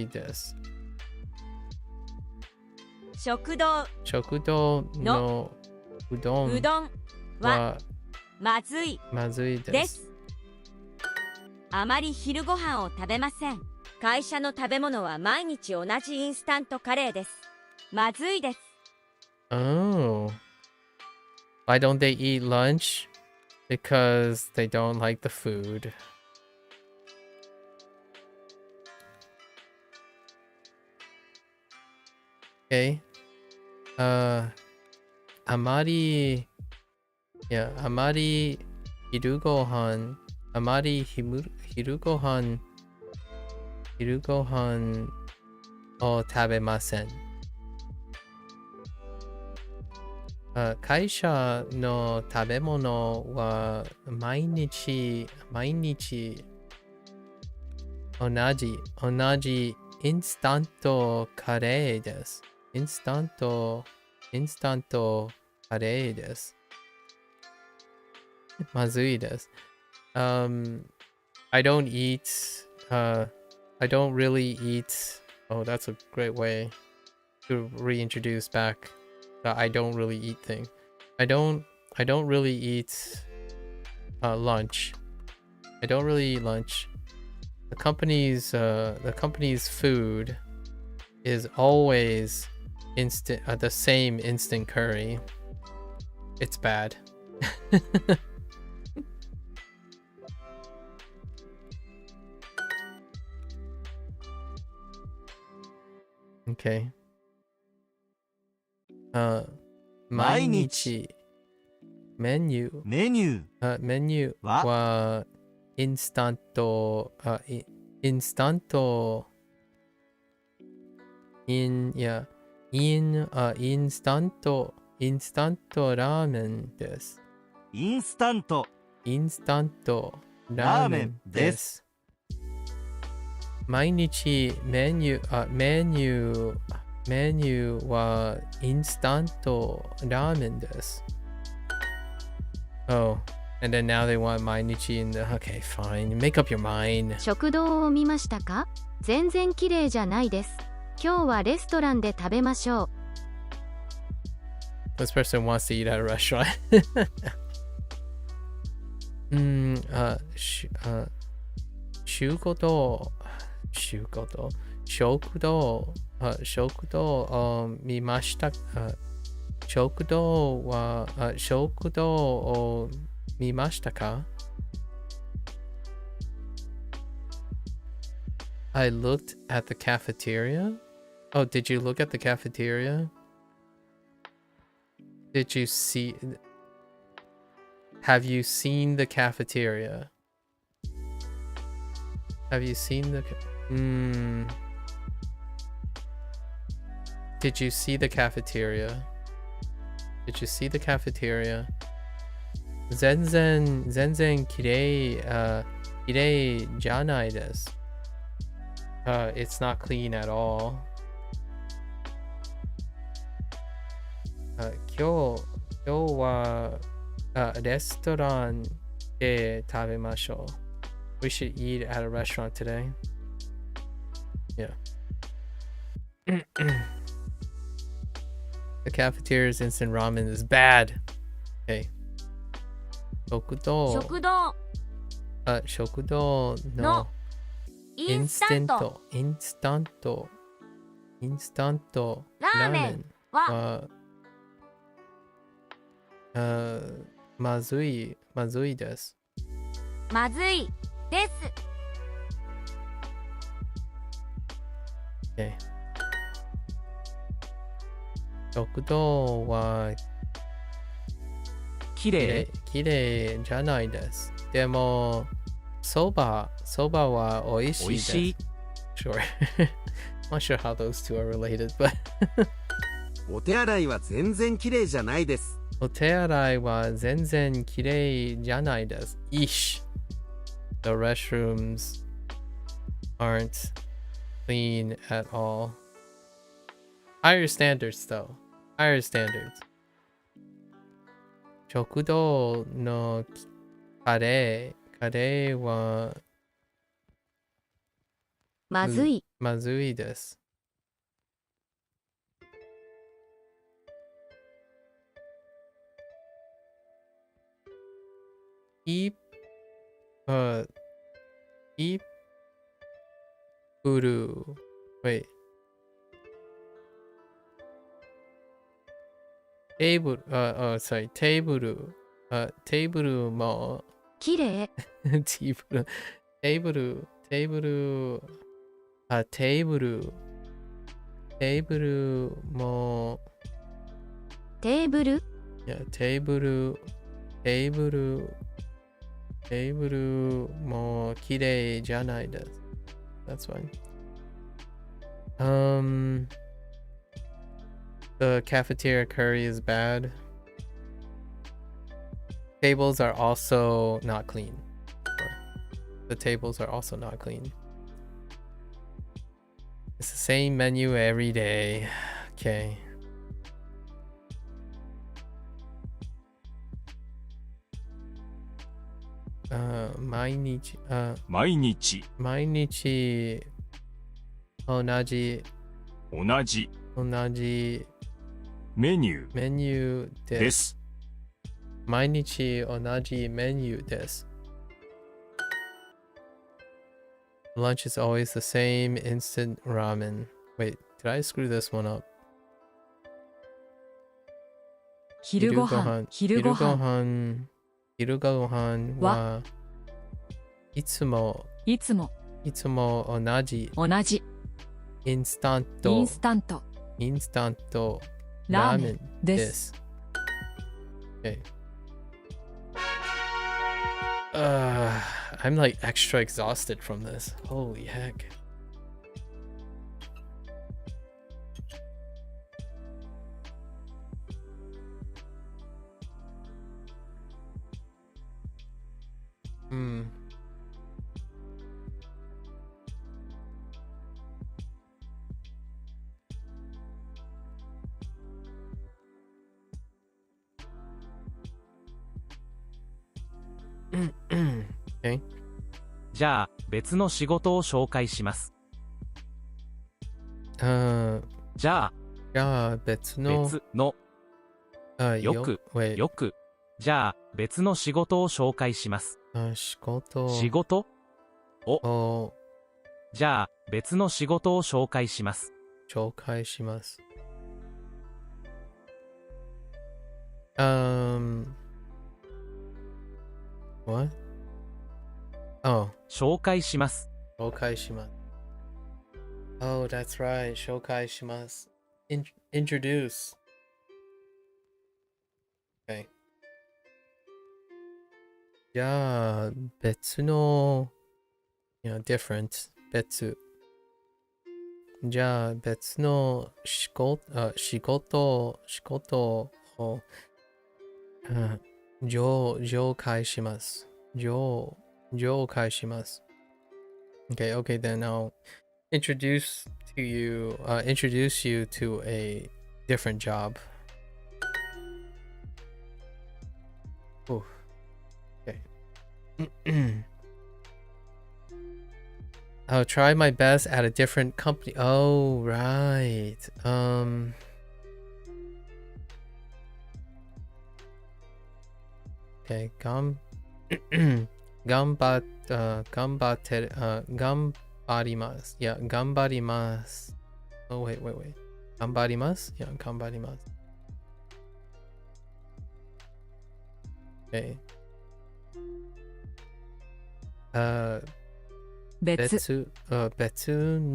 です。食堂のうどんはまずいです。あまり昼ご飯を食べません。会社の食べ物は毎日同じインスタントカレーです。まずいです。Oh. Why don't they eat lunch? Because they don't like the food. Okay. あまり昼ご飯を食べません。会社の食べ物は毎日同じインスタントカレーです。インスタントカレーです。まずいです。I don't really eat. Oh, that's a great way to reintroduce back the I don't really eat thing. I don't really eat lunch. I don't really eat lunch. The company's food is always instant, the same instant curry. It's bad. Okay. 毎日メニューメニューはインスタントインスタントラーメンです。インスタントラーメンです。毎日メニューはインスタントラーメンです。Oh, and then now they want 毎日 in the... Okay, fine. Make up your mind. 食堂を見ましたか？全然綺麗じゃないです。今日はレストランで食べましょう。This person wants to eat at a restaurant. 食堂を見ましたか？食堂を見ましたか？ I looked at the cafeteria. Oh, did you look at the cafeteria? Did you see... Have you seen the cafeteria? Have you seen the... Did you see the cafeteria? Did you see the cafeteria? 全然綺麗じゃないです。It's not clean at all. 今日はレストランで食べましょう。We should eat at a restaurant today. Yeah. The cafeteria's instant ramen is bad. Okay. 食堂のインスタントラーメンはまずいです。まずいです。Okay. 食堂は綺麗じゃないです。でも、そばは美味しいです。Sure. Not sure how those two are related, but お手洗いは全然綺麗じゃないです。お手洗いは全然綺麗じゃないです。Ish. The restrooms aren't clean at all. Higher standards, though. Higher standards. 食堂のカレーはまずいです。Keep blue. Wait. Table. Sorry. Table. Table も綺麗。テーブルもテーブル？いや、テーブルも綺麗じゃないです。That's fine. The cafeteria curry is bad. Tables are also not clean. The tables are also not clean. It's the same menu every day. Okay.毎日同じメニューです。毎日同じメニューです。Lunch is always the same, instant ramen. Wait, did I screw this one up? 昼ご飯昼ご飯はいつも同じインスタントラーメンです。Okay. I'm like extra exhausted from this. Holy heck. Okay. じゃあ別の仕事を紹介します。じゃあ別のよくじゃあ別の仕事を紹介します。仕事おじゃあ別の仕事を紹介します。What? Oh. 紹介します。Oh, that's right. 紹介します。Introduce. Okay. じゃあ、別の、different. 別。じゃあ、別の仕事を、紹介します。紹介します。Okay, then I'll introduce you to a different job. Ooh. Okay. I'll try my best at a different company. Oh, right. Okay, 頑張ります。Yeah, 頑張ります。Oh, wait. 頑張ります。Yeah, 頑張ります。Okay. 別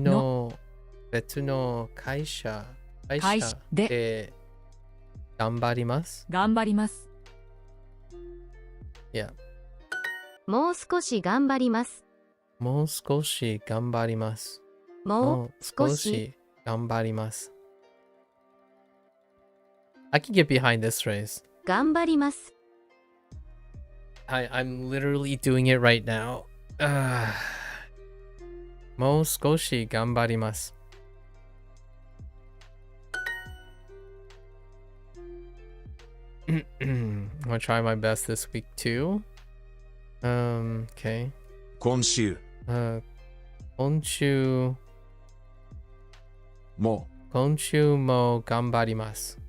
の会社で頑張ります。Yeah. もう少し頑張ります。もう少し頑張ります。I can get behind this phrase. 頑張ります。I'm literally doing it right now. もう少し頑張ります。I'm gonna try my best this week too. Okay. 今週も頑張ります。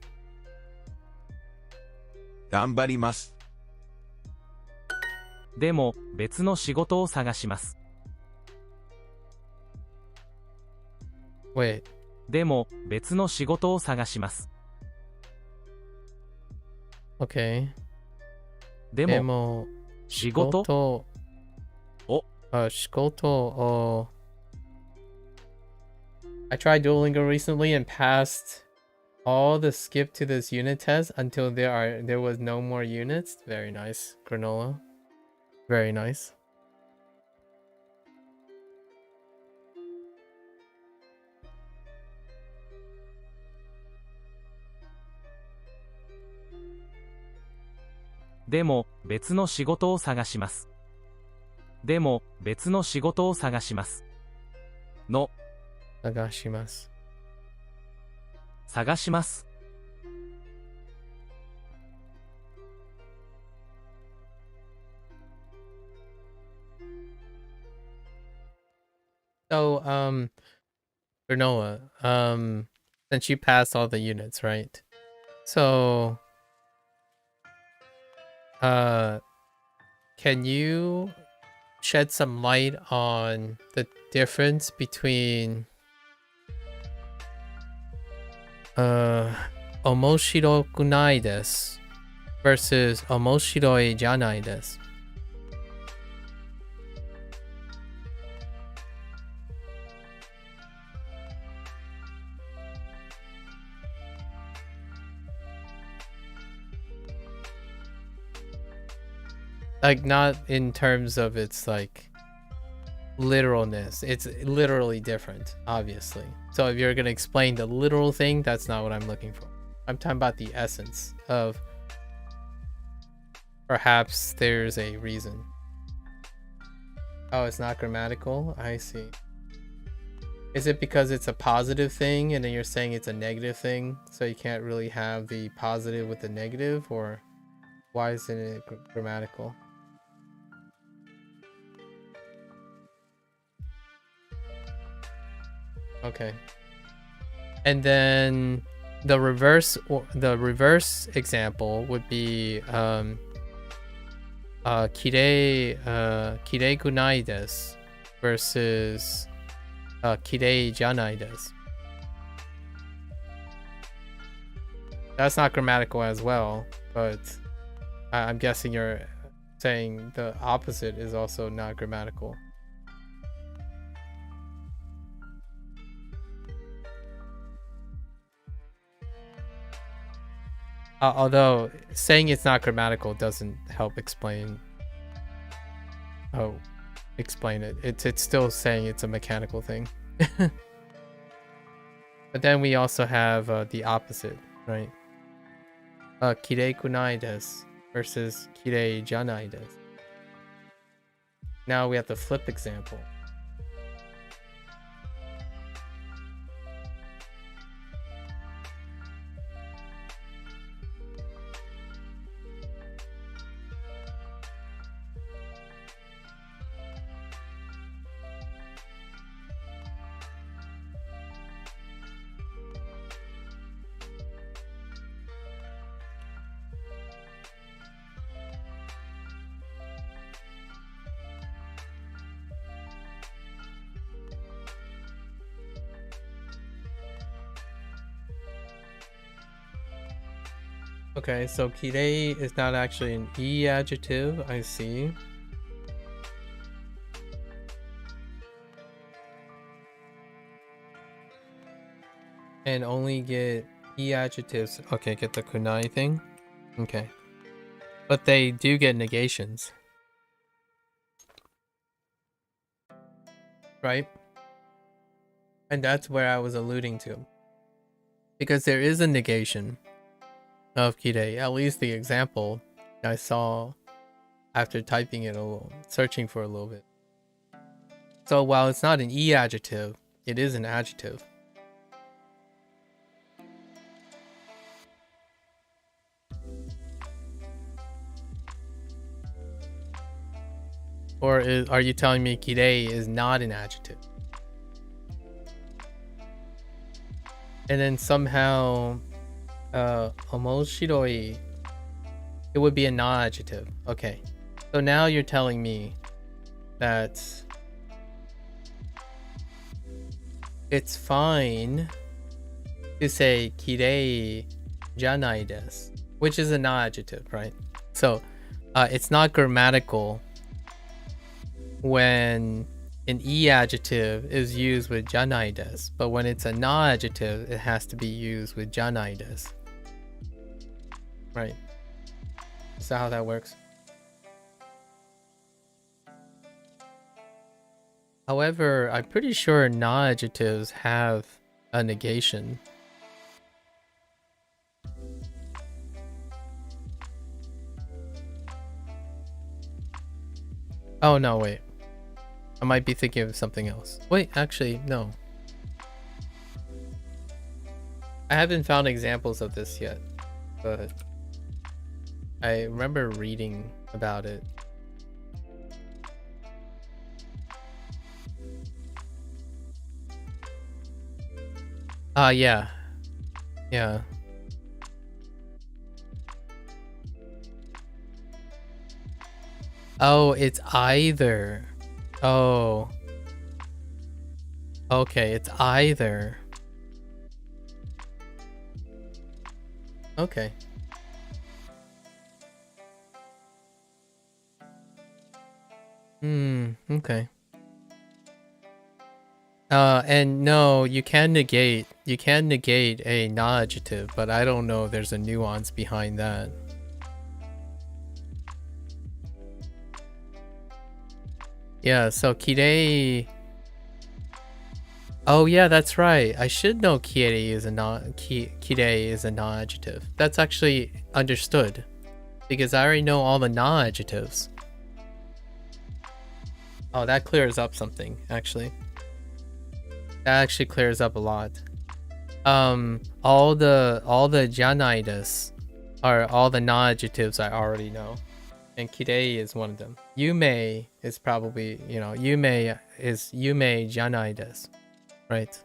でも別の仕事を探します。Wait. でも別の仕事を探します。Okay. でも仕事をI tried Duolingo recently and passed all the skip to this unit test until there was no more units. Very nice, granola. Very nice.でも別の仕事を探します。探します。So, granola, since you passed all the units, right? So, can you shed some light on the difference between 面白くないです versus 面白いじゃないです。Like, not in terms of its like literalness. It's literally different, obviously. So if you're gonna explain the literal thing, that's not what I'm looking for. I'm talking about the essence of perhaps there's a reason. Oh, it's not grammatical? I see. Is it because it's a positive thing and then you're saying it's a negative thing, so you can't really have the positive with the negative, or why isn't it grammatical? Okay. And then the reverse example would be kirei gunai desu versus kirei janai desu. That's not grammatical as well, but I'm guessing you're saying the opposite is also not grammatical. Although saying it's not grammatical doesn't help explain it. It's still saying it's a mechanical thing. But then we also have the opposite, right? Kirei kunai desu versus kirei janai desu. Now we have the flip example. Okay, so kirei is not actually an E adjective, I see. And only get E adjectives. Okay, get the kunai thing. Okay. But they do get negations. Right? And that's where I was alluding to. Because there is a negation of kirei, at least the example I saw after typing it a little, searching for a little bit. So while it's not an E adjective, it is an adjective. Or are you telling me kirei is not an adjective? And then somehow omoshiroi, it would be a non-adjective. Okay. So now you're telling me that it's fine to say kirei janai desu, which is a non-adjective, right? So it's not grammatical when an E adjective is used with janai desu, but when it's a non-adjective, it has to be used with janai desu. Right. Is that how that works? However, I'm pretty sure non-adjectives have a negation. Oh, no, wait. I might be thinking of something else. Wait, actually, no. I haven't found examples of this yet, but I remember reading about it. Yeah. Yeah. Oh, it's either. Oh. Okay, it's either. Okay. Okay. And no, you can negate a non-adjective, but I don't know if there's a nuance behind that. Yeah, so kirei. Oh yeah, that's right. I should know kirei is a non-adjective. That's actually understood because I already know all the non-adjectives. Oh, that clears up something, actually. That actually clears up a lot. All the janai desu are all the non-adjectives I already know. And kirei is one of them. Yume is probably, you know, yume janai desu, right?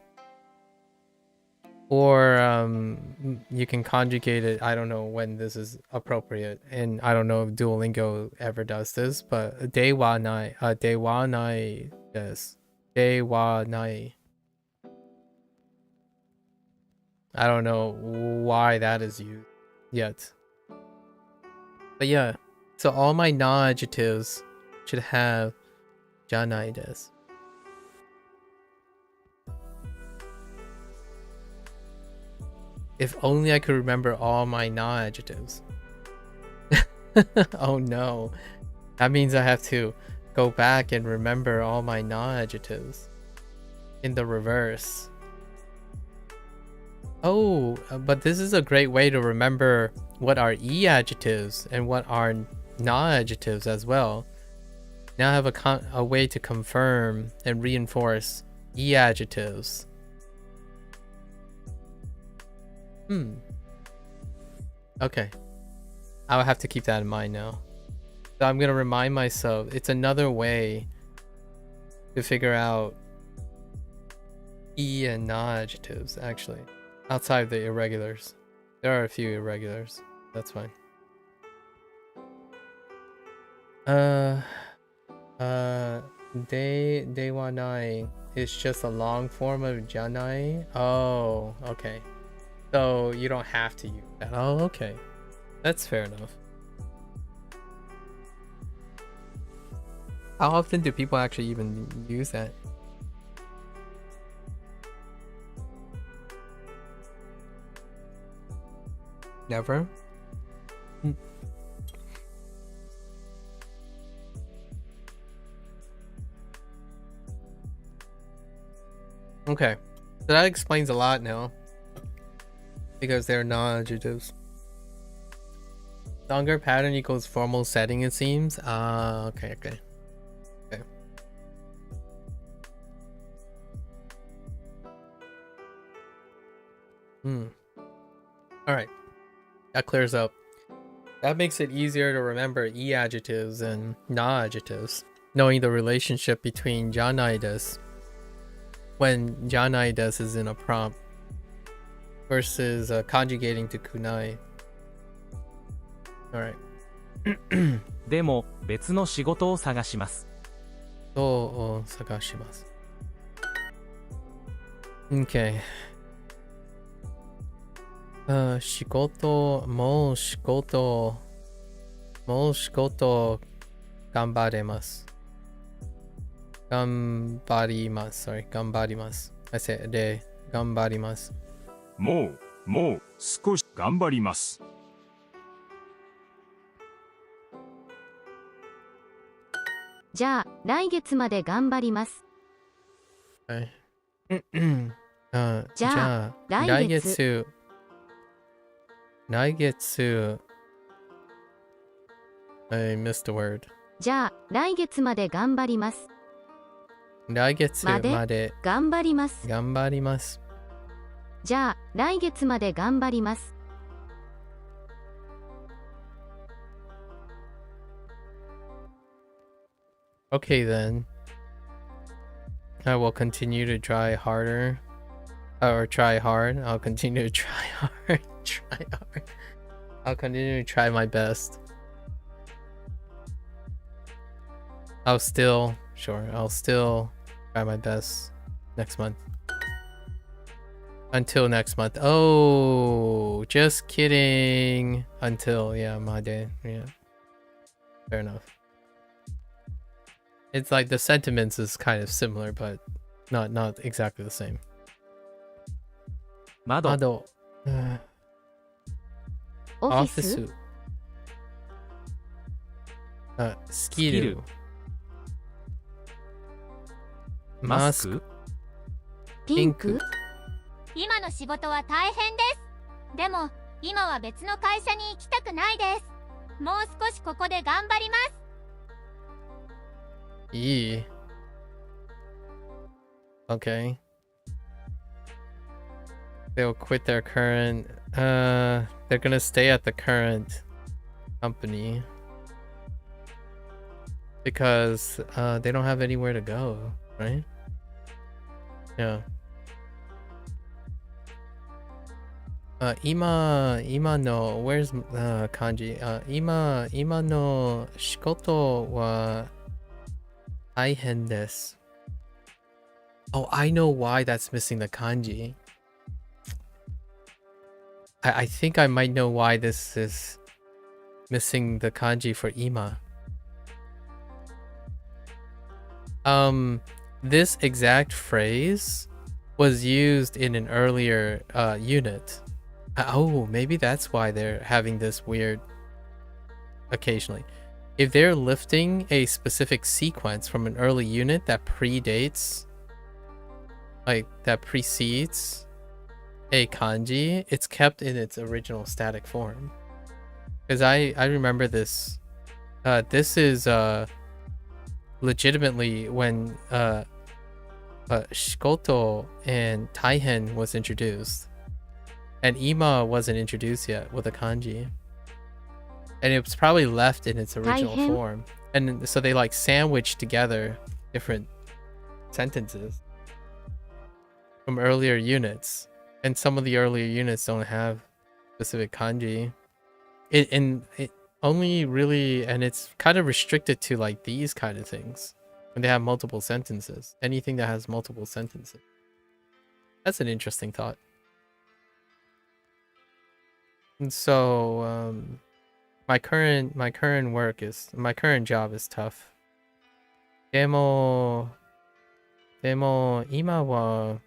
Or you can conjugate it. I don't know when this is appropriate, and I don't know if Duolingo ever does this, but dewa nai desu. Dewa nai. I don't know why that is used yet. But yeah, so all my non-adjectives should have janai desu. If only I could remember all my non-adjectives. Oh no. That means I have to go back and remember all my non-adjectives in the reverse. Oh, but this is a great way to remember what are e-adjectives and what are non-adjectives as well. Now I have a way to confirm and reinforce e-adjectives. Okay. I'll have to keep that in mind now. So I'm going to remind myself, it's another way to figure out e and non-adjectives, actually. Outside of the irregulars. There are a few irregulars. That's fine. Dewanai is just a long form of janai. Oh, okay. So you don't have to use that. Oh, okay. That's fair enough. How often do people actually even use that? Never? Okay. So that explains a lot now. Because they're non-adjectives. Longer pattern equals formal setting, it seems. Okay. Alright. That clears up. That makes it easier to remember e-adjectives and non-adjectives. Knowing the relationship between janai desu when janai desu is in a prompt versus conjugating to kunai. Alright. でも別の仕事を探します。を探します。Okay. 仕事頑張れます。頑張ります。Sorry, 頑張ります。I said で頑張ります。もう少し頑張ります。じゃあ来月まで頑張ります。じゃあ来月I missed a word. じゃあ来月まで頑張ります。来月まで頑張ります。頑張ります。じゃあ来月まで頑張ります。Okay then. I will continue to try harder. Or try hard. I'll continue to try hard. I'll continue to try my best. I'll still sure. I'll still try my best next month. Until next month. Oh, just kidding. Until, yeah, my day. Yeah. Fair enough. It's like the sentiments is kind of similar, but not exactly the same. 窓。オフィス。スキル。マスク。ピンク。今の仕事は大変です。でも今は別の会社に行きたくないです。もう少しここで頑張ります。いい。Okay. They'll quit their current they're gonna stay at the current company because they don't have anywhere to go, right? Yeah. 今の where's 漢字今の仕事は大変です。Oh, I know why that's missing the kanji. I think I might know why this is missing the kanji for ima. This exact phrase was used in an earlier unit. Oh, maybe that's why they're having this weird occasionally. If they're lifting a specific sequence from an early unit that predates, like that precedes a kanji, it's kept in its original static form. Because I remember this. This is legitimately when shikoto and taihen was introduced. And ima wasn't introduced yet with a kanji. And it was probably left in its original form. And so they like sandwiched together different sentences from earlier units. And some of the earlier units don't have specific kanji. It only really, and it's kind of restricted to like these kind of things. When they have multiple sentences. Anything that has multiple sentences. That's an interesting thought. And so my current job is tough. でも今は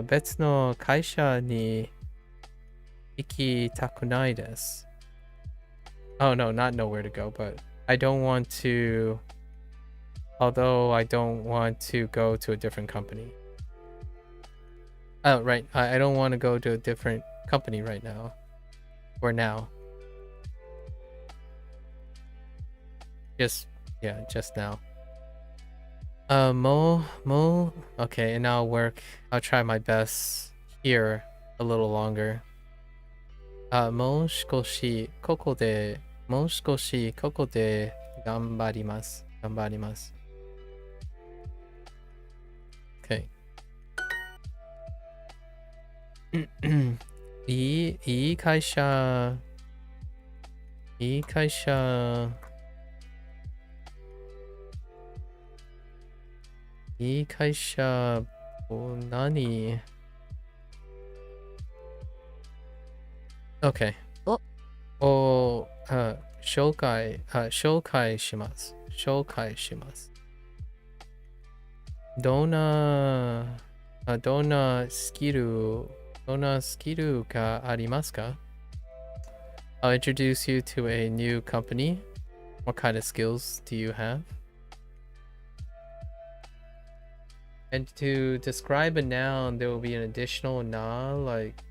別の会社に行きたくないです。Oh no, not nowhere to go, but I don't want to, although I don't want to go to a different company. Oh, right. I don't want to go to a different company right now. Or now. Just now. Okay, and I'll try my best here a little longer. もう少しここで頑張ります。Okay. いい会社何 Okay. 紹介します。どんなスキルがありますか? I'll introduce you to a new company. What kind of skills do you have? And to describe a noun, there will be an additional na, like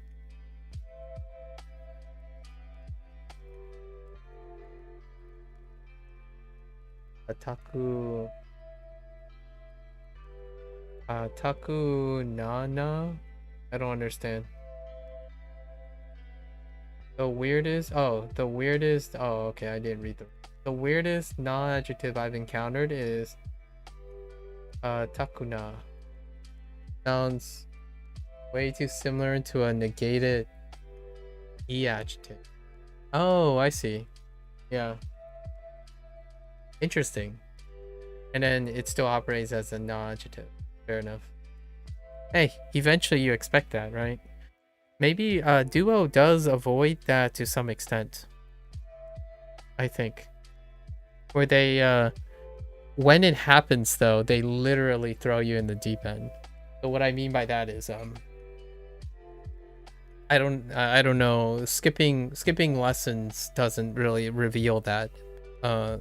Taku nana? I don't understand. The weirdest, oh, okay, I didn't read the weirdest non-adjective I've encountered is takuna. Sounds Way too similar to a negated E adjective. Oh, I see. Yeah. Interesting. And then it still operates as a non-adjective. Fair enough. Hey, eventually you expect that, right? Maybe Duo does avoid that to some extent. I think. Where they, when it happens though, they literally throw you in the deep end. So what I mean by that is, I don't know. Skipping lessons doesn't really reveal that,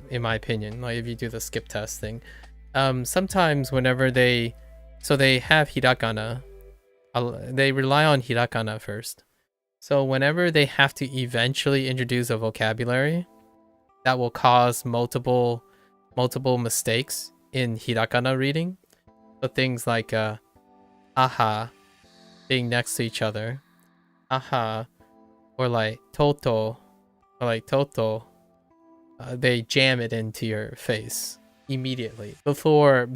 in my opinion. Like if you do the skip test thing, sometimes whenever they have hiragana, they rely on hiragana first. So whenever they have to eventually introduce a vocabulary, that will cause multiple mistakes in hiragana reading. So things like aha being next to each other. Aha, or like toto, they jam it into your face immediately before,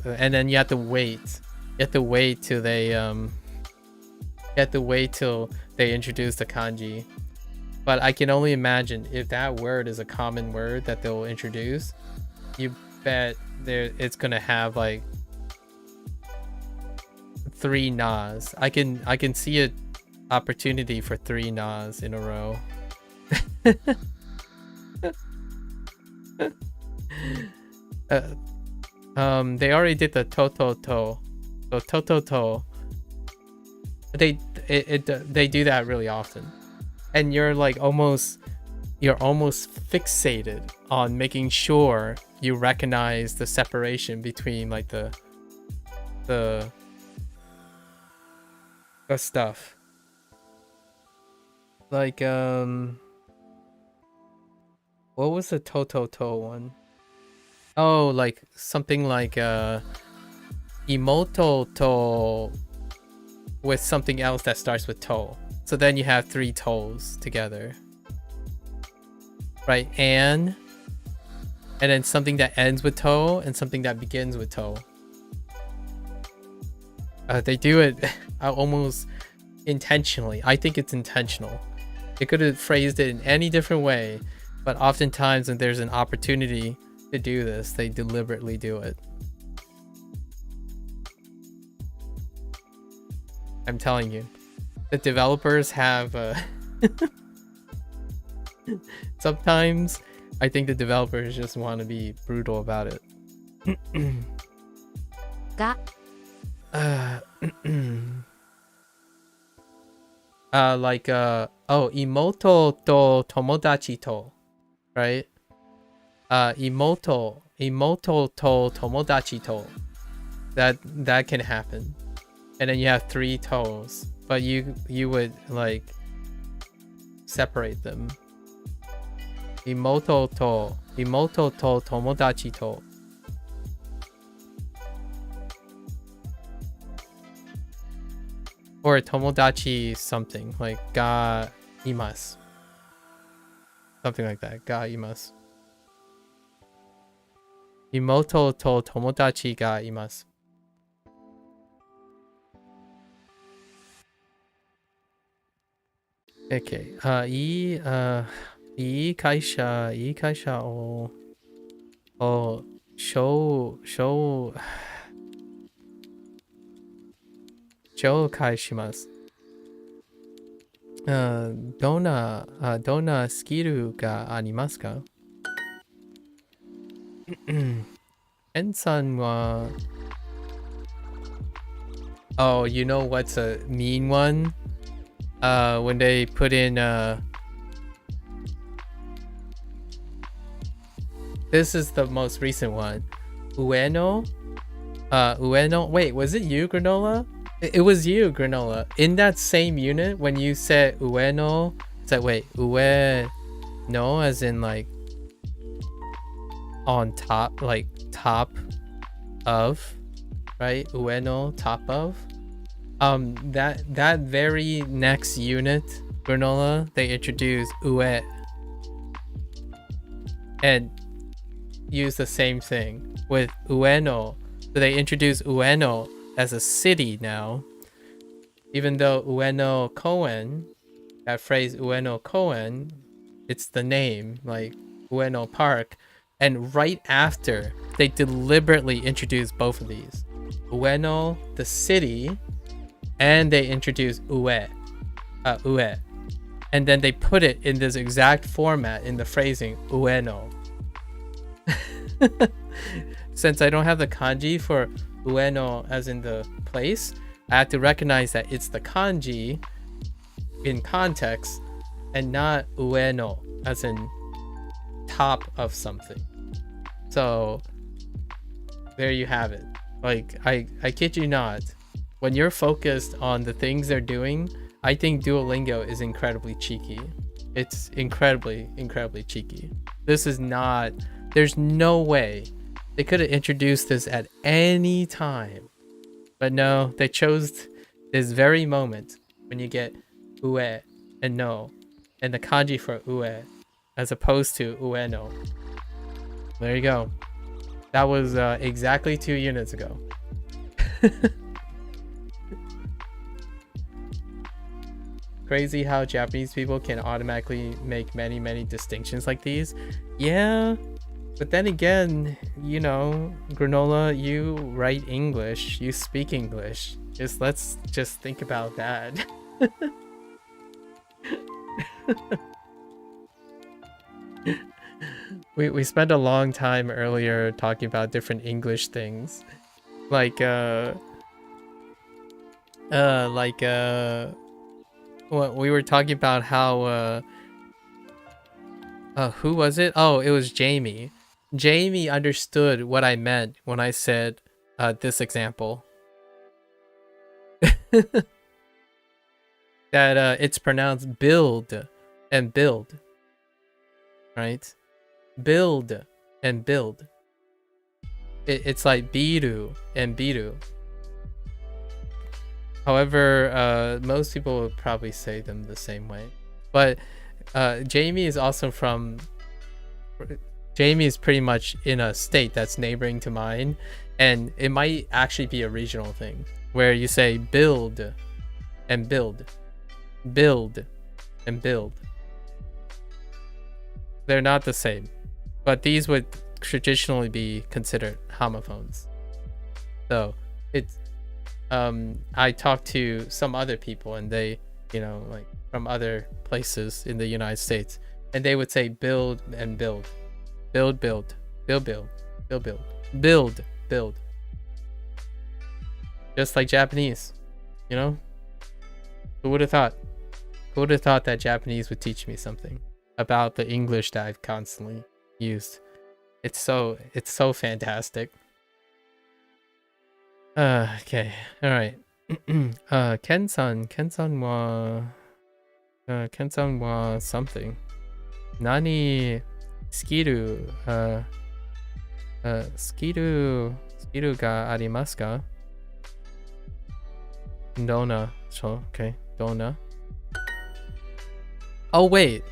and then you have to wait. You have to wait till they introduce the kanji. But I can only imagine if that word is a common word that they'll introduce, you bet it's gonna have like 3 nas. I can see it. Opportunity for 3 nas in a row. They already did the to. So to. They do that really often, and you're almost fixated on making sure you recognize the separation between like the stuff. Like, what was the to one? Oh, like something like imoto to with something else that starts with to. So then you have 3 toes together. Right, and then something that ends with to and something that begins with to. They do it almost intentionally. I think it's intentional. They could have phrased it in any different way, but oftentimes when there's an opportunity to do this, they deliberately do it. I'm telling you, the developers have sometimes I think the developers just want to be brutal about it. Imoto to tomodachi to, right? Imoto to tomodachi to. That can happen. And then you have 3 toes, but you would like separate them. Imoto to tomodachi to. Or tomodachi something, like ga imasu. Something like that, ga imasu. Imoto to tomodachi ga imasu. Okay, いい会社を紹介します。どんなスキルがありますか？エンさんは Oh, you know what's a mean one? When they put in this is the most recent one. Ueno? Wait, was it you, Granola? It was you, Granola. In that same unit, when you said ueno, it's like, wait, no, as in like on top, like top of, right? Ueno, top of. That very next unit, Granola, they introduced ue and use the same thing with ueno. So they introduced ueno as a city now, Even though Ueno Koen, that phrase Ueno Koen, it's the name, like Ueno Park. And right after, they deliberately introduced both of these. Ueno, the city, and they introduced Ue. And then they put it in this exact format in the phrasing, Ueno. Since I don't have the kanji for Ueno as in the place, I have to recognize that it's the kanji in context and not Ueno as in top of something. So there you have it. Like, I kid you not, when you're focused on the things they're doing, I think Duolingo is incredibly cheeky. It's incredibly cheeky. This is not, there's no way they could have introduced this at any time. But no, they chose this very moment when you get ue and no, and the kanji for ue, as opposed to ueno. There you go. That was exactly 2 units ago. Crazy how Japanese people can automatically make many distinctions like these. Yeah, but then again, you know, Granola, you write English, you speak English. Let's just think about that. We spent a long time earlier talking about different English things, like what we were talking about how who was it? Oh, it was Jamie. Jamie understood what I meant when I said this example. That it's pronounced build and build, right? Build and build. It's like biru and biru. However, most people would probably say them the same way. But Jamie is also from... Jamie is pretty much in a state that's neighboring to mine. And it might actually be a regional thing, where you say build and build. Build and build. They're not the same. But these would traditionally be considered homophones. So it's... I talked to some other people and they, you know, like from other places in the United States, and they would say build and build. Build, build, build, build, build, build, build, build. Just like Japanese, you know? Who would have thought? Who would have thought that Japanese would teach me something about the English that I've constantly used? It's so fantastic. Okay, all right. Ken-san wa something. Nani skill skill ga arimasu ka? Dona. So, okay, dona. Oh wait.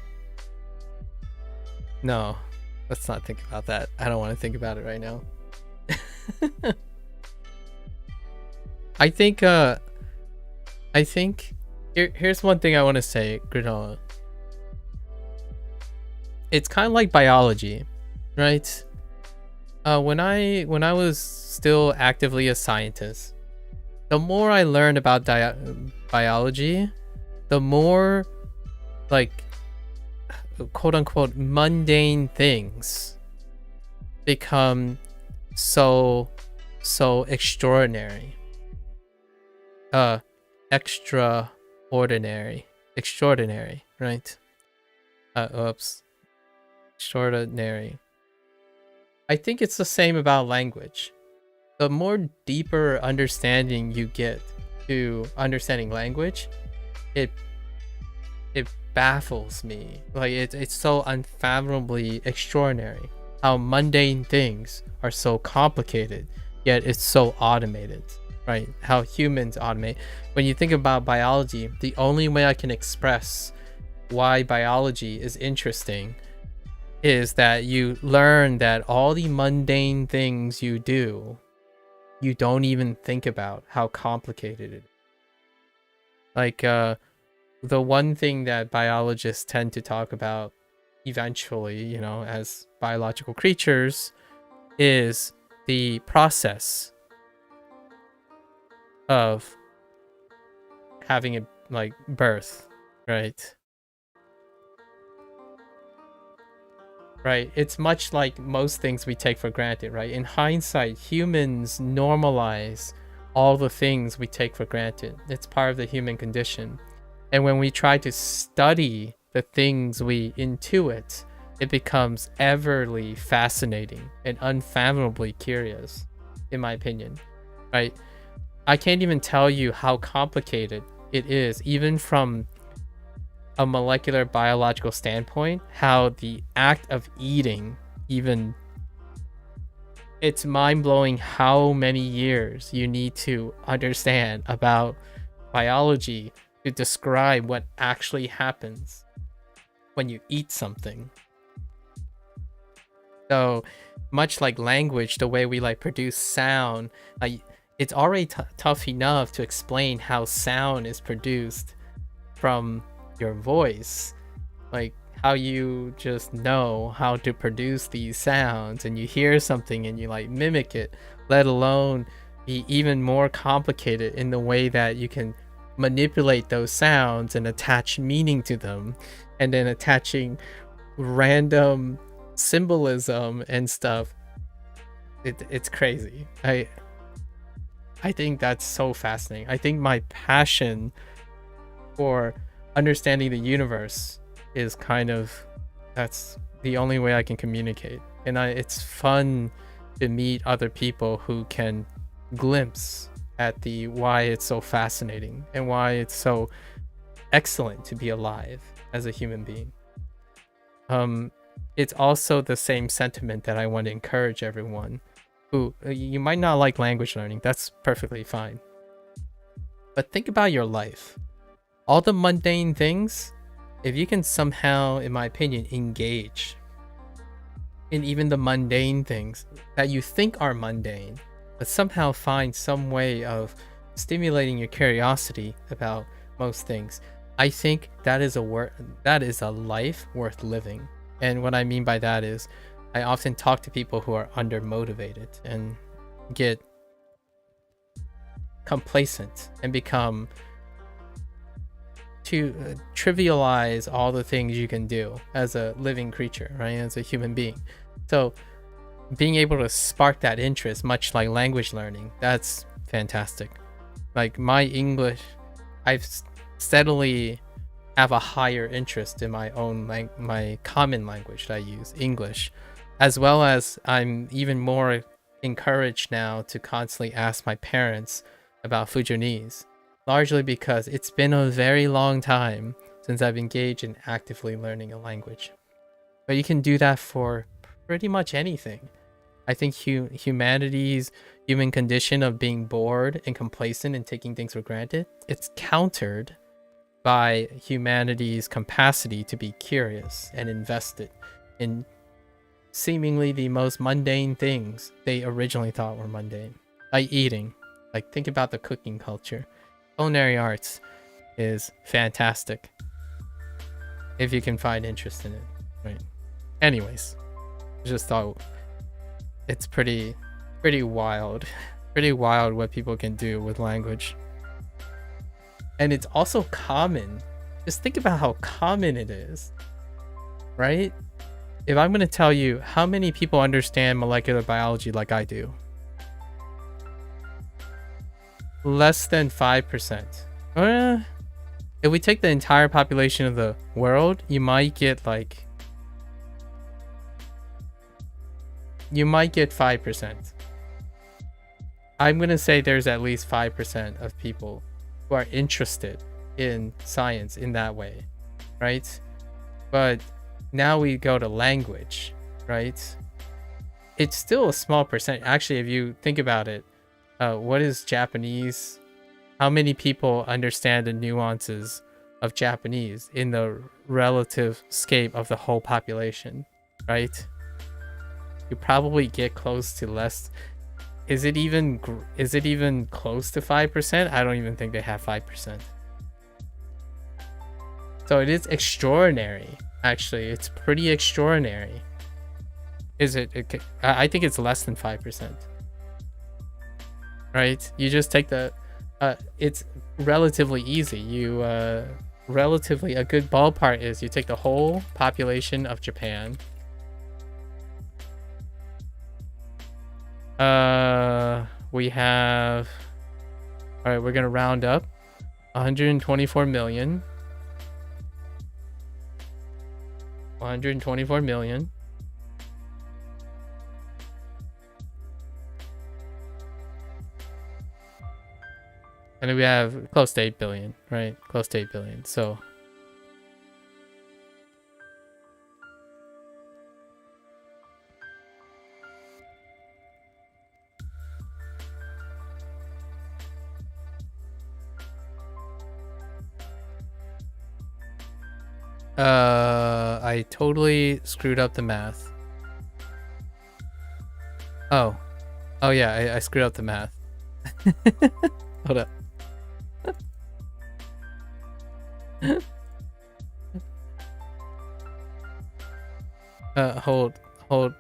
No, let's not think about that. I don't want to think about it right now. I think here's one thing I want to say, Granola. It's kind of like biology, right? When I was still actively a scientist, the more I learned about biology, the more like quote unquote mundane things become so extraordinary. Extraordinary, right? Extraordinary. I think it's the same about language. The more deeper understanding you get to understanding language, it baffles me. Like it's so unfathomably extraordinary how mundane things are so complicated, yet it's so automated. Right, how humans automate. When you think about biology, the only way I can express why biology is interesting is that you learn that all the mundane things you do, you don't even think about how complicated it is. Like the one thing that biologists tend to talk about eventually, you know, as biological creatures, is the process of having a like birth, right? Right. It's much like most things we take for granted, right? In hindsight, humans normalize all the things we take for granted. It's part of the human condition. And when we try to study the things we intuit, it becomes everly fascinating and unfathomably curious, in my opinion, right? I can't even tell you how complicated it is, even from a molecular biological standpoint, how the act of eating, even, it's mind-blowing how many years you need to understand about biology to describe what actually happens when you eat something. So much like language, the way we like produce sound, like it's already tough enough to explain how sound is produced from your voice, like how you just know how to produce these sounds and you hear something and you like mimic it, let alone be even more complicated in the way that you can manipulate those sounds and attach meaning to them, and then attaching random symbolism and stuff. It's crazy. I think that's so fascinating. I think my passion for understanding the universe is kind of, that's the only way I can communicate. And it's fun to meet other people who can glimpse at the why it's so fascinating and why it's so excellent to be alive as a human being. It's also the same sentiment that I want to encourage everyone who, you might not like language learning, that's perfectly fine. But think about your life. All the mundane things, if you can somehow, in my opinion, engage in even the mundane things that you think are mundane, but somehow find some way of stimulating your curiosity about most things, I think that is a life worth living. And what I mean by that is, I often talk to people who are undermotivated and get complacent and become to trivialize all the things you can do as a living creature, right? As a human being. So being able to spark that interest, much like language learning, that's fantastic. Like my English, I've steadily have a higher interest in my own my common language that I use, English, as well as I'm even more encouraged now to constantly ask my parents about Fujianese, largely because it's been a very long time since I've engaged in actively learning a language. But you can do that for pretty much anything. I think humanity's human condition of being bored and complacent and taking things for granted, it's countered by humanity's capacity to be curious and invested in seemingly the most mundane things they originally thought were mundane. Like eating. Like think about the cooking culture. Culinary arts is fantastic if you can find interest in it, right? Anyways, just thought it's pretty wild what people can do with language. And it's also common. Just think about how common it is, right? If I'm going to tell you how many people understand molecular biology like I do, less than 5%. If we take the entire population of the world, you might get 5%. I'm going to say there's at least 5% of people who are interested in science in that way, right? But now we go to language, right? It's still a small percent. Actually, if you think about it, what is Japanese? How many people understand the nuances of Japanese in the relative scape of the whole population, right? You probably get close to less. Is it even close to 5%? I don't even think they have 5%. So it is extraordinary. Actually, it's pretty extraordinary. Is it? I think it's less than 5%. Right? You just take the. It's relatively easy. You relatively a good ballpark is you take the whole population of Japan. We have. All right, we're gonna round up. 124 million. 124 million. And then we have close to 8 billion, right? Close to 8 billion. So I totally screwed up the math. Oh yeah, I screwed up the math. Hold up. Hold.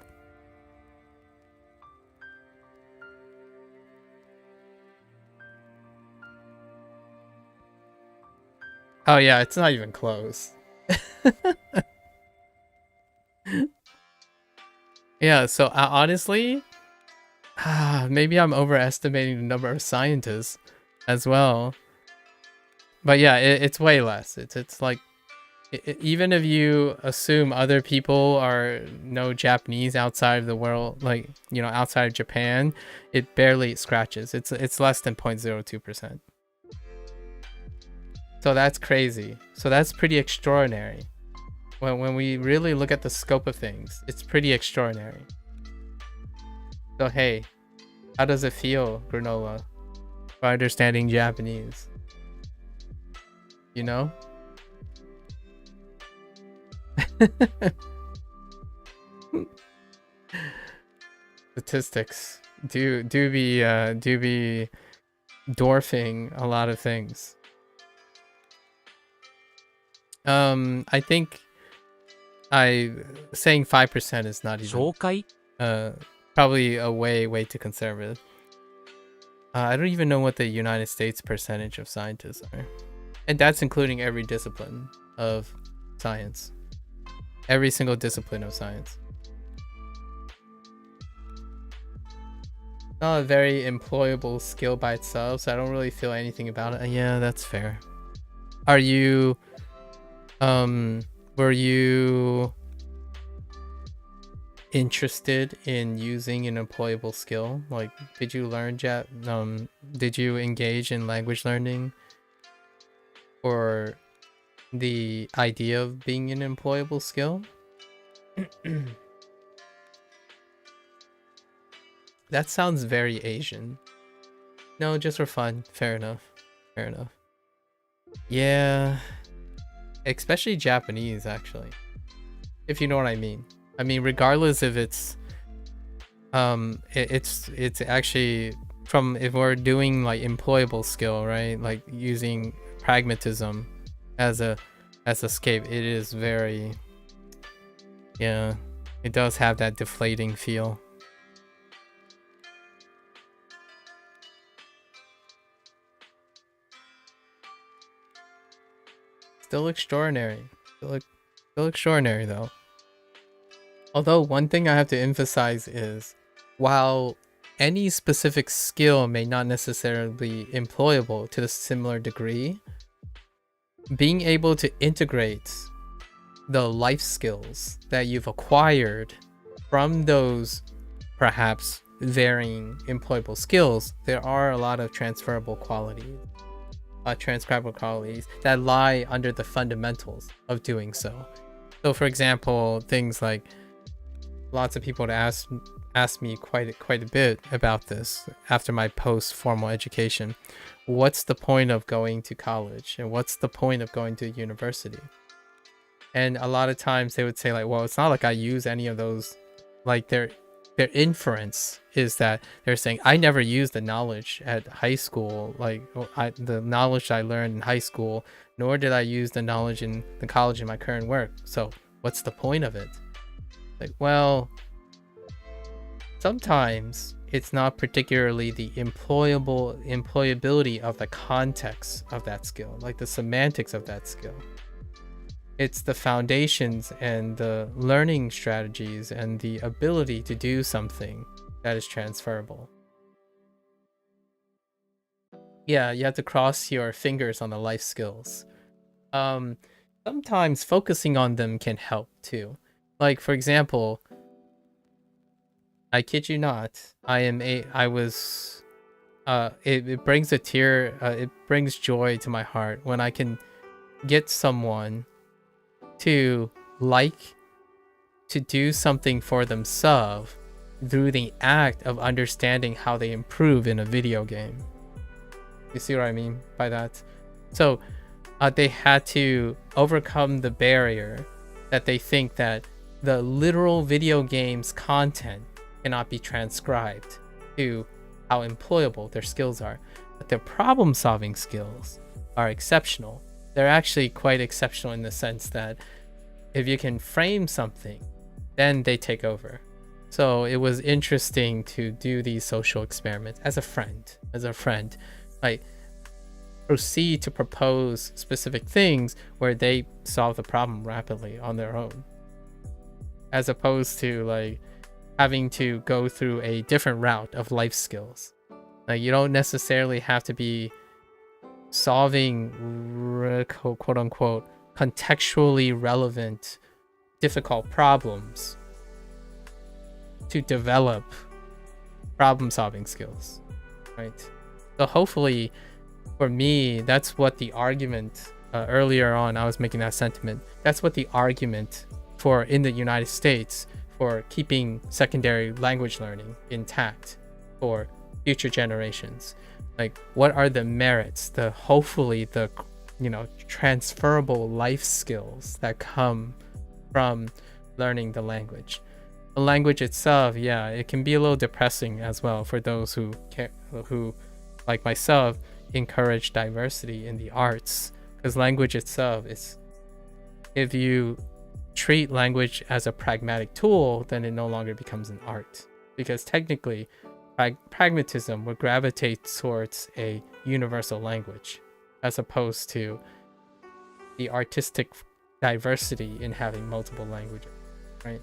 Oh yeah, it's not even close. Yeah, so honestly, maybe I'm overestimating the number of scientists as well. But yeah, it's way less. It's like even if you assume other people know Japanese outside of the world, like, you know, outside of Japan, it barely scratches. It's less than 0.02%. So that's crazy. So that's pretty extraordinary. When we really look at the scope of things, it's pretty extraordinary. So hey, how does it feel, Granola, for understanding Japanese? You know? Statistics do be dwarfing a lot of things. I think saying 5% is not even probably a way too conservative. I don't even know what the United States percentage of scientists are, and that's including every discipline of science, every single discipline of science. Not a very employable skill by itself, so I don't really feel anything about it. Yeah, that's fair. Are you were you interested in using an employable skill? Like, did you learn did you engage in language learning or the idea of being an employable skill? That sounds very Asian. No, just for fun. Fair enough. Fair enough. Yeah. Especially Japanese, actually. If you know what I mean. I mean, regardless if it's actually from, if we're doing like employable skill, right? Like using pragmatism as a escape, it is very, yeah, it does have that deflating feel. Still extraordinary. Still extraordinary though. Although one thing I have to emphasize is, while any specific skill may not necessarily be employable to a similar degree, being able to integrate the life skills that you've acquired from those perhaps varying employable skills, there are a lot of transferable qualities. Transcribable qualities that lie under the fundamentals of doing so. So for example, things like, lots of people ask me quite a bit about this after my post-formal education. What's the point of going to college, and what's the point of going to university? And a lot of times they would say like, well, it's not like I use any of those, like their inference is that they're saying, I never used the knowledge at high school, like the knowledge I learned in high school, nor did I use the knowledge in the college in my current work. So what's the point of it? Like, well, sometimes it's not particularly the employability of the context of that skill, like the semantics of that skill. It's the foundations and the learning strategies and the ability to do something that is transferable. Yeah, you have to cross your fingers on the life skills. Sometimes focusing on them can help too. Like, for example, I kid you not, it brings a tear, it brings joy to my heart when I can get someone to do something for themselves through the act of understanding how they improve in a video game. You see what I mean by that? So they had to overcome the barrier that they think that the literal video game's content cannot be transcribed to how employable their skills are, but their problem-solving skills are exceptional. They're actually quite exceptional in the sense that if you can frame something, then they take over. So it was interesting to do these social experiments as a friend, like proceed to propose specific things where they solve the problem rapidly on their own, as opposed to like having to go through a different route of life skills. Like, you don't necessarily have to be solving quote unquote contextually relevant difficult problems to develop problem solving skills, right? So hopefully for me, that's what the argument earlier on, I was making that sentiment, that's what the argument for in the United States for keeping secondary language learning intact for future generations. Like, what are the merits, hopefully the transferable life skills that come from learning the language. The language itself, yeah, it can be a little depressing as well for those who like myself encourage diversity in the arts, because language itself is, if you treat language as a pragmatic tool, then it no longer becomes an art, because technically pragmatism would gravitate towards a universal language as opposed to the artistic diversity in having multiple languages, right?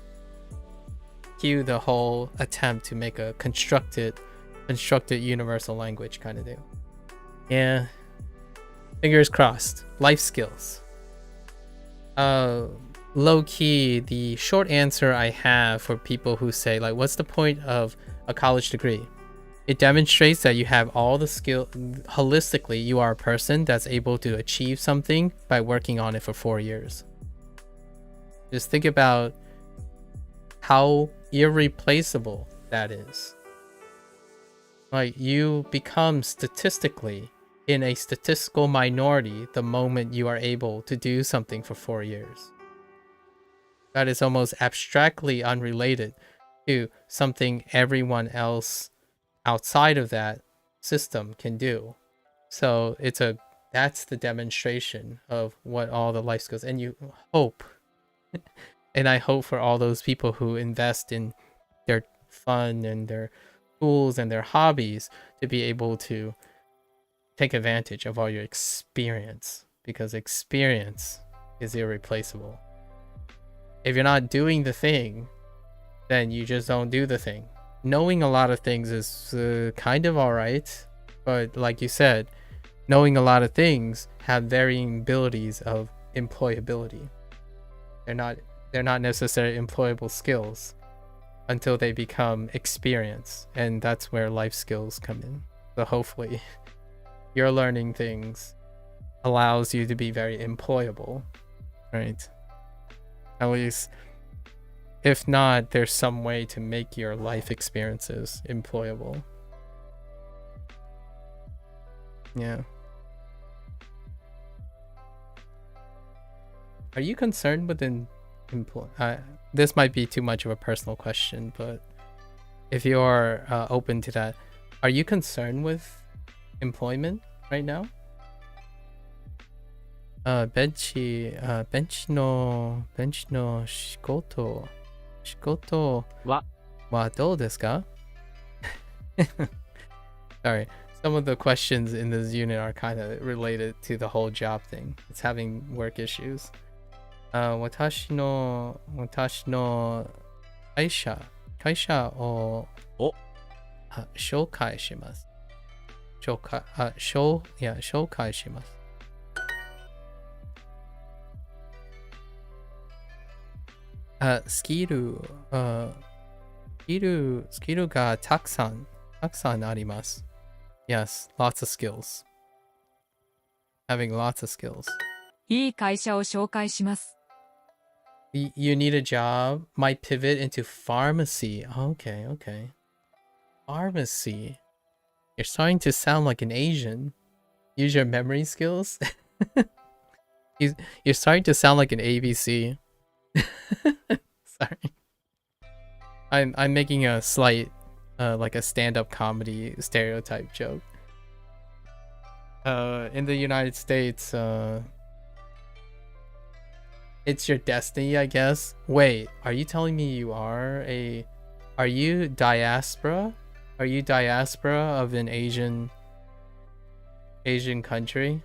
Cue the whole attempt to make a constructed universal language kind of deal. Yeah, fingers crossed. Life skills. Low-key, the short answer I have for people who say, like, what's the point of a college degree? It demonstrates that you have all the skill. Holistically, you are a person that's able to achieve something by working on it for 4 years. Just think about how irreplaceable that is. Like, you become statistically in a statistical minority the moment you are able to do something for 4 years. That is almost abstractly unrelated to something everyone else outside of that system can do. So that's the demonstration of what all the life skills, and you hope and I hope for all those people who invest in their fun and their tools and their hobbies to be able to take advantage of all your experience, because experience is irreplaceable. If you're not doing the thing, then you just don't do the thing. Knowing a lot of things is kind of alright, but like you said, knowing a lot of things have varying abilities of employability. They're not necessarily employable skills until they become experience, and that's where life skills come in. So hopefully your learning things allows you to be very employable, right? At least, if not, there's some way to make your life experiences employable. Yeah. Are you concerned with this might be too much of a personal question, but if you are open to that, are you concerned with employment right now? ベンチの仕事はどうですか? Sorry, some of the questions in this unit are kind of related to the whole job thing. It's having work issues. 私の会社を紹介します。紹介します。スキルがたくさんあります。Yes, lots of skills. Having lots of skills. いい会社を紹介します。You need a job? Might pivot into pharmacy. Okay. Pharmacy. You're starting to sound like an Asian. Use your memory skills. You're starting to sound like an ABC. Sorry. I'm making a slight like a stand-up comedy stereotype joke. In the United States, it's your destiny, I guess. Wait, are you telling me are you diaspora? Are you diaspora of an Asian country?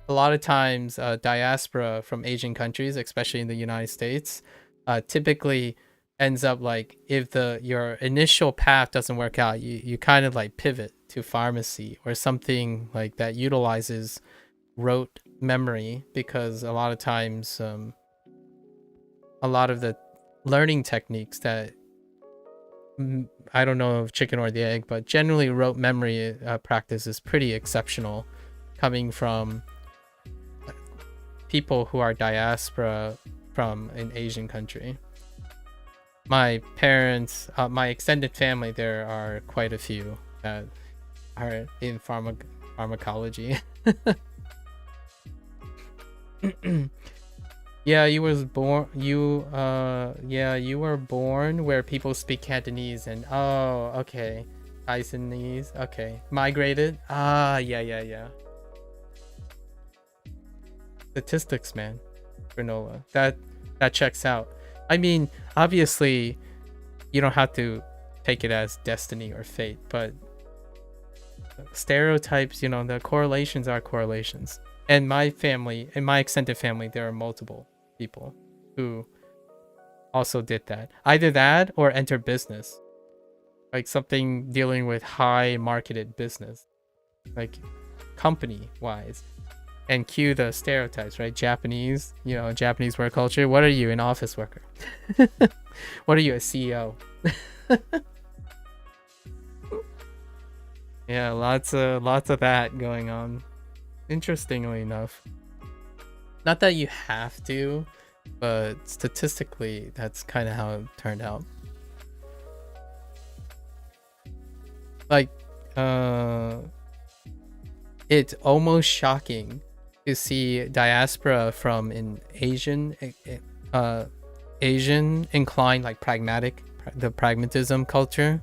A lot of times, diaspora from Asian countries, especially in the United States, typically ends up like if your initial path doesn't work out, you kind of like pivot to pharmacy or something like that utilizes rote memory, because a lot of times a lot of the learning techniques that I don't know if chicken or the egg, but generally rote memory practice is pretty exceptional coming from people who are diaspora from an Asian country. My parents, my extended family, there are quite a few that are in pharmacology. Yeah, you were born where people speak Cantonese and okay. Taiwanese, okay. Migrated? Yeah. Statistics, man. Granola. That checks out. I mean, obviously, you don't have to take it as destiny or fate, but stereotypes, the correlations are correlations. And my family, in my extended family, there are multiple people who also did that. Either that or enter business. Like something dealing with high marketed business. Like company-wise. And cue the stereotypes, right? Japanese, Japanese work culture. What are you, an office worker? What are you, a CEO? Yeah, lots of that going on. Interestingly enough. Not that you have to, but statistically, that's kind of how it turned out. Like, it's almost shocking to see diaspora from an Asian inclined, like the pragmatism culture,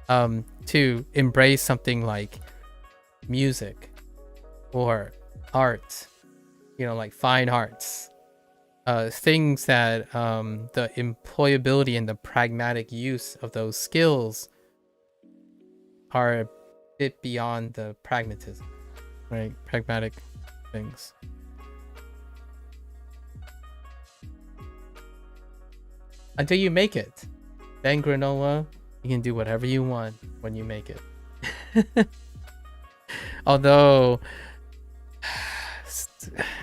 to embrace something like music or art, like fine arts, things that the employability and the pragmatic use of those skills are a bit beyond the pragmatism, right? Pragmatic things. Until you make it. Then granola, you can do whatever you want when you make it. Although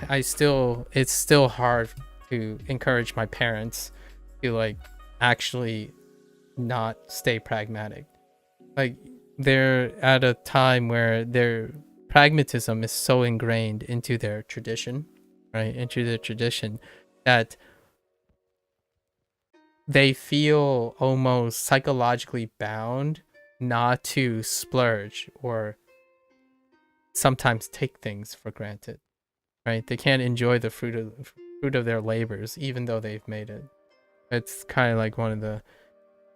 it's still hard to encourage my parents to like actually not stay pragmatic. Like they're at a time where their pragmatism is so ingrained into their tradition, right? Into their tradition that they feel almost psychologically bound not to splurge or sometimes take things for granted, right? They can't enjoy the fruit of their labors even though they've made it. It's kind of like one of the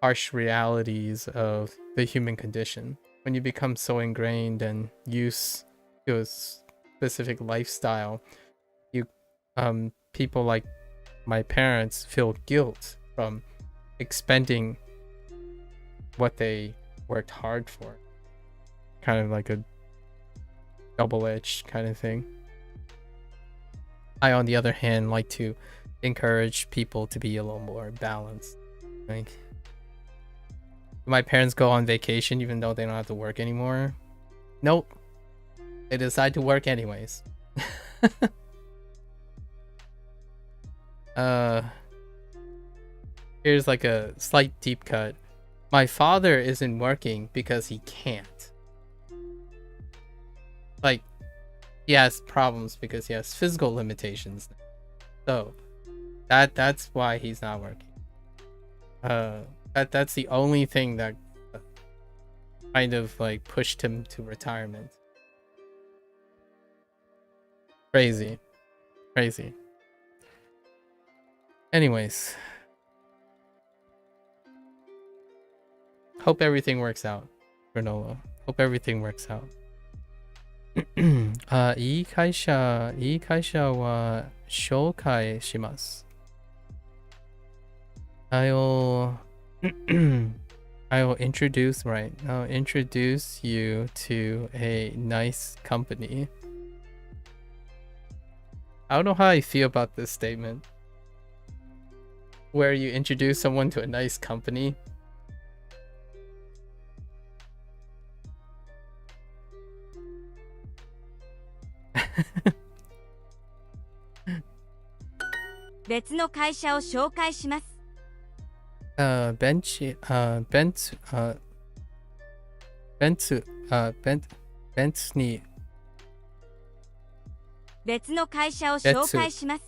harsh realities of the human condition. When you become so ingrained and used to a specific lifestyle, you people like my parents feel guilt from expending what they worked hard for. Kind of like a double-edged kind of thing. I, on the other hand, like to encourage people to be a little more balanced. Like, my parents go on vacation even though they don't have to work anymore. Nope. They decide to work anyways. Here's like a slight deep cut. My father isn't working because he can't. Like, he has problems because he has physical limitations. So that's why he's not working. That's the only thing that kind of like pushed him to retirement. Crazy. Anyways, hope everything works out, Granola. Hope everything works out. いい会社は紹介します。I'll introduce you to a nice company. I don't know how I feel about this statement. Where you introduce someone to a nice company. Bentley 別の会社を紹介します。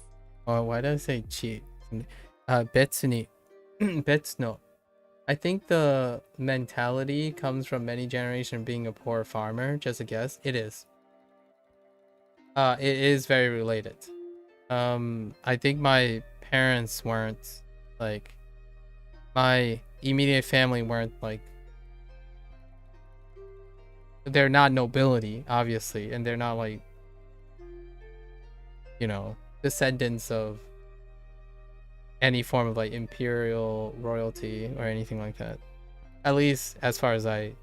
Why did I say cheat? 別の I think the mentality comes from many generations being a poor farmer. Just a guess. It is. It is very related. I think my parents weren't like, my immediate family weren't like, they're not nobility, obviously, and they're not like, you know, descendants of any form of like imperial royalty or anything like that. At least as far as I...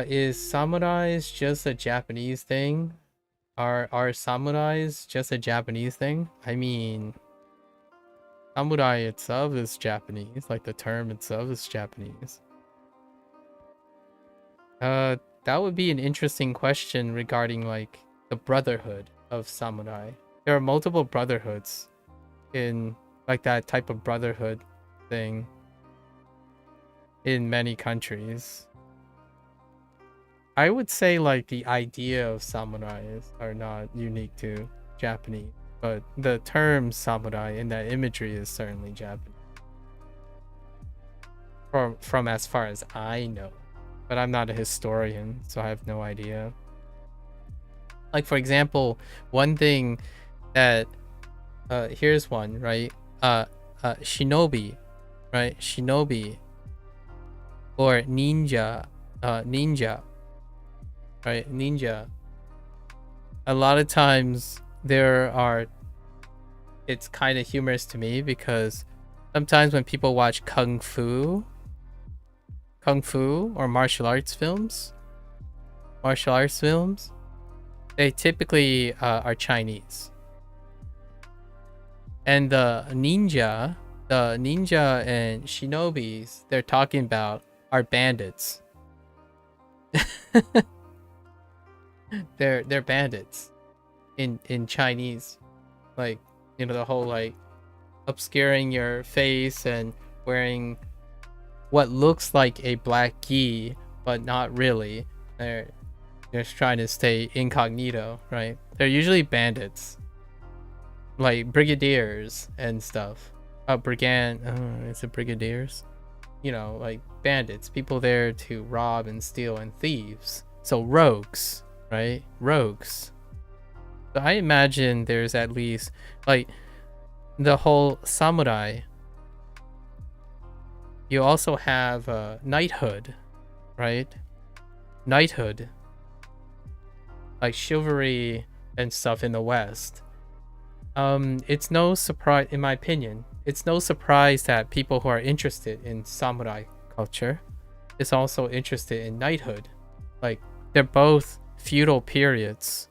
is samurais just a Japanese thing? Are samurais just a Japanese thing? I mean, samurai itself is Japanese, like the term itself is Japanese. That would be an interesting question regarding like the brotherhood of samurai. There are multiple brotherhoods in like that type of brotherhood thing in many countries. I would say like the idea of samurais are not unique to Japanese, but the term samurai in that imagery is certainly Japanese. From as far as I know, but I'm not a historian, so I have no idea. Like for example, one thing that here's one, right? Shinobi, right? Shinobi or ninja, ninja, right? Ninja. A lot of times it's kind of humorous to me because sometimes when people watch kung fu or martial arts films, they typically are Chinese. And the ninja and shinobis they're talking about are bandits. They're bandits in Chinese. Like, you know, the whole like obscuring your face and wearing what looks like a black gi, but not really. They're just trying to stay incognito, right? They're usually bandits, like brigadiers and stuff. Is it brigadiers? You know, like bandits, people there to rob and steal, and thieves. So rogues, right? Rogues. So I imagine there's at least like the whole samurai you also have knighthood, right? Knighthood, like chivalry and stuff in the West. It's no surprise, in my opinion, it's no surprise that people who are interested in samurai culture is also interested in knighthood. Like, they're both feudal periods.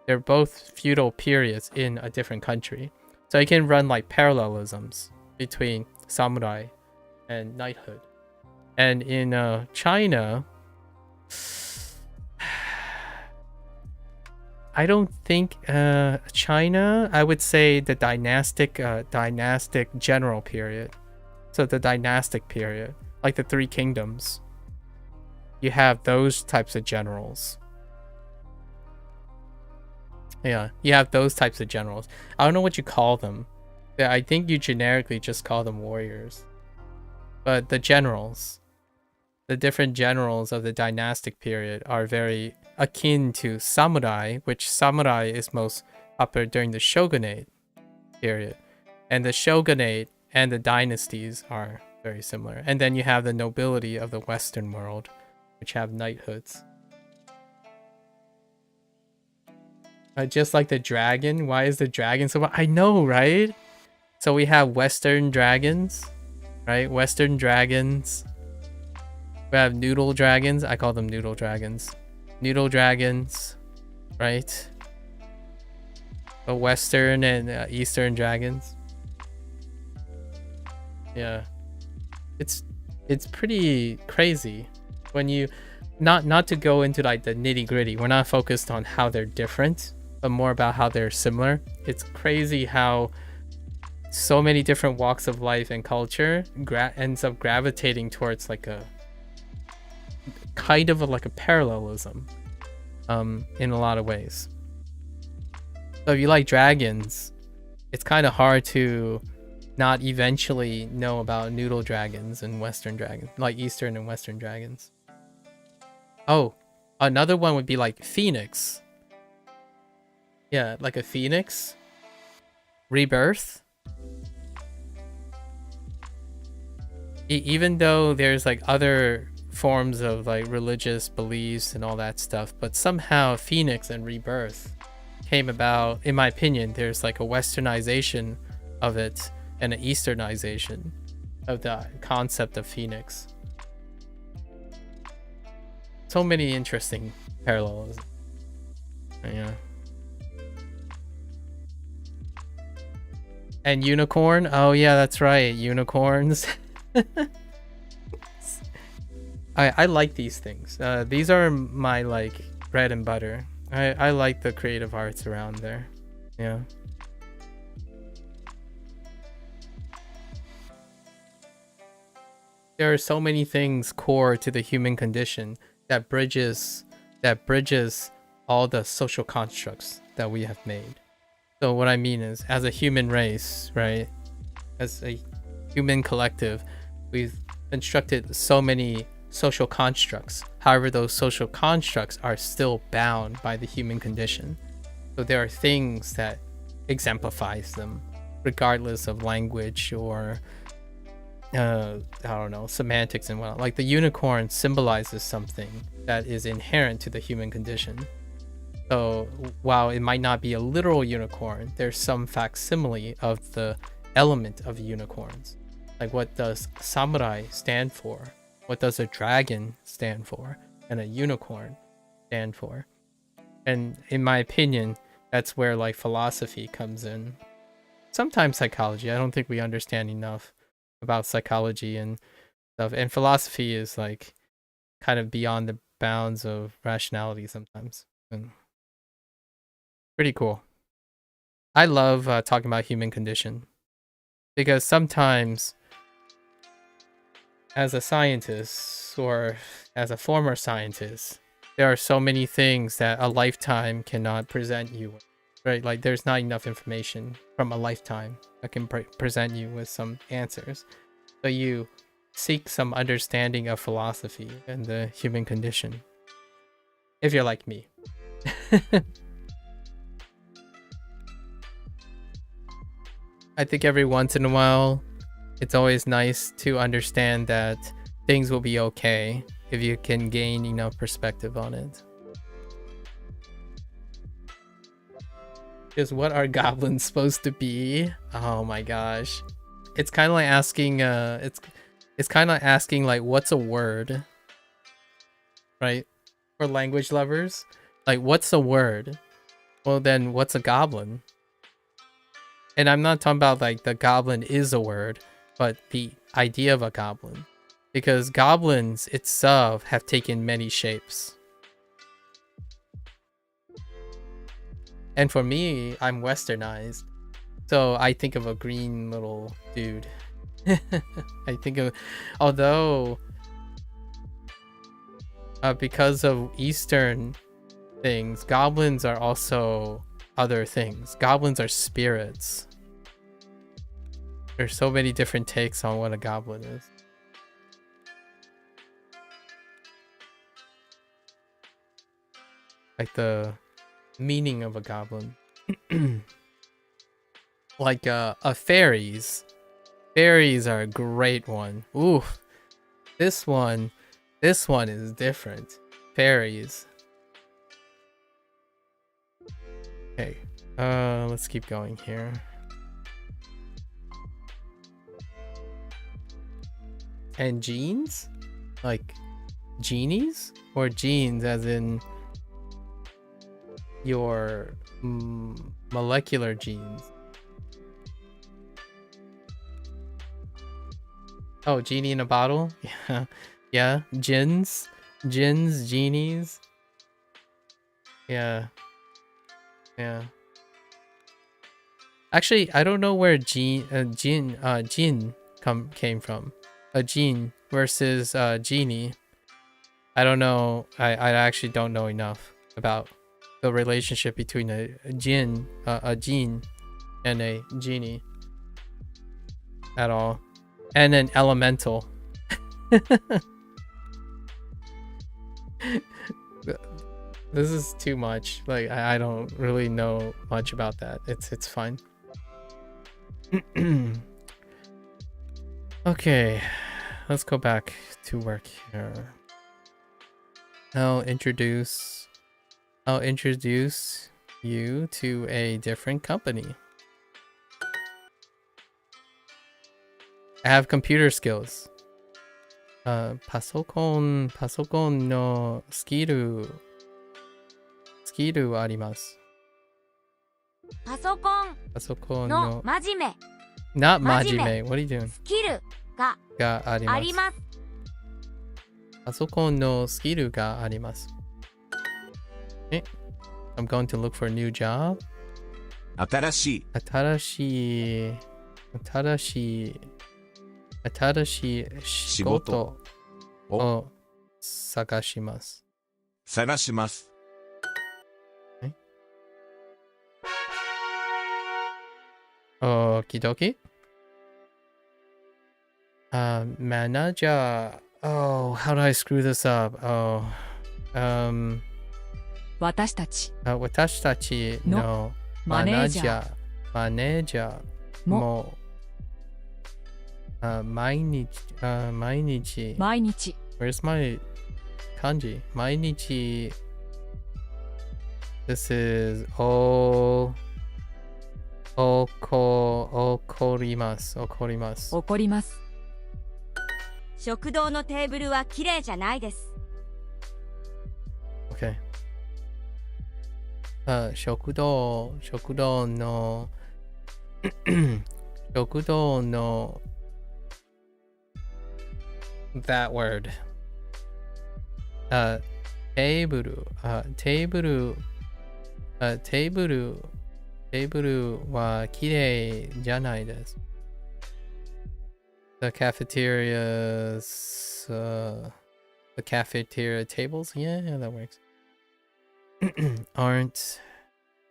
They're both feudal periods in a different country. So you can run like parallelisms between samurai and knighthood. And in China, I don't think China, I would say the dynastic general period. So the dynastic period, like the Three Kingdoms. You have those types of generals. Yeah, you have those types of generals. I don't know what you call them. Yeah, I think you generically just call them warriors. But the generals, the different generals of the dynastic period are very akin to samurai, which samurai is most popular during the shogunate period. And the shogunate and the dynasties are very similar. And then you have the nobility of the Western world, which have knighthoods. Just like the dragon. Why is the dragon so... I know, right? So we have Western dragons, right? Western dragons. We have noodle dragons. I call them noodle dragons. Noodle dragons, right? The Western and Eastern dragons. Yeah. It's pretty crazy when you... Not to go into like the nitty-gritty. We're not focused on how they're different, but more about how they're similar. It's crazy how so many different walks of life and culture ends up gravitating towards like a kind of like a parallelism in a lot of ways. So if you like dragons, it's kind of hard to not eventually know about noodle dragons and Western dragons, like Eastern and Western dragons. Oh, another one would be like Phoenix. Yeah, like a phoenix. Rebirth. Even though there's like other forms of like religious beliefs and all that stuff, but somehow Phoenix and Rebirth came about. In my opinion, there's like a westernization of it and an easternization of the concept of Phoenix. So many interesting parallels. Yeah. And unicorn. Oh yeah, that's right. Unicorns. I like these things. These are my like bread and butter. I like the creative arts around there. Yeah. There are so many things core to the human condition that bridges all the social constructs that we have made. So what I mean is, as a human race, right? As a human collective, we've constructed so many social constructs. However, those social constructs are still bound by the human condition. So there are things that exemplifies them, regardless of language or I don't know, semantics and whatnot. Like the unicorn symbolizes something that is inherent to the human condition. So while it might not be a literal unicorn, there's some facsimile of the element of unicorns. Like, what does samurai stand for? What does a dragon stand for? And a unicorn stand for? And in my opinion, that's where like philosophy comes in. Sometimes psychology. I don't think we understand enough about psychology and stuff. And philosophy is like kind of beyond the bounds of rationality sometimes. And pretty cool. I love talking about human condition, because sometimes as a scientist or as a former scientist, there are so many things that a lifetime cannot present you with, right? Like there's not enough information from a lifetime that can present you with some answers. So you seek some understanding of philosophy and the human condition, if you're like me. I think every once in a while it's always nice to understand that things will be okay if you can gain enough perspective on it. Because what are goblins supposed to be? Oh my gosh. It's kind of like asking, it's kind of like asking, like, what's a word? Right? For language lovers. Like, what's a word? Well, then what's a goblin? And I'm not talking about, like, the goblin is a word, but the idea of a goblin. Because goblins itself have taken many shapes. And for me, I'm westernized. So I think of a green little dude. I think of, although because of Eastern things, goblins are also other things. Goblins are spirits. There's so many different takes on what a goblin is. Like the meaning of a goblin. Like fairies. Fairies are a great one. Ooh, this one is different. Fairies. Okay, let's keep going here. And genes? Like genies? Or genes as in your molecular genes? Oh, genie in a bottle? Yeah. Yeah. Gins, genies. Yeah. Yeah. Actually, I don't know where jin came from. A gene versus genie. I don't know. I actually don't know enough about the relationship between a gene and a genie at all. And an elemental. This is too much. Like, I don't really know much about that. It's fine. Okay, let's go back to work here. I'll introduce you to a different company. I have computer skills. パソコンのスキルはあります。パソコンの真面目。Not 真面目。What are you doing? スキルがあります。パソコンのスキルがあります。Okay. I'm going to look for a new job. 新しい仕事を探します。Okie dokie. Manager. Oh, how do I screw this up? Oh, 私たちのマネージャーも毎日 Where's my kanji? 毎日 This is 怒ります。食堂のテーブルは綺麗じゃないです。Okay. 食堂のthat word. テーブルは綺麗じゃないです。The cafeterias, the cafeteria tables, yeah, that works. Aren't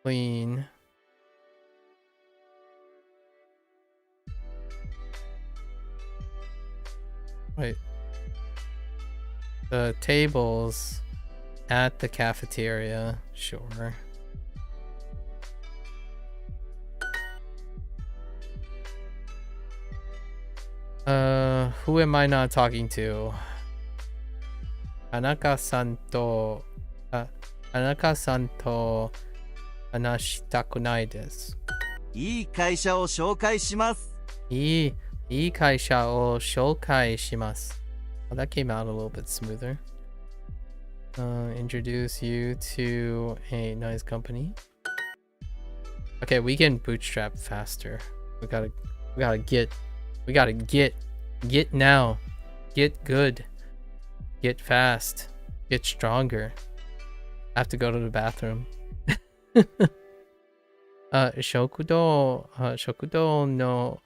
clean. Wait. The tables at the cafeteria, sure. Who am I not talking to? Tanaka-san to hanashitaku nai desu. いい会社を紹介します。いい会社を紹介します. Well, that came out a little bit smoother. Introduce you to a nice company. Okay, we can bootstrap faster. We gotta get now. Get good. Get fast. Get stronger. I have to go to the bathroom. Shokudo no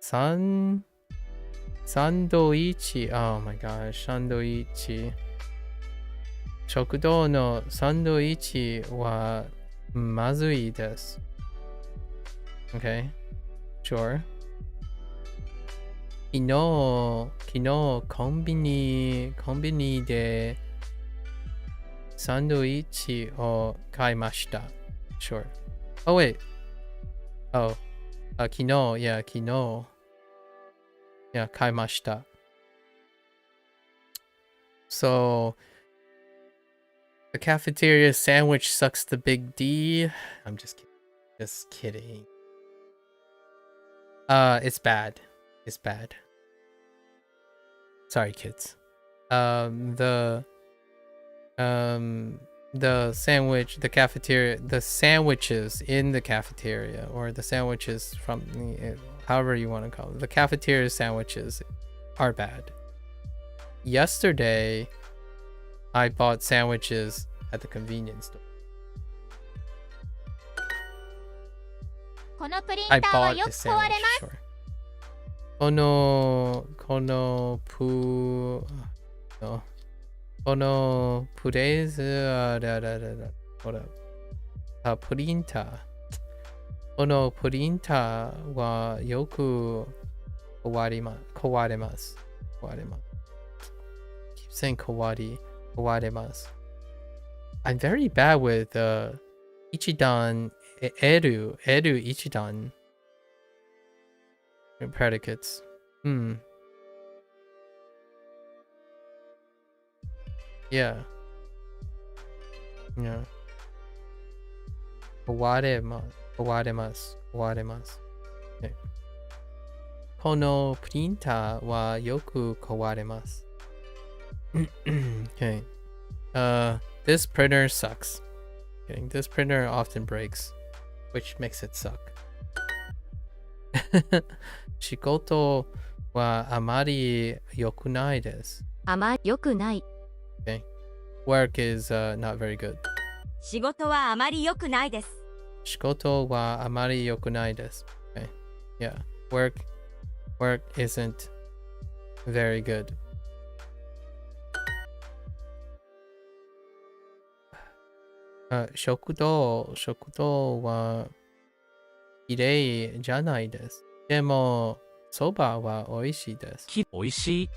サンドイッチ Oh my gosh サンドイッチ食堂のサンドイッチはまずいです Okay Sure 昨日コンビニでサンドイッチを買いました Sure Oh wait Oh 昨日 Yeah 昨日 Yeah 買いました So the cafeteria sandwich sucks the big D. I'm just kidding. It's bad. It's bad. Sorry, kids. The sandwich, the cafeteria, the sandwiches in the cafeteria, or the sandwiches from the, however you want to call it, the cafeteria sandwiches are bad. Yesterday, I bought sandwiches at the convenience store. このプリンタ I ーは bought よ a く壊れ sandwich. ます。 Sure. このプレーズプリンター。このプリンターはよく壊れます。Keep saying 壊れます。I'm very bad with ichidan, eru ichidan predicates. Yeah. 壊れます。Okay. このプリンターはよく壊れます。Okay. This printer sucks. Okay. This printer often breaks, which makes it suck. 仕事はあまり良くないです。あまり良くない。Okay. Work is not very good. 仕事はあまり良くないです。仕事はあまり良くないです。Okay. Yeah. Work isn't very good. 食堂は綺麗じゃないです。でも、そばは美味しいです。美味しい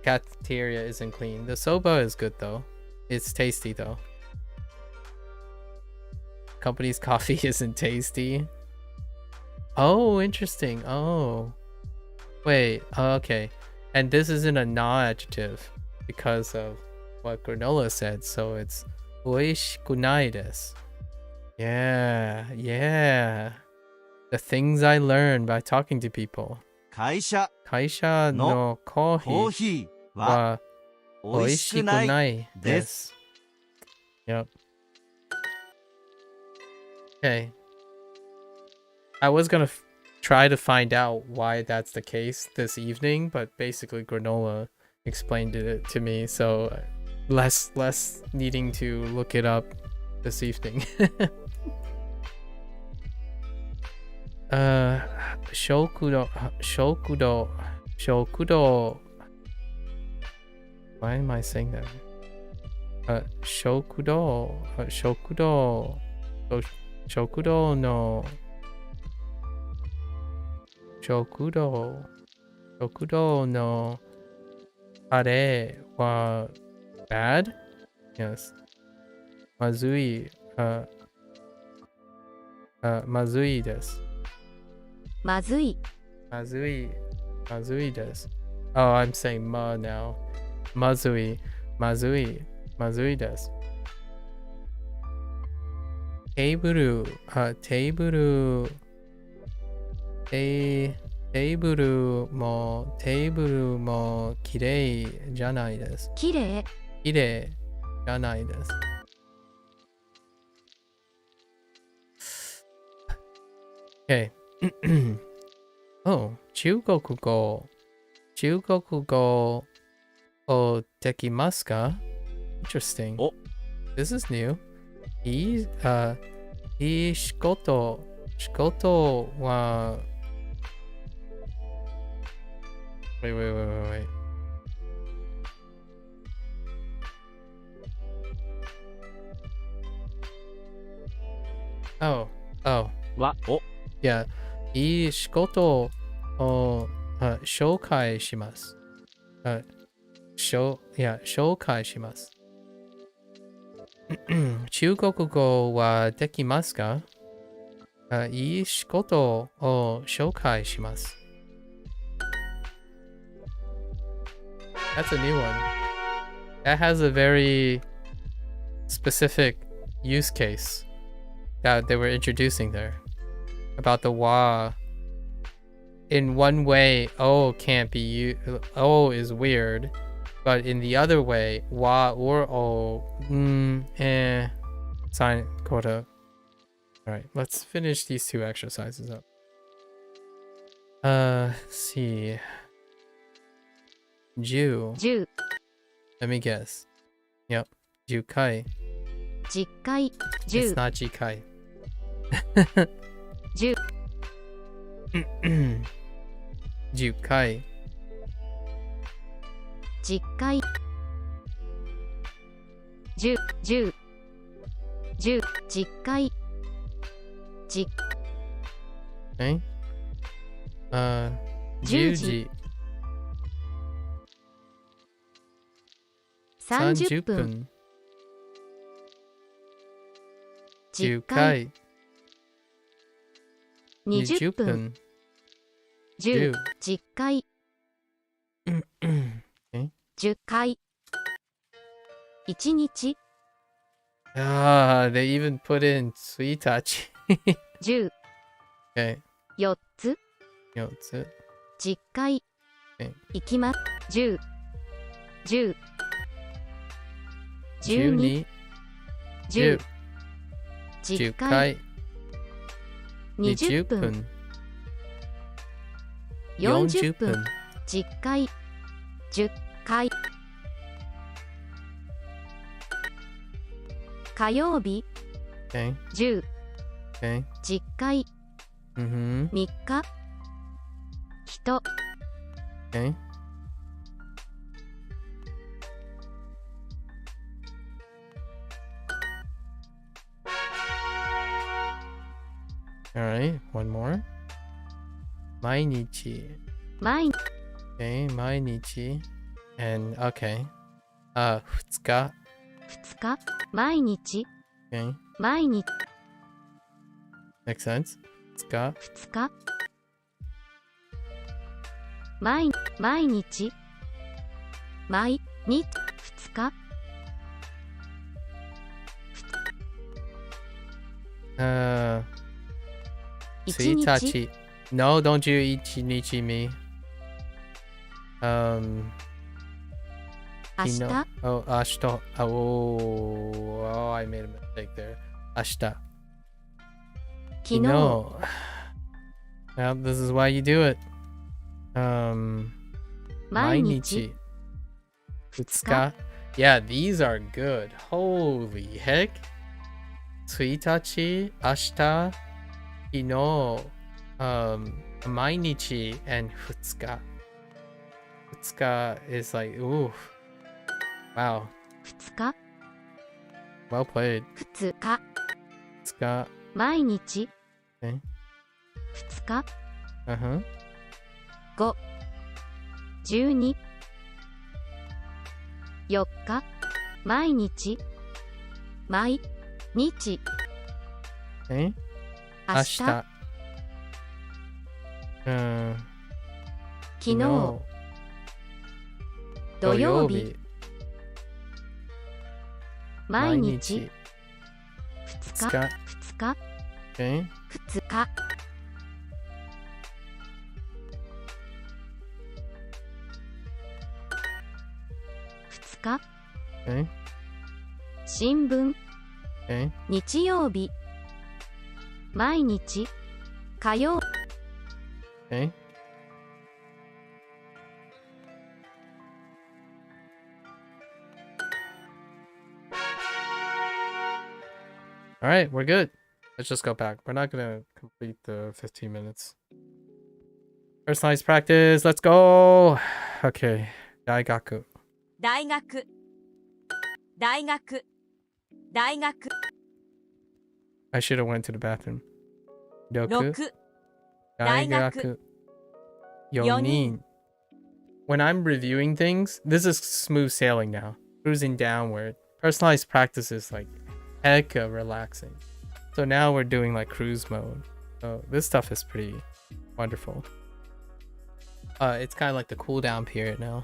Cafeteria isn't clean. The soba is good though. It's tasty though. Company's coffee isn't tasty. Oh, interesting. Oh. Wait, okay. And this isn't a non-adjective because of what Granola said, so it's 美味しくないです. Yeah. The things I learned by talking to people. 会社のコーヒーは美味しくないです。Yep. Okay. I was gonna try to find out why that's the case this evening, but basically Granola explained it to me, so less needing to look it up this evening. 食堂 Why am I saying that? 食堂のカレーは bad? Yes. まずいまずいです。まずい。まずいです。Oh, I'm saying ma now. まずいです。テーブルも綺麗じゃないです。綺麗じゃないです。Okay. Oh, 中国語をできますか？ Interesting. This is new. いい仕事はWait. Oh. Yeah. いい仕事を紹介します。紹介します。中国語はできますか？いい仕事を紹介します。That's a new one. That has a very specific use case that they were introducing there about the wa. In one way, O can't be used. O is weird, but in the other way, wa or O, sign quota. All right, let's finish these two exercises up. Let's see. Ju. Let me guess. Yep. Jukai. Jikai. It's not jikai. Jukai. Jikai. Jikai. Okay. 10時。30分。10回。20分。10回。10回。1日。They even put in suitachi. 10。Okay. 4つ。10回。行きます。10。12。10回。20分。40分。10回。10回。火曜日。10。10回。3日。人。Alright, one more. 毎日。Okay, 毎日。And, okay. 2日。毎日。Okay. 毎日。Makes sense. 2日。毎日。毎日。2日。1日。No, don't you 1日 me. 明日。Oh, 明日。Oh, I made a mistake there. 明日。昨日。Well, this is why you do it. 毎日。2日。Yeah, these are good. Holy heck. 1日、明日、昨日、毎日 and 2日。2日 is like, ooh. Wow. 2日。Well played. 2日。2日。毎日。2日。5。12。4日。毎日。日 Okay. 明日 Ashita. 昨日土曜日毎日2日 Okay. 2日2日 Okay. 新聞 Okay. 日曜日毎日火曜 Okay. All right, we're good. Let's just go back. We're not gonna complete the 15 minutes. Personalized practice. Let's go. Okay. Daigaku. 大学大学大学 I should have went to the bathroom. 6 Daigaku. 4人. When I'm reviewing things, this is smooth sailing now. Cruising downward. Personalized practice is like hecka relaxing. So now we're doing like cruise mode. So this stuff is pretty wonderful. It's kind of like the cool down period now.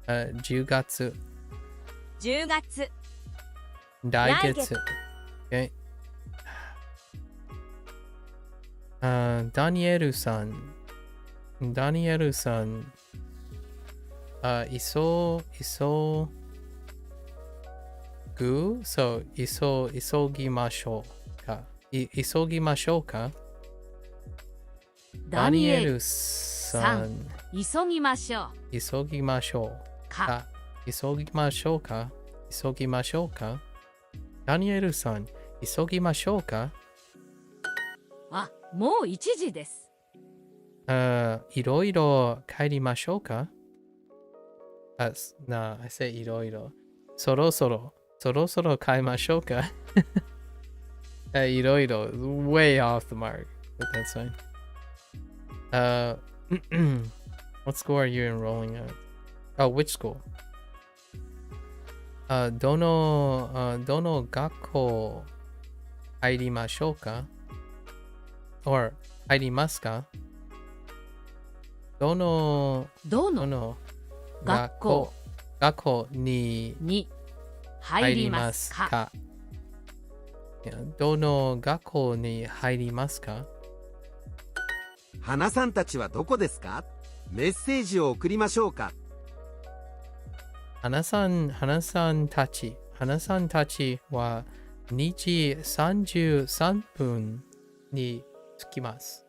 10月 10月 来月 Okay. ダニエルさん 急ぐ So 急ぎましょうか急ぎましょうかダニエルダニエルさん急ぎましょう急ぎましょうか急ぎましょうか急ぎましょうかダニエルさん急ぎましょうかあ、もう1時です。いろいろ帰りましょうかI say いろいろ。そろそろ帰りましょうかいろいろ。Way off the mark. But that's fine. What school are you enrolling at? Oh, which school? どの学校入りましょうか or 入りますかどの学校に入りますかどの学校に入りますか花さんたちはどこですか？メッセージを送りましょうか？花さんたちは2時33分に着きます。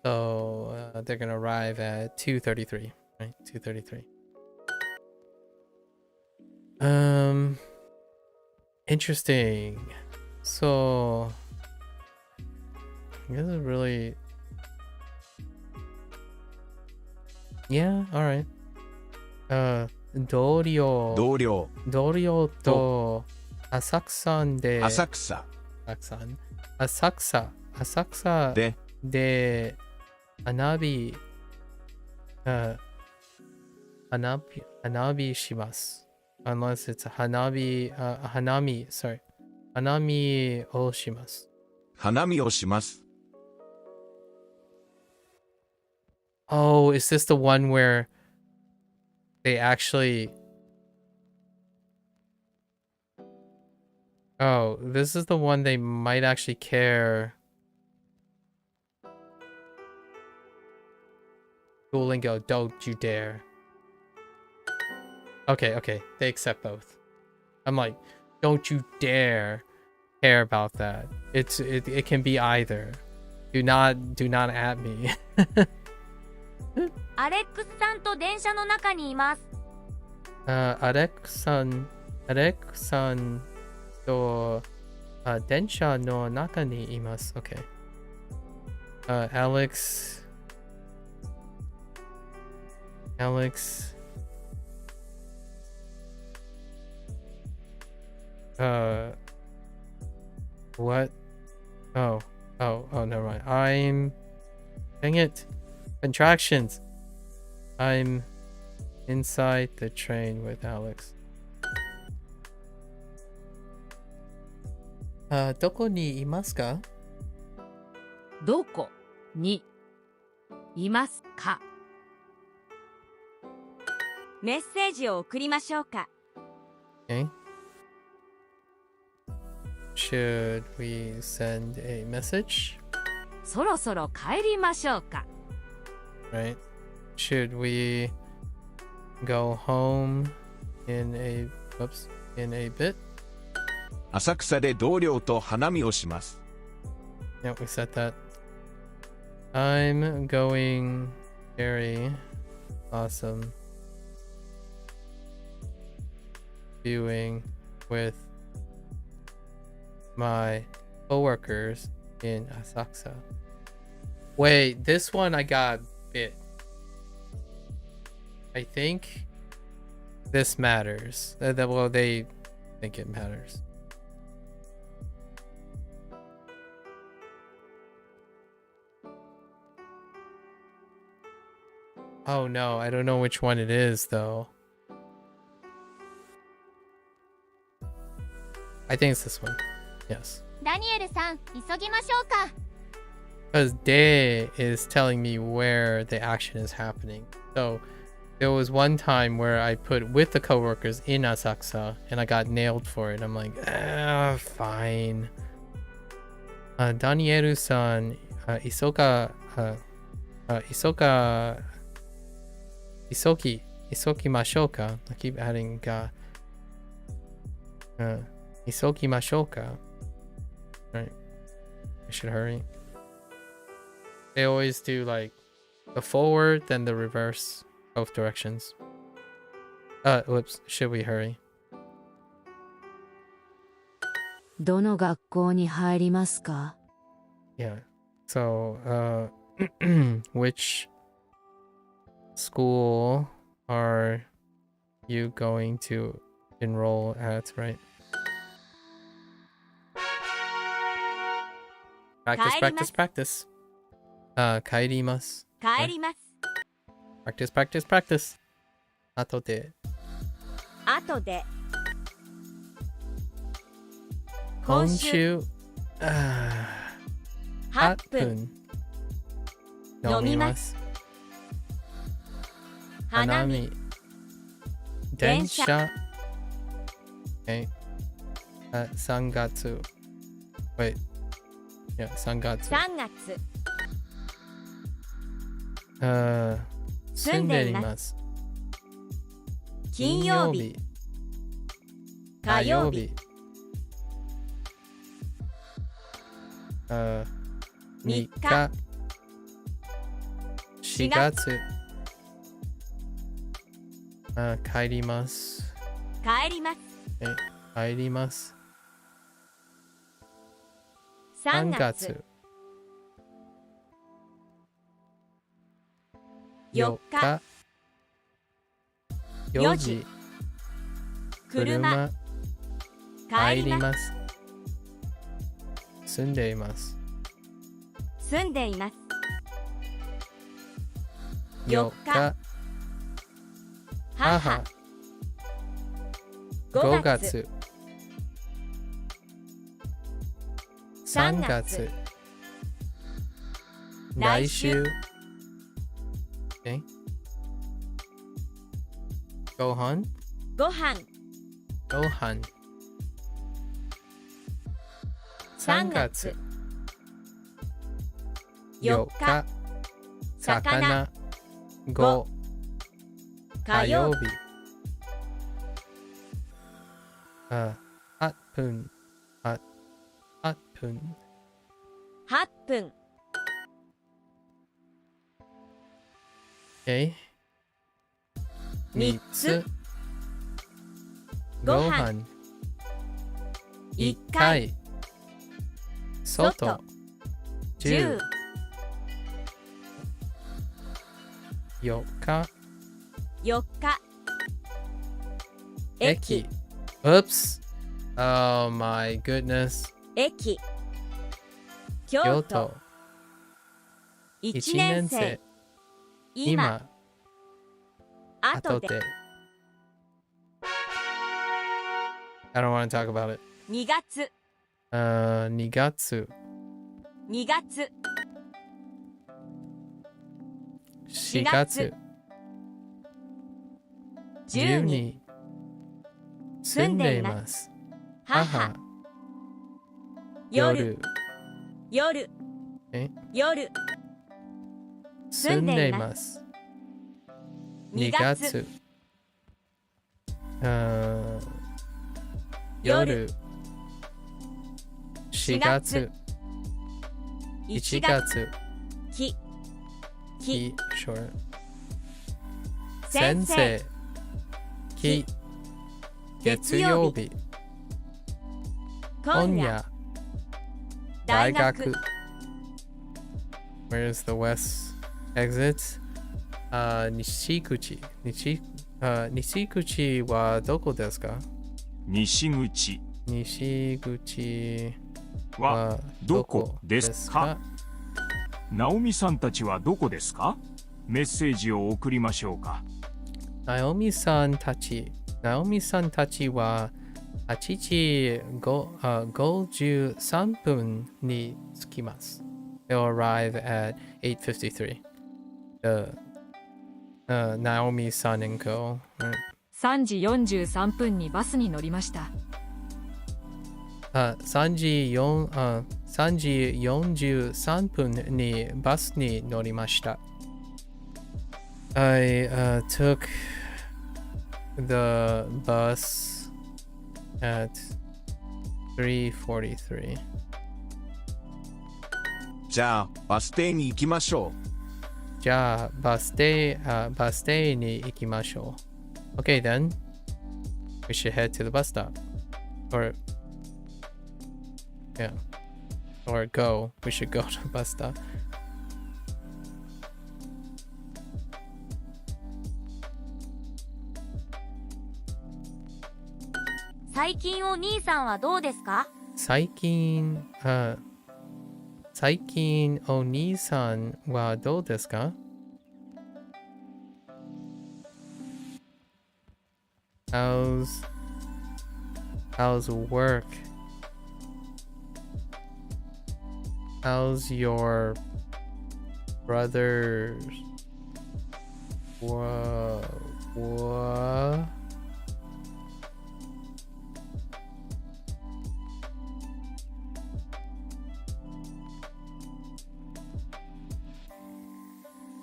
So they're gonna arrive at 2:33, right? 2:33. Interesting. So I guess it's really, yeah, all right. 同僚と浅草で花火します。Unless it's 花見をします。Oh, is this the one where they actually... Oh, this is the one they might actually care. Duolingo, don't you dare. Okay, they accept both. I'm like, don't you dare care about that. It can be either. Do not at me. アレックスさんと電車の中にいます。アレックさんと電車の中にいます。Okay. Alex. What? Oh, never mind. Dang it. Contractions. I'm inside the train with Alex. どこにいますか？どこにいますか？メッセージを送りましょうか。Okay. Should we send a message? そろそろ帰りましょうか。Right. Should we go home in a bit? 浅草で同僚と花見をします。Yeah, we said that. I'm going very awesome viewing with my coworkers in Asakusa. Wait, this one I got bit. I think this matters. Well, they think it matters. Oh no, I don't know which one it is though. I think it's this one. Yes. ダニエルさん、急ぎましょうか。Because Day is telling me where the action is happening. So there was one time where I put with the coworkers in Asakusa and I got nailed for it. I'm like, fine. Danieru-san, isoki mashoka. I keep adding isoki mashoka. Right. I should hurry. They always do like the forward, then the reverse, both directions. Whoops. Should we hurry? どの学校に入りますか？ Yeah. So, which school are you going to enroll at, right? Practice, practice, practice. 帰ります。帰ります。Practice, practice, practice. 後で。後で。今週。8分。飲みます。花見。電車。Okay. 3月。Wait. Yeah, 3月。3月。住んでいます。金曜日。火曜日。3日。4月。帰ります。帰ります。帰ります。3月。4日。4時。車。帰ります。住んでいます。住んでいます。4日。母。5月。3月。来週。ご飯。ご飯。ご飯。3月。4日。魚。5。火曜日。8分。8分。8分。3つ。ご飯。1回。外。10。4日。4日。駅。Oops. Oh my goodness. 駅。京都。1年生。今。後で。I don't want to talk about it. 2月。2月。2月。4月。10 に住んでいます。母。夜。夜。夜。住んでいます。2月。夜。4月。1月。き。short。先生。き。月曜日。今夜。大学。Where's the west exit? 西口。西口はどこですか？西口。西口はどこですか？ナオミさんたちはどこですか？メッセージを送りましょうか。ナオミさんたちは8時53分に着きます。They'll arrive at 8:53. Naomi-san and co. 3時43分にバスに乗りました。3時43分にバスに乗りました。I took the bus at 3:43. じゃあバス停に行きましょう。じゃあバス停に行きましょう。Okay then, we should head to the bus stop. Or yeah. Or go. We should go to the bus stop. 最近お兄さんはどうですか？最近お兄さんはどうですか？ How's work? How's your brother's what?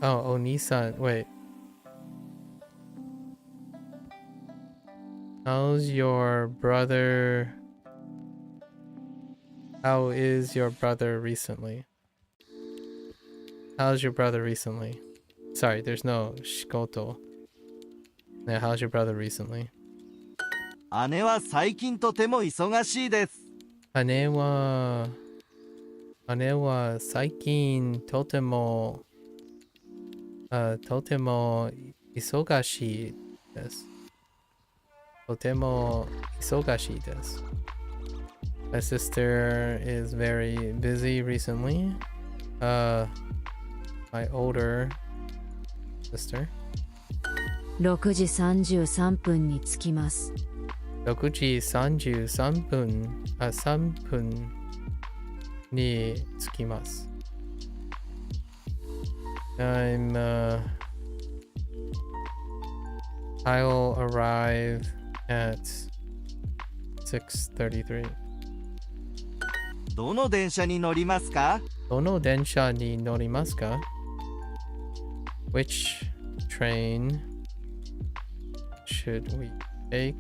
Oh, Onisan, wait. How's your brother? How is your brother recently? How's your brother recently? Sorry, there's no shikoto. Yeah, how's your brother recently? 姉は最近とても忙しいです。姉は最近とても忙しいです。とても忙しいです。My sister is very busy recently. My older sister. 6時33分に着きます。6時33分、3分に着きます。I'll arrive at 6:33. どの電車に乗りますか？どの電車に乗りますか？ Which train should we take?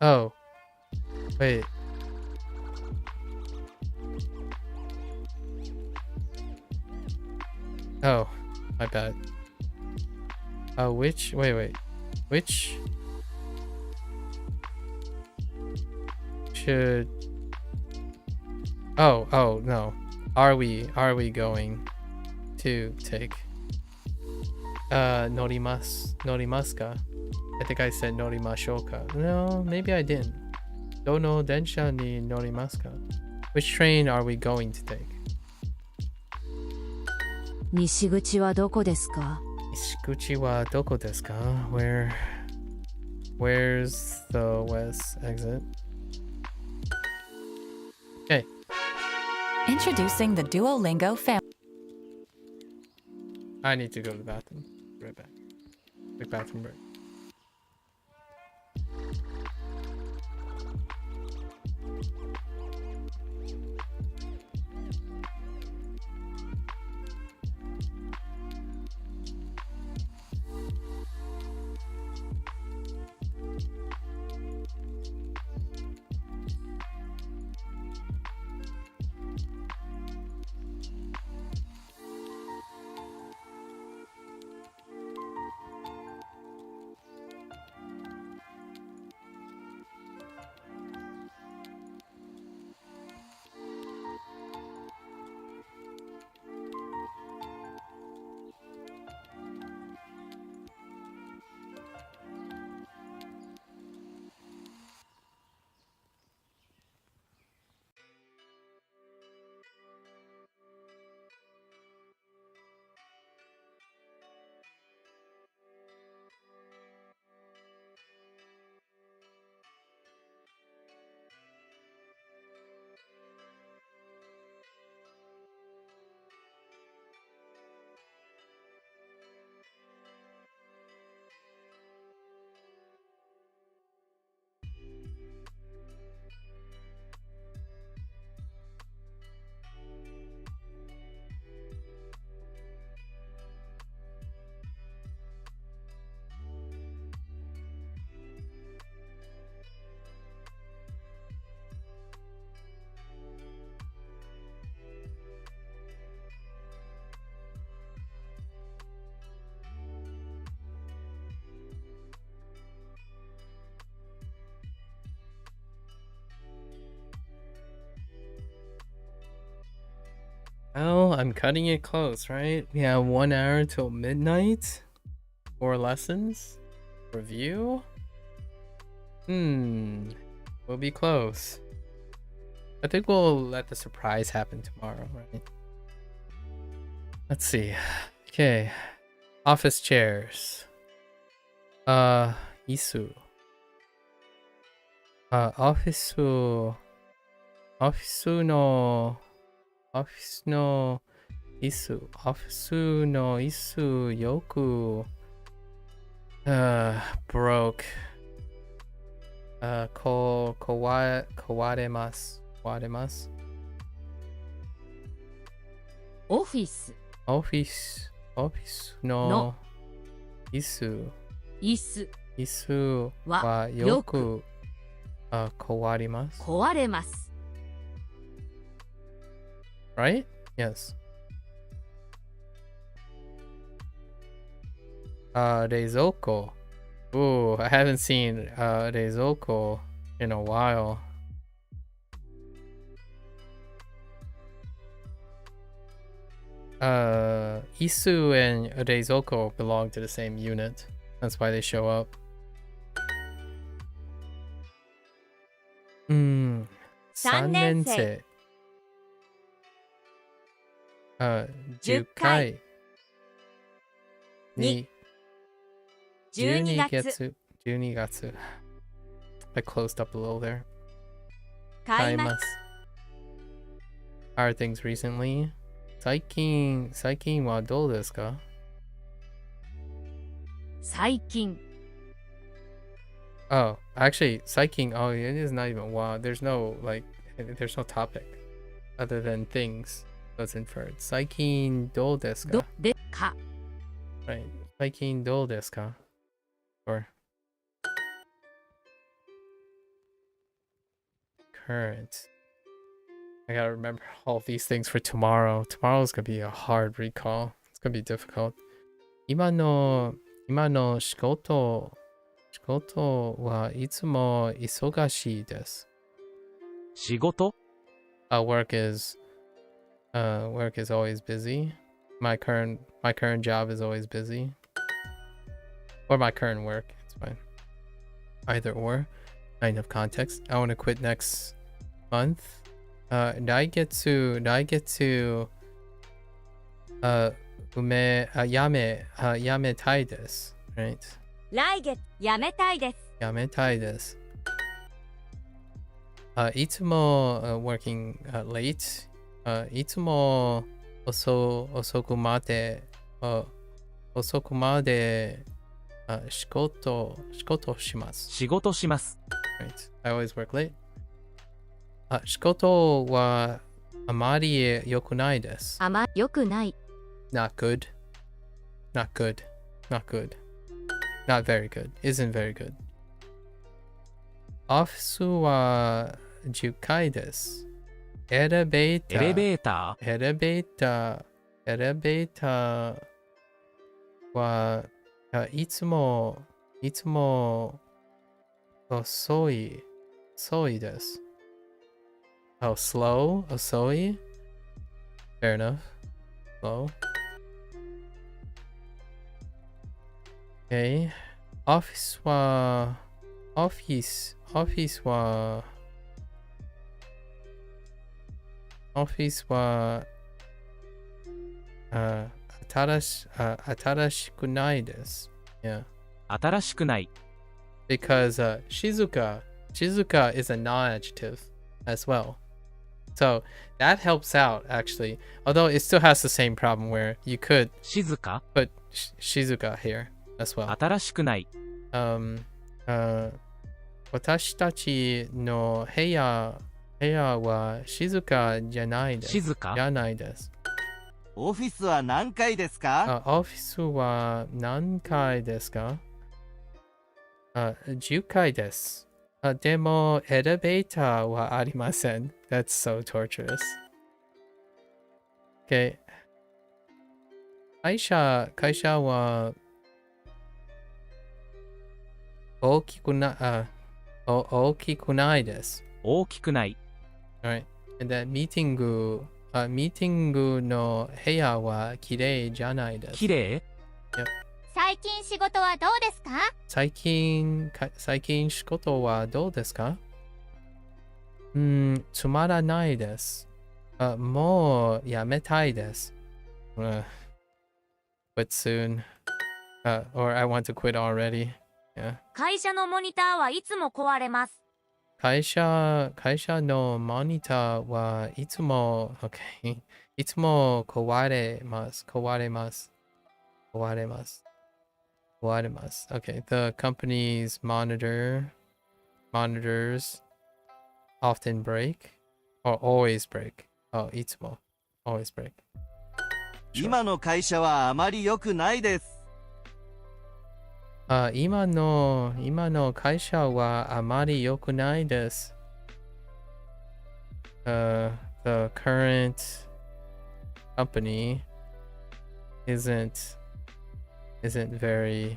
Oh, wait. Oh, my bad. Which? Wait. Which should? Oh, no. Are we going to take? Norimasu ka? I think I said norimashou ka. No, maybe I didn't. Dono densha ni norimasu ka? Which train are we going to take? 西口はどこですか？ Ishiguchi wa doko desu ka? Where's the west exit? Okay. Introducing the Duolingo family. I need to go to the bathroom. Be right back. Quick bathroom break. Well, I'm cutting it close, right? We have 1 hour till midnight. 4 lessons. Review. We'll be close. I think we'll let the surprise happen tomorrow, right? Let's see. Okay. Office chairs. Isu. Office no isu yoku broke. Kawaremasu. Office no isu wa yoku kawarimasu. Right? Yes. Reizoko. Ooh, I haven't seen Reizoko in a while. Isu and Reizoko belong to the same unit. That's why they show up. 3年生。10回に12月。I closed up a little there. 買います。How are things recently? 最近はどうですか？最近。 Oh, actually, 最近, oh, it is not even wow. There's no topic other than things that's inferred. 最近どうですか? Right. 最近どうですか? Or current. I gotta remember all these things for tomorrow. Tomorrow's gonna be a hard recall. It's gonna be difficult. 今の仕事はいつも忙しいです。仕事? Work is always busy. My current job is always busy. Or my current work. It's fine. Either or. Not enough context. I want to quit next month. Do I get to やめたいです。Right? 来月辞めたいです。やめたいです。いつも、working late、いつも遅くまで、仕事します。仕事します。Right. I always work late. 仕事はあまり良くないです。良くない。Not good. Not good. Not good. Not very good. Isn't very good. オフィスは10階です。エレベーターはいつも遅いです。Oh, slow? 遅い Fair enough. Slow. Okay. オフィスは新しくないです。Yeah. 新しくない。Because 静か is a non-adjective as well. So that helps out actually. Although it still has the same problem where you could 静か put 静か here as well. 新しくない。私たちの部屋は静かじゃないです。静かじゃないです。オフィスは何階ですか？オフィスは何階ですか？10階です。でも、エレベーターはありません。That's so torturous. Okay. 会社は大きくないです。大きくない。Alright. And then ミーティングの部屋は綺麗じゃないです。綺麗？ Yep. 最近仕事はどうですか？最近仕事はどうですか？つまらないです。もうやめたいです。Quit soon. Or I want to quit already. Yeah. 会社のモニターはいつも壊れます。会社のモニターはいつも、okay. いつも壊れます。Okay, the company's monitors often break or always break. Oh, いつも always break. 今の会社はあまり良くないです。今の会社はあまり良くないです。The current company isn't very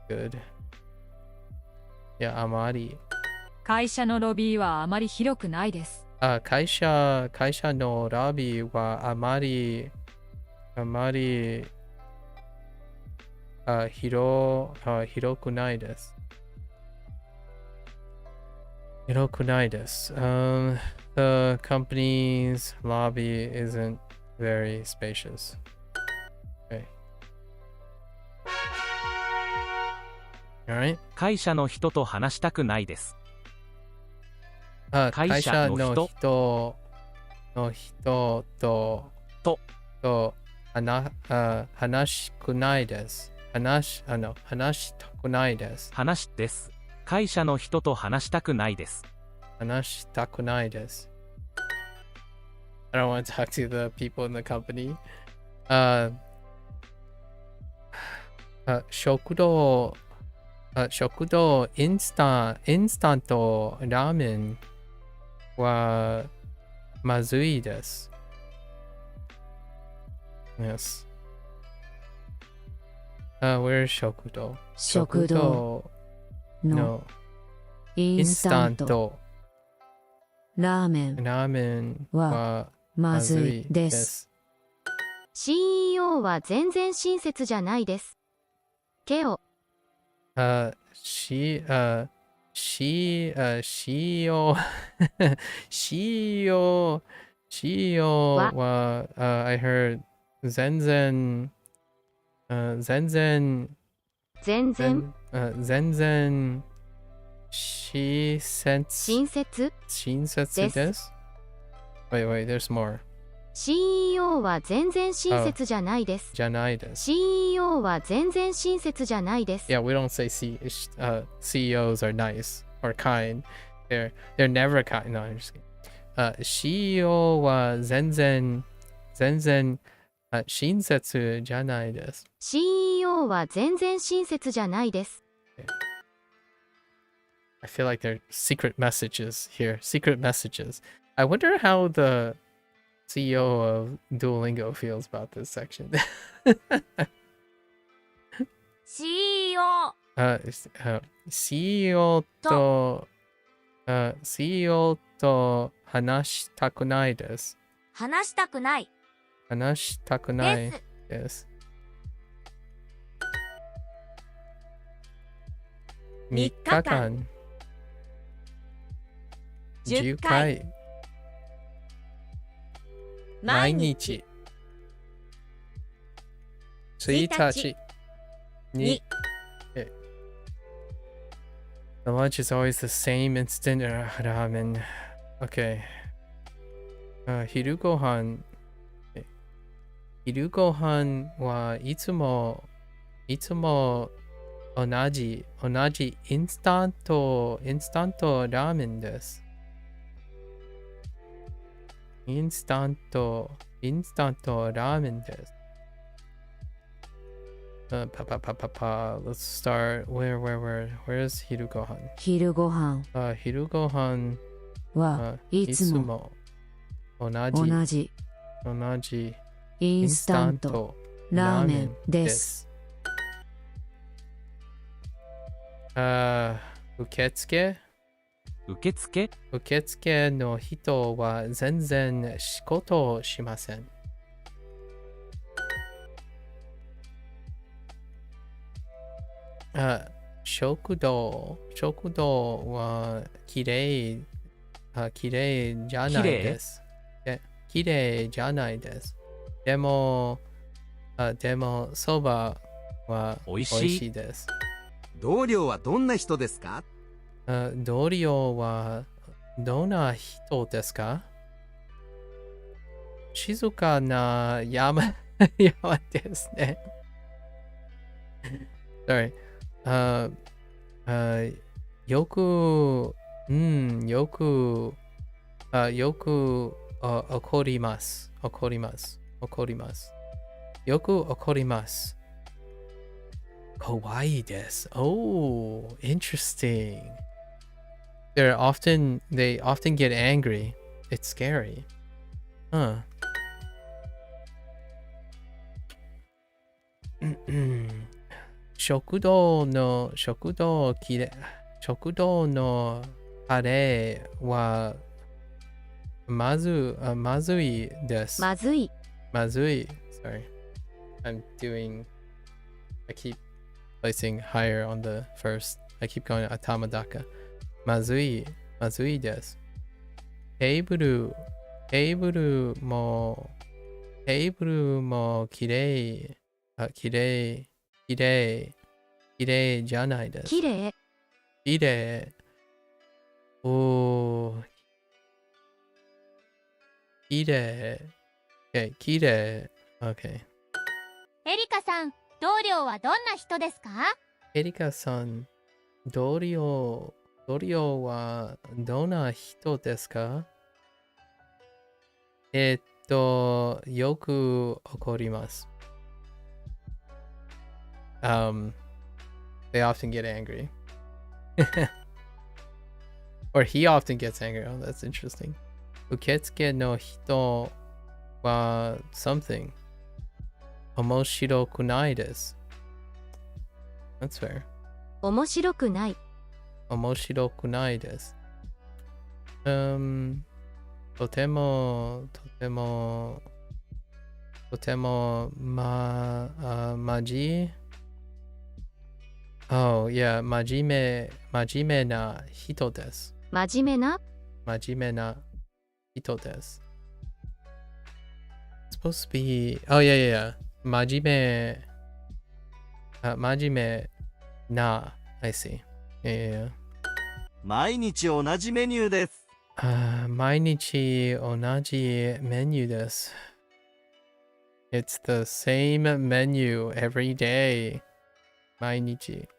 good. いや、あまり。会社のロビーはあまり広くないです。会社のロビーはあまり広くないです。広くないです。The company's lobby isn't very spacious. Okay. Alright. 会社の人と話したくないです。会社の人と話したくないです。話したくないです。話です。会社の人と話したくないです。話したくないです。I don't want to talk to the people in the company. 食堂インスタントラーメンはまずいです。Yes. Where is 食堂のインスタントラーメンはまずいです。CEO は全然親切じゃないです。ケオ。CEOは、I heard 全然全然全然全然親切です。Wait, there's more. CEO は全然親切じゃないです。じゃないです。CEO は全然親切じゃないです。Yeah, we don't say CEOs are nice or kind. They're never kind. No, I'm just kidding. CEO は全然親切じゃないです。CEO は全然親切じゃないです。I feel like there are secret messages here. Secret messages. I wonder how the CEO of Duolingo feels about this section. CEO CEO と話したくないです。話したくないです。3日間10回毎日1日に The lunch is always the same instant ramen. Okay. 昼ご飯はいつも同じインスタントラーメンです。インスタントラーメンです。Let's start. Where's 昼ご飯？昼ご飯はいつも同じインスタントラーメンです。受付の人は全然仕事をしません。食堂はきれいじゃないです。きれいじゃないです。でもそばはおいしいです。同僚はどんな人ですか？同僚はどんな人ですか？静かな山ですね。Sorry. よく怒ります。よく怒ります。怖いです。Oh, interesting. They often get angry. It's scary. Huh. 食堂のカレーはまずいです。まずい。Sorry. I keep placing higher on the first. I keep going atamadaka. まずいです。テーブルもきれいじゃないです。きれい。おー。きれい。Okay. エリカさん、同僚はどんな人ですか？エリカさん、同僚はどんな人ですか？よく怒ります。They often get angry. Or he often gets angry. Oh, that's interesting. 受付の人は something. 面白くないです。That's fair. 面白くないです。とてもOh, yeah, 真面目な人です。真面目な人です。It's supposed to be... Oh, yeah. 真面真面目な。I see. Yeah. 毎日同じメニューです。毎日同じメニューです。It's the same menu every day. 毎日。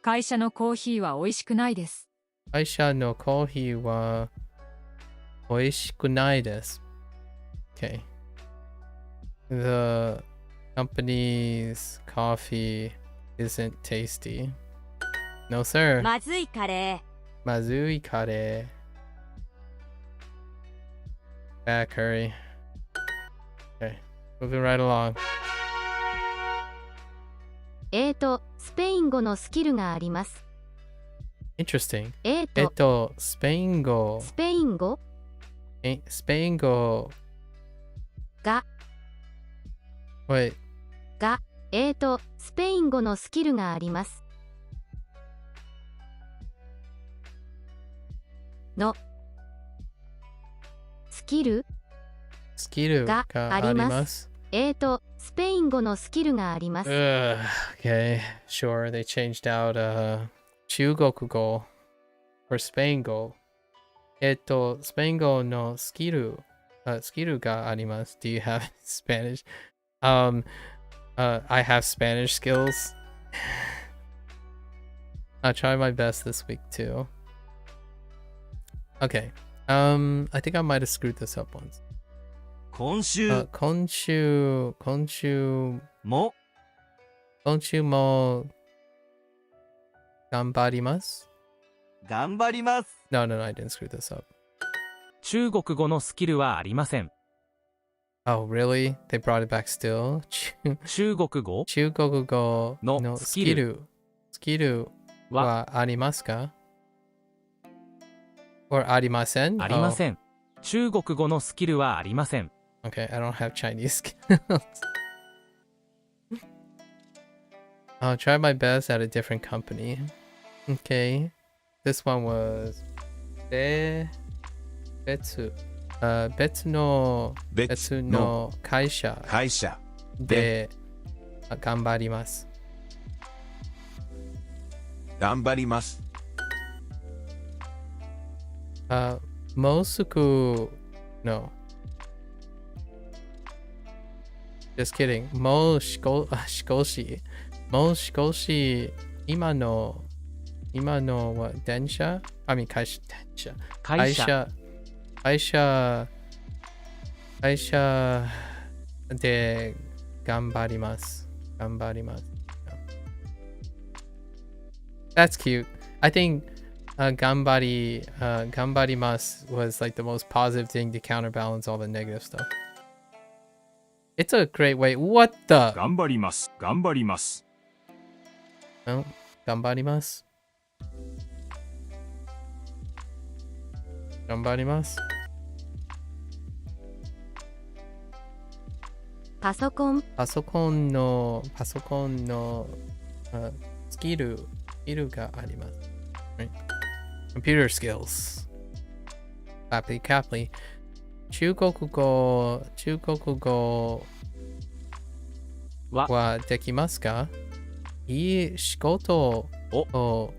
会社のコーヒーは美味しくないです。会社のコーヒーは美味しくないです。Okay. The company's coffee isn't tasty. No, sir. まずいカレー。まずいカレー。Bad curry. Okay. Moving right along. スペイン語のスキルがあります。Interesting. スペイン語。スペイン語スペイン語が。Wait. が、スペイン語のスキルがあります。のスキルがあります。スペイン語のスキルがあります。Okay, sure. They changed out 中国語 for スペイン語。スペイン語のスキルがあります。Do you have Spanish? I have Spanish skills. I'll try my best this week too. Okay. I think I might have screwed this up once. 今週も頑張ります。頑張ります。No, I didn't screw this up. 中国語のスキルはありません。Oh, really? They brought it back still? 中国語のスキルはありますか？ Or ありません？ありません。中国語のスキルはありません。Okay, I don't have Chinese skills. I'll try my best at a different company. Okay. This one was 別の会社で頑張ります。頑張ります。もうすぐ No. Just kidding. もう少し今のは電車会社で頑張ります。That's cute. I think 頑張ります was like the most positive thing to counterbalance all the negative stuff. It's a great way. What the? 頑張ります。頑張ります。頑張ります。パソコンのスキルがあります。Right? Computer skills. Caply. 中国語はできますか？いい仕事を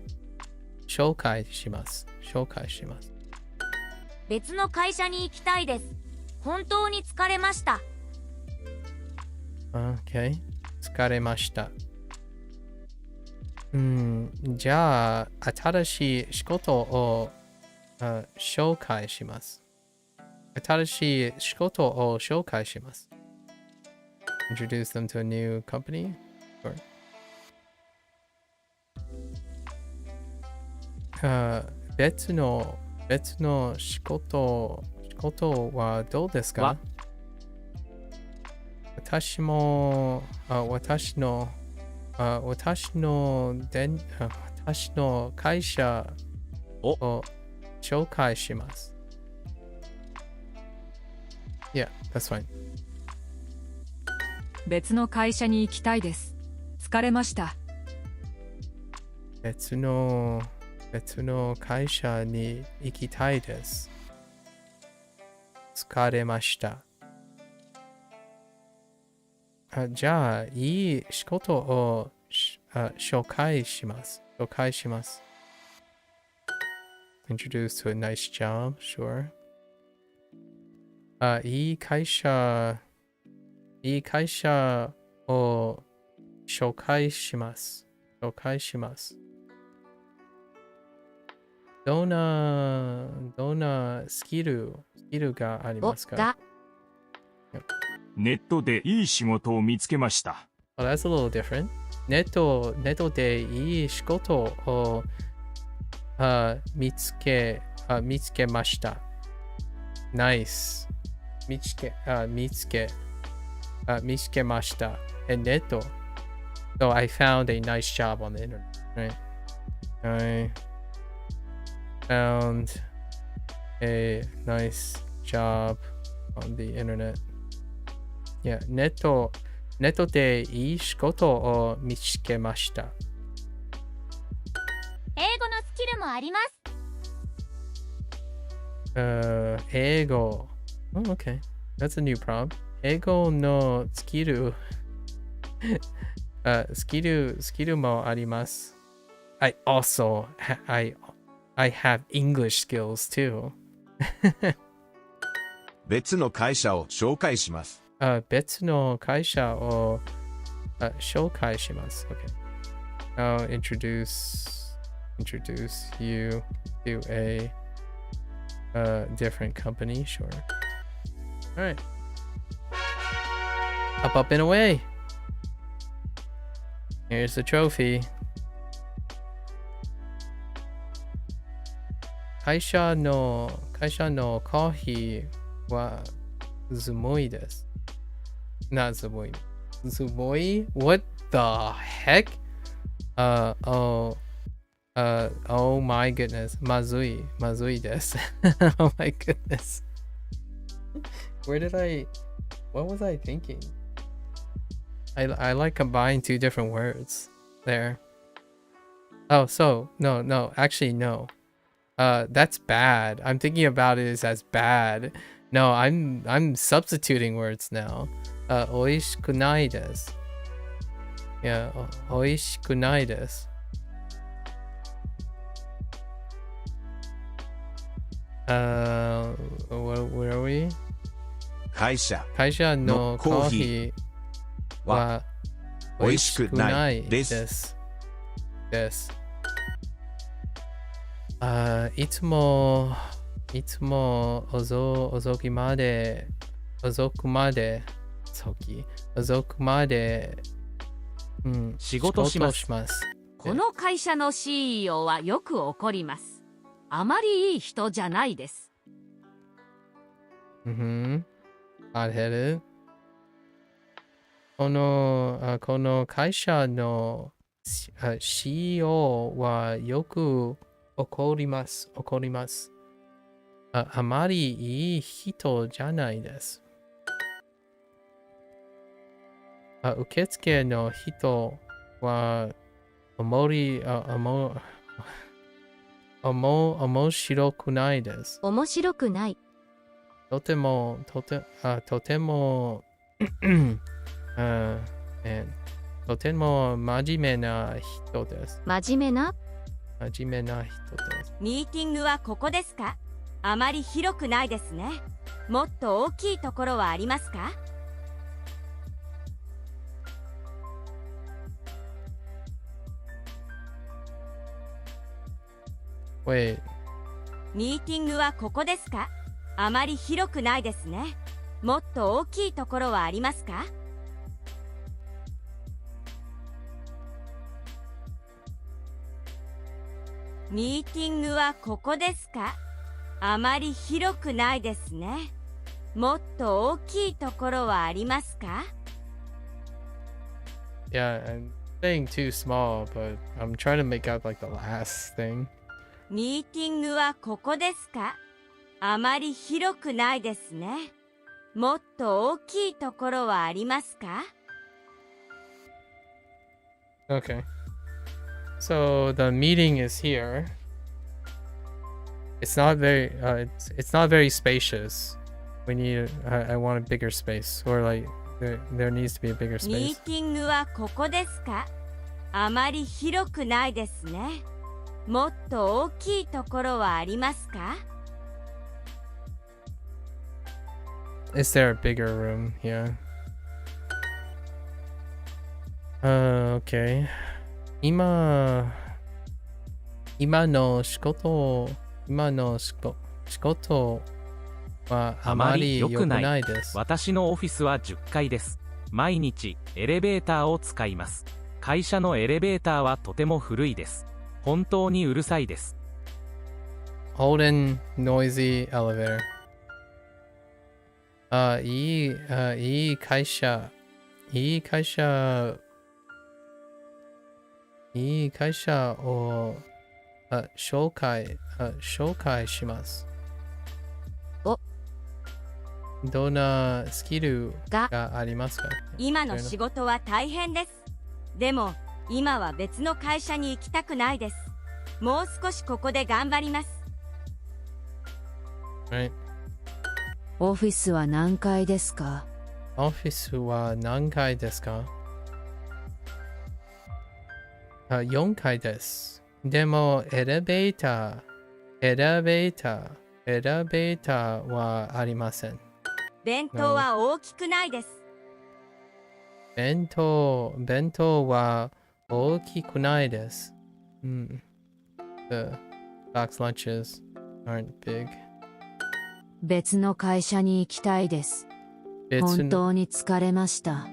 紹介します。別の会社に行きたいです。本当に疲れました。Okay. 疲れました。じゃあ、新しい仕事を紹介します。Introduce them to a new company? Sure. 別の仕事はどうですか？私の会社を紹介します。Yeah, that's fine. 別の会社に行きたいです。疲れました。別の会社に行きたいです。疲れました。じゃあ、いい仕事を紹介します。紹介します。Introduce to a nice job, sure. いい会社を紹介します。紹介します。どんなスキルがありますか？ネットでいい仕事を見つけました。Oh, that's a little different. ネットでいい仕事を見つけました。Nice. 見つけました。ネット。So I found a nice job on the internet, right? I found a nice job on the internet. Yeah, ネットでいい仕事を見つけました。英語のスキルもあります。英語。Oh, okay. That's a new problem. 英語のスキル。スキルもあります。I have English skills too. 別の会社を紹介します。別の会社を紹介します。Okay. I'll introduce you to a different company. Sure. All right. Up and away. Here's the trophy. 会社のコーヒーはずもいです。Not Zumoi. Zumoi? What the heck? Oh my goodness. Mazui desu. Oh my goodness. What was I thinking? I like combined two different words there. Oh, so, no, actually, no. That's bad. I'm thinking about it as bad. No, I'm substituting words now. おいしくないです。Yeah, おいしくないです。Where are we? 会社のコーヒーはおいしくないです。いつも遅くまで仕事します。この会社の CEO はよく怒ります。あまりいい人じゃないです。Hot-headed. この会社の CEO はよく怒ります。あまりいい人じゃないです。受付の人は面白くないです。面白くない。とてもとても真面目な人です。真面目な人です。ミーティングはここですか？あまり広くないですね。もっと大きいところはありますか？Wait. ミーティングはここですか？あまり広くないですね。もっと大きいところはありますか？ミーティングはここですか？あまり広くないですね。もっと大きいところはありますか？ Yeah, I'm saying too small, but I'm trying to make out like the last thing. ミーティングはここですか？あまり広くないですね。もっと大きいところはありますか？ Okay. So the meeting is here. It's not very it's not very spacious. We need I want a bigger space, or like there needs to be a bigger ミー space. ティングはここですか？あまり広くないですね。もっと大きいところはありますか？ Is there a bigger room here? Okay. 今の仕事はあまり良くないです。私のオフィスは10階です。毎日エレベーターを使います。会社のエレベーターはとても古いです。本当にうるさいです。Old and noisy elevator. いい会社を紹介します。どんなスキルがありますか？今の仕事は大変です。でも今は別の会社に行きたくないです。もう少しここで頑張ります。Right. オフィスは何階ですか？オフィスは何階ですか？4階です。でもエレベーターはありません。弁当は大きくないです。弁当は大きくないです。The box lunches aren't big. 別の会社に行きたいです。本当に疲れました。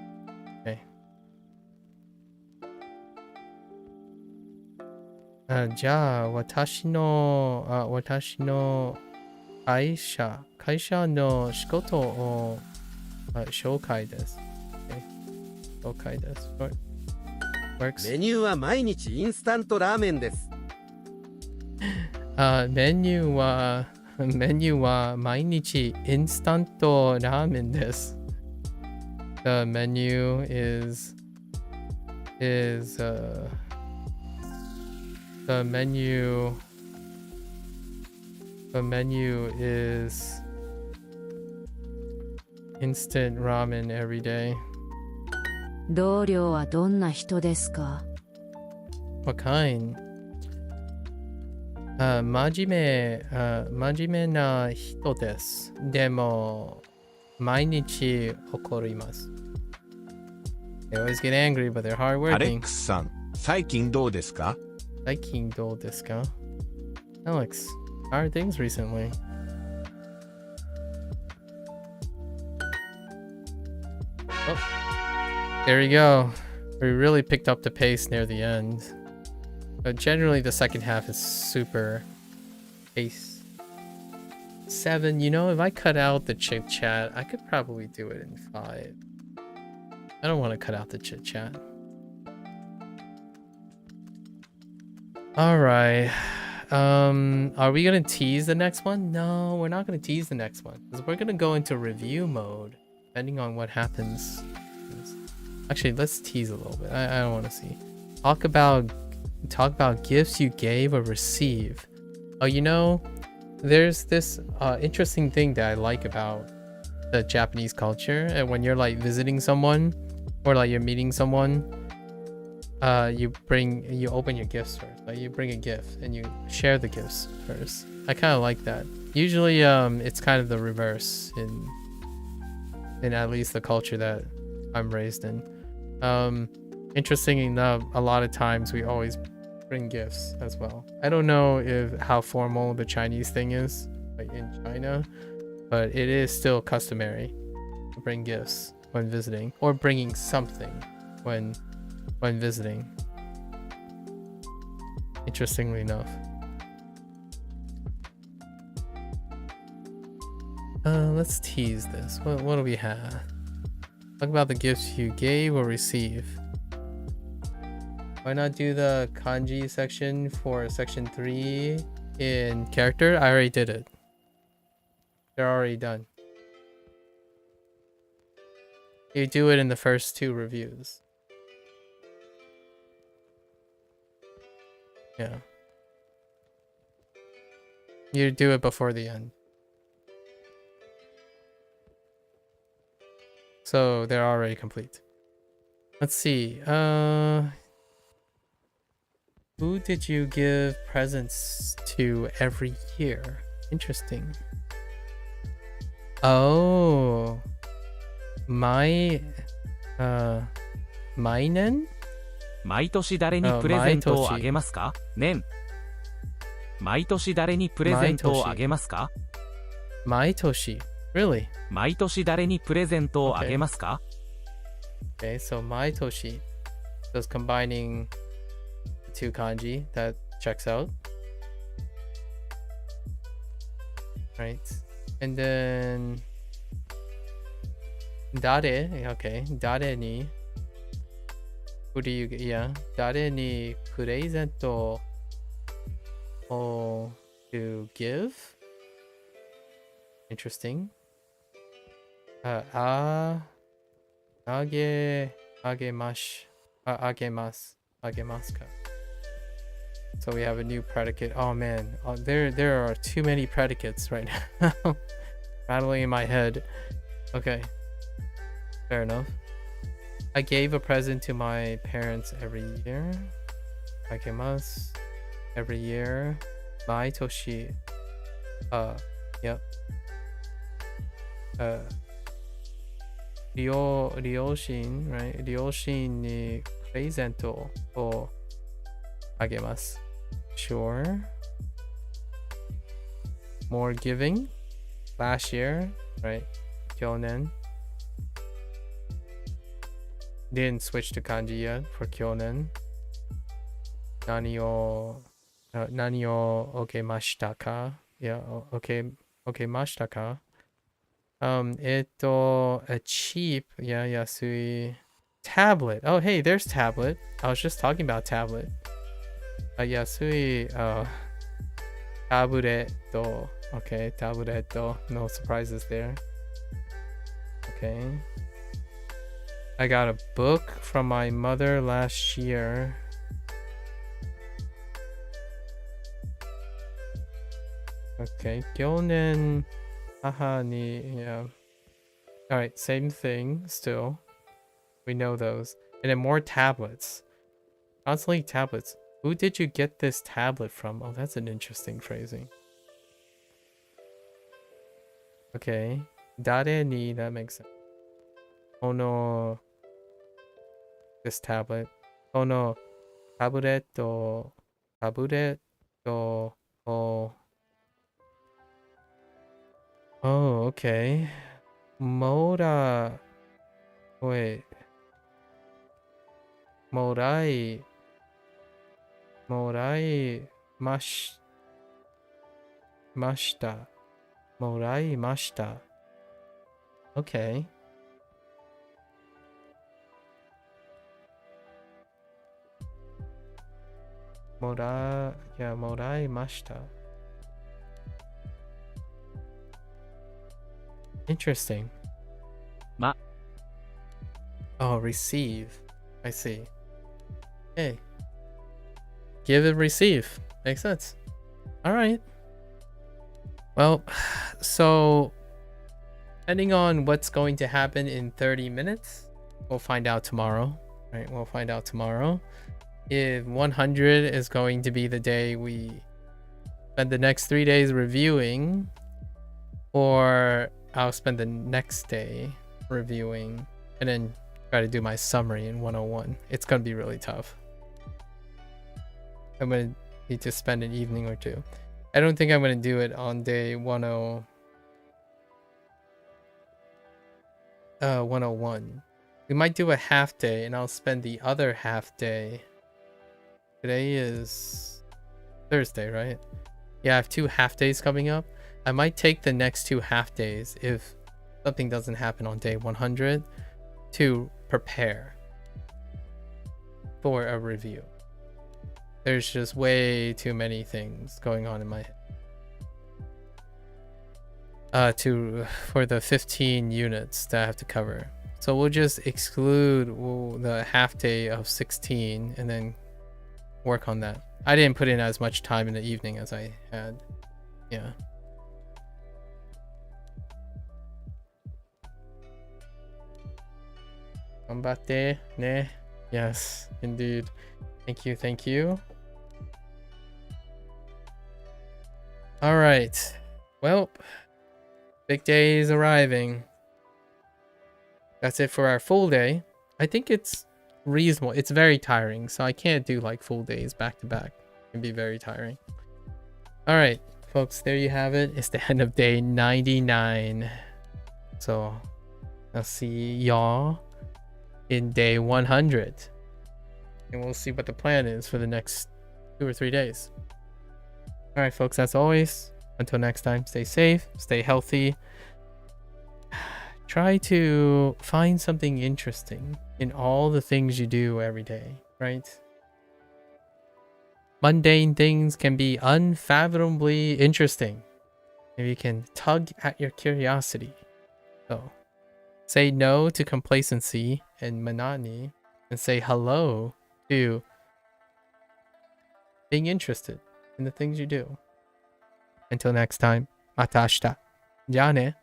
じゃあ私の会社の仕事を紹介です。紹介です。Works. メニューは毎日インスタントラーメンです。メニューは毎日インスタントラーメンです。The menu is The menu is instant ramen every day. 同僚はどんな人ですか？ What kind? 真面目な人です。でも毎日怒ります。They always get angry, but they're hardworking. アレックスさん、最近どうですか？Alex, how are things recently? Oh, there we go. We really picked up the pace near the end. But generally the second half is super pace. 7, you know, if I cut out the chit chat, I could probably do it in 5. I don't want to cut out the chit chat. All right. Are we gonna tease the next one? No, we're not gonna tease the next one because we're gonna go into review mode depending on what happens. Actually, let's tease a little bit. I don't want to see. Talk about gifts you gave or receive. Oh, you know, there's this interesting thing that I like about the Japanese culture. And when you're like visiting someone or like you're meeting someone, you open your gifts first. Like you bring a gift and you share the gifts first. I kind of like that. Usually it's kind of the reverse in at least the culture that I'm raised in. Interesting enough, a lot of times we always bring gifts as well. I don't know how formal the Chinese thing is like in China, but it is still customary to bring gifts when visiting or bringing something when visiting. Interestingly enough. Let's tease this. What do we have? Talk about the gifts you gave or receive. Why not do the kanji section for section 3 in character? I already did it. They're already done. You do it in the first 2 reviews. Yeah. You do it before the end. So they're already complete. Let's see. Who did you give presents to every year? Interesting. Oh,毎年毎年誰にプレゼントをあげますか？年。毎年誰にプレゼントをあげますか？毎年 Really? 毎年誰にプレゼントをあげますか？ Okay, so 毎年. So it's combining two kanji. That checks out. Right. And then 誰 Okay. 誰に Who do you get? Yeah. 誰にプレゼントを to give? Interesting. あげますか? So we have a new predicate. Oh man, there are too many predicates right now. Rattling in my head. Okay. Fair enough. I gave a present to my parents every year. Agemasu. Every year. 毎年. Yep. 両親 right? 両親にプレゼントをあげます. Sure. More giving. Last year, right? 去年. Didn't switch to kanji yet for 去年. 何を受けましたか? Yeah, 受けましたか? A cheap, yeah, 安い tablet. Oh, hey, there's tablet. I was just talking about tablet. 安い tablet. Okay, tablet. No surprises there. Okay. I got a book from my mother last year. Okay, 去年 yeah. Alright, same thing still. We know those. And then more tablets. Constantly tablets. Who did you get this tablet from? Oh, that's an interesting phrasing. Okay. 誰に that makes sense. Oh no. This tablet. Oh no. Tablet. Oh. Oh, okay. Wait. Morai mashita. Morai mashita. Okay. Morai mashita. Interesting. Oh, receive. I see. Hey. Give and receive. Makes sense. Alright. Well, so depending on what's going to happen in 30 minutes, we'll find out tomorrow. Right? We'll find out tomorrow. If 100 is going to be the day we spend the next 3 days reviewing, or I'll spend the next day reviewing and then try to do my summary in 101. It's going to be really tough. I'm going to need to spend an evening or two. I don't think I'm going to do it on day 101. We might do a half day and I'll spend the other half day. Today is Thursday, right? Yeah, I have 2 half days coming up. I might take the next 2 half days if something doesn't happen on day 100 to prepare for a review. There's just way too many things going on in my head. For the 15 units that I have to cover. So we'll just exclude the half day of 16 and then work on that. I didn't put in as much time in the evening as I had. Yeah. Ganbatte ne. Yes, indeed. Thank you. All right. Well, big day is arriving. That's it for our full day. I think it's reasonable. It's very tiring, so I can't do like full days back to back. It can be very tiring. All right, folks, there you have it. It's the end of day 99. So I'll see y'all in day 100. And we'll see what the plan is for the next 2 or 3 days. All right, folks, as always, until next time, stay safe, stay healthy. Try to find something interesting in all the things you do every day, right? Mundane things can be unfathomably interesting if you can tug at your curiosity. So, say no to complacency and monotony, and say hello to being interested in the things you do. Until next time, mata ashita. Ja ne.